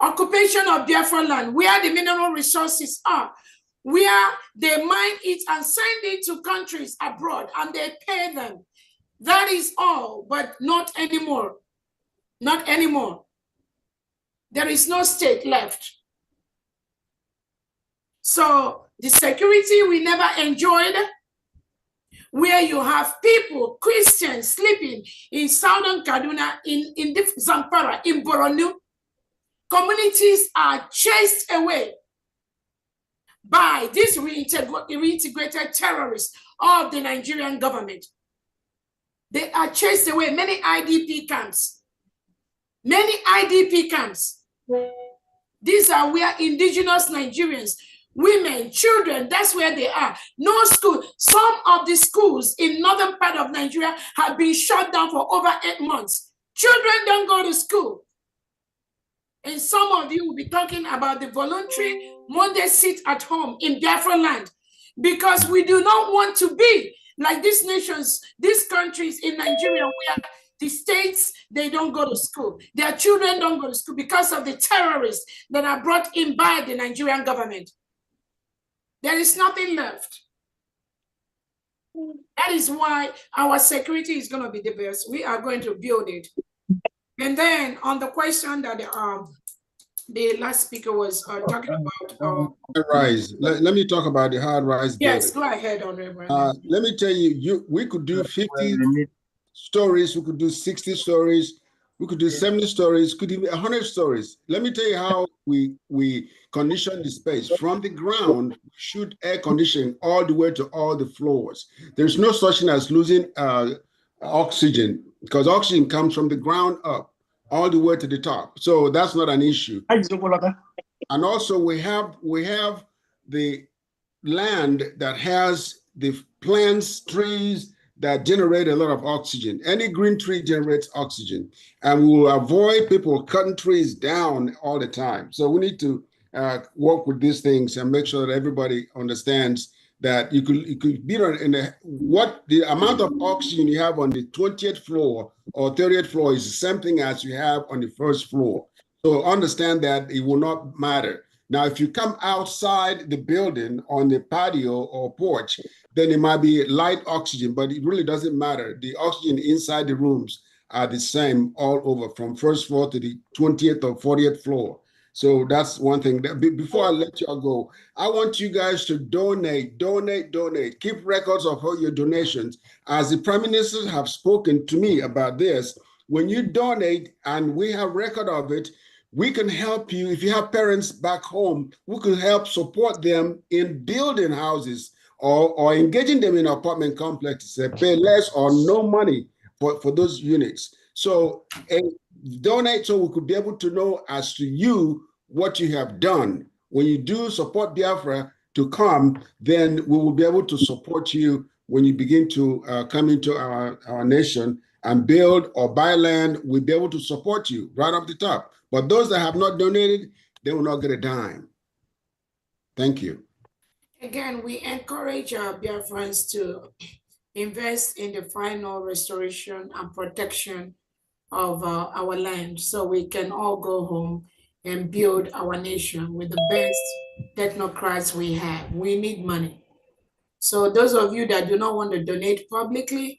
occupation of Biafra land, where the mineral resources are, where they mine it and send it to countries abroad and they pay them. That is all, but not anymore. Not anymore. There is no state left. So the security we never enjoyed, where you have people, Christians, sleeping in southern Kaduna, in Zamfara, in Borno, communities are chased away by these reintegrated terrorists of the Nigerian government. They are chased away. Many IDP camps. These are where indigenous Nigerians, women, children, that's where they are. No school. Some of the schools in northern part of Nigeria have been shut down for over 8 months. Children don't go to school. And some of you will be talking about the voluntary Monday sit at home in Biafra land, because we do not want to be like these nations, these countries in Nigeria where the states, they don't go to school. Their children don't go to school because of the terrorists that are brought in by the Nigerian government. There is nothing left. That is why our security is going to be the best. We are going to build it. And then on the question that the last speaker was talking about. Rise. Let me talk about the hard rise. Yes, building. go ahead, Honorable. Let me tell you, we could do 50 stories, we could do 60 stories, we could do 70 stories, could even 100 stories. Let me tell you how we condition the space. From the ground, we shoot air conditioning all the way to all the floors. There's no such thing as losing oxygen, because oxygen comes from the ground up all the way to the top. So that's not an issue. And also we have the land that has the plants, trees that generate a lot of oxygen. Any green tree generates oxygen, and we will avoid people cutting trees down all the time. So we need to work with these things and make sure that everybody understands that you could be in the amount of oxygen you have on the 20th floor or 30th floor is the same thing as you have on the first floor. So understand that it will not matter. Now, if you come outside the building on the patio or porch, then it might be light oxygen, but it really doesn't matter. The oxygen inside the rooms are the same all over, from first floor to the 20th or 40th floor. So that's one thing. Before I let y'all go, I want you guys to donate. Keep records of all your donations. As the Prime Minister have spoken to me about this, when you donate and we have record of it, we can help you. If you have parents back home, we can help support them in building houses or engaging them in apartment complexes. They pay less or no money for those units. So donate so we could be able to know as to you what you have done. When you do support Biafra to come, then we will be able to support you when you begin to come into our nation and build or buy land. We'll be able to support you right off the top. But those that have not donated, they will not get a dime. Thank you. Again, we encourage our Biafrans to invest in the final restoration and protection of our land, so we can all go home and build our nation with the best technocrats we have. We need money. So those of you that do not want to donate publicly,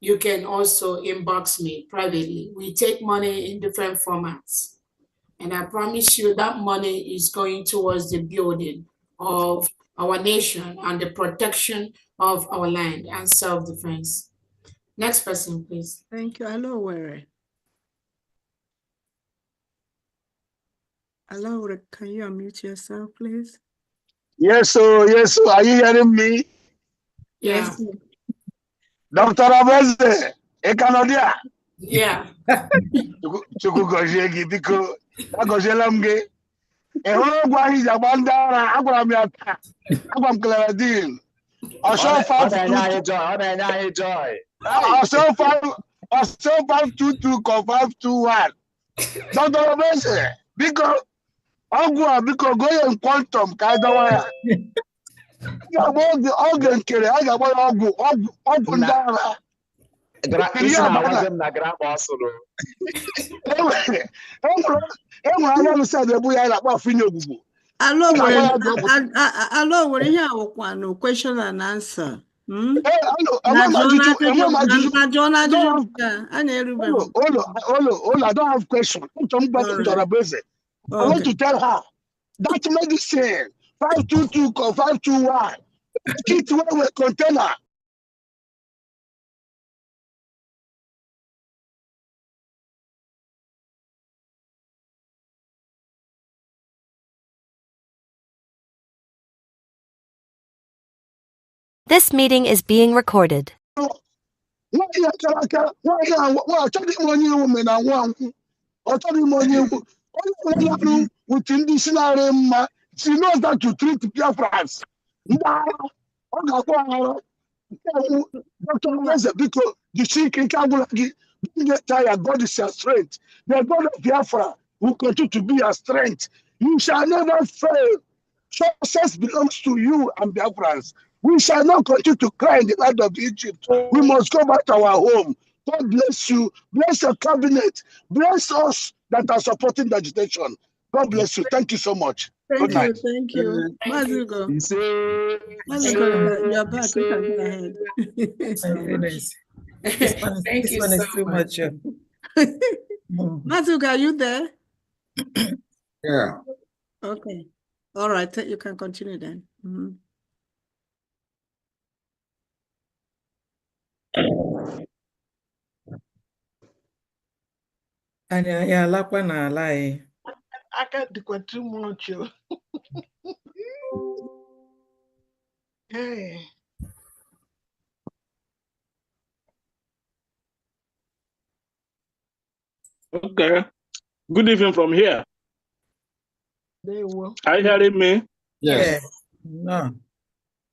you can also inbox me privately. We take money in different formats. And I promise you that money is going towards the building of our nation and the protection of our land and self-defense. Next person, please. Thank you. Hello, where? Hello, can you unmute yourself, please? Yes, so are you hearing me? Yeah. Dr. Orabueze, Ekanodia. Yeah. Chukwu gozie gị biko, agoziela m gị. Ị hụrụ ụgwọ ahụ iji agba ndị ara, agwara m ya taa, agwa m Claudine. Ọsọ 522 ka 521. Dr. Orabueze, biko, ọgwụ a biko goye m quantum ka anyị dọwa ya. Oge nkere, a ga-agba ya ọgwụ ndị ara. Enwere anya lụsa ebu ya na-akpọ afinye ogbugbo. Hello, where you are no question and answer. I don't have question. I want to tell her that medicine 522 or 521 kit with container. This meeting is being recorded. with Indishinarema. She knows that to treat Biafrans. Dr. Orabueze, because the sick in Kabulagi, get tired, God is your strength. The God of Biafra will continue to be your strength. You shall never fail. Success belongs to you and Biafrans. We shall not continue to cry in the land of Egypt. We must go back to our home. God bless you. Bless your cabinet. Bless us that are supporting the agitation. God bless you. Thank you so much. Good night. Thank you. Mazugo. Mazugo, you're back. You can go ahead. This one is too much. Mazugo, are you there? Yeah. Okay. All right. You can continue then. Yeah, lakwa na alai. I can't do too much. Hey. Okay. Good evening from here. Are you hearing me? Yes. No.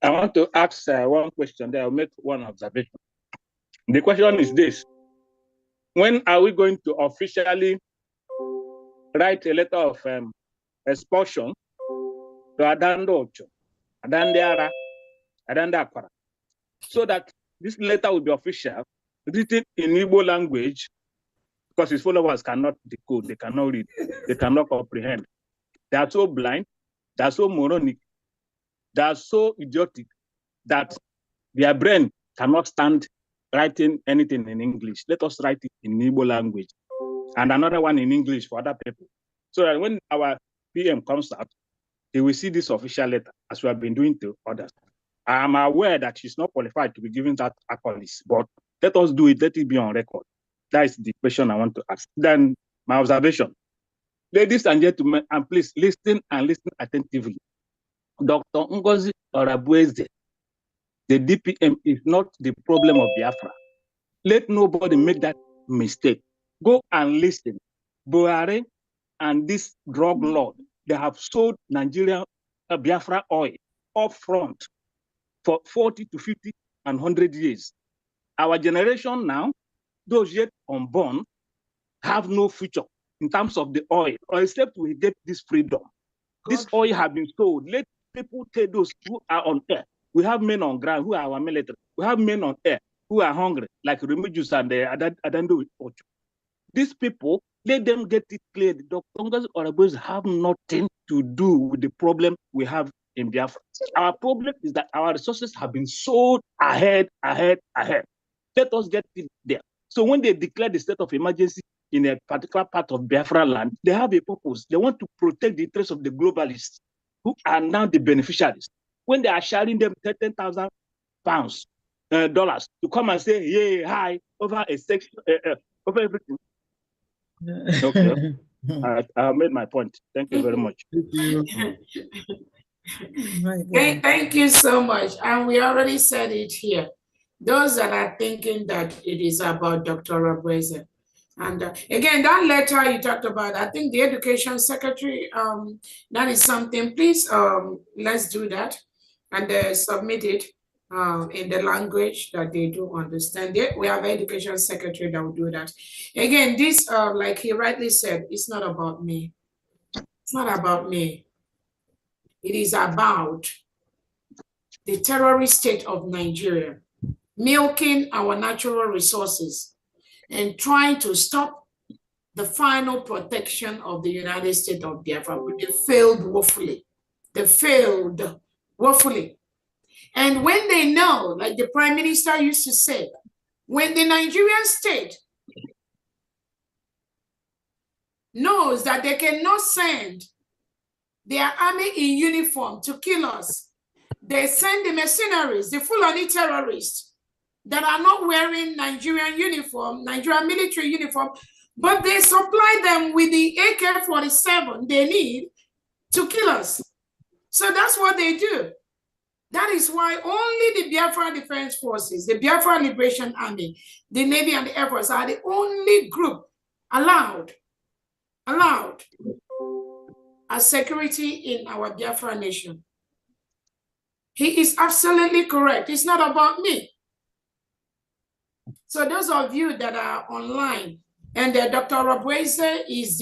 I want to ask one question. Then I'll make one observation. The question is this: when are we going to officially write a letter of expulsion to Adando Ocho, Adandiara, Adandakwara, so that this letter will be official, written in Igbo language, because his followers cannot decode, they cannot read, they cannot comprehend. They are so blind, they are so moronic, they are so idiotic that their brain cannot stand writing anything in English. Let us write it in Igbo language, and another one in English for other people, so that when our PM comes out, he will see this official letter, as we have been doing to others. I am aware that she's not qualified to be given that accolades, but let us do it, let it be on record. That is the question I want to ask. Then my observation. Ladies and gentlemen, and please listen and listen attentively. Dr. Ngozi Orabueze, the DPM is not the problem of Biafra. Let nobody make that mistake. Go and listen. Buhari and this drug lord, they have sold Nigerian Biafra oil up front for 40 to 50 and 100 years. Our generation now, those yet unborn, have no future in terms of the oil, or except we get this freedom. This oil has been sold. Let people tell those who are on air. We have men on ground who are our military. We have men on air who are hungry, like Remedios and Adando Ocho. These people, let them get it clear. Dr. Ngozi Orabueze have nothing to do with the problem we have in Biafra. Our problem is that our resources have been sold ahead. Let us get it there. So when they declare the state of emergency in a particular part of Biafra land, they have a purpose. They want to protect the interests of the globalists who are now the beneficiaries. When they are sharing them $10,000 dollars to come and say, yay, hi, over a section, over everything. Okay, I made my point. Thank you very much. Thank you so much. And we already said it here. Those that are thinking that it is about Dr. Orabueze. And again, that letter you talked about, I think the Education Secretary, that is something, please, let's do that and submit it in the language that they do understand it. We have an Education Secretary that will do that. Again, this, like he rightly said, it's not about me. It's not about me. It is about the terrorist state of Nigeria, milking our natural resources and trying to stop the final protection of the United States of Biafra. But they failed woefully. They failed woefully. And when they know, like the Prime Minister used to say, when the Nigerian state knows that they cannot send their army in uniform to kill us, they send the mercenaries, the Fulani terrorists that are not wearing Nigerian uniform, Nigerian military uniform, but they supply them with the AK-47 they need to kill us. So that's what they do. That is why only the Biafra Defense Forces, the Biafra Liberation Army, the Navy and the Air Force are the only group allowed as security in our Biafra nation. He is absolutely correct. It's not about me. So those of you that are online, and Dr. Orabueze is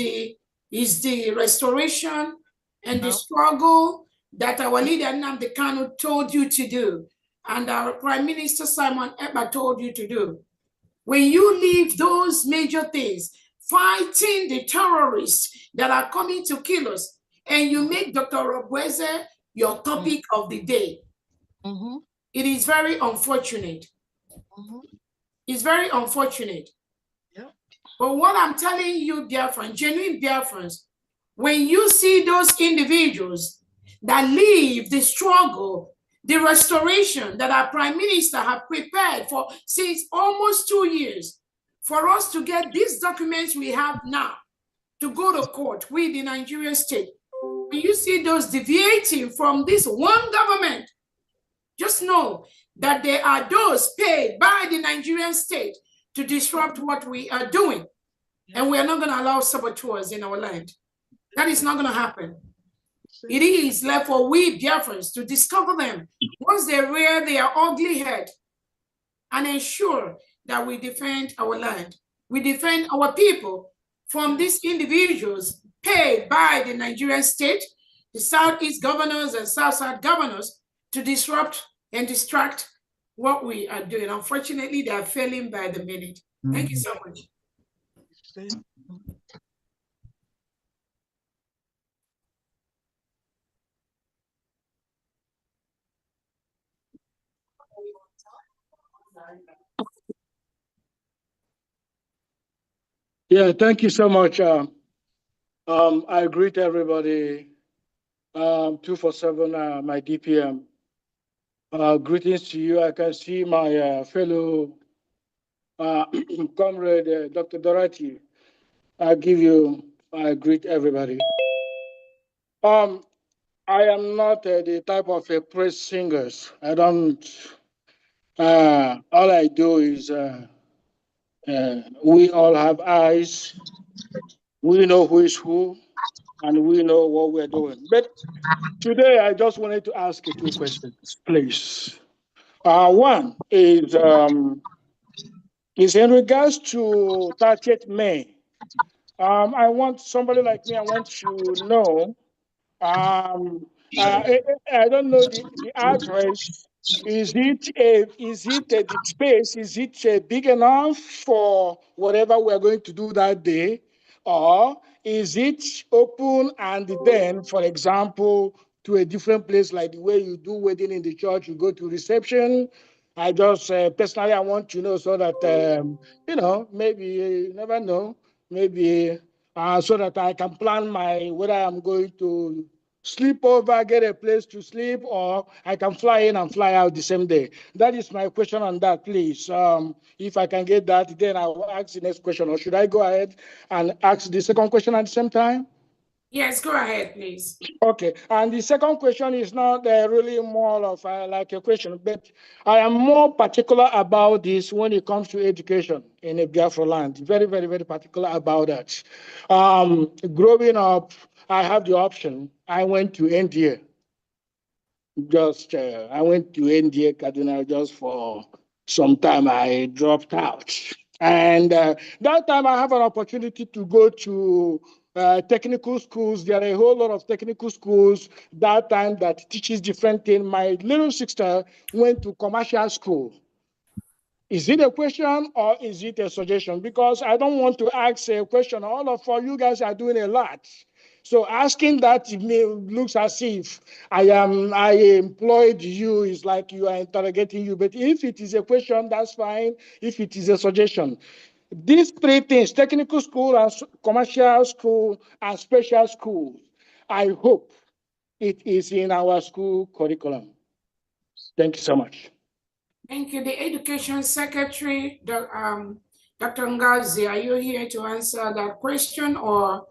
the restoration and the struggle that our leader Nnamdi Kanu told you to do, and our Prime Minister Simon Ekpa told you to do. When you leave those major things, fighting the terrorists that are coming to kill us, and you make Dr. Orabueze your topic of the day, it is very unfortunate. It's very unfortunate. Yeah. But what I'm telling you, Biafrans, genuine Biafrans, when you see those individuals that leave the struggle, the restoration that our Prime Minister have prepared for since almost 2 years, for us to get these documents we have now to go to court with the Nigerian state, when you see those deviating from this one government, just know that there are those paid by the Nigerian state to disrupt what we are doing. And we are not going to allow saboteurs in our land. That is not going to happen. It is left for we Biafrans to discover them once they rear their ugly head and ensure that we defend our land. We defend our people from these individuals paid by the Nigerian state, the Southeast governors and South-South governors, to disrupt and distract what we are doing. Unfortunately, they are failing by the minute. Thank you so much. Yeah, thank you so much. I greet everybody. 247, my DPM. Greetings to you. I can see my fellow comrade, Dr. Dorothy. I greet everybody. I am not the type of a praise singers. I don't, all I do is, we all have eyes. We know who is who, and we know what we're doing. But today, I just wanted to ask you 2 questions, please. One is in regards to 30th May. I want somebody like me, I want to know, I don't know the address. Is it the space? Is it big enough for whatever we're going to do that day? Or is it open and then, for example, to a different place like the way you do wedding in the church, you go to reception? I just personally, I want to know so that, maybe, you never know, maybe so that I can plan whether I'm going to sleep over, get a place to sleep, or I can fly in and fly out the same day. That is my question on that, please. If I can get that, then I will ask the next question. Or should I go ahead and ask the second question at the same time? Yes, go ahead, please. Okay, and the second question is not really more of like a question, but I am more particular about this when it comes to education in a Biafra land. Very, very, very particular about that. Growing up, I have the option. I went to India. I went to India, Kaduna, just for some time. I dropped out. And that time I have an opportunity to go to technical schools. There are a whole lot of technical schools that time that teaches different things. My little sister went to commercial school. Is it a question or is it a suggestion? Because I don't want to ask a question. All of you guys are doing a lot. So asking that looks as if I employed you, is like you are interrogating you. But if it is a question, that's fine. If it is a suggestion. These 3 things, technical school, and commercial school, and special schools, I hope it is in our school curriculum. Thank you so much. Thank you. The Education Secretary, Dr. Ngozi, are you here to answer that question, or?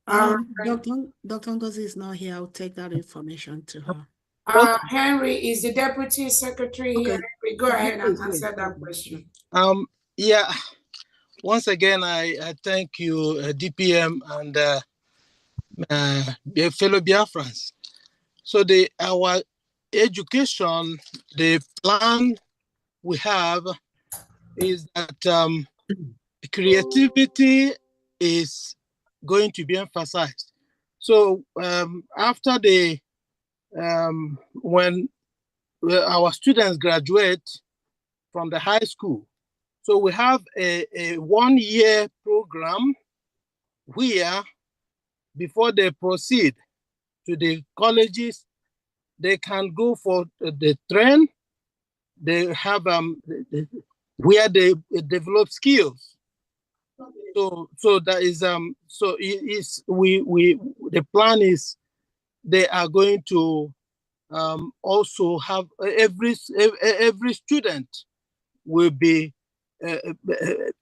Dr. Ngozi is not here. I'll take that information to her. Henry is the Deputy Secretary here. We go ahead and answer that question. Once again, I thank you, DPM, and fellow Biafrans. So our education, the plan we have is that creativity is going to be emphasized. So after when our students graduate from the high school, so we have a 1-year program where before they proceed to the colleges, they can go for the train. They have where they develop skills. So that is so it is the plan is they are going to also have every student will be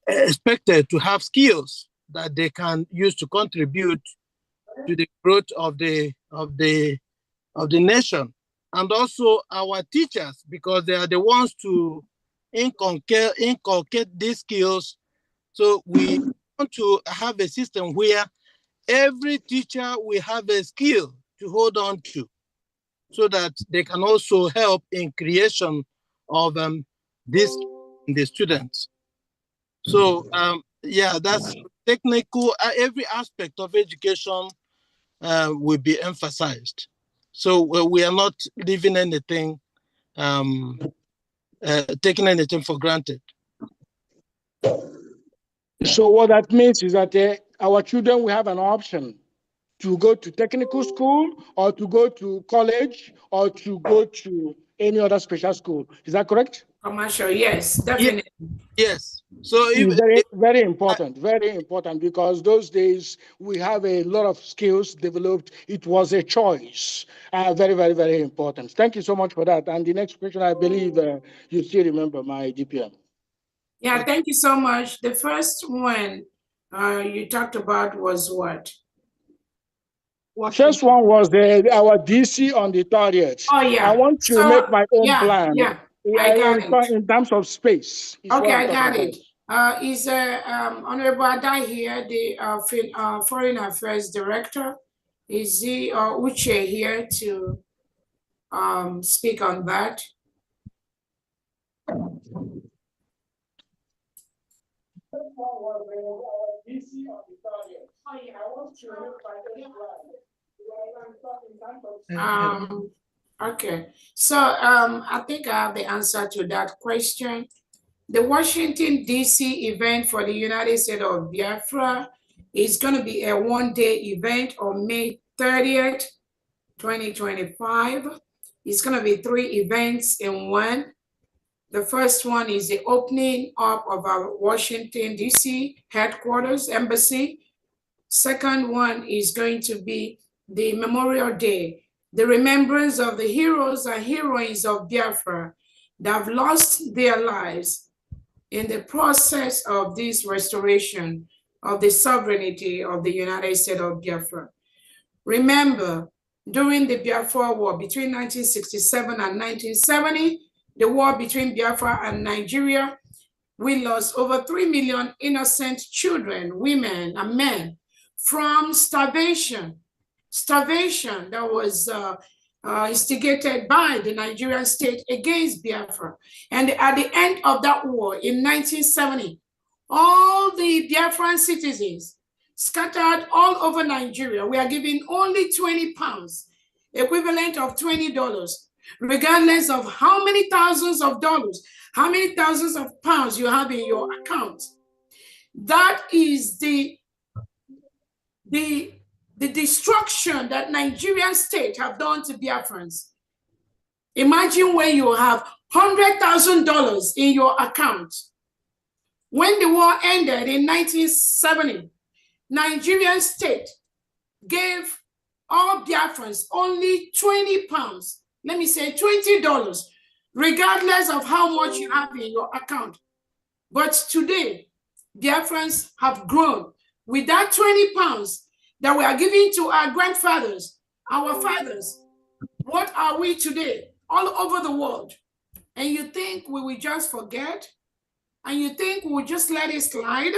expected to have skills that they can use to contribute to the growth of the nation, and also our teachers, because they are the ones to inculcate these skills. So we want to have a system where every teacher will have a skill to hold on to, so that they can also help in creation of this in the students. So yeah, that's technical. Every aspect of education will be emphasized. So we are not leaving anything, taking anything for granted. So what that means is that our children will have an option to go to technical school, or to go to college, or to go to any other special school. Is that correct? Commercial, yes, definitely. Yes. So very important, because those days we have a lot of skills developed. It was a choice. Very, very, very important. Thank you so much for that. And the next question, I believe you still remember my DPM. Yeah, thank you so much. The first one you talked about was what? First one was our DC on the 30th. Oh, yeah. I want to make my own plan. Yeah, I got it. In terms of space. Okay, I got it. Is Honorable Adai here, the Foreign Affairs Director? Is he or Uche here to speak on that? Okay, so I think I have the answer to that question. The Washington, D.C. event for the United States of Biafra is going to be a one-day event on May 30th, 2025. It's going to be 3 events in one. The first one is the opening up of our Washington, D.C. headquarters, embassy. Second one is going to be the Memorial Day, the remembrance of the heroes and heroines of Biafra that have lost their lives in the process of this restoration of the sovereignty of the United States of Biafra. Remember, during the Biafra War between 1967 and 1970, the war between Biafra and Nigeria, we lost over 3 million innocent children, women, and men from starvation. Starvation that was instigated by the Nigerian state against Biafra. And at the end of that war in 1970, all the Biafran citizens scattered all over Nigeria were given only 20 pounds, equivalent of $20, regardless of how many thousands of dollars, how many thousands of pounds you have in your account. That is the destruction that Nigerian state have done to Biafrans. Imagine when you have $100,000 in your account. When the war ended in 1970, Nigerian state gave all Biafrans only 20 pounds, let me say $20, regardless of how much you have in your account. But today, Biafrans have grown. With that 20 pounds that we are giving to our grandfathers, our fathers, what are we today? All over the world. And you think we will just forget? And you think we will just let it slide?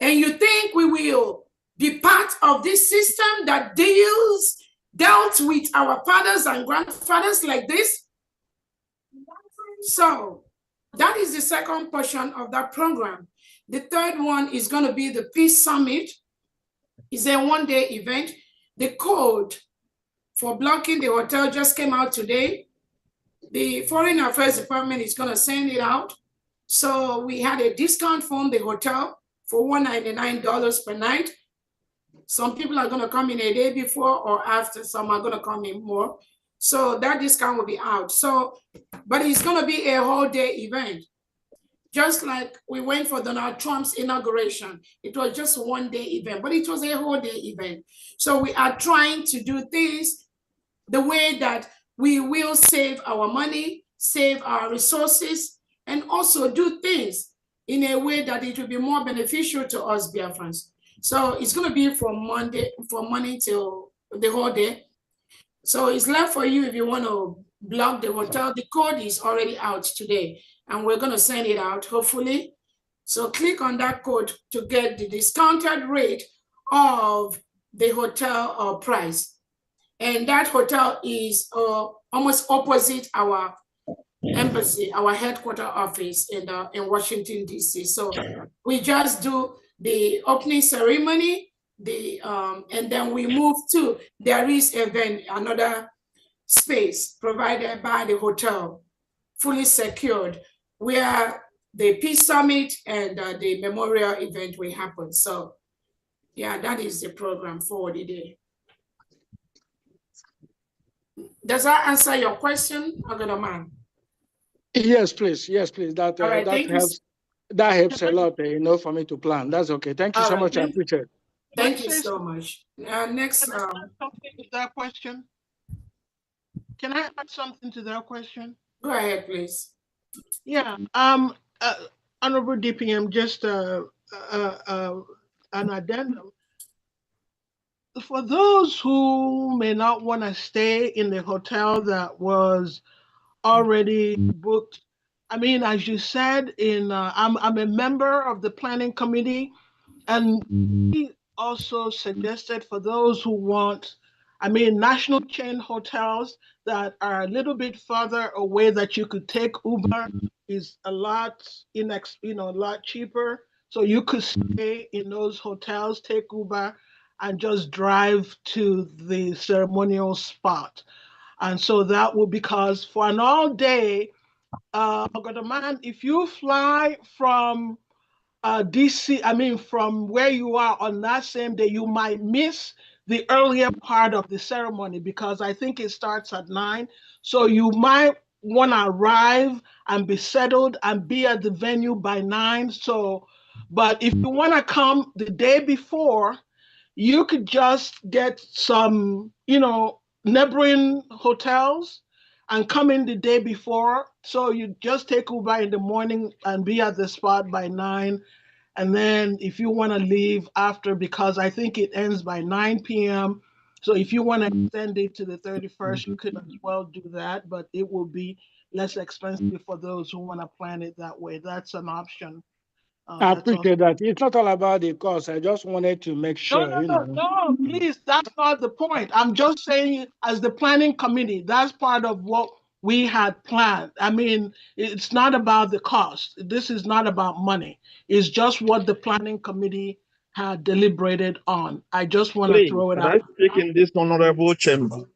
And you think we will be part of this system that dealt with our fathers and grandfathers like this? So that is the second portion of that program. The third one is going to be the Peace Summit. It's a one-day event. The code for blocking the hotel just came out today. The Foreign Affairs Department is going to send it out. So we had a discount from the hotel for $199 per night. Some people are going to come in a day before or after. Some are going to come in more. So that discount will be out. So, but it's going to be a whole day event. Just like we went for Donald Trump's inauguration. It was just one day event, but it was a whole day event. So we are trying to do things the way that we will save our money, save our resources, and also do things in a way that it will be more beneficial to us Biafrans. So it's going to be from Monday till the whole day. So it's left for you if you want to block the hotel. The code is already out today, and we're going to send it out, hopefully. So click on that code to get the discounted rate of the hotel price. And that hotel is almost opposite our embassy, our headquarters office in Washington, D.C. So we just do the opening ceremony, and then we move to, there is another space provided by the hotel, fully secured, where the Peace Summit and the memorial event will happen. So yeah, that is the program for the day. Does that answer your question, Agadaman? Yes, please. Yes, please. That All right, that helps a lot, for me to plan. That's okay. Thank you so much. I appreciate it. Thank you so much. Next. Something to that question. Can I add something to that question? Go ahead, please. Yeah. Honorable DPM, just an addendum. For those who may not want to stay in the hotel that was already booked, I mean, as you said, I'm a member of the planning committee, and we also suggested for those who want, I mean, national chain hotels that are a little bit further away that you could take Uber is a lot, a lot cheaper. So you could stay in those hotels, take Uber, and just drive to the ceremonial spot. And so that will, because for an all day, if you fly from DC, I mean, from where you are on that same day, you might miss the earlier part of the ceremony because I think it starts at 9. So you might want to arrive and be settled and be at the venue by 9. So, but if you want to come the day before, you could just get some, neighboring hotels and come in the day before. So you just take Uber in the morning and be at the spot by 9. And then if you want to leave after, because I think it ends by 9 p.m. So if you want to extend it to the 31st, you could as well do that, but it will be less expensive for those who want to plan it that way. That's an option. I appreciate that. It's not all about the cost. I just wanted to make sure, No, please, that's not the point. I'm just saying, as the planning committee, that's part of what we had planned. I mean, it's not about the cost. This is not about money. It's just what the planning committee had deliberated on. I just want to throw it out. Can I speak in this honorable chamber?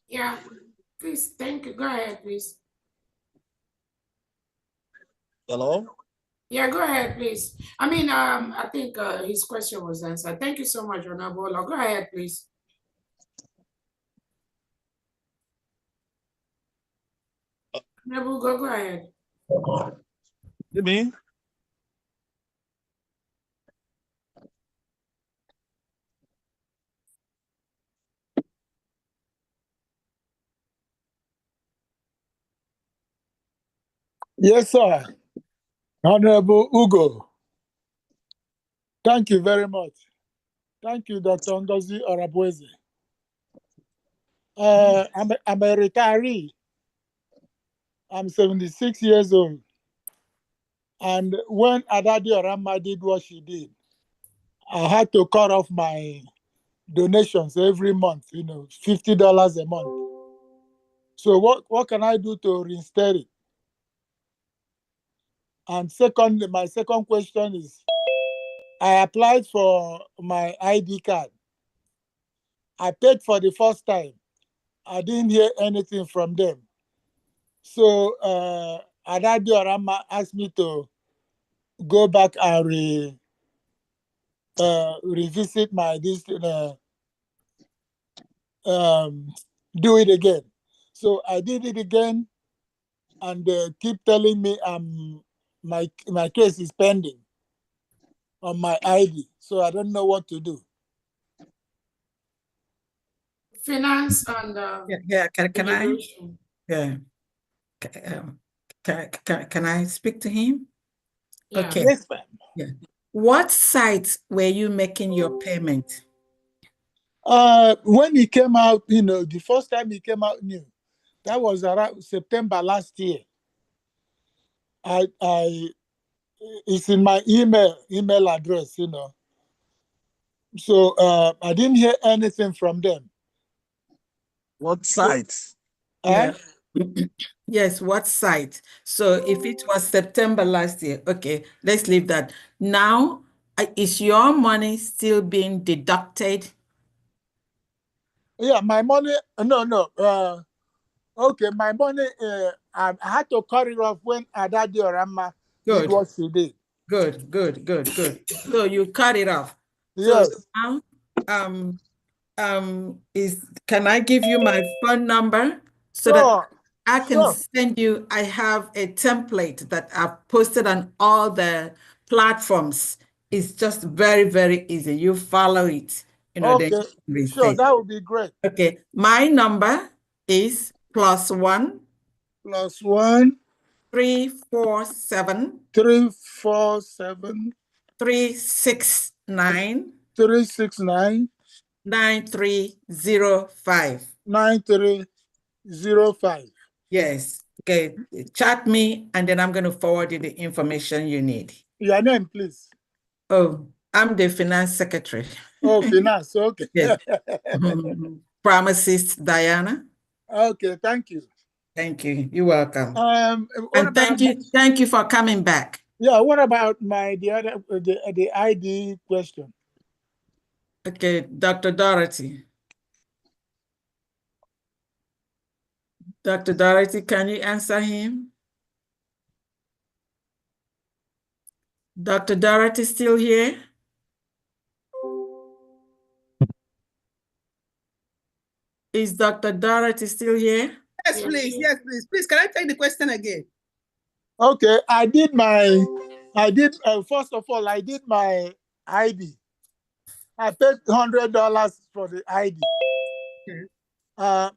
Yeah, please, thank you. Go ahead, please. Hello? Yeah, go ahead, please. I mean, I think his question was answered. Thank you so much, Honorable. Go ahead, please. Honorable, go ahead. You mean? Yes, sir. Honorable Ugo. Thank you very much. Thank you, Dr. Ngozi Orabueze. I'm a retiree. I'm 76 years old. And when Adadi Orama did what she did, I had to cut off my donations every month, $50 a month. So what can I do to reinstate it? And secondly, my second question is, I applied for my ID card. I paid for the first time. I didn't hear anything from them. So Adadi Orama asked me to go back and revisit my do it again. So I did it again, and they keep telling me my case is pending on my ID. So I don't know what to do. Finance and Can I? immigration. Yeah. Can I speak to him? Yeah. Okay. Yes, ma'am. Yeah. What site were you making your payment? When he came out, the first time he came out new, that was around September last year. It's in my email address, So I didn't hear anything from them. What site? Yeah. Yes, what site? So if it was September last year, okay, let's leave that. Now, is your money still being deducted? Yeah, my money, no. Okay, my money, I had to cut it off when Adadi Orama did what she did. Good. So you cut it off. Yes. So now, can I give you my phone number so that I can send you? I have a template that I've posted on all the platforms. It's just very, very easy. You follow it. Okay, sure, that would be great. Okay, my number is +1 347 347 369 9305. 9305. Yes. Okay. Chat me, and then I'm going to forward you the information you need. Your name, please. Oh, I'm the finance secretary. Oh, finance. Okay. Yes. Pharmacist Diana. Okay, thank you. Thank you. You're welcome. And thank you for coming back. Yeah. What about the ID question? Okay, Dr. Dorothy. Dr. Dorothy, can you answer him? Dr. Dorothy still here? Is Dr. Dorothy still here? Yes, please. Yes, please. Please, can I take the question again? Okay, first of all, I did my ID. I paid $100 for the ID. Okay.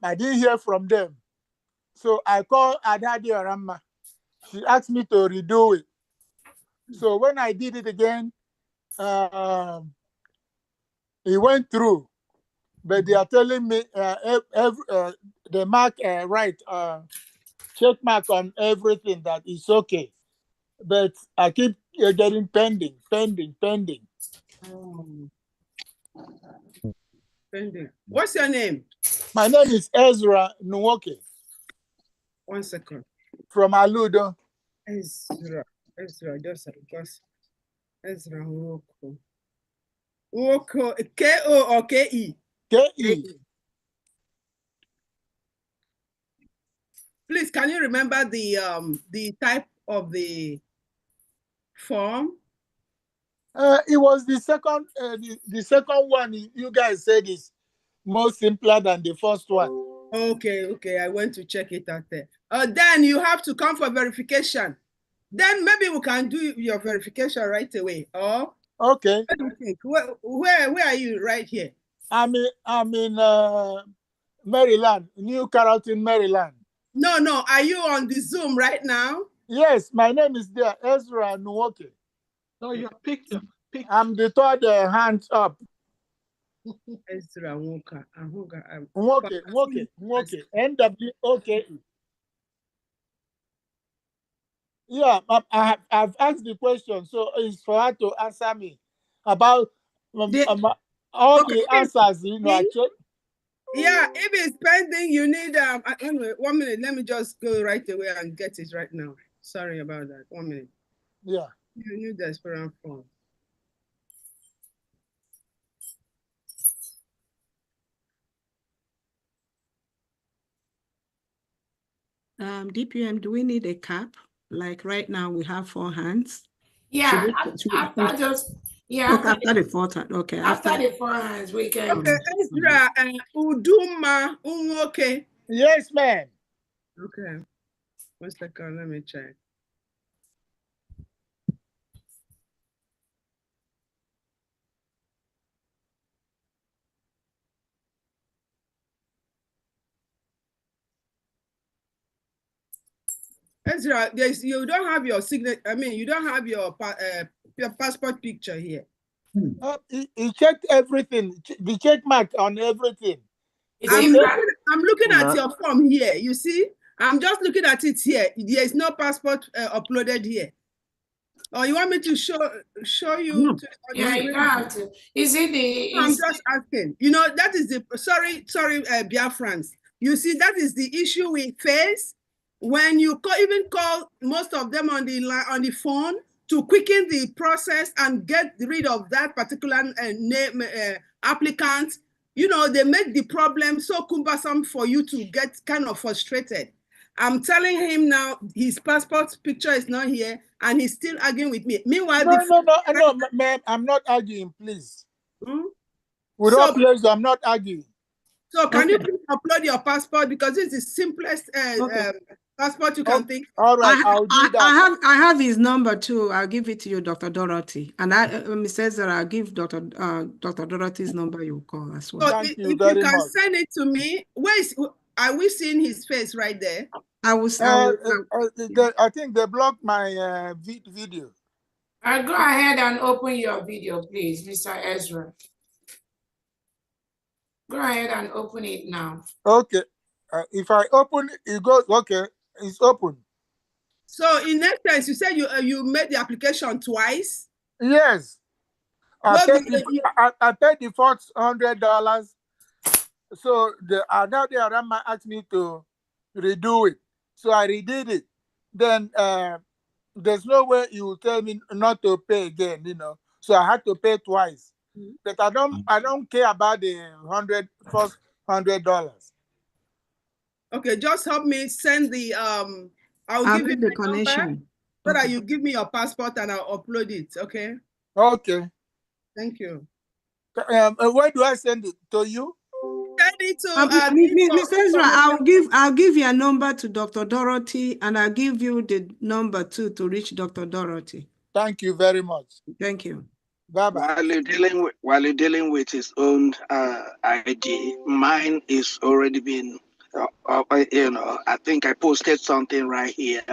I didn't hear from them. So I called Adadi Orama. She asked me to redo it. So when I did it again, it went through. But they are telling me they mark check mark on everything that is okay. But I keep getting pending. Pending. What's your name? My name is Ezra Nwoke. 1 second. From Aludo. Ezra, just Ezra Nwoko. Nwoko, K-O or K-E? K-E. Please, can you remember the type of the form? It was the second one you guys said is more simpler than the first one. Okay, I went to check it out there. Then you have to come for verification. Then maybe we can do your verification right away. Oh, okay. What do you think? Where are you right here? I'm in Maryland, New Carrollton, Maryland. No. Are you on the Zoom right now? Yes, my name is there, Ezra Nwoke. No, your picture. I'm the third hands up. Ezra Nwoke. Nwoke. NWOKE. Yeah, I've asked the question, so it's for her to answer me about all the answers. You know, I check. Yeah, if it's pending, you need anyway, 1 minute. Let me just go right away and get it right now. Sorry about that. 1 minute. Yeah. You need the Esperanto form. DPM, do we need a cap? Like right now, we have 4 hands. Yeah, after just after the 4 hands. Okay, after the 4 hands, we can. Okay, Ezra Uduma Unwoke. Yes, ma'am. Okay. 1 second, let me check. Ezra, you don't have your signature. I mean, you don't have your passport picture here. He checked everything. The check mark on everything. I'm looking at your form here. You see, I'm just looking at it here. There is no passport uploaded here. Or you want me to show you? Yeah, you don't have to. Is it the? I'm just asking. You know, that is the sorry, Biafrans. You see, that is the issue we face when you even call most of them on the phone to quicken the process and get rid of that particular name applicant. You know, they make the problem so cumbersome for you to get kind of frustrated. I'm telling him now his passport picture is not here, and he's still arguing with me. Meanwhile, no, ma'am, I'm not arguing, please. With all pleasure, I'm not arguing. So can you please upload your passport, because it's the simplest passport you can think of. All right, I'll do that. I have his number too. I'll give it to you, Dr. Dorothy. And Mr. Zara, I'll give Dr. Dorothy's number you call as well. So if you can send it to me, are we seeing his face right there? I think they blocked my video. Go ahead and open your video, please, Mr. Ezra. Go ahead and open it now. Okay. If I open it, goes, okay, it's open. So in essence, you said you made the application twice? Yes. I paid the first $100. So now they asked me to redo it. So I redid it. Then there's no way you will tell me not to pay again, you know. So I had to pay twice. But I don't care about the first $100. Okay, just help me send the I'll give you the connection so that you give me your passport and I'll upload it. Okay. Okay. Thank you. Where do I send it to you? Send it to Mr. Ezra, I'll give your number to Dr. Dorothy, and I'll give you the number too to reach Dr. Dorothy. Thank you very much. Thank you. Bye-bye. While you're dealing with his own ID, mine is already been, you know, I think I posted something right here,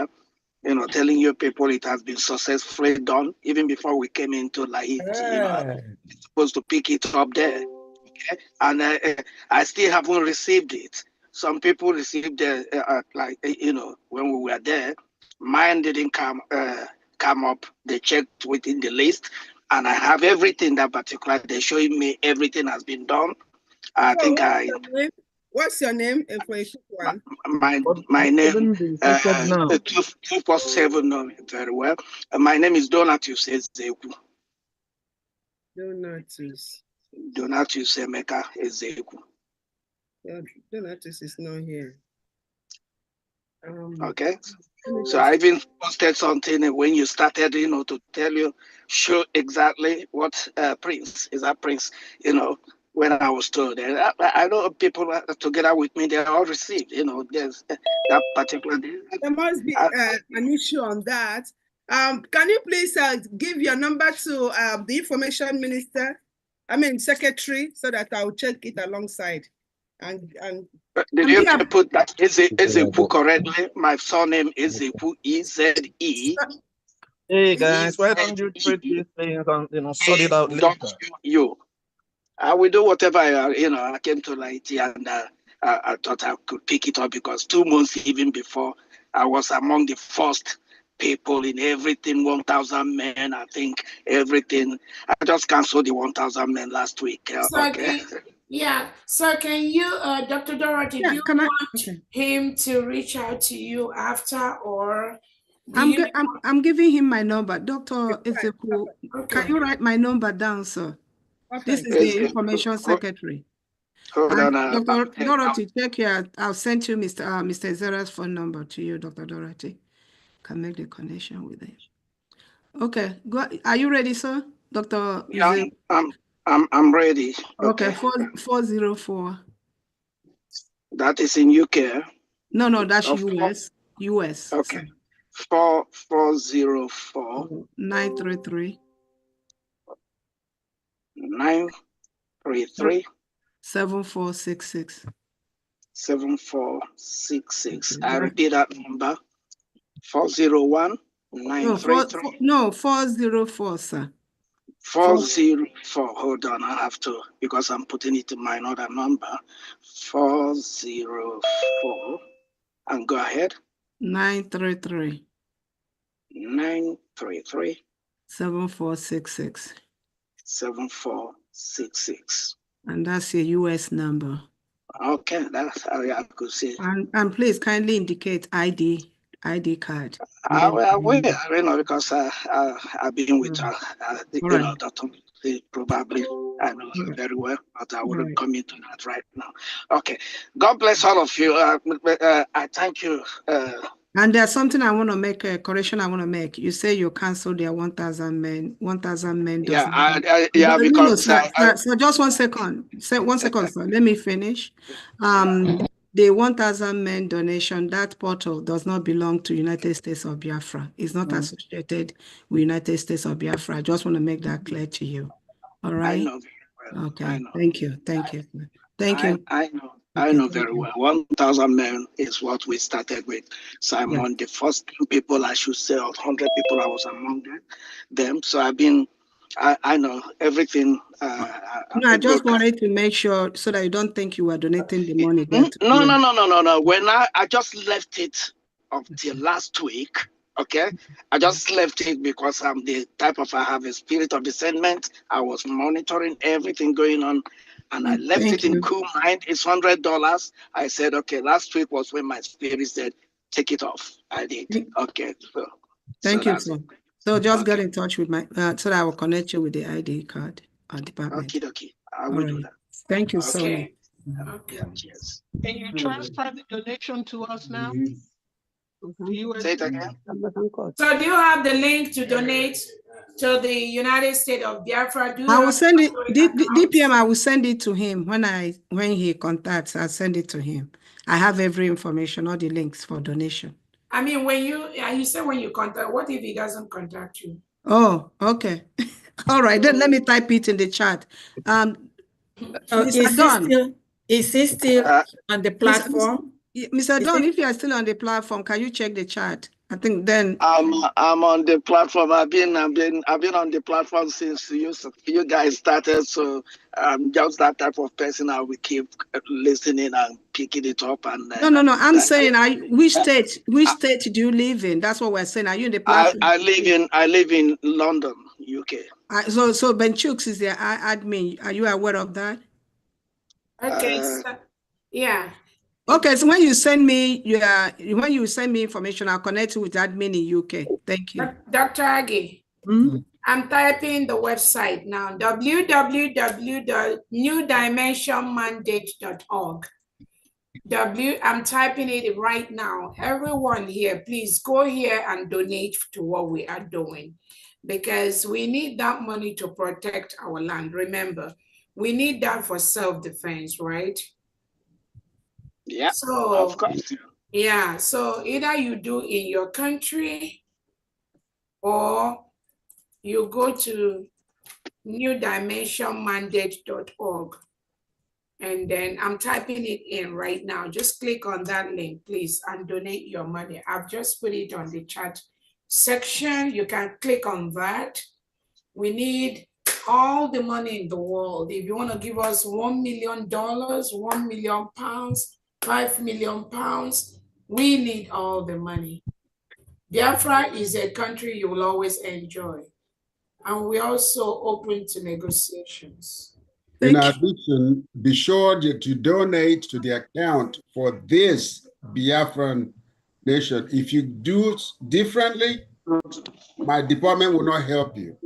you know, telling you people it has been successfully done even before we came into Laiti. You know, it's supposed to pick it up there, okay? And I still haven't received it. Some people received it, like, you know, when we were there. Mine didn't come up. They checked within the list. And I have everything that particular. They're showing me everything has been done. I think What's your name? For a quick one. My name 247 know me very well. My name is Donatus Ezeku. Donatus Emeka Ezeku. Donatus is not here. Okay. So I even posted something when you started, you know, to tell you, show exactly what Prince is that Prince, you know, when I was told. And I know people together with me, they all received, you know, there's that particular day. There must be an issue on that. Can you please give your number to the information minister, secretary, so that I'll check it alongside. And did you put that Ezeku correctly? My surname is Ezeku, E-Z-E. Hey guys, why don't you treat these things and, you know, sort it out later? I will do whatever I came to Laiti, and I thought I could pick it up because 2 months even before I was among the first people in everything, 1,000 men, I think everything. I just canceled the 1,000 men last week. So Okay. so can you, Dr. Dorothy, do you want him to reach out to you after, or I'm giving him my number. Dr. Ezeku, can you write my number down, sir? This is the information secretary. Hold on. Dr. Dorothy, check here. I'll send you Mr. Ezera's phone number to you, Dr. Dorothy. Can make the connection with him. Okay, go. Are you ready, sir? Dr. Yeah, I'm ready. Okay, 404. That is in UK. No, that's US. US. Okay. 404 933 933 7466. 7466. I repeat that number. 401 933. No, 404, sir. 404. Hold on, I have to, because I'm putting it in my other number. 404. And go ahead. 933 933 7466. 7466. And that's your US number. Okay, that's how I could see. And please kindly indicate ID card. I will, because I've been with Dr. Probably I know her very well, but I wouldn't come into that right now. Okay, God bless all of you. I thank you. And there's something I want to make a correction. I want to make. You say you canceled their 1,000 men. 1,000 men. Because so just 1 second. 1 second, sir. Let me finish. The 1,000 men donation, that portal does not belong to United States of Biafra. It's not associated with United States of Biafra. I just want to make that clear to you. All right. I know very well. Okay. Thank you. Thank you. Thank you. I know very well. 1,000 men is what we started with. So I'm on the first people, I should say, 100 people. I was among them. So I know everything. I just wanted to make sure so that you don't think you were donating the money. No. When I just left it until last week. Okay, I just left it because I'm the type of, I have a spirit of discernment. I was monitoring everything going on, and I left it in cool mind. It's $100. I said, okay, last week was when my spirit said, take it off. I did. Okay. Thank you, sir. So just get in touch with my, so that I will connect you with the ID card department. Okay. I will do that. Thank you so much. Okay. Cheers. Can you transfer the donation to us now? Say it again. So do you have the link to donate to the United States of Biafra? I will send it. DPM, I will send it to him when he contacts. I'll send it to him. I have every information, all the links for donation. I mean, when you said when you contact, what if he doesn't contact you? Oh, okay. All right, then let me type it in the chat. Is he still on the platform? Mr. Don, if you are still on the platform, can you check the chat? I think then I'm on the platform. I've been on the platform since you guys started. So I'm just that type of person. I will keep listening and picking it up. And no. I'm saying, which state do you live in? That's what we're saying. Are you in the platform? I live in London, UK. So Ben Chooks is the admin. Are you aware of that? Okay. Yeah. Okay, so when you send me information, I'll connect you with admin in UK. Thank you. Dr. Agi, I'm typing the website now, www.newdimensionmandate.org. I'm typing it right now. Everyone here, please go here and donate to what we are doing, because we need that money to protect our land. Remember, we need that for self-defense, right? Yeah, so of course. Yeah, so either you do in your country or you go to newdimensionmandate.org, and then I'm typing it in right now. Just click on that link, please, and donate your money. I've just put it on the chat section. You can click on that. We need all the money in the world. If you want to give us $1 million, 1 million pounds, 5 million pounds, we need all the money. Biafra is a country you will always enjoy. And we're also open to negotiations. In addition, be sure that you donate to the account for this Biafran nation. If you do differently, my department will not help you.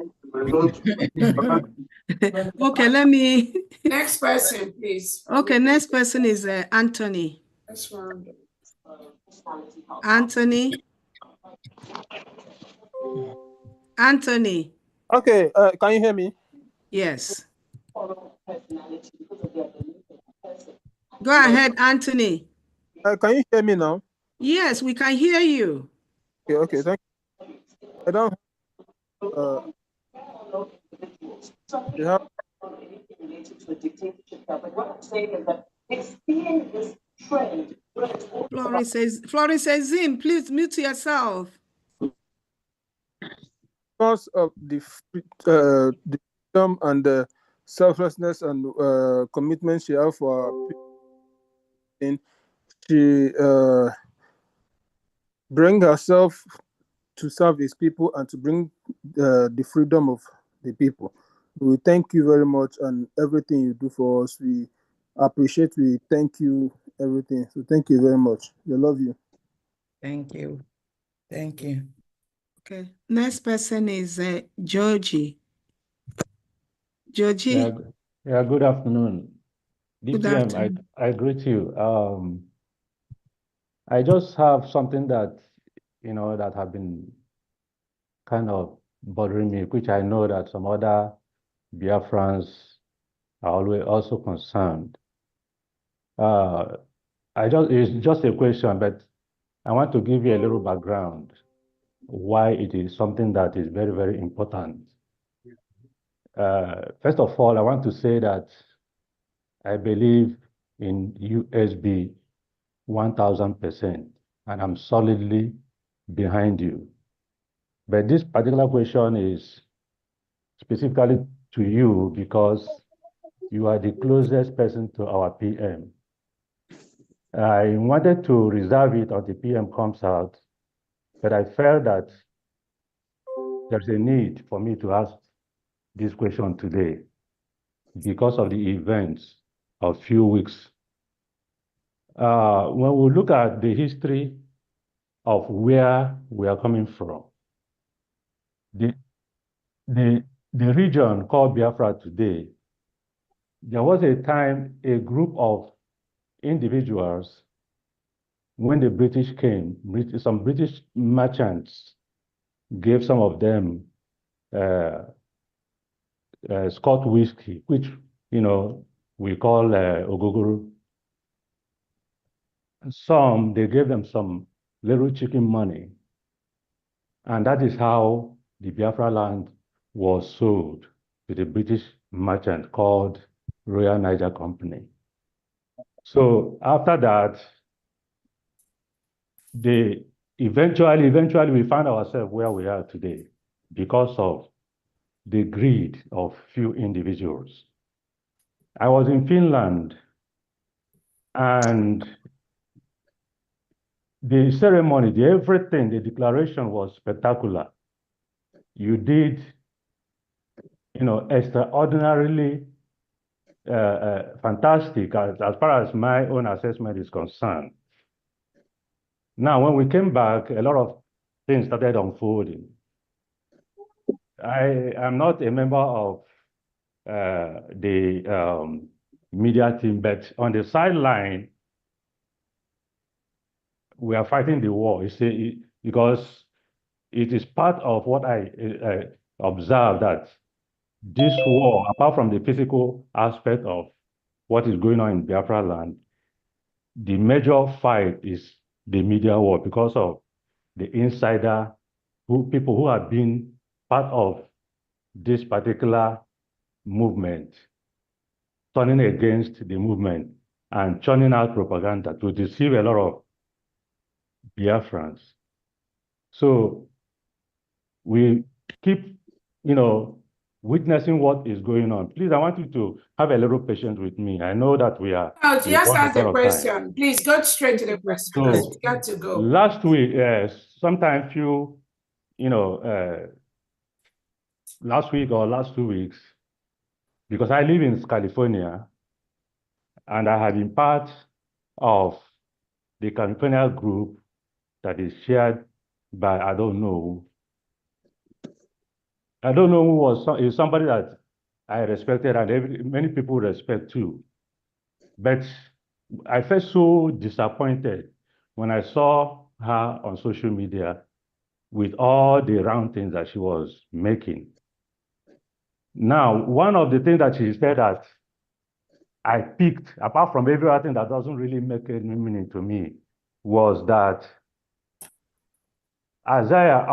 Okay, let me. Next person, please. Okay, next person is Anthony. Anthony. Anthony. Okay, can you hear me? Yes. Go ahead, Anthony. Can you hear me now? Yes, we can hear you. Okay, thank you. I don't. You have. Florence says, Zim, please mute yourself. Because of the freedom and the selflessness and commitment she has for people, she bring herself to serve his people and to bring the freedom of the people. We thank you very much and everything you do for us. We appreciate, we thank you, everything. So thank you very much. We love you. Thank you. Thank you. Okay. Next person is Georgie. Georgie. Yeah, good afternoon. Good DPM, afternoon. I greet you. I just have something that, that have been kind of bothering me, which I know that some other Biafrans are always also concerned. It's just a question, but I want to give you a little background why it is something that is very, very important. First of all, I want to say that I believe in USB 1000%, and I'm solidly behind you. But this particular question is specifically to you because you are the closest person to our PM. I wanted to reserve it until the PM comes out, but I felt that there's a need for me to ask this question today because of the events of a few weeks. When we look at the history of where we are coming from, the region called Biafra today, there was a time a group of individuals, when the British came, some British merchants gave some of them Scotch whiskey, which, we call ogogoro. Some, they gave them some little chicken money. And that is how the Biafra land was sold to the British merchant called Royal Niger Company. So after that, eventually we found ourselves where we are today because of the greed of few individuals. I was in Finland and the ceremony, everything, the declaration was spectacular. You did, extraordinarily fantastic as far as my own assessment is concerned. Now, when we came back, a lot of things started unfolding. I am not a member of the media team, but on the sideline, we are fighting the war. Because it is part of what I observed that this war, apart from the physical aspect of what is going on in Biafra land, the major fight is the media war because of the insider people who have been part of this particular movement, turning against the movement and churning out propaganda to deceive a lot of Biafrans. So we keep, witnessing what is going on. Please, I want you to have a little patience with me. I know that we are. Just ask the question. Please go straight to the question because we got to go. Last week, sometimes feel, last week or last 2 weeks, because I live in California, and I have been part of the California group that is shared by, I don't know who was, is somebody that I respected and many people respect too. But I felt so disappointed when I saw her on social media with all the round things that she was making. Now, one of the things that she said that I picked, apart from everything that doesn't really make any meaning to me, was that Isaiah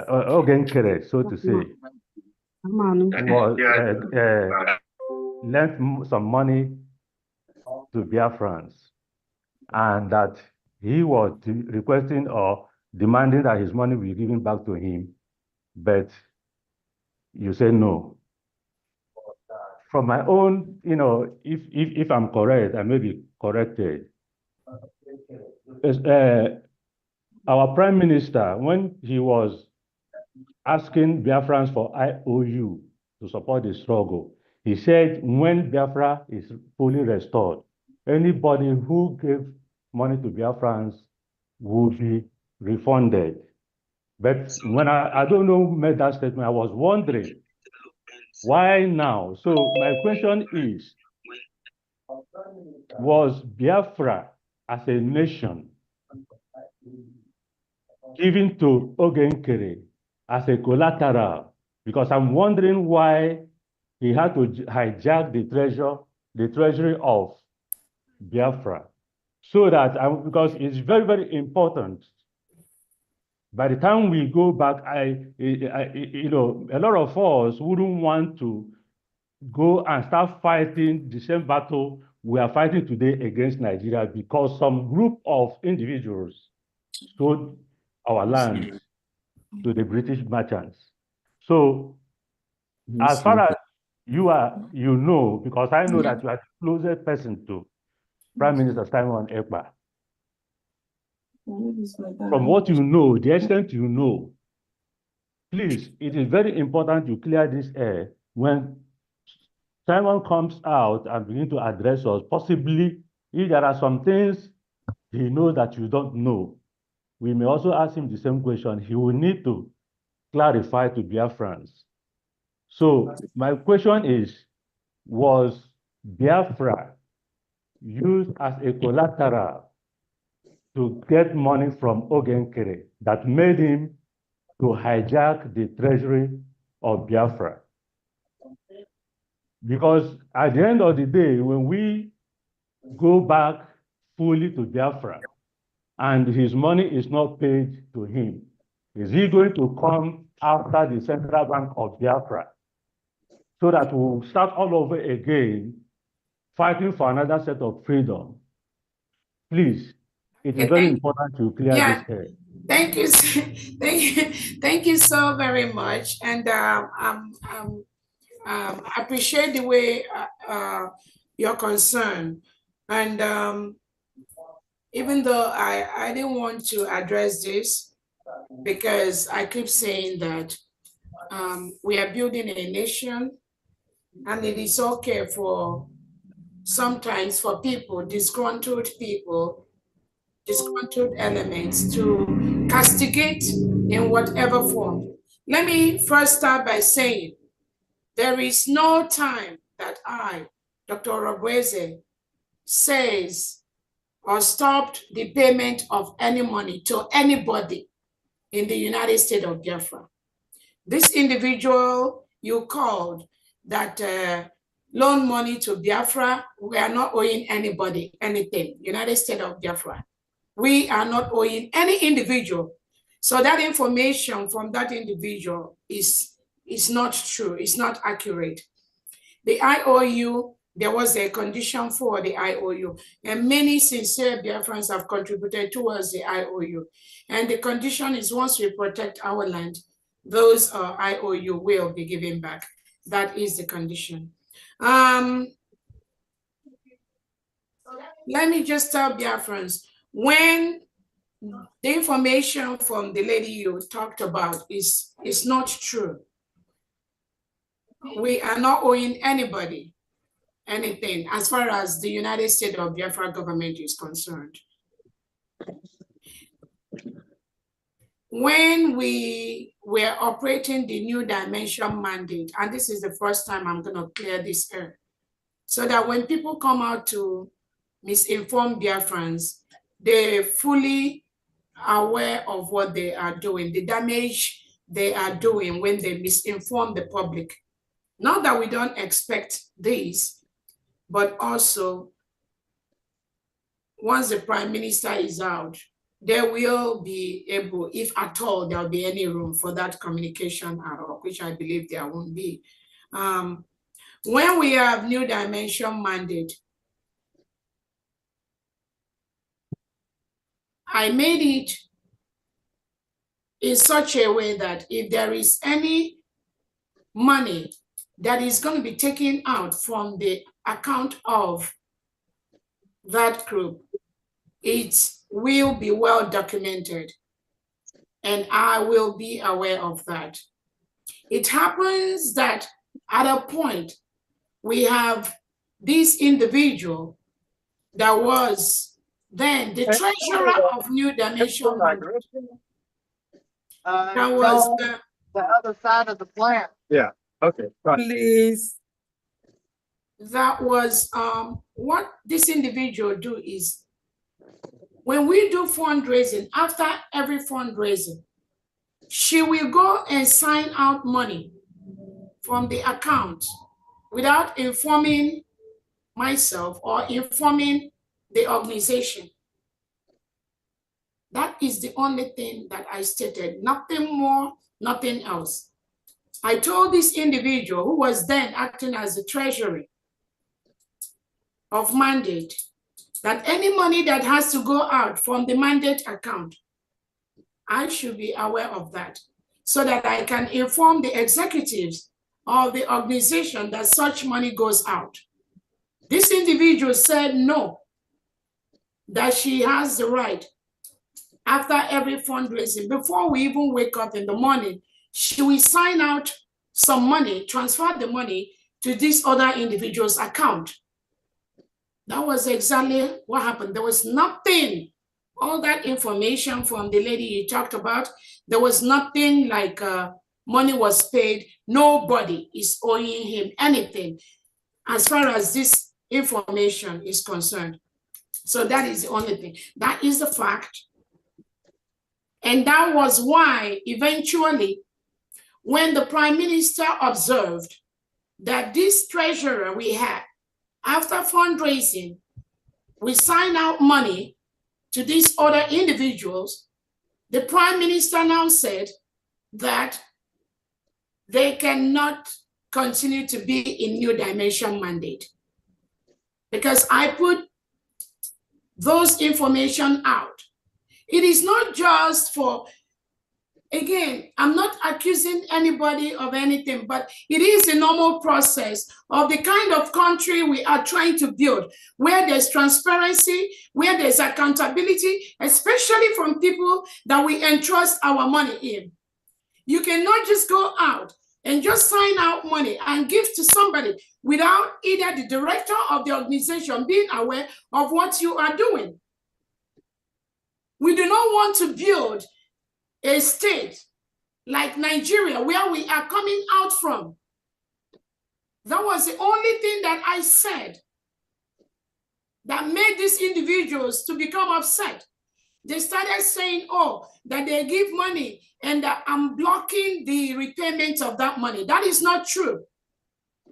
Ogenkere, so to say, was lent some money to Biafrans, and that he was requesting or demanding that his money be given back to him, but you say no. From my own, if I'm correct, I may be corrected. Our Prime Minister, when he was asking Biafrans for IOU to support the struggle, he said when Biafra is fully restored, anybody who gave money to Biafrans will be refunded. But when I don't know who made that statement, I was wondering, why now? So my question is, was Biafra as a nation given to Ogenkere as a collateral? Because I'm wondering why he had to hijack the treasury of Biafra. So that, because it's very, very important. By the time we go back, a lot of us wouldn't want to go and start fighting the same battle we are fighting today against Nigeria, because some group of individuals sold our land to the British merchants. So as far as you know, because I know that you are the closest person to Prime Minister Simon Ekpa, from what you know, the extent you know, please, it is very important you clear this air when Simon comes out and begins to address us. Possibly, if there are some things he knows that you don't know, we may also ask him the same question. He will need to clarify to Biafrans. So my question is, was Biafra used as a collateral to get money from Ogenkere that made him to hijack the treasury of Biafra? Because at the end of the day, when we go back fully to Biafra and his money is not paid to him, is he going to come after the Central Bank of Biafra so that we'll start all over again fighting for another set of freedom? Please, it is very important to clear this air. Thank you, thank you so very much, and I appreciate the way you're concerned. And even though I didn't want to address this, because I keep saying that we are building a nation, and it is okay for sometimes for people, disgruntled elements to castigate in whatever form. Let me first start by saying there is no time that I, Dr. Orabueze, says or stopped the payment of any money to anybody in the United States of Biafra. This individual you called that loan money to Biafra, we are not owing anybody anything, United States of Biafra. We are not owing any individual. So that information from that individual is not true, it's not accurate. The IOU, there was a condition for the IOU, and many sincere Biafrans have contributed towards the IOU. And the condition is once we protect our land, those IOU will be given back. That is the condition. Let me just tell Biafrans, when the information from the lady you talked about is not true. We are not owing anybody anything as far as the United States of Biafra government is concerned. When we were operating the New Dimension mandate, and this is the first time I'm going to clear this air, so that when people come out to misinform Biafrans, they're fully aware of what they are doing, the damage they are doing when they misinform the public. Not that we don't expect this, but also once the Prime Minister is out, there will be able, if at all there'll be any room for that communication at all, which I believe there won't be. When we have New Dimension mandate, I made it in such a way that if there is any money that is going to be taken out from the account of that group, it will be well documented, and I will be aware of that. It happens that at a point, we have this individual that was then the treasurer of New Dimension. That was the other side of the plant. Yeah, okay. Right. Please. That was what this individual do is, when we do fundraising, after every fundraising, she will go and sign out money from the account without informing myself or informing the organization. That is the only thing that I stated, nothing more, nothing else. I told this individual who was then acting as the treasurer of mandate that any money that has to go out from the mandate account, I should be aware of that so that I can inform the executives of the organization that such money goes out. This individual said no, that she has the right after every fundraising, before we even wake up in the morning, she will sign out some money, transfer the money to this other individual's account. That was exactly what happened. There was nothing, all that information from the lady you talked about, there was nothing like money was paid. Nobody is owing him anything as far as this information is concerned. So that is the only thing. That is the fact. And that was why eventually, when the Prime Minister observed that this treasurer we had, after fundraising, we sign out money to these other individuals, the Prime Minister now said that they cannot continue to be in New Dimension mandate. Because I put those information out. It is not just for, again, I'm not accusing anybody of anything, but it is the normal process of the kind of country we are trying to build, where there's transparency, where there's accountability, especially from people that we entrust our money in. You cannot just go out and just sign out money and give to somebody without either the director of the organization being aware of what you are doing. We do not want to build a state like Nigeria, where we are coming out from. That was the only thing that I said that made these individuals to become upset. They started saying, oh, that they give money and that I'm blocking the repayment of that money. That is not true.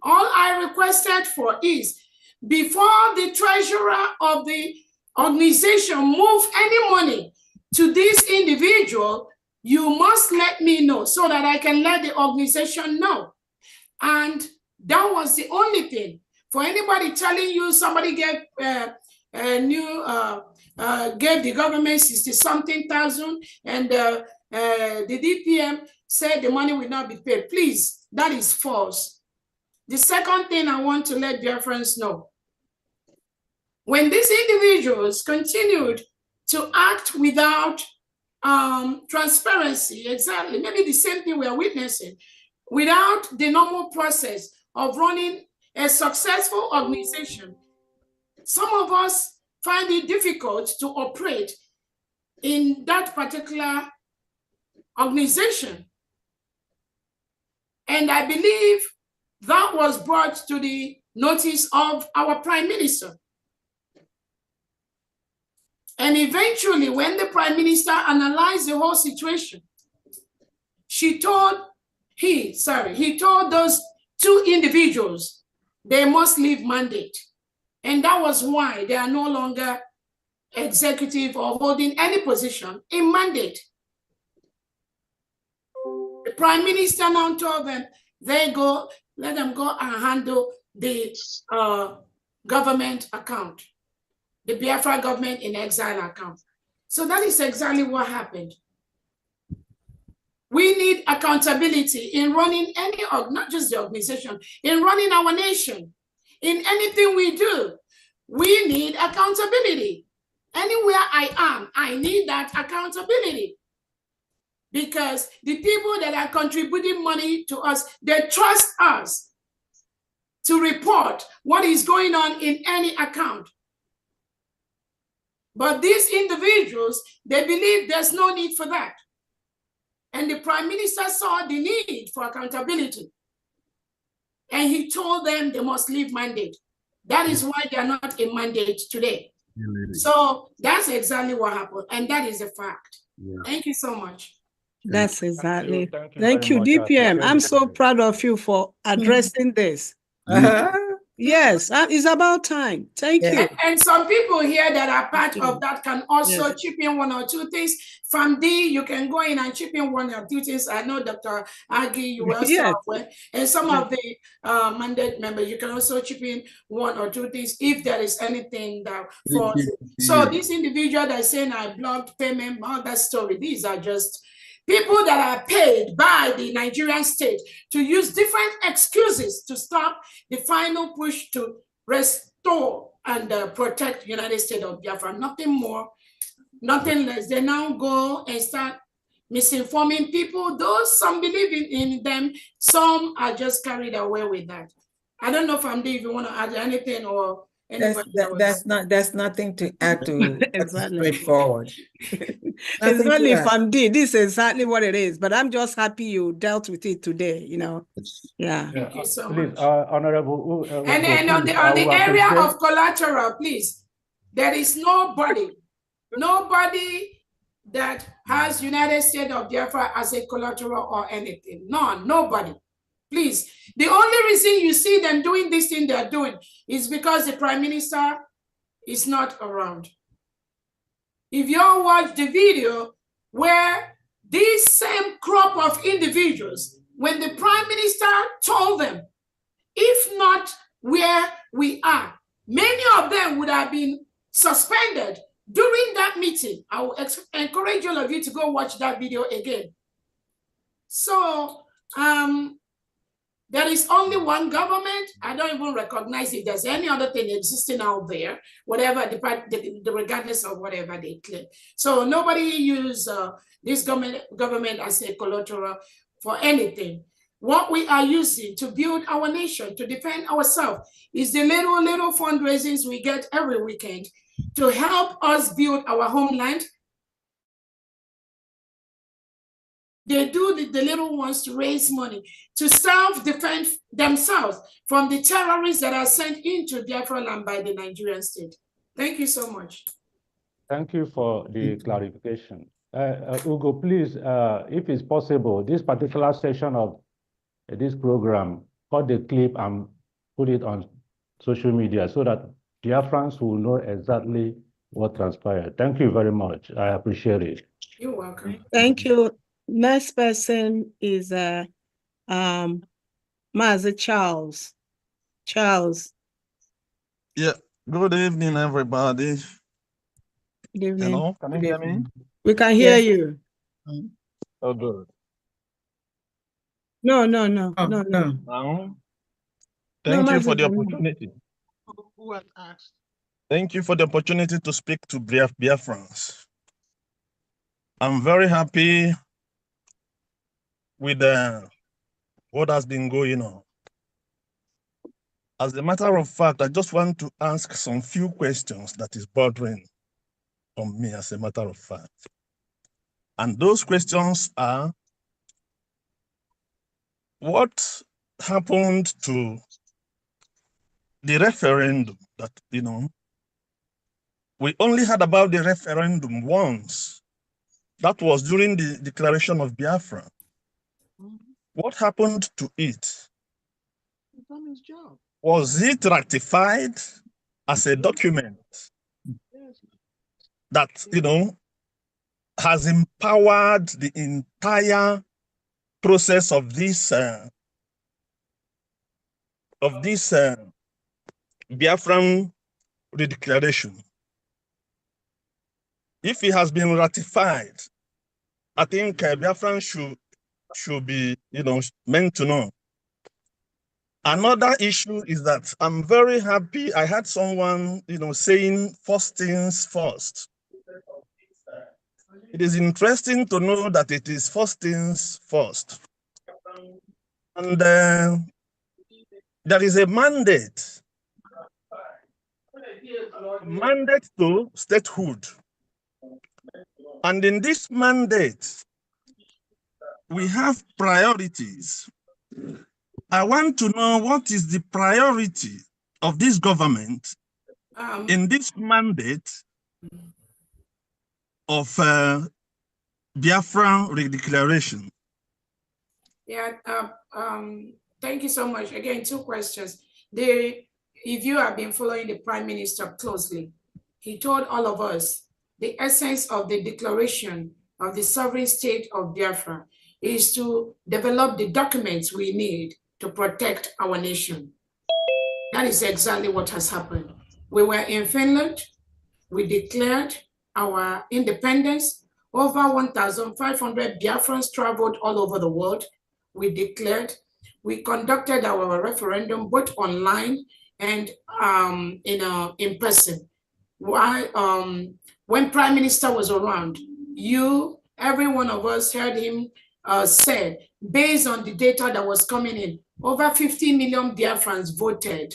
All I requested for is, before the treasurer of the organization move any money to this individual, you must let me know so that I can let the organization know. And that was the only thing. For anybody telling you somebody gave gave the government 60-something thousand and the DPM said the money will not be paid, please, that is false. The second thing I want to let dear friends know, when these individuals continued to act without transparency, exactly, maybe the same thing we are witnessing, without the normal process of running a successful organization. Some of us find it difficult to operate in that particular organization. And I believe that was brought to the notice of our Prime Minister. And eventually, when the Prime Minister analyzed the whole situation, he told those two individuals they must leave mandate. And that was why they are no longer executive or holding any position in mandate. The Prime Minister now told them, let them go and handle the government account, the Biafra government in exile account. So that is exactly what happened. We need accountability in running any, not just the organization, in running our nation. In anything we do, we need accountability. Anywhere I am, I need that accountability. Because the people that are contributing money to us, they trust us to report what is going on in any account. But these individuals, they believe there's no need for that. And the Prime Minister saw the need for accountability. And he told them they must leave mandate. That is why they are not in mandate today. So that's exactly what happened. And that is a fact. Yeah. Thank you so much. That's exactly. Thank you, DPM. I'm so proud of you for addressing this. Yes, it's about time. Thank you. And some people here that are part of that can also chip in one or two things. From D, you can go in and chip in one or two things. I know Dr. Agi, you will start with. And some of the mandate members, you can also chip in one or two things if there is anything that falls. So this individual that's saying I blocked payment, all that story, these are just people that are paid by the Nigerian state to use different excuses to stop the final push to restore and protect the United States of Biafra. Nothing more, nothing less. They now go and start misinforming people. Those some believe in them, some are just carried away with that. I don't know if if you want to add anything or there's nothing to add to exactly. Straightforward. Exactly, this is exactly what it is. But I'm just happy you dealt with it today, you know. Yeah. Thank you so please, much. Honorable. And on the area of collateral, please, there is nobody that has United States of Biafra as a collateral or anything. Nobody. Please, the only reason you see them doing this thing they're doing is because the Prime Minister is not around. If you all watch the video where this same crop of individuals, when the Prime Minister told them, if not where we are, many of them would have been suspended during that meeting. I will encourage all of you to go watch that video again. So, there is only one government. I don't even recognize if there's any other thing existing out there, whatever, regardless of whatever they claim. So nobody use this government as a collateral for anything. What we are using to build our nation, to defend ourselves, is the little fundraisings we get every weekend to help us build our homeland. They do the little ones to raise money, to self-defend themselves from the terrorists that are sent into Biafra land by the Nigerian state. Thank you so much. Thank you for the clarification. Ugo, please, if it's possible, this particular session of this program, cut the clip and put it on social media so that Biafrans will know exactly what transpired. Thank you very much. I appreciate it. You're welcome. Thank you. Next person is Mazi Charles. Charles. Yeah. Good evening, everybody. Good evening. Hello, can you hear me? We can hear you. Oh, good. No. Thank you for the opportunity. Who has asked? Thank you for the opportunity to speak to Biafrans. I'm very happy with what has been going on. As a matter of fact, I just want to ask some few questions that is bothering on me as a matter of fact. And those questions are, what happened to the referendum that, we only heard about the referendum once. That was during the declaration of Biafra. What happened to it? Was it ratified as a document that, has empowered the entire process of this Biafran redeclaration? If it has been ratified, I think Biafran should be, meant to know. Another issue is that I'm very happy. I had someone, saying first things first. It is interesting to know that it is first things first. And there is a mandate to statehood. And in this mandate, we have priorities. I want to know what is the priority of this government in this mandate of Biafran redeclaration. Yeah, thank you so much. Again, two questions. If you have been following the Prime Minister closely, he told all of us the essence of the declaration of the sovereign state of Biafra is to develop the documents we need to protect our nation. That is exactly what has happened. We were in Finland, we declared our independence. Over 1,500 Biafrans traveled all over the world. We declared, we conducted our referendum both online and in person. Why? When Prime Minister was around, every one of us heard him say, based on the data that was coming in, over 50 million Biafrans voted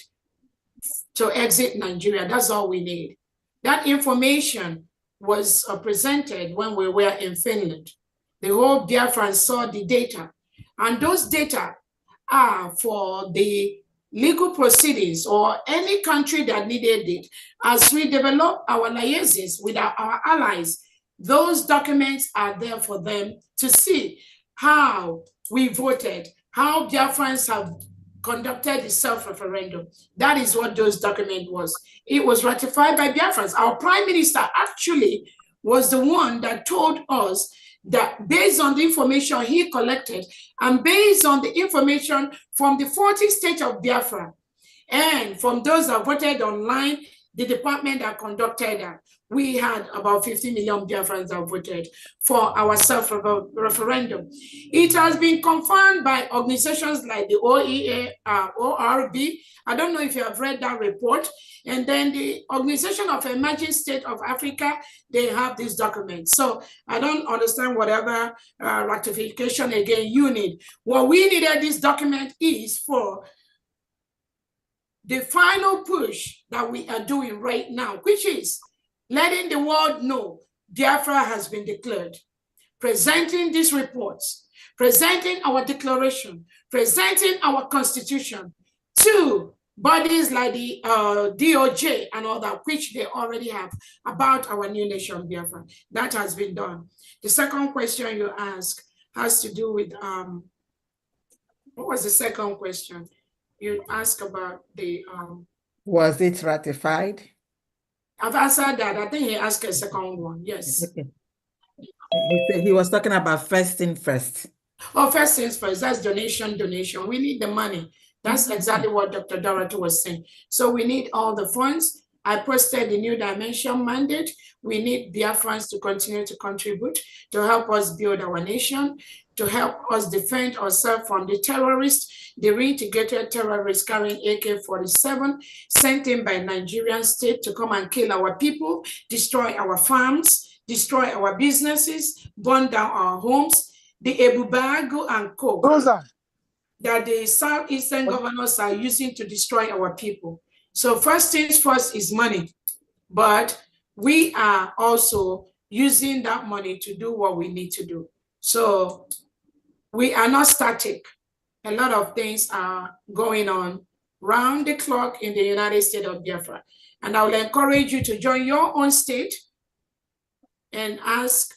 to exit Nigeria. That's all we need. That information was presented when we were in Finland. The whole Biafrans saw the data. And those data are for the legal proceedings or any country that needed it. As we develop our liaisons with our allies, those documents are there for them to see how we voted, how Biafrans have conducted the self-referendum. That is what those documents was. It was ratified by Biafrans. Our Prime Minister actually was the one that told us that based on the information he collected and based on the information from the 40 states of Biafra and from those that voted online, the department that conducted that, we had about 50 million Biafrans that voted for our self-referendum. It has been confirmed by organizations like the OEA, ORB. I don't know if you have read that report. And then the Organization of Emerging States of Africa, they have these documents. So I don't understand whatever ratification again you need. What we needed this document is for the final push that we are doing right now, which is letting the world know Biafra has been declared, presenting these reports, presenting our declaration, presenting our constitution to bodies like the DOJ and all that, which they already have about our new nation, Biafra. That has been done. The second question you asked has to do with, what was the second question? You asked about the... Was it ratified? I've answered that. I think he asked a second one. Yes. Okay. He was talking about first thing first. Oh, first things first. That's donation. We need the money. That's exactly what Dr. Dorothy was saying. So we need all the funds. I posted the New Dimension mandate. We need Biafrans to continue to contribute to help us build our nation, to help us defend ourselves from the terrorists, the reintegrated terrorists carrying AK-47 sent in by Nigerian state to come and kill our people, destroy our farms, destroy our businesses, burn down our homes, the Ebubago and Coke that the Southeastern governors are using to destroy our people. So first things first is money, but we are also using that money to do what we need to do. So we are not static. A lot of things are going on round the clock in the United States of Biafra. And I will encourage you to join your own state and ask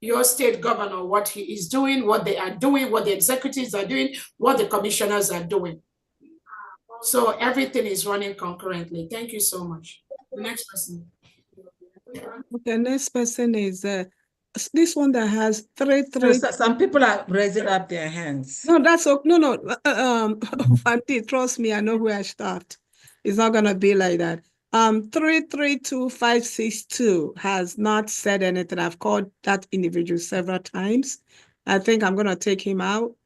your state governor what he is doing, what they are doing, what the executives are doing, what the commissioners are doing. So everything is running concurrently. Thank you so much. The next person. Okay, next person is this one that has three. Some people are raising up their hands. No, that's okay. No. Fanti, trust me, I know where I start. It's not gonna be like that. 332562 has not said anything. I've called that individual several times. I think I'm gonna take him out.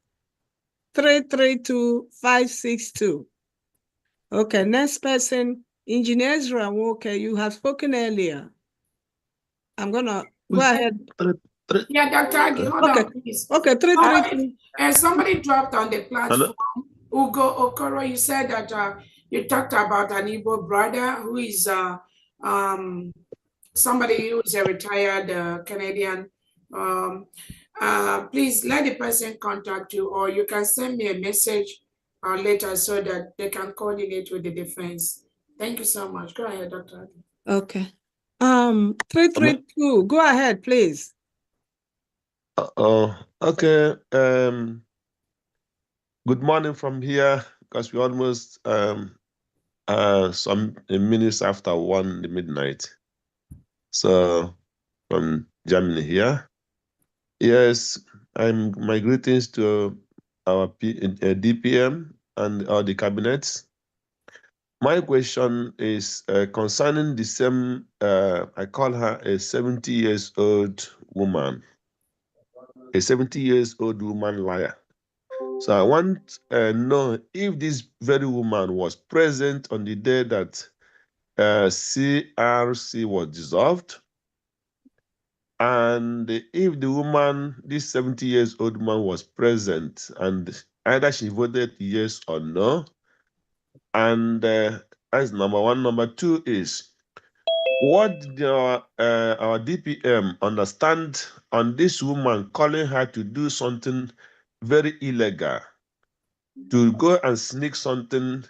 332562. Okay, next person, Engineer Ezra. Okay, you have spoken earlier. I'm gonna go ahead. Yeah, Dr. Agi, hold on, please. Okay, somebody dropped on the platform. Ugo Okoro, you said that you talked about an Igbo brother who is somebody who is a retired Canadian. Please let the person contact you, or you can send me a message later so that they can coordinate with the defense. Thank you so much. Go ahead, Dr. Agi. Okay. 332, go ahead, please. Okay. Good morning from here, because we're almost some minutes after 1 in the midnight. So from Germany here. Yes, my greetings to our DPM and all the cabinets. My question is concerning the same, I call her a 70-years-old woman, a 70-years-old woman liar. So I want to know if this very woman was present on the day that CRC was dissolved, and if the woman, this 70-years-old woman, was present, and either she voted yes or no. And that's number one. Number two is, what did our DPM understand on this woman calling her to do something very illegal, to go and sneak something,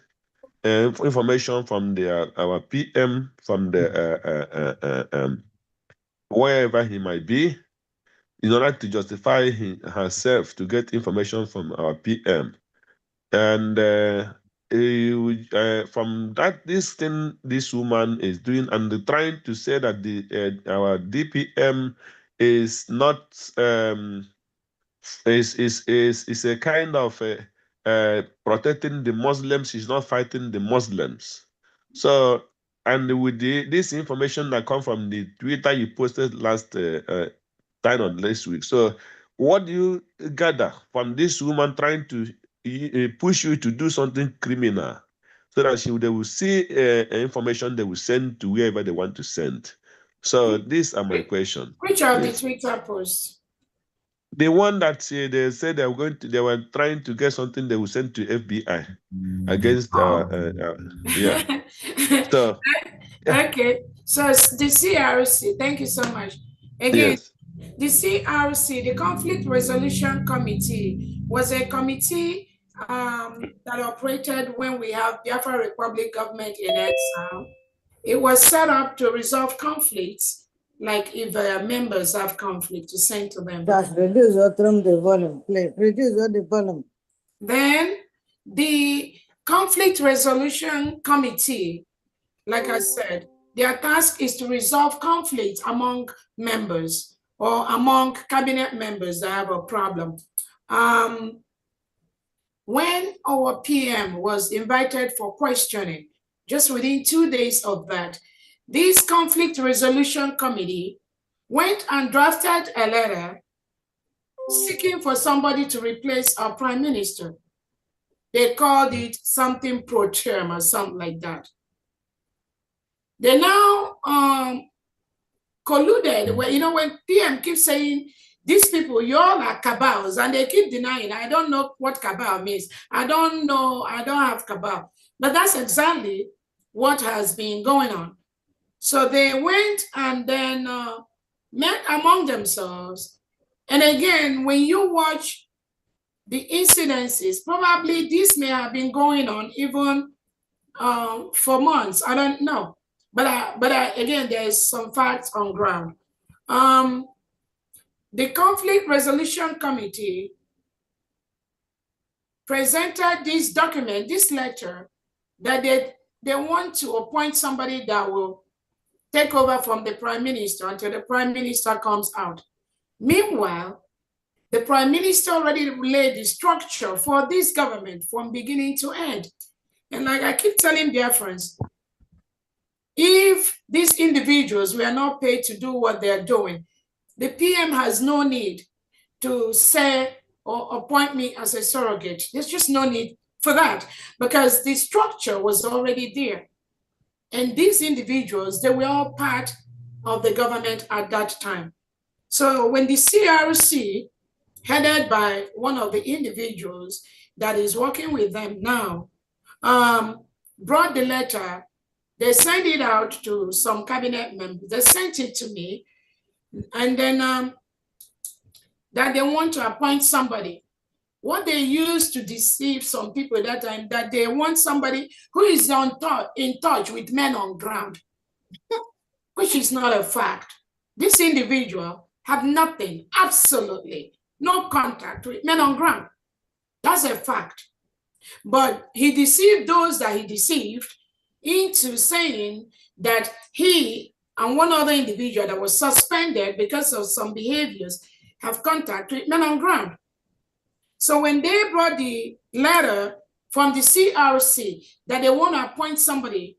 information from our PM, from the wherever he might be, in order to justify herself to get information from our PM. And from that, this thing this woman is doing, and trying to say that our DPM is not is a kind of protecting the Muslims. She's not fighting the Muslims. So, and with this information that come from the Twitter you posted last time on last week. So, what do you gather from this woman trying to push you to do something criminal, so that they will see information they will send to wherever they want to send? So these are my questions. Which of the Twitter posts? The one that they said they were trying to get something they will send to FBI against yeah. So okay, so the CRC, thank you so much. Again, yes. The CRC, the Conflict Resolution Committee, was a committee that operated when we have Biafra Republic government in exile. It was set up to resolve conflicts, like if members have conflict, to send to them. Just reduce or trim the volume, please. Reduce the volume. Then the Conflict Resolution Committee, like I said, their task is to resolve conflicts among members or among cabinet members that have a problem. When our PM was invited for questioning, just within 2 days of that, this conflict resolution committee went and drafted a letter seeking for somebody to replace our prime minister. They called it something pro term or something like that. They now colluded, where, you know, when PM keeps saying, these people, you all are cabals, and they keep denying. I don't know what cabal means. I don't know, I don't have cabal. But that's exactly what has been going on. So they went and then met among themselves. And again, when you watch the incidences, probably this may have been going on even for months. I don't know. But again, there is some facts on ground. The Conflict Resolution Committee presented this document, this letter, that they want to appoint somebody that will take over from the prime minister until the prime minister comes out. Meanwhile, the prime minister already laid the structure for this government from beginning to end. And like I keep telling Biafrans, if these individuals were not paid to do what they're doing, the PM has no need to say or appoint me as a surrogate. There's just no need for that because the structure was already there. And these individuals, they were all part of the government at that time. So when the CRC, headed by one of the individuals that is working with them now, brought the letter, they sent it out to some cabinet members. They sent it to me. And then that they want to appoint somebody. What they used to deceive some people at that time, that they want somebody who is in touch with men on ground, which is not a fact. This individual have nothing, absolutely no contact with men on ground. That's a fact. But he deceived those that he deceived into saying that he and one other individual that was suspended because of some behaviors have contact with men on ground. So when they brought the letter from the CRC that they want to appoint somebody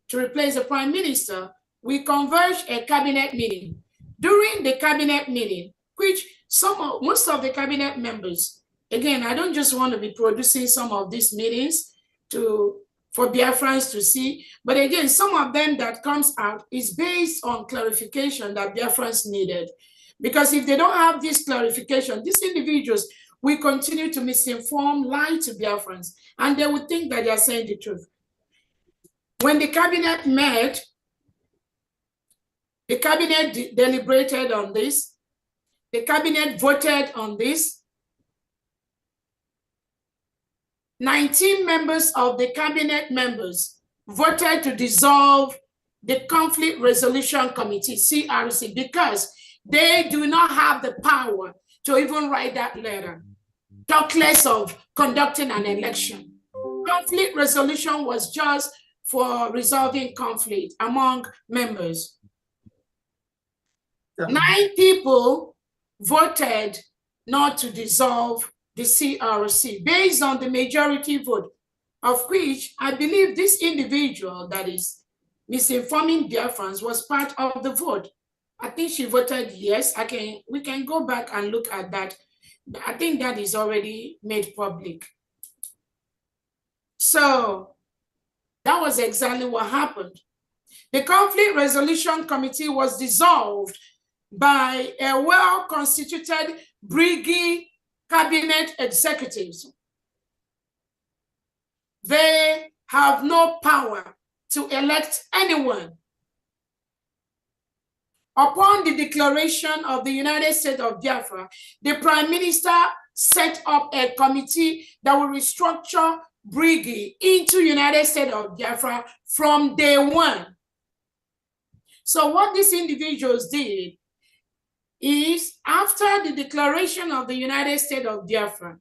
to replace the prime minister, we converged a cabinet meeting. During the cabinet meeting, which most of the cabinet members, again, I don't just want to be producing some of these meetings for Biafrans to see, but again, some of them that comes out is based on clarification that Biafrans needed. Because if they don't have this clarification, these individuals will continue to misinform, lie to Biafrans, and they would think that they are saying the truth. When the cabinet met, the cabinet deliberated on this, the cabinet voted on this. 19 members of the cabinet members voted to dissolve the Conflict Resolution Committee, CRC, because they do not have the power to even write that letter, talk less of conducting an election. Conflict resolution was just for resolving conflict among members. 9 people voted not to dissolve the CRC based on the majority vote, of which I believe this individual that is misinforming Biafrans was part of the vote. I think she voted yes. We can go back and look at that. I think that is already made public. So that was exactly what happened. The Conflict Resolution Committee was dissolved by a well-constituted brigade cabinet executives. They have no power to elect anyone. Upon the declaration of the United States of Biafra, the Prime Minister set up a committee that will restructure brigade into United States of Biafra from day one. So what these individuals did is, after the declaration of the United States of Biafra,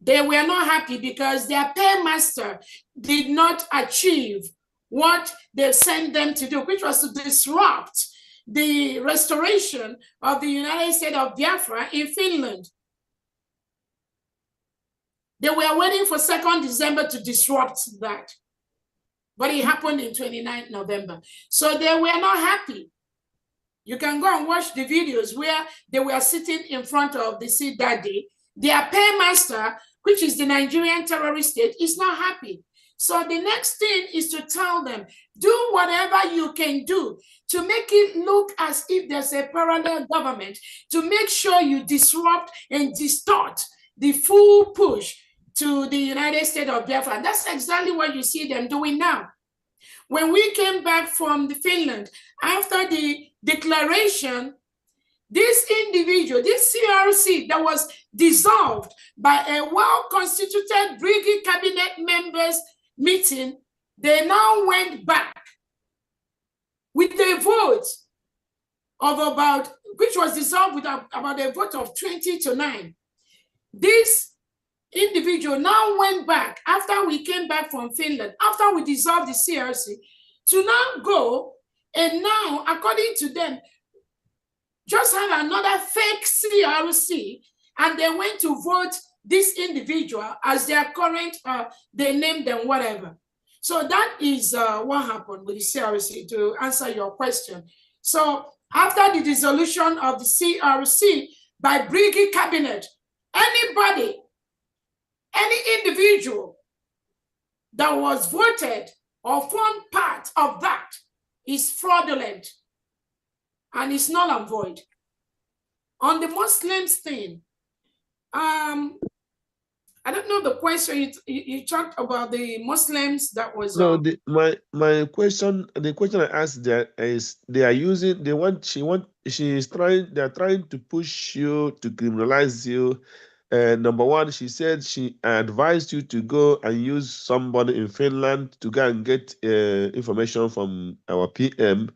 they were not happy because their paymaster did not achieve what they sent them to do, which was to disrupt the restoration of the United States of Biafra in Finland. They were waiting for 2nd December to disrupt that. but it happened in 29th November. So they were not happy. You can go and watch the videos where they were sitting in front of the seat that day. Their paymaster, which is the Nigerian terrorist state, is not happy. So the next thing is to tell them, do whatever you can do to make it look as if there's a parallel government, to make sure you disrupt and distort the full push to the United States of Biafra. And that's exactly what you see them doing now. When we came back from Finland, after the declaration, this individual, this CRC that was dissolved by a well-constituted brigade cabinet members meeting, they now went back with a vote of about, which was dissolved with about a vote of 20-9. This individual now went back after we came back from Finland, after we dissolved the CRC, to now go and now, according to them, just have another fake CRC, and they went to vote this individual as their current, they named them whatever. So that is what happened with the CRC, to answer your question. So after the dissolution of the CRC by brigade cabinet, anybody, any individual that was voted or formed part of that is fraudulent and is null and void. On the Muslims thing, I don't know the question you talked about the Muslims that was. No, my question, the question I asked there is, they are using, they are trying to push you to criminalize you. Number one, she said she advised you to go and use somebody in Finland to go and get information from our PM,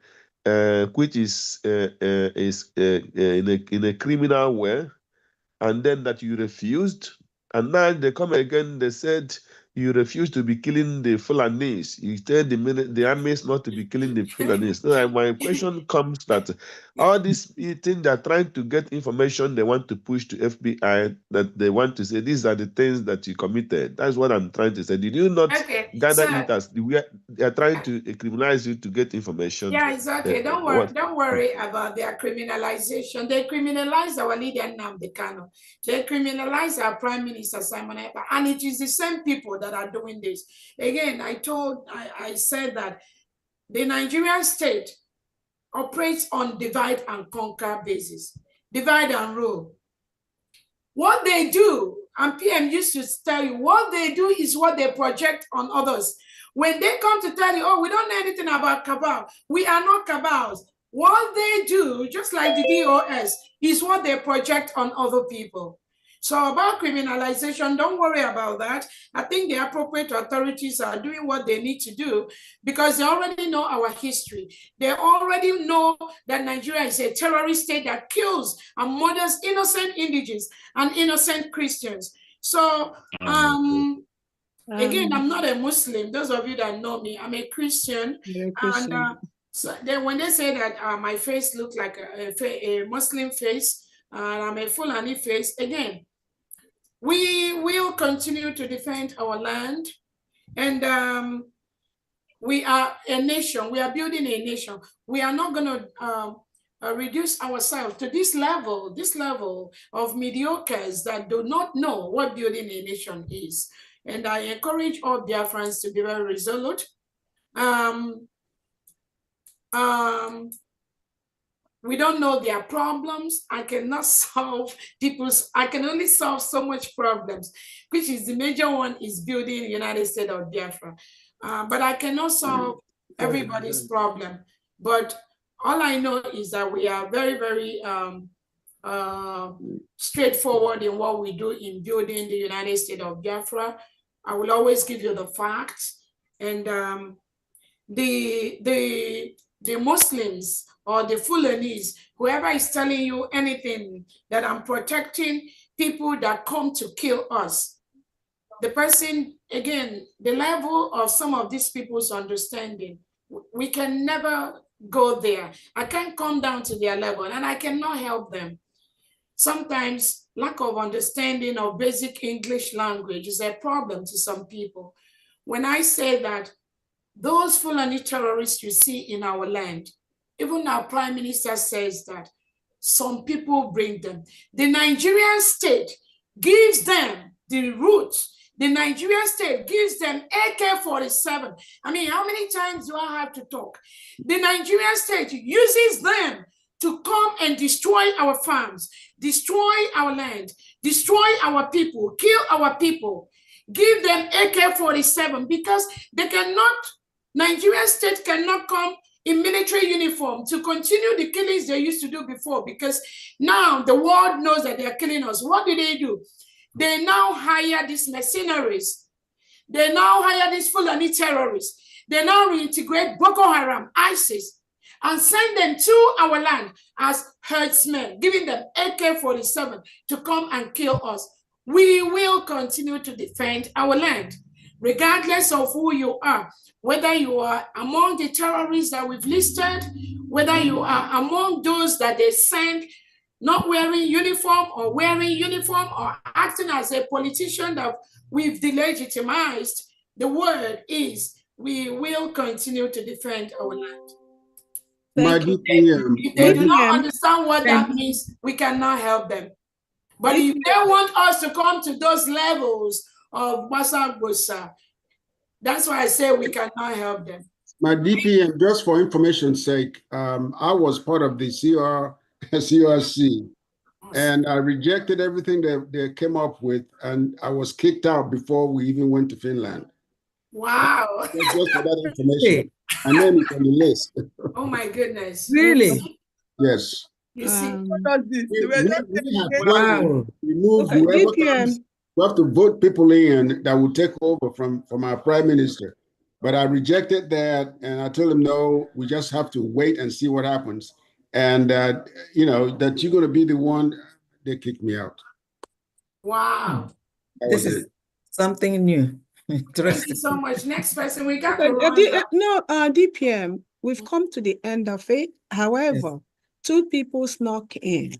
which is in a criminal way, and then that you refused. And now they come again, they said you refused to be killing the Fulanese. You said the army is not to be killing the Fulanese. So my question comes that all these things, they're trying to get information they want to push to FBI, that they want to say these are the things that you committed. That's what I'm trying to say. Did you not gather it as they are trying to criminalize you to get information? Yeah, it's okay. Don't worry about their criminalization. They criminalized our leader Nnamdi Kanu. They criminalized our Prime Minister Simon Ekpa, and it is the same people that are doing this. Again, I said that the Nigerian state operates on divide and conquer basis, divide and rule. What they do, and PM used to tell you, what they do is what they project on others. When they come to tell you, oh, we don't know anything about cabal, we are not cabals. What they do, just like the DOS, is what they project on other people. So about criminalization, don't worry about that. I think the appropriate authorities are doing what they need to do because they already know our history. They already know that Nigeria is a terrorist state that kills and murders innocent indigenous and innocent Christians. So, again, I'm not a Muslim. Those of you that know me, I'm a Christian. And so then when they say that my face looks like a Muslim face, and I'm a Fulani face, again, we will continue to defend our land. And we are a nation. We are building a nation. We are not going to reduce ourselves to this level of mediocres that do not know what building a nation is. And I encourage all Biafrans to be very resolute. We don't know their problems. I cannot solve I can only solve so much problems, which is the major one is building the United States of Biafra. But I cannot solve everybody's problem. But all I know is that we are very, very straightforward in what we do in building the United States of Biafra. I will always give you the facts. And the Muslims or the Fulanese, whoever is telling you anything that I'm protecting people that come to kill us, the person, again, the level of some of these people's understanding, we can never go there. I can't come down to their level and I cannot help them. Sometimes lack of understanding of basic English language is a problem to some people. When I say that those Fulani terrorists you see in our land, even our prime minister says that some people bring them. The Nigerian state gives them the roots. The Nigerian state gives them AK-47. I mean, how many times do I have to talk? The Nigerian state uses them to come and destroy our farms, destroy our land, destroy our people, kill our people, give them AK-47 because they cannot, Nigerian state cannot come in military uniform to continue the killings they used to do before, because now the world knows that they are killing us. What do? They now hire these mercenaries. They now hire these Fulani terrorists. They now reintegrate Boko Haram, ISIS, and send them to our land as herdsmen, giving them AK-47 to come and kill us. We will continue to defend our land, regardless of who you are, whether you are among the terrorists that we've listed, whether you are among those that they send not wearing uniform or wearing uniform or acting as a politician that we've delegitimized. The word is we will continue to defend our land. If they do not understand what that means, we cannot help them. But if they want us to come to those levels of Basa Bosa, that's why I say we cannot help them. My DPM, just for information's sake, I was part of the CRC, and I rejected everything that they came up with, and I was kicked out before we even went to Finland. Wow. Just for that information. My name is on the list. Oh my goodness. Really? Yes. You see, we have to vote people in that will take over from our prime minister. But I rejected that, and I told him, no, we just have to wait and see what happens. And, you know, that you're going to be the one, they kicked me out. Wow. This is something new. Thank you so much. Next person, we got DPM, we've come to the end of it. However, two people snuck in.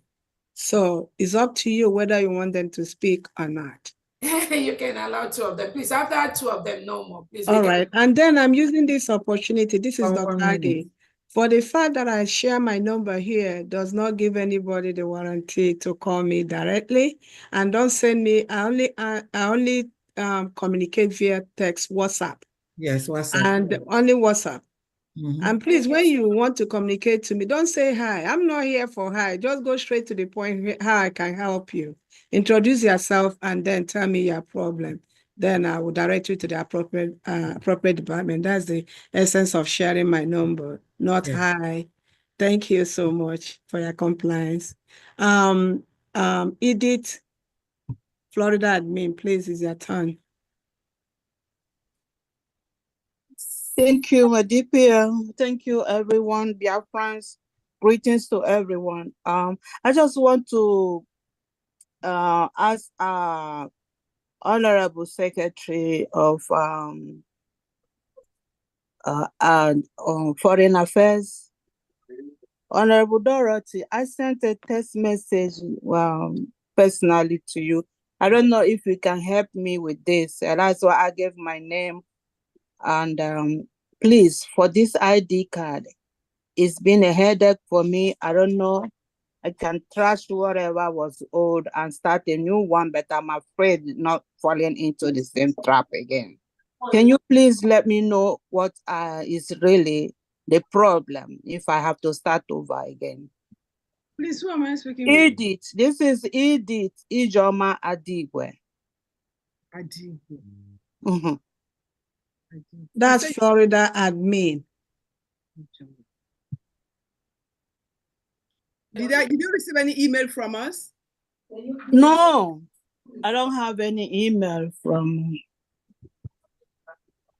So it's up to you whether you want them to speak or not. You can allow two of them. Please, after two of them, no more. Please. All right. And then I'm using this opportunity. This is Dr. Ade. For the fact that I share my number here does not give anybody the warranty to call me directly. And don't send me, I only communicate via text, WhatsApp. Yes, WhatsApp. And only WhatsApp. And please, when you want to communicate to me, don't say hi. I'm not here for hi. Just go straight to the point, how I can help you. Introduce yourself and then tell me your problem. Then I will direct you to the appropriate department. That's the essence of sharing my number, not hi. Thank you so much for your compliance. Edith, Florida admin, please, is your turn. Thank you, my DPM. Thank you, everyone. Dear friends, greetings to everyone. I just want to ask Honorable Secretary of Foreign Affairs, Honorable Dorothy. I sent a text message personally to you. I don't know if you can help me with this. That's why I gave my name. And please, for this ID card, it's been a headache for me. I don't know. I can trash whatever was old and start a new one, but I'm afraid not falling into the same trap again. Can you please let me know what is really the problem if I have to start over again? Please, who am I speaking Edith, with? this is Edith Ijoma Adigwe. Adigwe. That's Florida admin. Did you receive any email from us? No, I don't have any email from.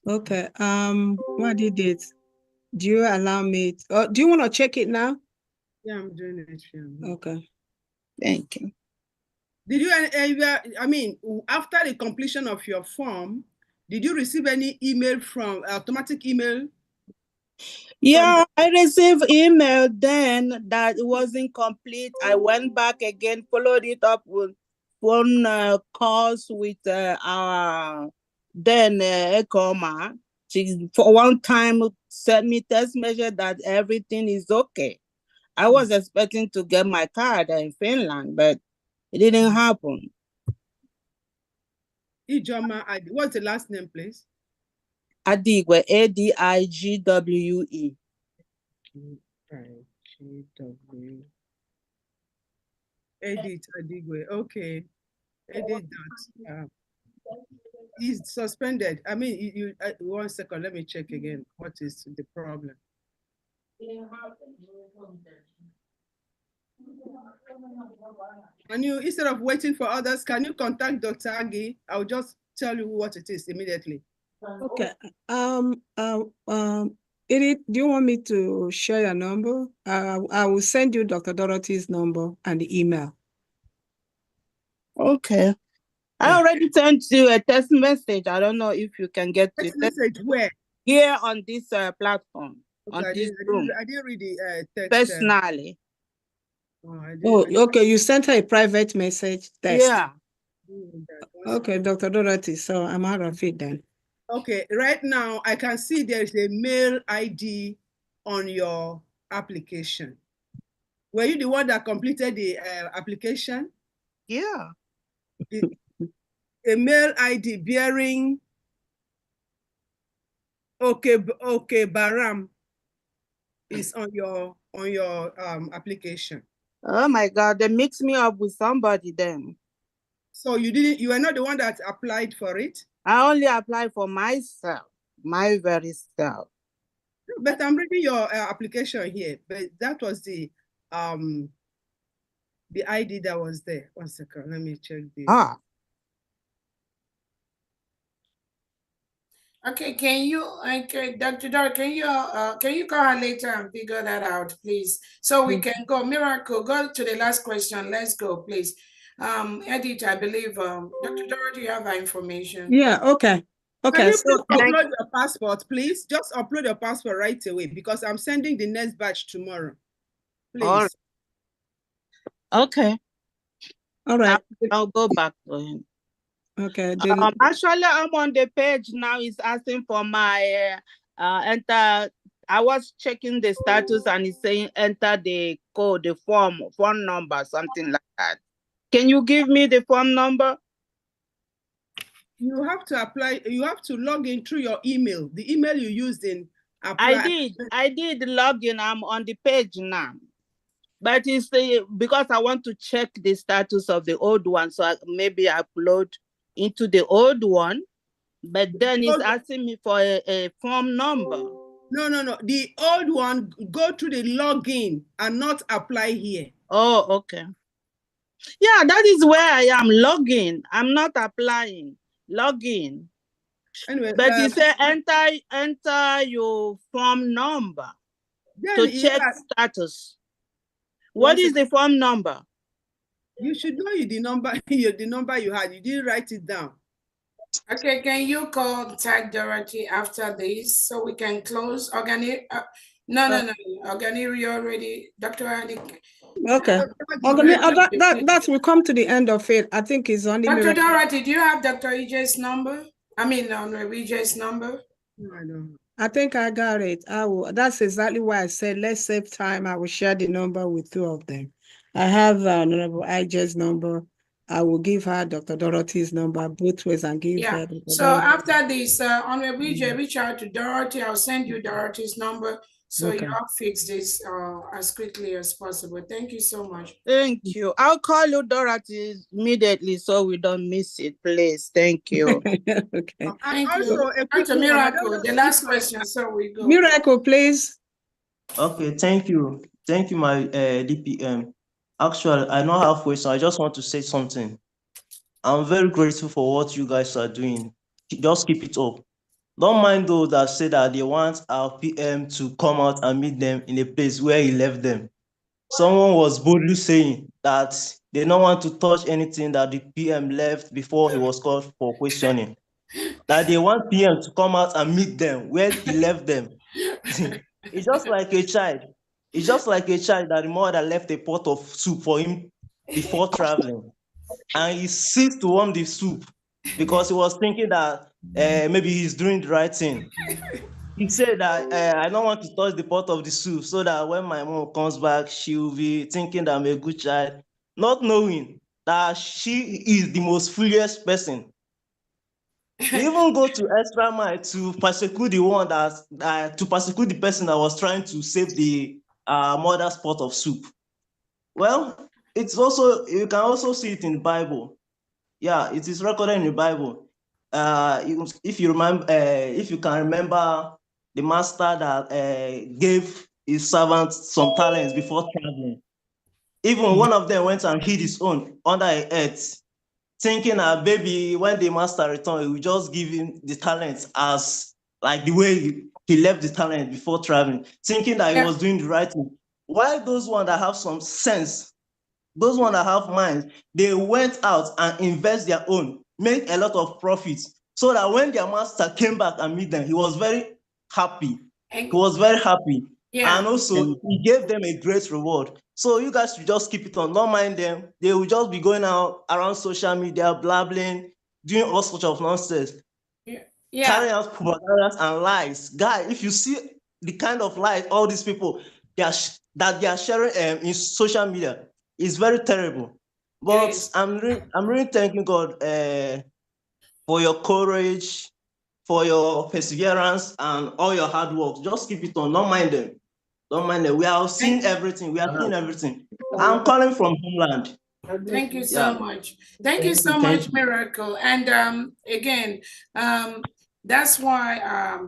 Okay. What did it? Do you allow me? Do you want to check it now? Yeah, I'm doing it. Okay. Thank you. Did you? I mean, after the completion of your form, did you receive any email from automatic email? Yeah, I received email then that it wasn't complete. I went back again, followed it up with one course with our then ECOMA She for one time sent me text message that everything is okay. I was expecting to get my card in Finland, but it didn't happen. Ijoma, what's the last name, please? Adigwe, Adigwe. Edith Adigwe. Okay. Edith. He's suspended. I mean, you 1 second. Let me check again. What is the problem? Can you, instead of waiting for others, can you contact Dr. Agi? I'll just tell you what it is immediately. Okay. Edith, do you want me to share your number? I will send you Dr. Dorothy's number and the email. Okay. I already sent you a text message. I don't know if you can get text message where? Here on this platform. Okay, on I this didn't, room. I didn't read the text. Personally. Okay. You sent her a private message. Text. Yeah. Okay, Dr. Dorothy. So I'm out of it then. Okay, right now I can see there's a mail ID on your application. Were you the one that completed the application? Yeah. A mail ID bearing okay Baram is on your application. Oh my God, they mixed me up with somebody then. So you were not the one that applied for it? I only applied for myself, my very self. But I'm reading your application here, but that was the ID that was there. 1 second, let me check this. Okay, Dr. Dora, can you call her later and figure that out, please? So we can go. Miracle, go to the last question. Let's go, please. Edith, I believe, Dr. Dora, do you have our information? Yeah, okay. Okay. Can you please upload your passport, please? Just upload your passport right away because I'm sending the next batch tomorrow. Please. Okay. All right. I'll go back to him. Okay. Actually, I'm on the page now. It's asking for my enter. I was checking the status and it's saying enter the code, the phone number, something like that. Can you give me the phone number? You have to apply. You have to log in through your email. The email you used in apply. I did log in. I'm on the page now. But it's because I want to check the status of the old one, so maybe I upload into the old one, but then it's asking me for a form number. No. The old one, go to the login and not apply here. Oh, okay. Yeah, that is where I am logging. I'm not applying. Login. Anyway, but you say enter your form number to check status. What is the form number? You should know the number. The number you had. You didn't write it down. Okay, can you contact Dorothy after this so we can close? No. Organi already. Dr. Andy. Okay. That will come to the end of it. I think it's only. Dr. Dorothy, do you have Dr. EJ's number? I mean, EJ's number? No, I don't. I think I got it. I will. That's exactly why I said let's save time. I will share the number with two of them. I have Honorable IJ's number. I will give her Dr. Dorothy's number both ways and give her. So after this, Honorable EJ, reach out to Dorothy. I'll send you Dorothy's number. So y'all fix this as quickly as possible. Thank you so much. Thank you. I'll call you Dorothy immediately so we don't miss it, please. Thank you. Okay. Thank you. Dr. Miracle, the last question, so we go. Miracle, please. Okay, thank you. Thank you, my DPM. Actually, I don't have questions. I just want to say something. I'm very grateful for what you guys are doing. Just keep it up. Don't mind those that say that they want our PM to come out and meet them in a place where he left them. Someone was boldly saying that they don't want to touch anything that the PM left before he was called for questioning. That they want PM to come out and meet them where he left them. It's just like a child. It's just like a child that the mother left a pot of soup for him before traveling. And he ceased to warm the soup. because he was thinking that maybe he's doing the right thing. He said that I don't want to touch the pot of the soup so that when my mom comes back, she will be thinking that I'm a good child, not knowing that she is the most foolish person. He even go to extra mile to persecute the one to persecute the person that was trying to save the mother's pot of soup. Well, it's also, you can also see it in the Bible. Yeah, it is recorded in the Bible. If you remember, if you can remember the master that gave his servants some talents before traveling. Even one of them went and hid his own under a earth, thinking that maybe when the master returned, he would just give him the talents as like the way he left the talent before traveling, thinking that he was doing the right thing. Why those ones that have some sense, those ones that have minds, they went out and invest their own, make a lot of profits, so that when their master came back and meet them, he was very happy. He was very happy. Yeah. And also he gave them a great reward. So you guys should just keep it on, don't mind them. They will just be going out around social media, blabbling, doing all sorts of nonsense. Yeah. Carrying out propaganda and lies. Guy, if you see the kind of lies all these people that they are sharing in social media, is very terrible. But I'm really thanking God for your courage, for your perseverance, and all your hard work. Just keep it on. Don't mind them. Don't mind them. We are seeing everything. We are seeing everything. I'm calling from homeland. Thank you so much. Thank you so much, Miracle. And again, that's why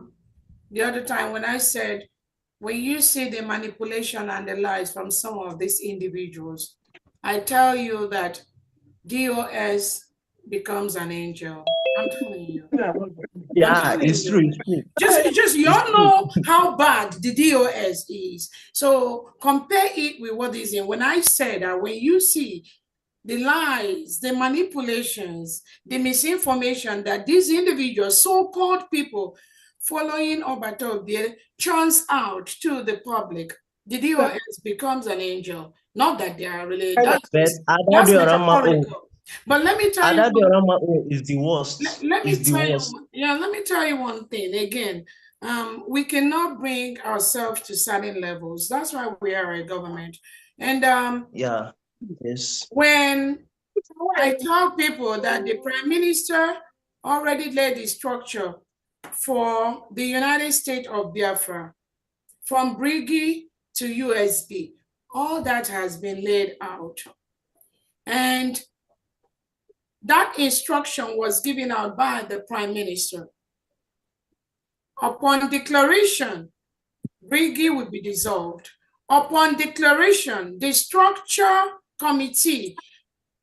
the other time when I said, when you see the manipulation and the lies from some of these individuals, I tell you that DOS becomes an angel. I'm telling you. Yeah, it's true. Just you all know how bad the DOS is. So compare it with what is in. When I said that when you see the lies, the manipulations, the misinformation that these individuals, so-called people following Obatobie, churns out to the public, the DOS becomes an angel. Not that they are really, that's metaphorical. But let me tell you, is the worst. Let me tell you one thing again. We cannot bring ourselves to certain levels. That's why we are a government. And yeah, yes. When I tell people that the Prime Minister already laid the structure for the United States of Biafra, from Brigi to USB, all that has been laid out. And that instruction was given out by the Prime Minister. Upon declaration, Brigi will be dissolved. Upon declaration, the structure committee,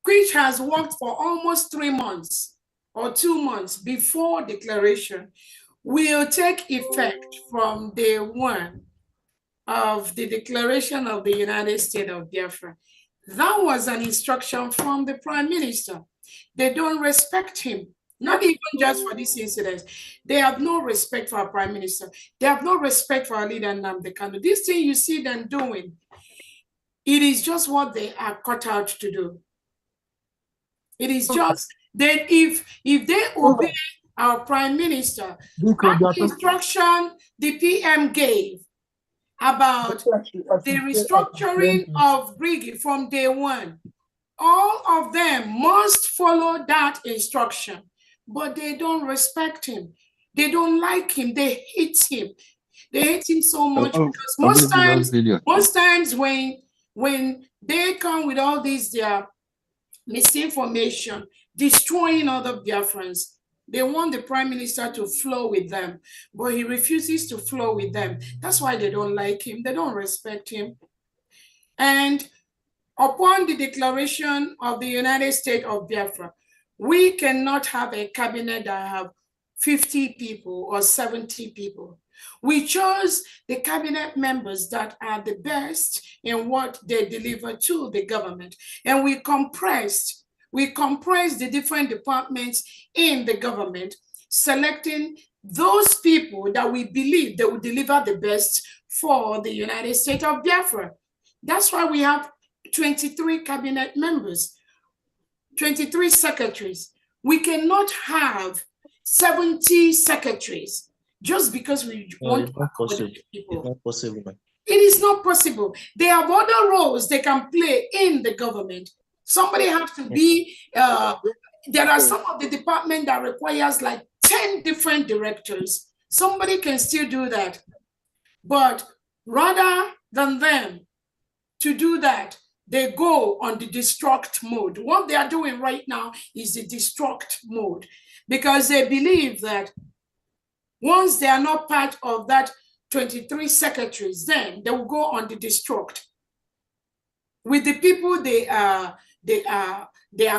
which has worked for almost 3 months or 2 months before declaration, will take effect from day one of the declaration of the United States of Biafra. That was an instruction from the Prime Minister. They don't respect him, not even just for this incident. They have no respect for our Prime Minister. They have no respect for our leader, Nnamdi Kanu. This thing you see them doing, it is just what they are cut out to do. It is just that if they obey our Prime Minister, that instruction the PM gave about the restructuring of Brigi from day one, all of them must follow that instruction, but they don't respect him. They don't like him. They hate him. They hate him so much because most times when they come with all these their misinformation, destroying other Biafrans, they want the Prime Minister to flow with them, but he refuses to flow with them. That's why they don't like him. They don't respect him. And upon the declaration of the United States of Biafra, we cannot have a cabinet that have 50 people or 70 people. We chose the cabinet members that are the best in what they deliver to the government. And we compressed the different departments in the government, selecting those people that we believe they will deliver the best for the United States of Biafra. That's why we have 23 cabinet members, 23 secretaries. We cannot have 70 secretaries just because we want to accommodate people. It's not possible. It is not possible. They have other roles they can play in the government. Somebody has to be, there are some of the department that requires like 10 different directors. Somebody can still do that. But rather than them to do that, they go on the destruct mode. What they are doing right now is the destruct mode, because they believe that once they are not part of that 23 secretaries, then they will go on the destruct. With the people they are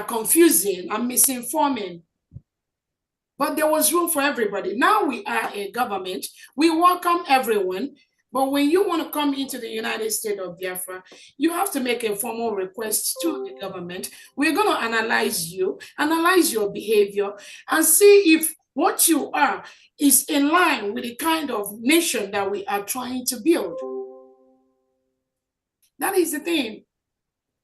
confusing and misinforming. But there was room for everybody. Now we are a government. We welcome everyone. But when you want to come into the United States of Biafra, you have to make a formal request to the government. We're going to analyze you, analyze your behavior, and see if what you are is in line with the kind of nation that we are trying to build. That is the thing.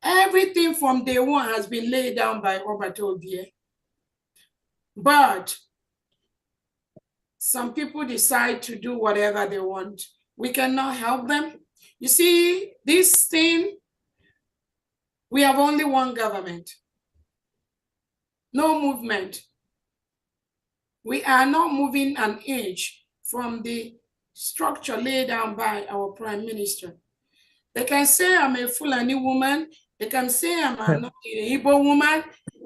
Everything from day one has been laid down by Orabueze. But some people decide to do whatever they want. We cannot help them. You see, this thing, we have only one government. No movement. We are not moving an inch from the structure laid down by our Prime Minister. They can say I'm a Fulani woman. They can say I'm an Igbo woman.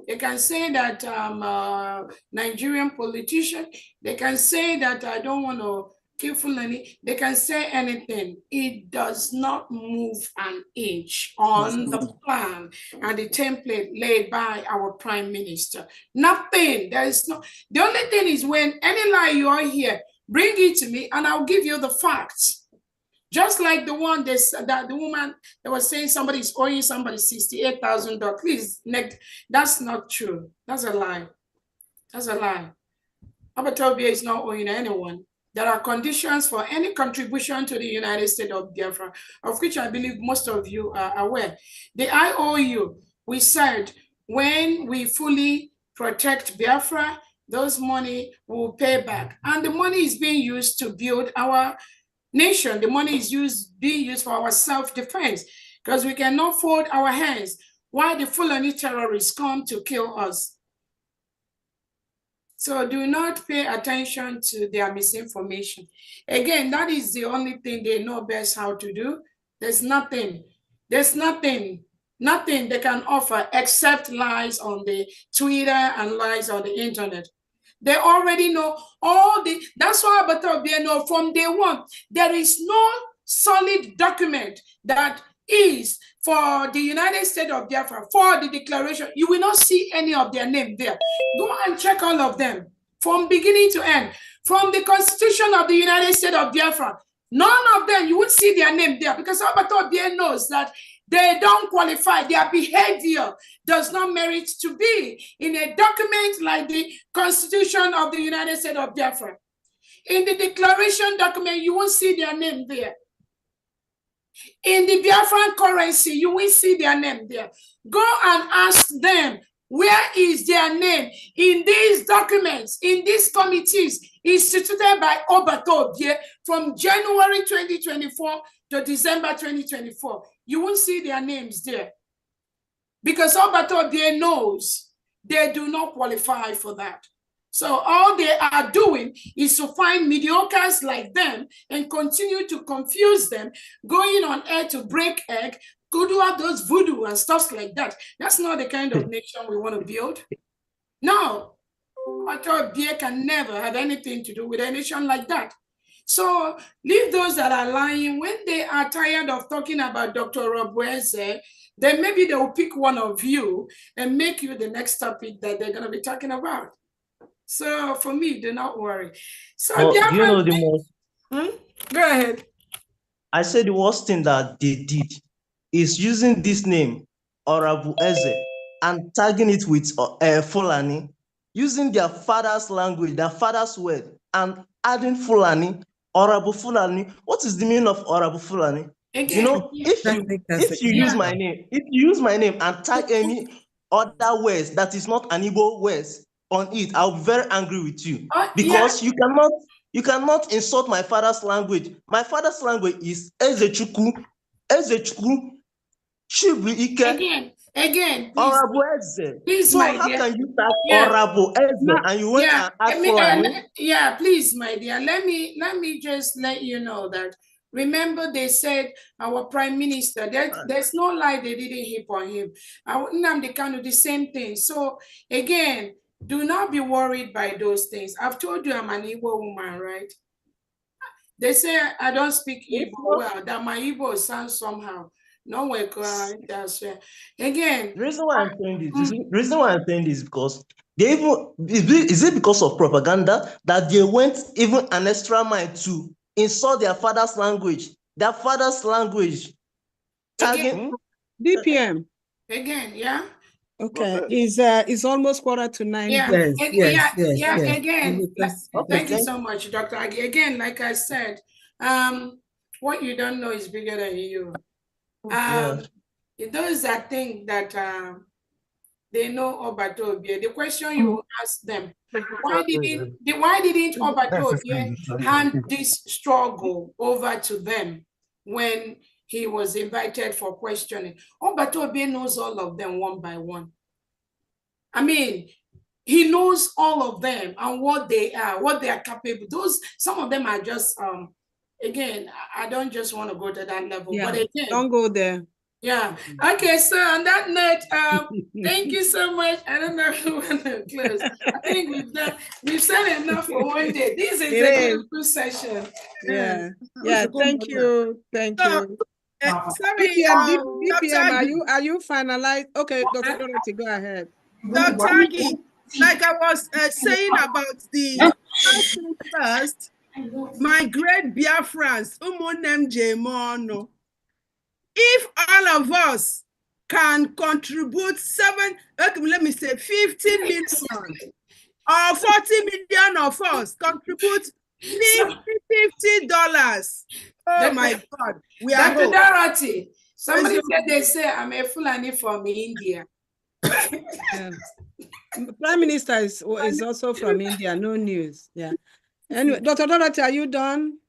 They can say that I'm a Nigerian politician. They can say that I don't want to kill Fulani. They can say anything. It does not move an inch on the plan and the template laid by our Prime Minister. Nothing. There is no. The only thing is when any lie you are here, bring it to me and I'll give you the facts. Just like the one that the woman that was saying somebody's owing somebody $68,000. Please, that's not true. That's a lie. That's a lie. Orabueze is not owing anyone. There are conditions for any contribution to the United States of Biafra, of which I believe most of you are aware. The IOU, we said when we fully protect Biafra, those money will pay back. And the money is being used to build our nation. The money is being used for our self-defense, because we cannot fold our hands while the Fulani terrorists come to kill us. So do not pay attention to their misinformation. Again, that is the only thing they know best how to do. There's nothing they can offer except lies on the Twitter and lies on the internet. They already know all the, that's why Orabueze know from day one, there is no solid document that is for the United States of Biafra, for the declaration. You will not see any of their name there. Go and check all of them from beginning to end. From the Constitution of the United States of Biafra, none of them, you won't see their name there, because Orabueze knows that they don't qualify. Their behavior does not merit to be in a document like the Constitution of the United States of Biafra. In the declaration document, you won't see their name there. In the Biafran currency, you will see their name there. Go and ask them, where is their name in these documents, in these committees instituted by Orabueze from January 2024 to December 2024. You won't see their names there, because Orabueze knows they do not qualify for that. So all they are doing is to find mediocres like them and continue to confuse them, going on air to break egg, go do all those voodoo and stuff like that. That's not the kind of nation we want to build. No, Orabueze can never have anything to do with a nation like that. So leave those that are lying. When they are tired of talking about Dr. Orabueze, then maybe they will pick one of you and make you the next topic that they're going to be talking about. So for me, do not worry. So do you know the most? Go ahead. I said the worst thing that they did is using this name, Orabueze, and tagging it with Fulani, using their father's language, their father's word, and adding Fulani, Orabu Fulani. What is the meaning of Orabu Fulani? Again, you know, if you use my name, and tag any other words that is not an Igbo words, on it, I'll be very angry with you because you cannot insult my father's language. My father's language is Ezechukwu, Chibuike, Again, please. Orabueze. Please, so my how dear. can you start Orabueze and you went and ask Fulani? Yeah, please, my dear. Let me just let you know that. Remember, they said our prime minister. There's no lie they didn't hip on him. Nnamdi Kanu the same thing. So again, do not be worried by those things. I've told you I'm an Igbo woman, right? They say I don't speak Igbo well. That my Igbo sounds somehow. No way, that's again. The reason why I'm saying this, because they even is it because of propaganda that they went even an extra mile to insult their father's language, tagging DPM. Again, yeah. Okay, it's almost 8:45. Yeah. Again, thank you thank so much, Dr. Agi. Again, like I said, what you don't know is bigger than you. Those that think that they know Obatobie, the question you will ask them, why didn't Obatobie hand this struggle over to them when he was invited for questioning? Obatobie knows all of them one by one. I mean, he knows all of them and what they are capable. Some of them are just again, I don't just want to go to that level, but again, don't go there. Yeah. Okay, so on that note, thank you so much. I don't know who want to close. I think we've said enough for one day. This is a good session. Yeah. Thank you. Sorry, DPM, are you finalized? Okay, Dr. Dorothy, go ahead. Dr. Agi, like I was saying about the first, my great Biafrans, Umunem Jemono. If all of us can contribute 50 million or 40 million of us contribute $50. Oh my God, we are Dr. Dorothy, somebody said they say I'm a Fulani from India. Prime Minister is also from India, no news. Yeah. Anyway, Dr. Dorothy, are you done?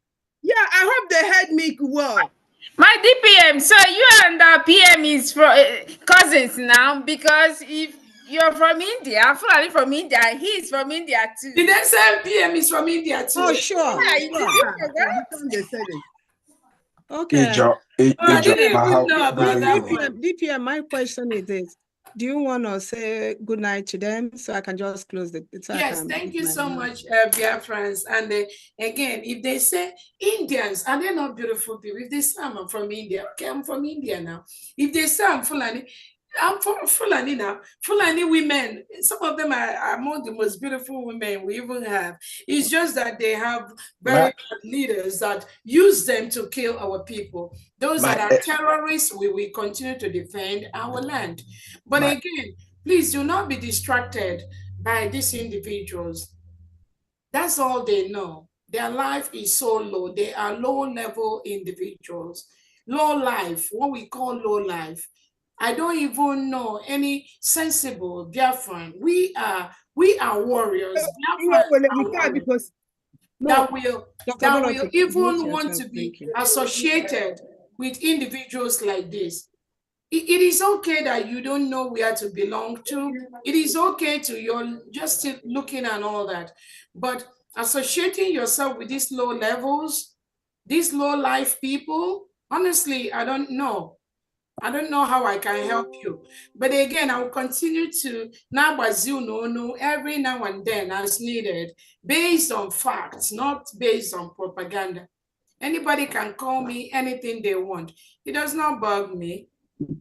Yeah, I hope they heard me well. My DPM, so you and PM is cousins now, because if you're from India, Fulani from India, he's from India too. Did they say PM is from India too? Oh, sure. Okay. DPM, my question is this. Do you want to say good night to them so I can just close the... Yes, thank you so much, Biafrans. And again, if they say Indians, are they not beautiful people? If they say I'm from India, okay, I'm from India now. If they say I'm Fulani now. Fulani women, some of them are among the most beautiful women we even have. It's just that they have very bad leaders that use them to kill our people. Those that are terrorists, we will continue to defend our land. But again, please do not be distracted by these individuals. That's all they know. Their life is so low. They are low-level individuals. Low life, what we call low life. I don't even know any sensible Biafran. We are warriors. That will even want to be associated with individuals like this. It is okay that you don't know where to belong to. It is okay to you're just looking and all that. But associating yourself with these low levels, these low life people, honestly, I don't know. I don't know how I can help you. But again, I will continue to every now and then as needed, based on facts, not based on propaganda. Anybody can call me anything they want. It does not bug me.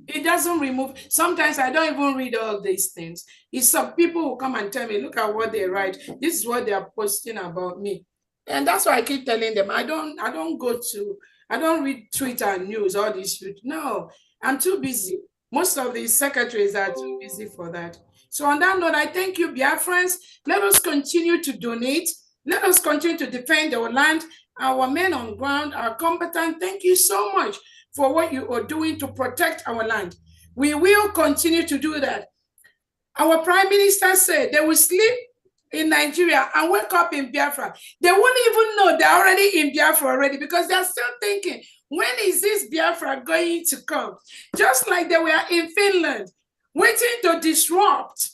It doesn't remove. Sometimes I don't even read all these things. It's some people who come and tell me, look at what they write. This is what they are posting about me. And that's why I keep telling them, I don't read Twitter and news, all this shit. No, I'm too busy. Most of the secretaries are too busy for that. So on that note, I thank you, Biafrans. Let us continue to donate. Let us continue to defend our land. Our men on ground are competent. Thank you so much for what you are doing to protect our land. We will continue to do that. Our Prime Minister said they will sleep in Nigeria and wake up in Biafra, they won't even know they're already in Biafra already because they're still thinking, when is this Biafra going to come? Just like they were in Finland, waiting to disrupt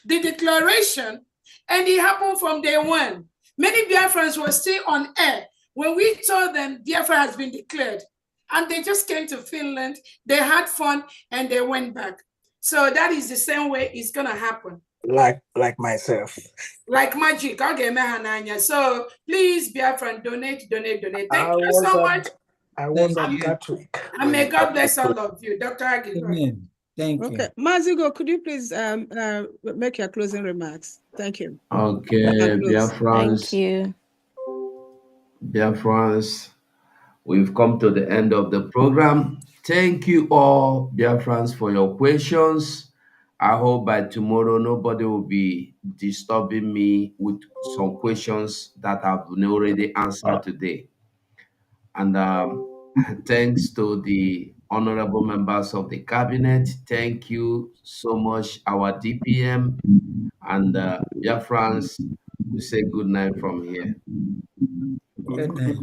the declaration, and it happened from day one. Many Biafrans were still on air when we told them Biafra has been declared. And they just came to Finland, they had fun, and they went back. So that is the same way it's gonna happen. Like myself. Like magic. Okay, Mahananya. So please, Biafran, donate. Thank you so much. I was a Catholic. And may God bless all of you. Dr. Agi. Amen. Thank you. Okay, Mazigo, could you please make your closing remarks? Thank you. Okay, Biafrans. Thank you. Biafrans, we've come to the end of the program. Thank you all, Biafrans, for your questions. I hope by tomorrow nobody will be disturbing me with some questions that have been already answered today. And thanks to the honorable members of the cabinet. Thank you so much, our DPM. And Biafrans, we say good night from here. Good night.